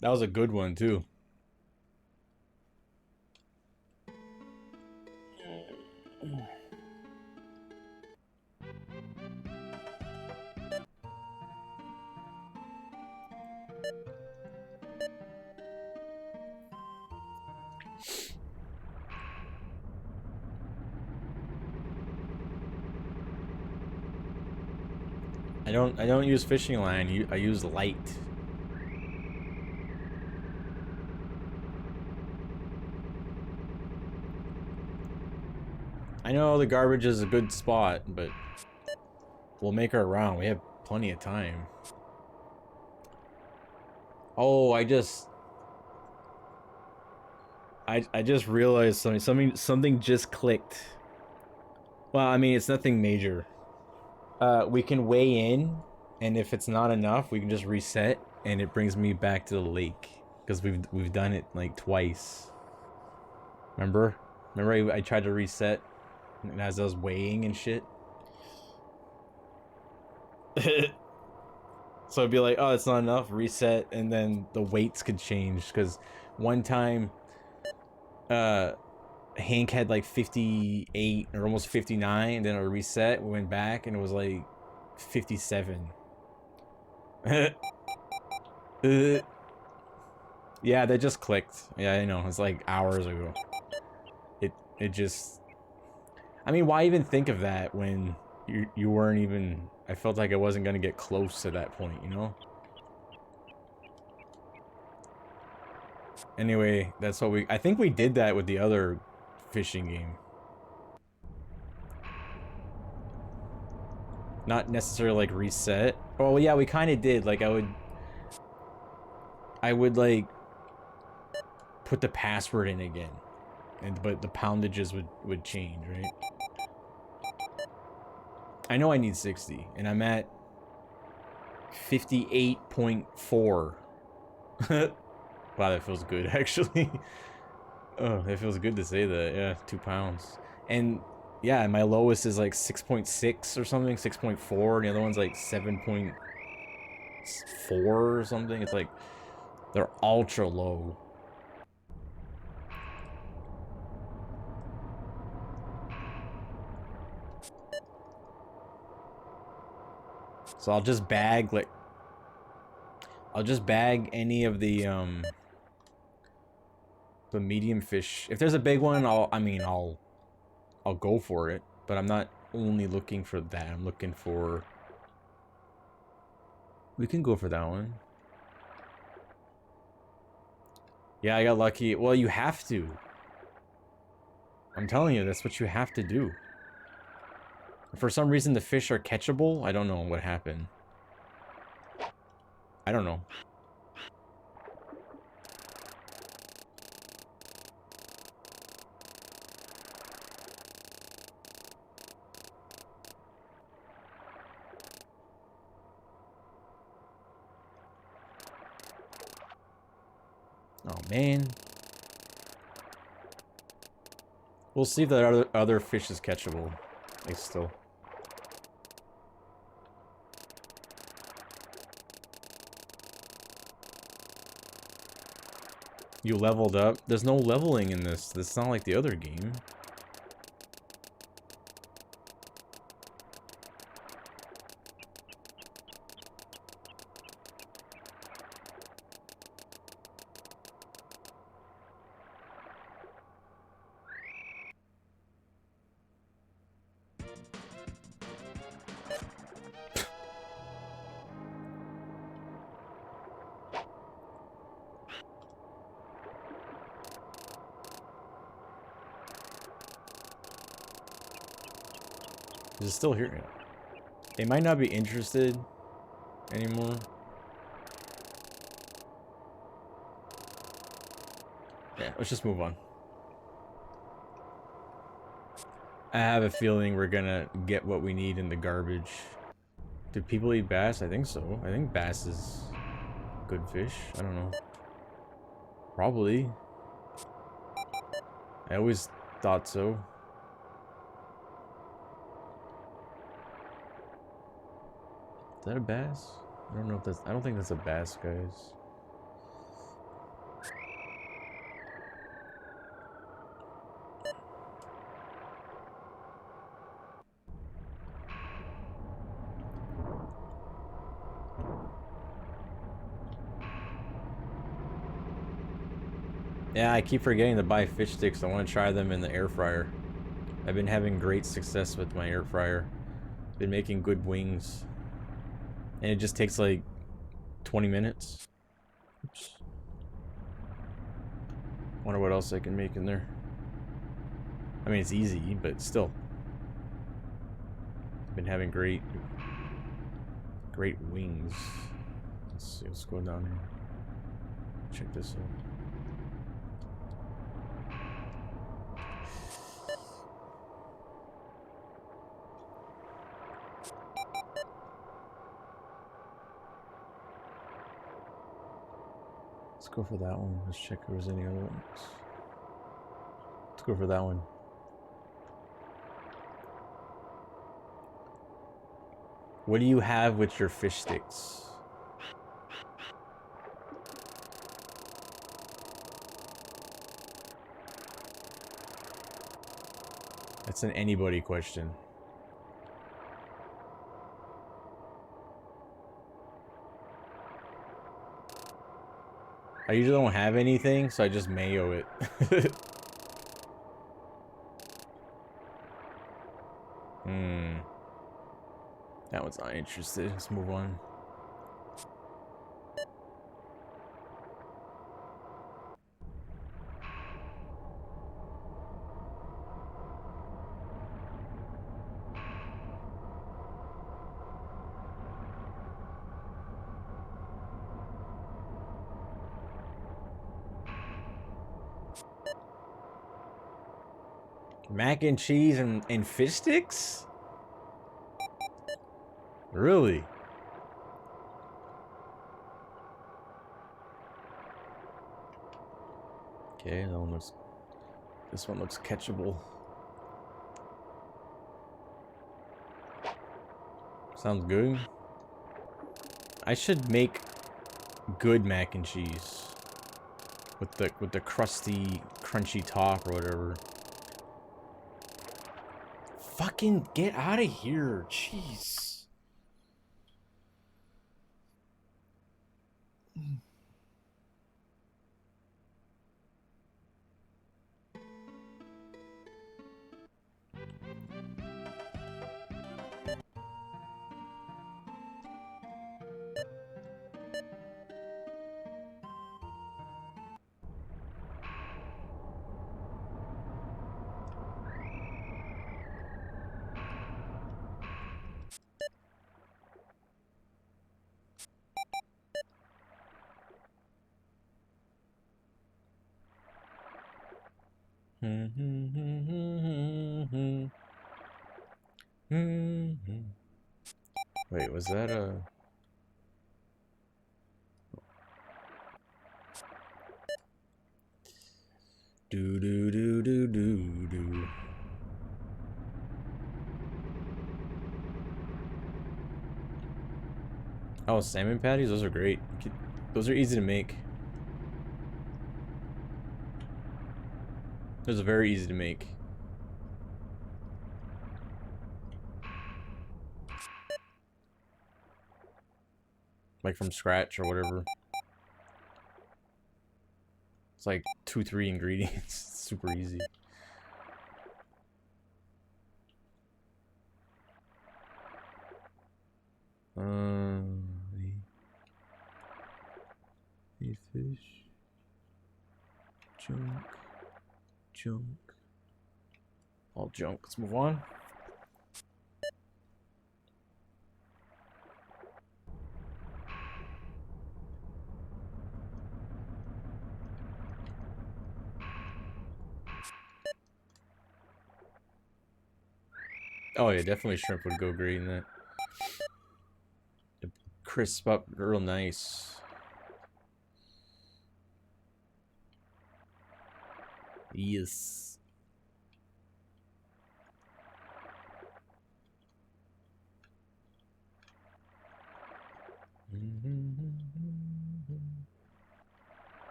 That was a good one, too. I don't use fishing line. I use light. I know the garbage is a good spot, but we'll make our round. We have plenty of time. Oh, I just realized something just clicked. Well, I mean, it's nothing major. We can weigh in, and if it's not enough, we can just reset, and it brings me back to the lake because we've done it like twice. Remember I tried to reset, and as I was weighing and shit. So it'd be like, oh, it's not enough, reset, and then the weights could change because one time, Hank had like 58 or almost 59, and then a reset, we went back, and it was like 57. Yeah, that just clicked. Yeah, I know, it's like hours ago. It just... I mean, why even think of that when you weren't even... I felt like I wasn't gonna get close to that point, you know? Anyway, that's what I think we did that with the other fishing game. Not necessarily like reset. Oh yeah, we kind of did. Like I would like put the password in again, but the poundages would change, right? I know I need 60, and I'm at 58.4. Wow, that feels good, actually. Oh, that feels good to say that. Yeah, 2 pounds. And yeah, my lowest is like 6.6 or something, 6.4, and the other one's like 7.4 or something. It's like, they're ultra low. So I'll just bag like I'll just bag any of the medium fish. If there's a big one, I'll go for it, but I'm not only looking for that. I'm looking for we can go for that one. Yeah, I got lucky. Well, you have to. I'm telling you, that's what you have to do. For some reason, the fish are catchable. I don't know what happened. I don't know. Oh, man. We'll see if the other fish is catchable. Like, still. You leveled up? There's no leveling in this. This is not like the other game. Is it still here? They might not be interested anymore. Yeah, let's just move on. I have a feeling we're gonna get what we need in the garbage. Do people eat bass? I think so. I think bass is good fish. I don't know. Probably. I always thought so. Is that a bass? I don't know if that's... I don't think that's a bass, guys. Yeah, I keep forgetting to buy fish sticks. I want to try them in the air fryer. I've been having great success with my air fryer. Been making good wings. And it just takes like 20 minutes. Oops. Wonder what else I can make in there. I mean, it's easy, but still. Been having great wings. Let's see what's going on here. Check this out. Let's go for that one. Let's check if there's any other ones. Let's go for that one. What do you have with your fish sticks? That's an anybody question. I usually don't have anything, so I just mayo it. That one's not interested. Let's move on. Mac and cheese and fish sticks? Really? Okay, that one looks... This one looks catchable. Sounds good. I should make good mac and cheese. With the crusty, crunchy top or whatever. Fucking get out of here. Jeez. Wait, was that a... Do do do do do do. Oh, salmon patties? Those are great. Those are easy to make. Those are very easy to make. Like from scratch or whatever. It's like 2-3 ingredients. It's super easy. The fish. Junk. All junk. Let's move on. Oh yeah, definitely shrimp would go great in that. Crisp up real nice. Yes.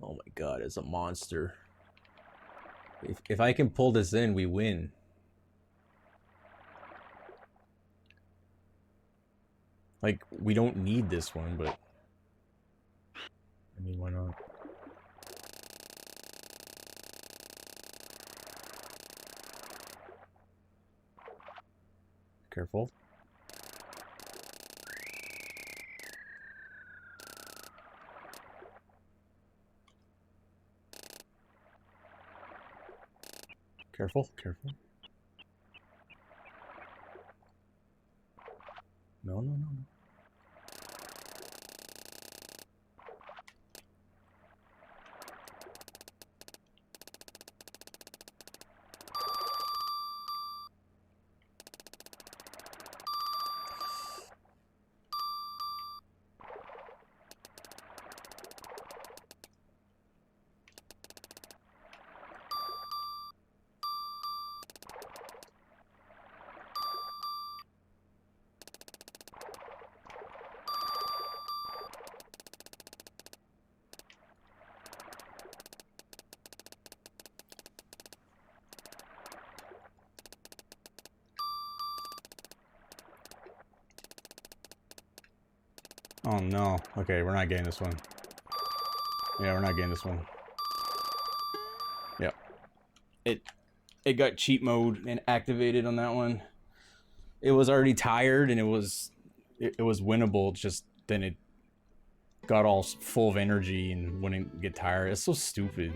Oh my god, it's a monster. If I can pull this in, we win. Like, we don't need this one, but... I mean, why not? Careful. Careful. No. Oh no. Okay, we're not getting this one. Yeah, we're not getting this one. Yep. It got cheat mode and activated on that one. It was already tired and it was winnable, just then it got all full of energy and wouldn't get tired. It's so stupid.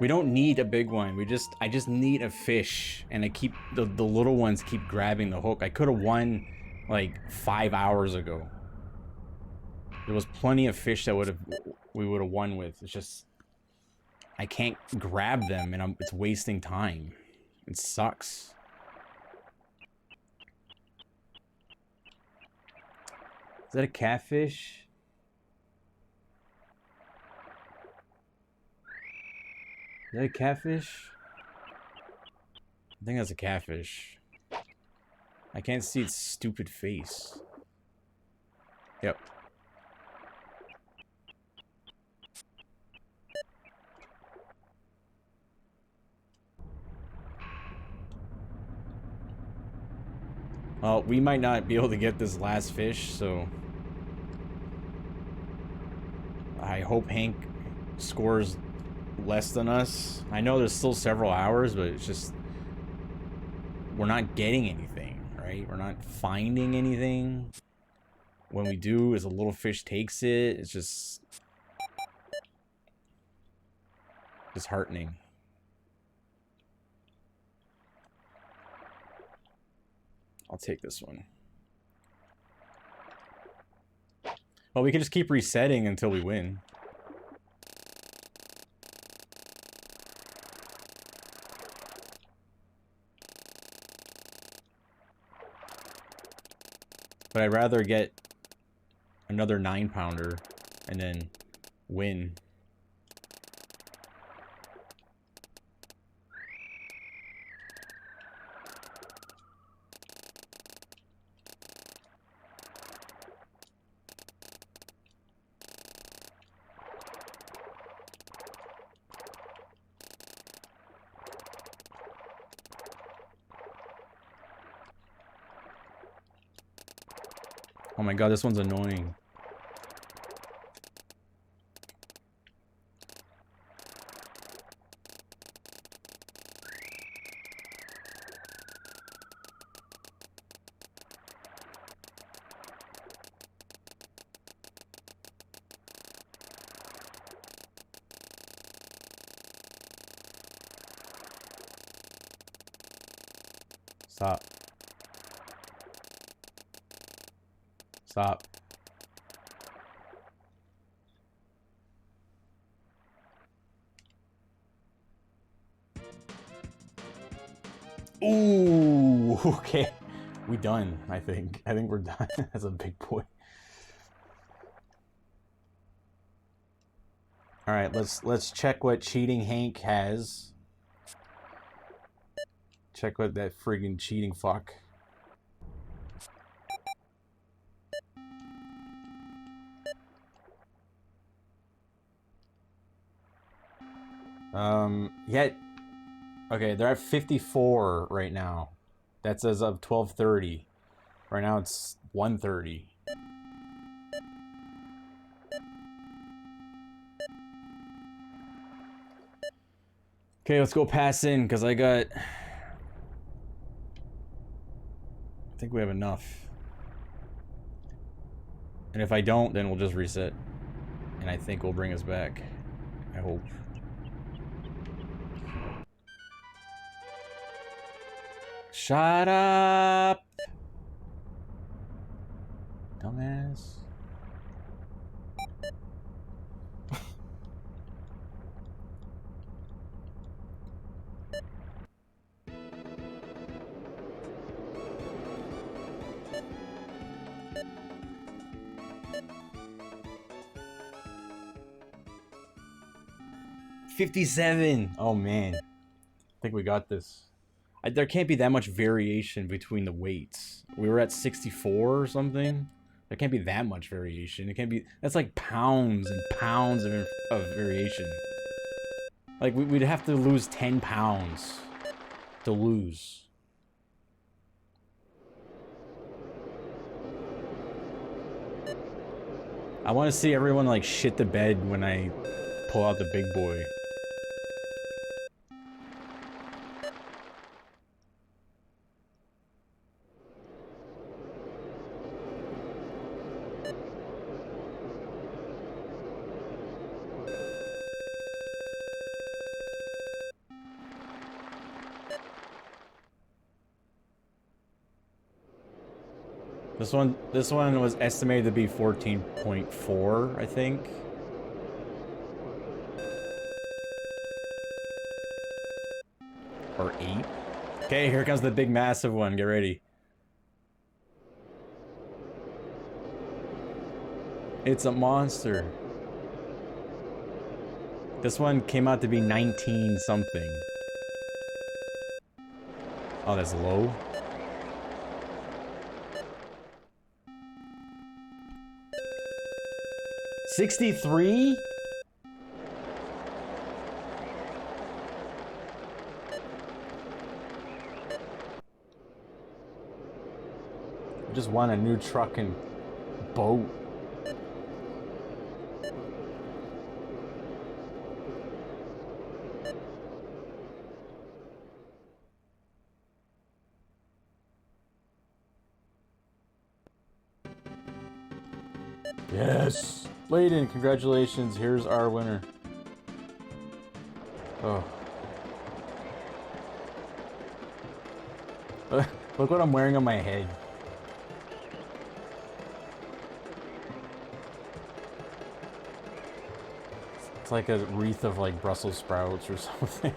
We don't need a big one. I just need a fish, and the little ones keep grabbing the hook. I could have won like 5 hours ago. There was plenty of fish that we would have won with. It's just I can't grab them, and it's wasting time. It sucks. Is that a catfish? Is that a catfish? I think that's a catfish. I can't see its stupid face. Yep. Well, we might not be able to get this last fish, so I hope Hank scores less than us. I know there's still several hours, but it's just we're not getting anything, right? We're not finding anything. When we do, is a little fish takes it. It's just disheartening. I'll take this one. Well, we can just keep resetting until we win. But I'd rather get another 9-pounder and then win. Oh my god, this one's annoying. Stop. Stop. Ooh, okay. We done, I think. I think we're done. That's a big boy. Alright, let's check what cheating Hank has. Check what that friggin' cheating fuck. Yeah. Okay, they're at 54 right now. That's as of 12:30. Right now it's 1:30. Okay, let's go pass in, because I think we have enough. And if I don't, then we'll just reset. And I think we'll bring us back. I hope. Shut up! Dumbass. $57! Oh man. I think we got this. There can't be that much variation between the weights. We were at 64 or something. There can't be that much variation. It can't be. That's like pounds and pounds of variation. Like we'd have to lose 10 pounds to lose. I want to see everyone like shit the bed when I pull out the big boy. This one was estimated to be 14.4, I think. Or 8. Okay, here comes the big massive one. Get ready. It's a monster. This one came out to be 19 something. Oh, that's low. $63? I just want a new truck and boat. Yes! Layden, congratulations. Here's our winner. Oh. Look what I'm wearing on my head. It's like a wreath of like Brussels sprouts or something.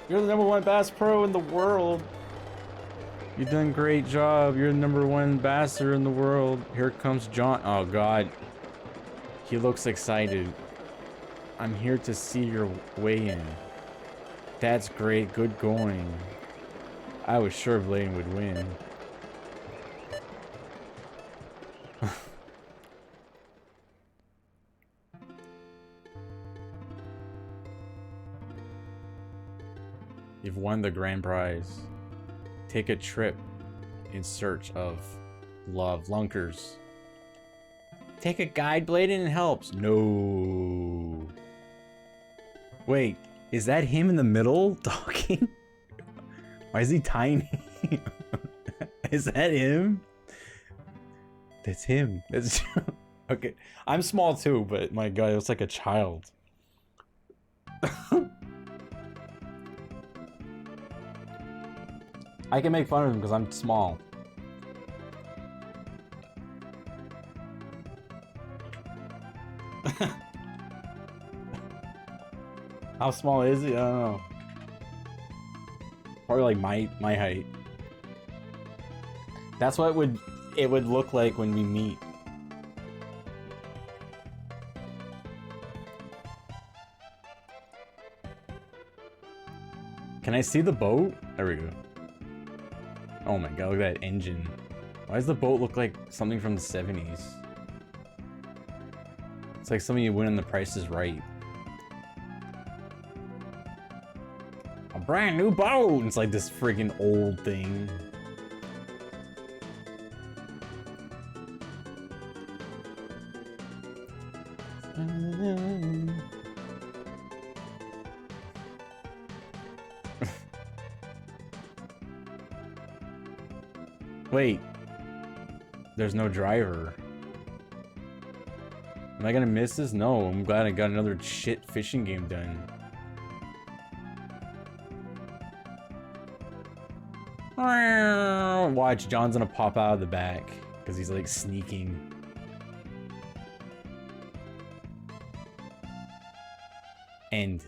You're the #1 Bass Pro in the world. You've done a great job. You're the #1 basser in the world. Here comes John. Oh God. He looks excited. I'm here to see your weigh-in. That's great. Good going. I was sure Blaine would win. You've won the grand prize. Take a trip in search of love. Lunkers. Take a guide, Bladen, and helps. No. Wait, is that him in the middle talking? Why is he tiny? Is that him? That's him. That's okay. I'm small too, but my God, it looks like a child. I can make fun of him because I'm small. How small is he? I don't know. Probably like my height. That's what it would look like when we meet. Can I see the boat? There we go. Oh my God, look at that engine. Why does the boat look like something from the 70s? It's like something you win on The Price is Right. A brand new boat! It's like this freaking old thing. Wait, there's no driver. Am I gonna miss this? No, I'm glad I got another shit fishing game done. Watch, John's gonna pop out of the back because he's like sneaking. End.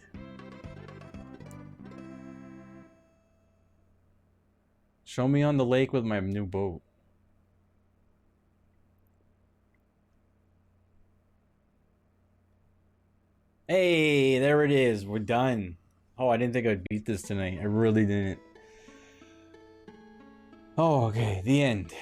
Show me on the lake with my new boat. Hey, there it is. We're done. Oh, I didn't think I'd beat this tonight. I really didn't. Oh, okay. The end.